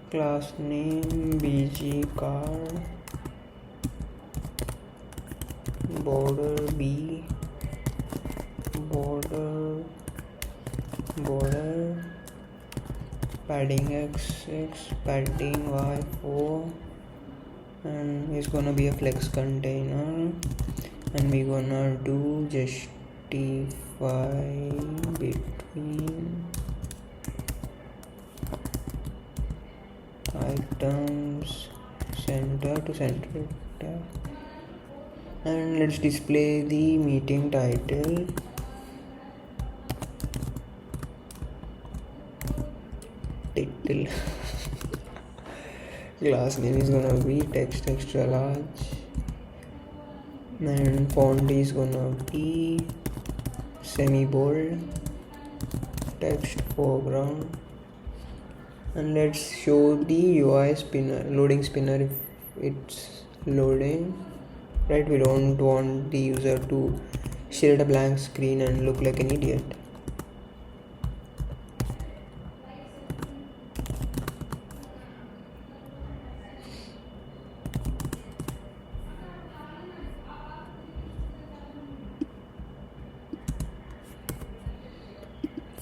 Class name bg card, border b, border, padding x6, padding y4, and it's gonna be a flex container, and we're gonna do justify between items center to center tab. And let's display the meeting title. Class name is gonna be text extra large, and font is gonna be semi bold, text foreground. And let's show the UI spinner, loading spinner, if it's loading. Right, we don't want the user to share a blank screen and look like an idiot.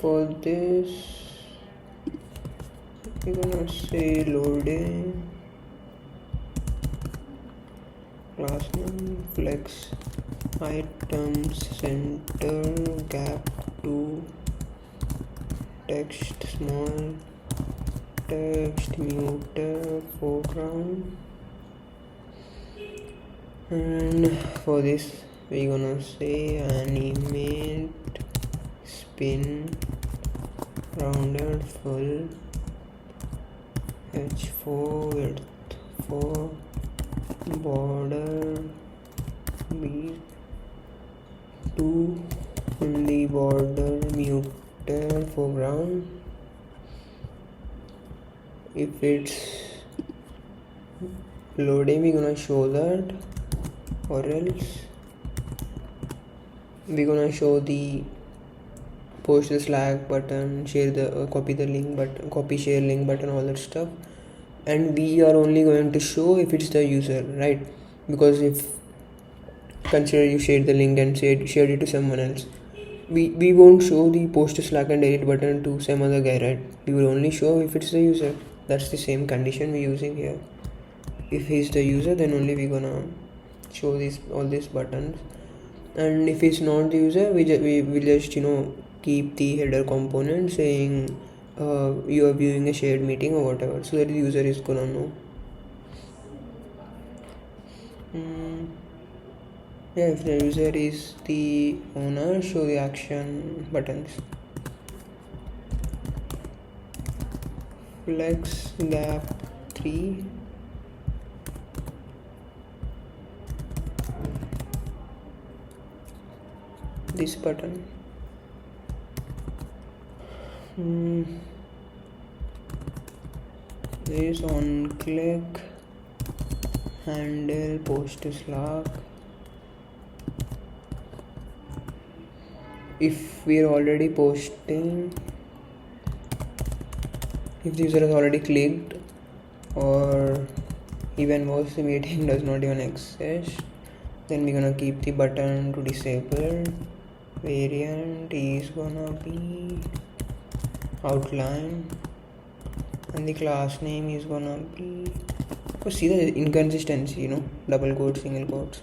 For this, we're gonna say loading, class name, flex items, center, gap to, text small, text muted, foreground. And for this, we're gonna say animate, spin, rounded, full, h4, width 4, border b2, and the border muted, foreground. If it's loading, we're gonna show that, or else we're gonna show the post the Slack button, share the copy the link button, copy share link button, all that stuff. And we are only going to show if it's the user, right? Because if consider you shared the link and shared it to someone else, we won't show the post to Slack and edit button to some other guy, right? We will only show if it's the user. That's the same condition we're using here. If he's the user, then only we're gonna show all these buttons. And if it's not the user, we will just keep the header component saying you are viewing a shared meeting or whatever, so that the user is gonna know. Yeah, if the user is the owner, show the action buttons. Flex gap 3, this button. This on click, handle, post to Slack. If we are already posting, if the user has already clicked, or even worse, the meeting does not even exist, then we're gonna keep the button to disable. Variant is gonna be outline, and the class name is gonna be, see the inconsistency, double quotes, single quotes,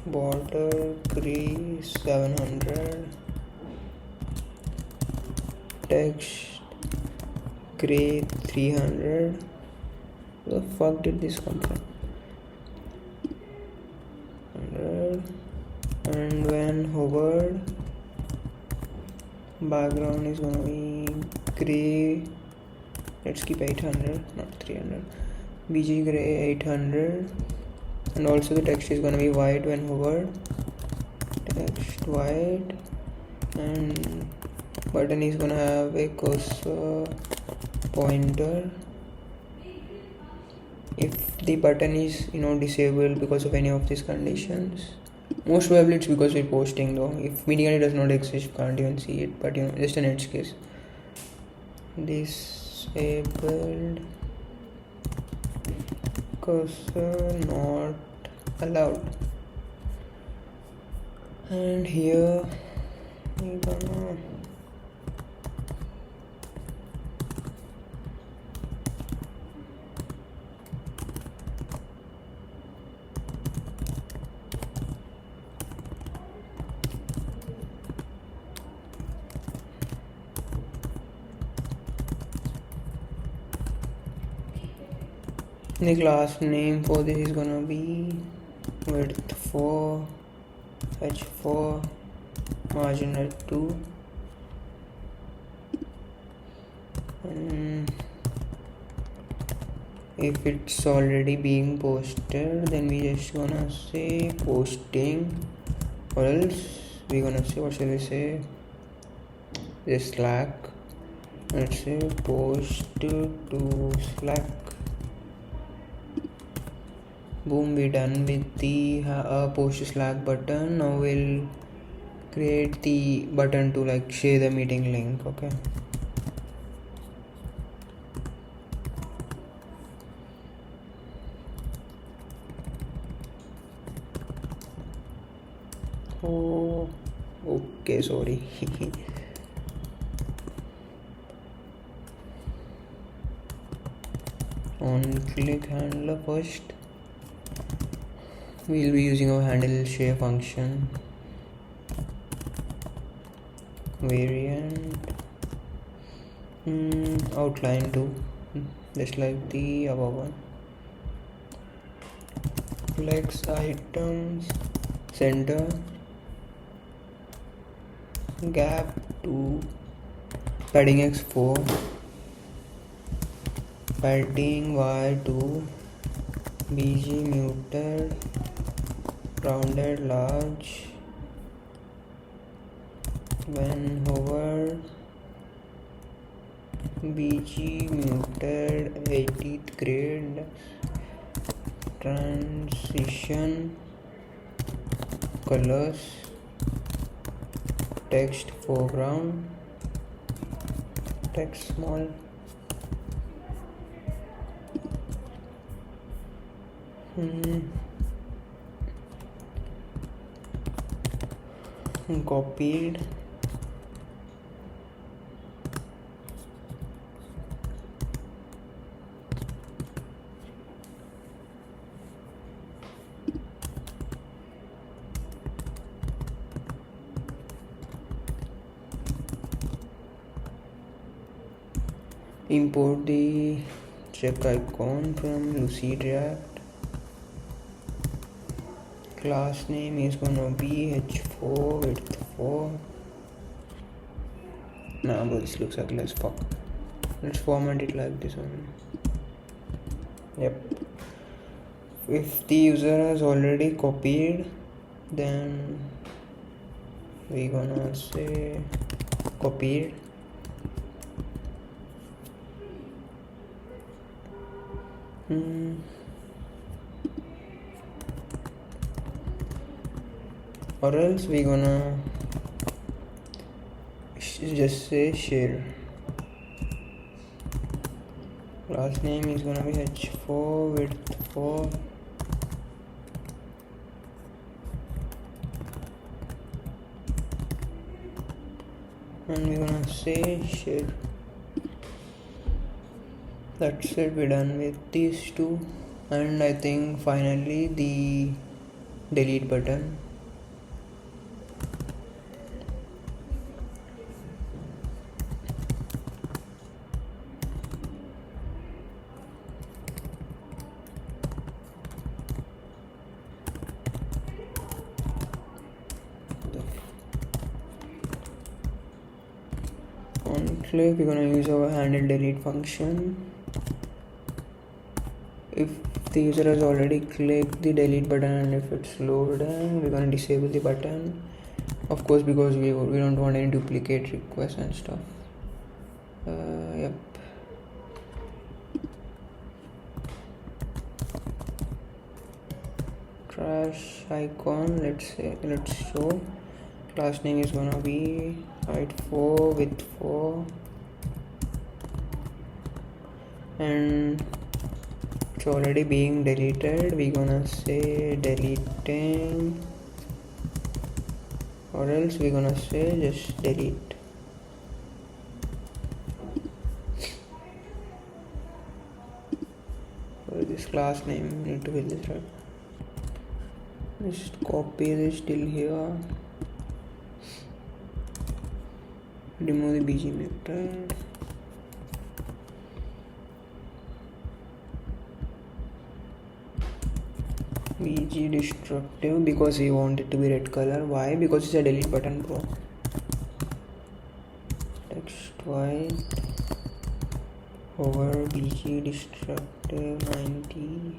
border gray 700, text gray 300. Where the fuck did this come from? 100. And when hovered, background is gonna be gray. Let's keep 800, not 300. BG gray 800. And also the text is gonna be white when hovered. Text white. And button is gonna have a cursor pointer. If the button is disabled because of any of these conditions, most probably it's because we're posting though. If meeting does not exist, you can't even see it, but just an edge case. Disabled, cursor not allowed. And here we're gonna The class name for this is gonna be width 4, h4, margin at 2, and if it's already being posted, then we just gonna say posting, or else we gonna say, what shall we say, this Slack. Let's say post to Slack. Boom, we done with the post to Slack button. Now we'll create the button to like share the meeting link. Okay. Oh, okay, sorry. On click handler first, we'll be using our handle share function, variant, outline too, just like the above one. Flex items, center, gap 2, padding x4, padding y2, bg muted, rounded large, when hover, bg muted 80th grade, transition, colors, text foreground, text small, copied, import the check icon from Lucid React. Class name is gonna be h4 width 4. Nah, but this looks ugly as fuck. Let's format it like this one. Yep. If the user has already copied, then we gonna say copied. Or else we gonna just say share. Class name is gonna be h4 width 4. And we're gonna say share. That's it, we're done with these two. And I think finally the delete button. On click, we're gonna use our handle delete function. If the user has already clicked the delete button and if it's loaded, we're gonna disable the button, of course, because we don't want any duplicate requests and stuff. Yep. Trash icon, let's show. Class name is gonna be height4 width 4, and it's already being deleted. We're gonna say deleting, or else we're gonna say just delete. So this class name need to fill this, right? Just copy this till here, remove the bg muted, bg destructive because we want it to be red color. Why? Because it's a delete button, bro. Text white over bg destructive 90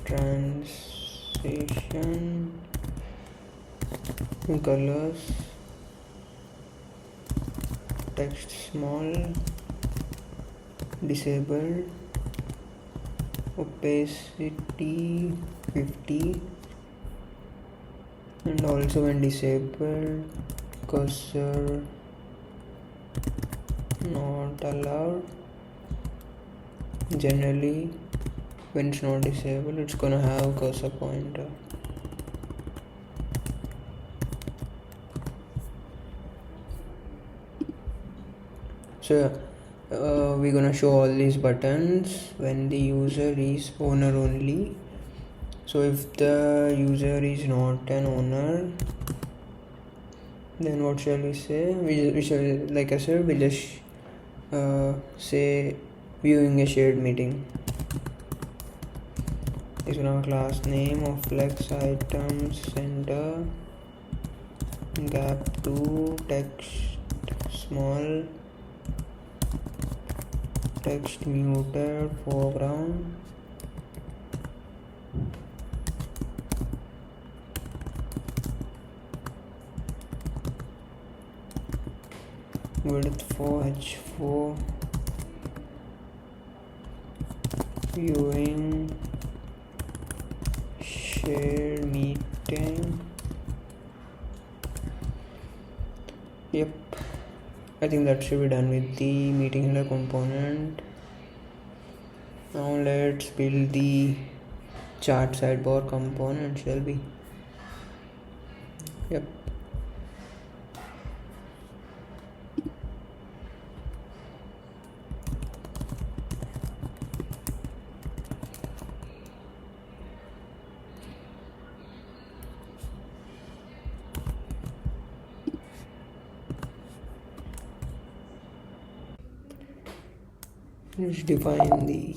transition colors, text small, disabled, opacity 50, and also when disabled, cursor not allowed. Generally when it's not disabled, it's gonna have cursor pointer. So we're gonna show all these buttons when the user is owner only. So if the user is not an owner, then what shall we say? We shall, like I said, we just say viewing a shared meeting. Is gonna have class name of flex items center, gap 2, text small, text muted, foreground, width for h4, viewing shared meeting. Yep, I think that should be done with the meeting header component. Now let's build the chart sidebar component, shall we? Yep. Let's define the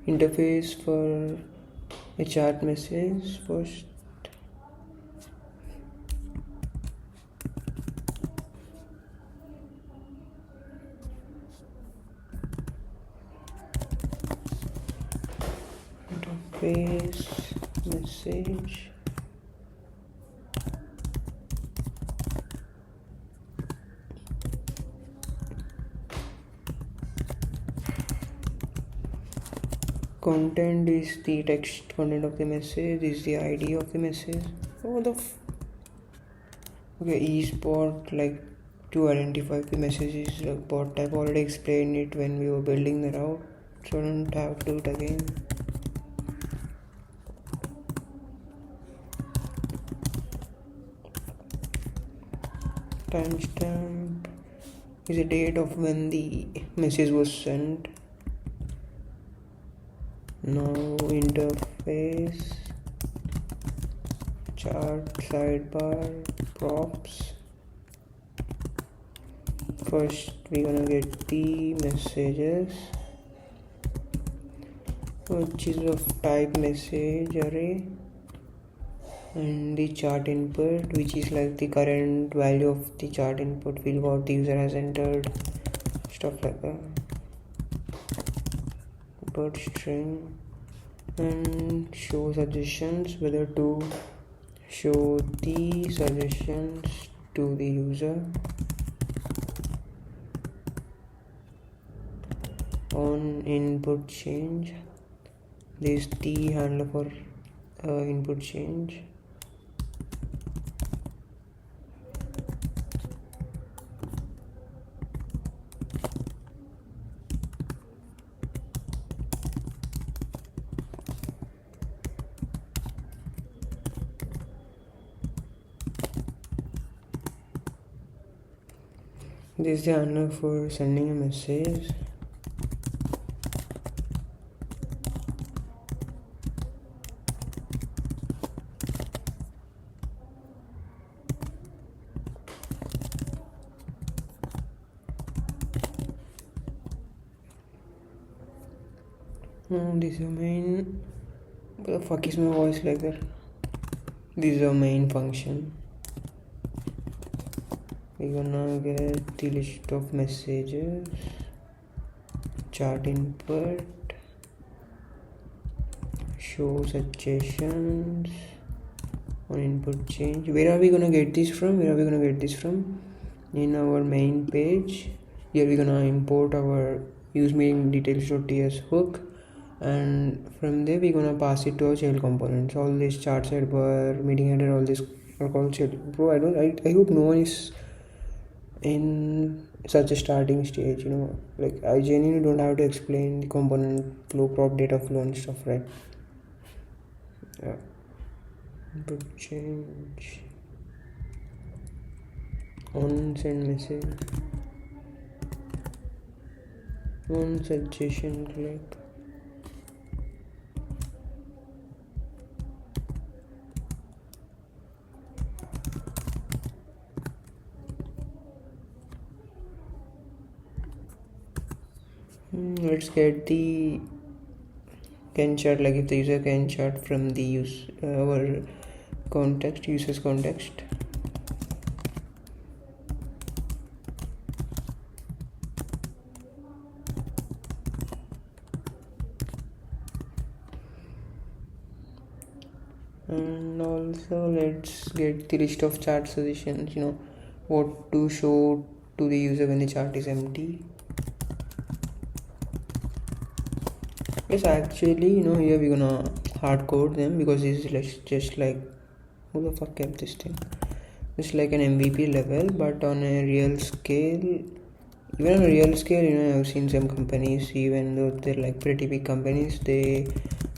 interface for a chat message first. Interface message. Content is the text content of the message, is the ID of the message. Oh, okay, eSpot, like to identify the messages, like bot type. Already explained it when we were building the route, so I don't have to do it again. Timestamp is a date of when the message was sent. Now interface, chart sidebar, props. First we're gonna get the messages, which is of type message array, and the chart input, which is like the current value of the chart input field what the user has entered, stuff like that. Input string, and show suggestions, whether to show the suggestions to the user on input change. This is the handler for input change. This is the handler for sending a message. Now this is the main What the fuck is my voice like that? This is our main function. We're gonna get the list of messages, chart input, show suggestions on input change. Where are we gonna get this from? In our main page. Here we're gonna import our use meeting details.ts hook, and from there we're gonna pass it to our shell components. All this chart sidebar, meeting header, all this are called shell. Bro, I hope no one is in such a starting stage, like I genuinely don't have to explain the component flow, prop data flow and stuff, right? Yeah. Input change on send message on suggestion click. Let's get the can chart, like if the user can chart from the our context, user's context. And also let's get the list of chart suggestions, what to show to the user when the chart is empty. Yes, actually, here we're gonna hard code them, because this is just like, who the fuck kept this thing? It's like an MVP level, but on a real scale. Even on a real scale, I've seen some companies, even though they're like pretty big companies, they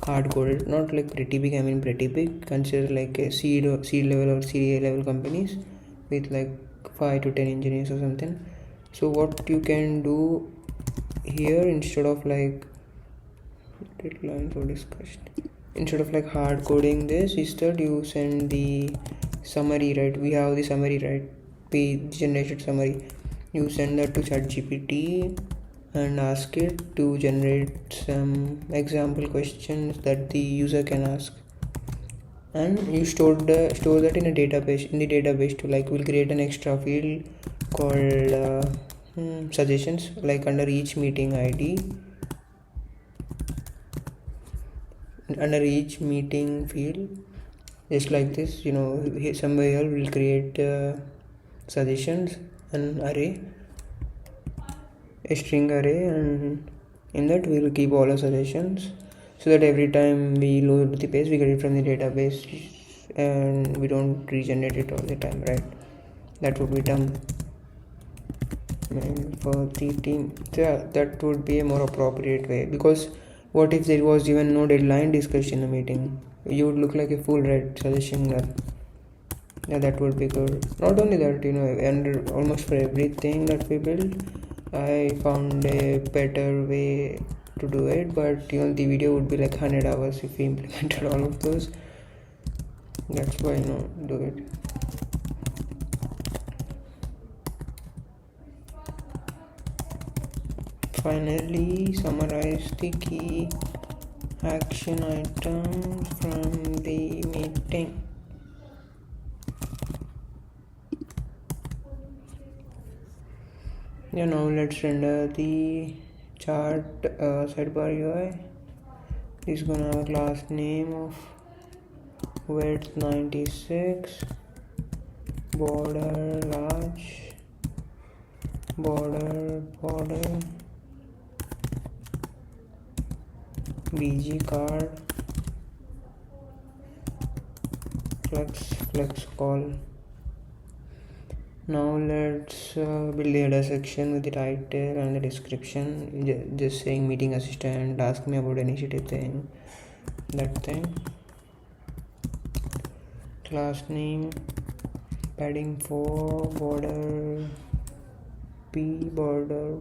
hard coded. Not like pretty big, I mean pretty big. Consider like a seed level or Series A level companies with like 5 to 10 engineers or something. So what you can do here, instead of like deadlines or discussed, instead of like hard coding this, instead you send the summary, right? We have the summary, right? Page generated summary. You send that to ChatGPT and ask it to generate some example questions that the user can ask, and you store that in a database. In the database to like, we'll create an extra field called suggestions, like under each meeting ID. Under each meeting field, just like this, somewhere here we'll create suggestions, an array, a string array, and in that we'll keep all our suggestions, so that every time we load the page we get it from the database and we don't regenerate it all the time, right? That would be dumb. And for the team, yeah, that would be a more appropriate way, because what if there was even no deadline discussed in the meeting? You would look like a fool, right? Suggesting that. Yeah, that would be good. Not only that, and almost for everything that we build, I found a better way to do it, but the video would be like 100 hours if we implemented all of those. That's why do it. Finally, summarize the key action items from the meeting. Now let's render the chart sidebar UI. It's gonna have a class name of width 96, border large, border, BG card, flex call. Now let's build the header section with the title and the description, just saying meeting assistant, ask me about initiative thing, that thing. Class name, padding 4, border P, border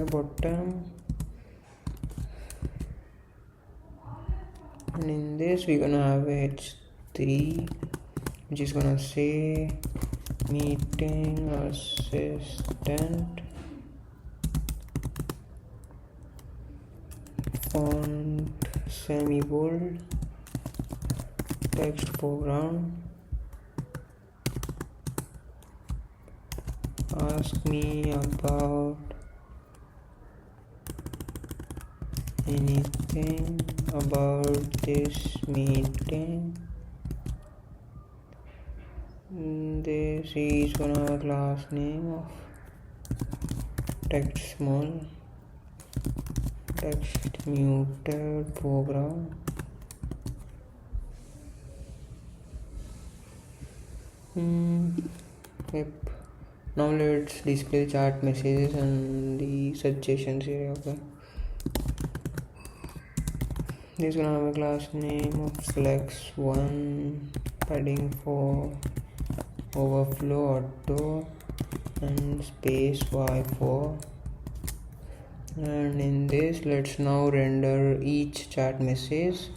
bottom, and in this we're gonna have h3, which is gonna say meeting assistant font semi bold, text foreground, ask me about anything about this meeting. This is gonna have a class name of text small, text muted, foreground. Yep. Now let's display chat messages and the suggestions here. Okay. This is gonna have a class name of flex1, padding for overflow auto and space y4. And in this, let's now render each chat message.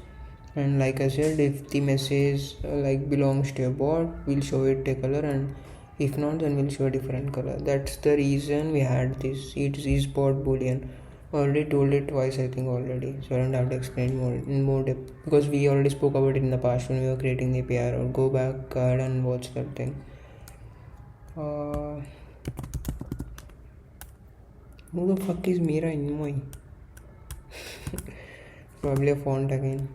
And like I said, if the message belongs to a bot, we'll show it a color, and if not, then we'll show a different color. That's the reason we had this. It is bot boolean. Already told it twice, I think already, so I don't have to explain in more depth, because we already spoke about it in the past when we were creating the API. Or go back and watch that thing. Who the fuck is Mira Inmoy? Probably a font again.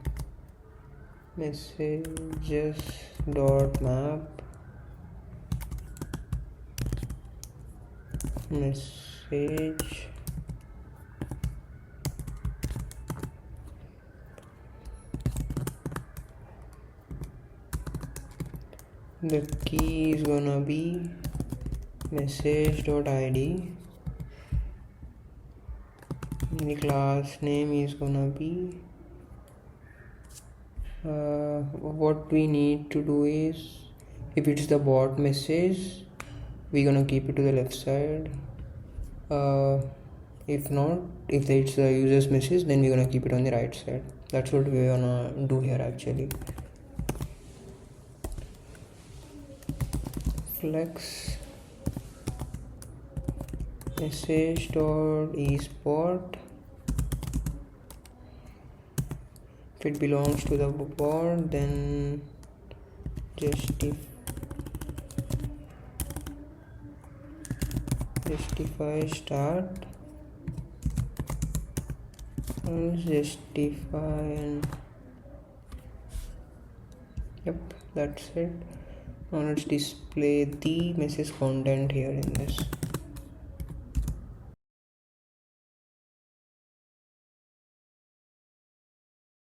Messages dot map, message the key is gonna be message.id. The class name is gonna be what we need to do is, if it's the bot message, we're gonna keep it to the left side. If not, if it's the user's message, then we're gonna keep it on the right side. That's what we're gonna do here actually. Flex message.esport. If it belongs to the bot, then justify start, justify, and yep, that's it. Now let's display the message content here in this.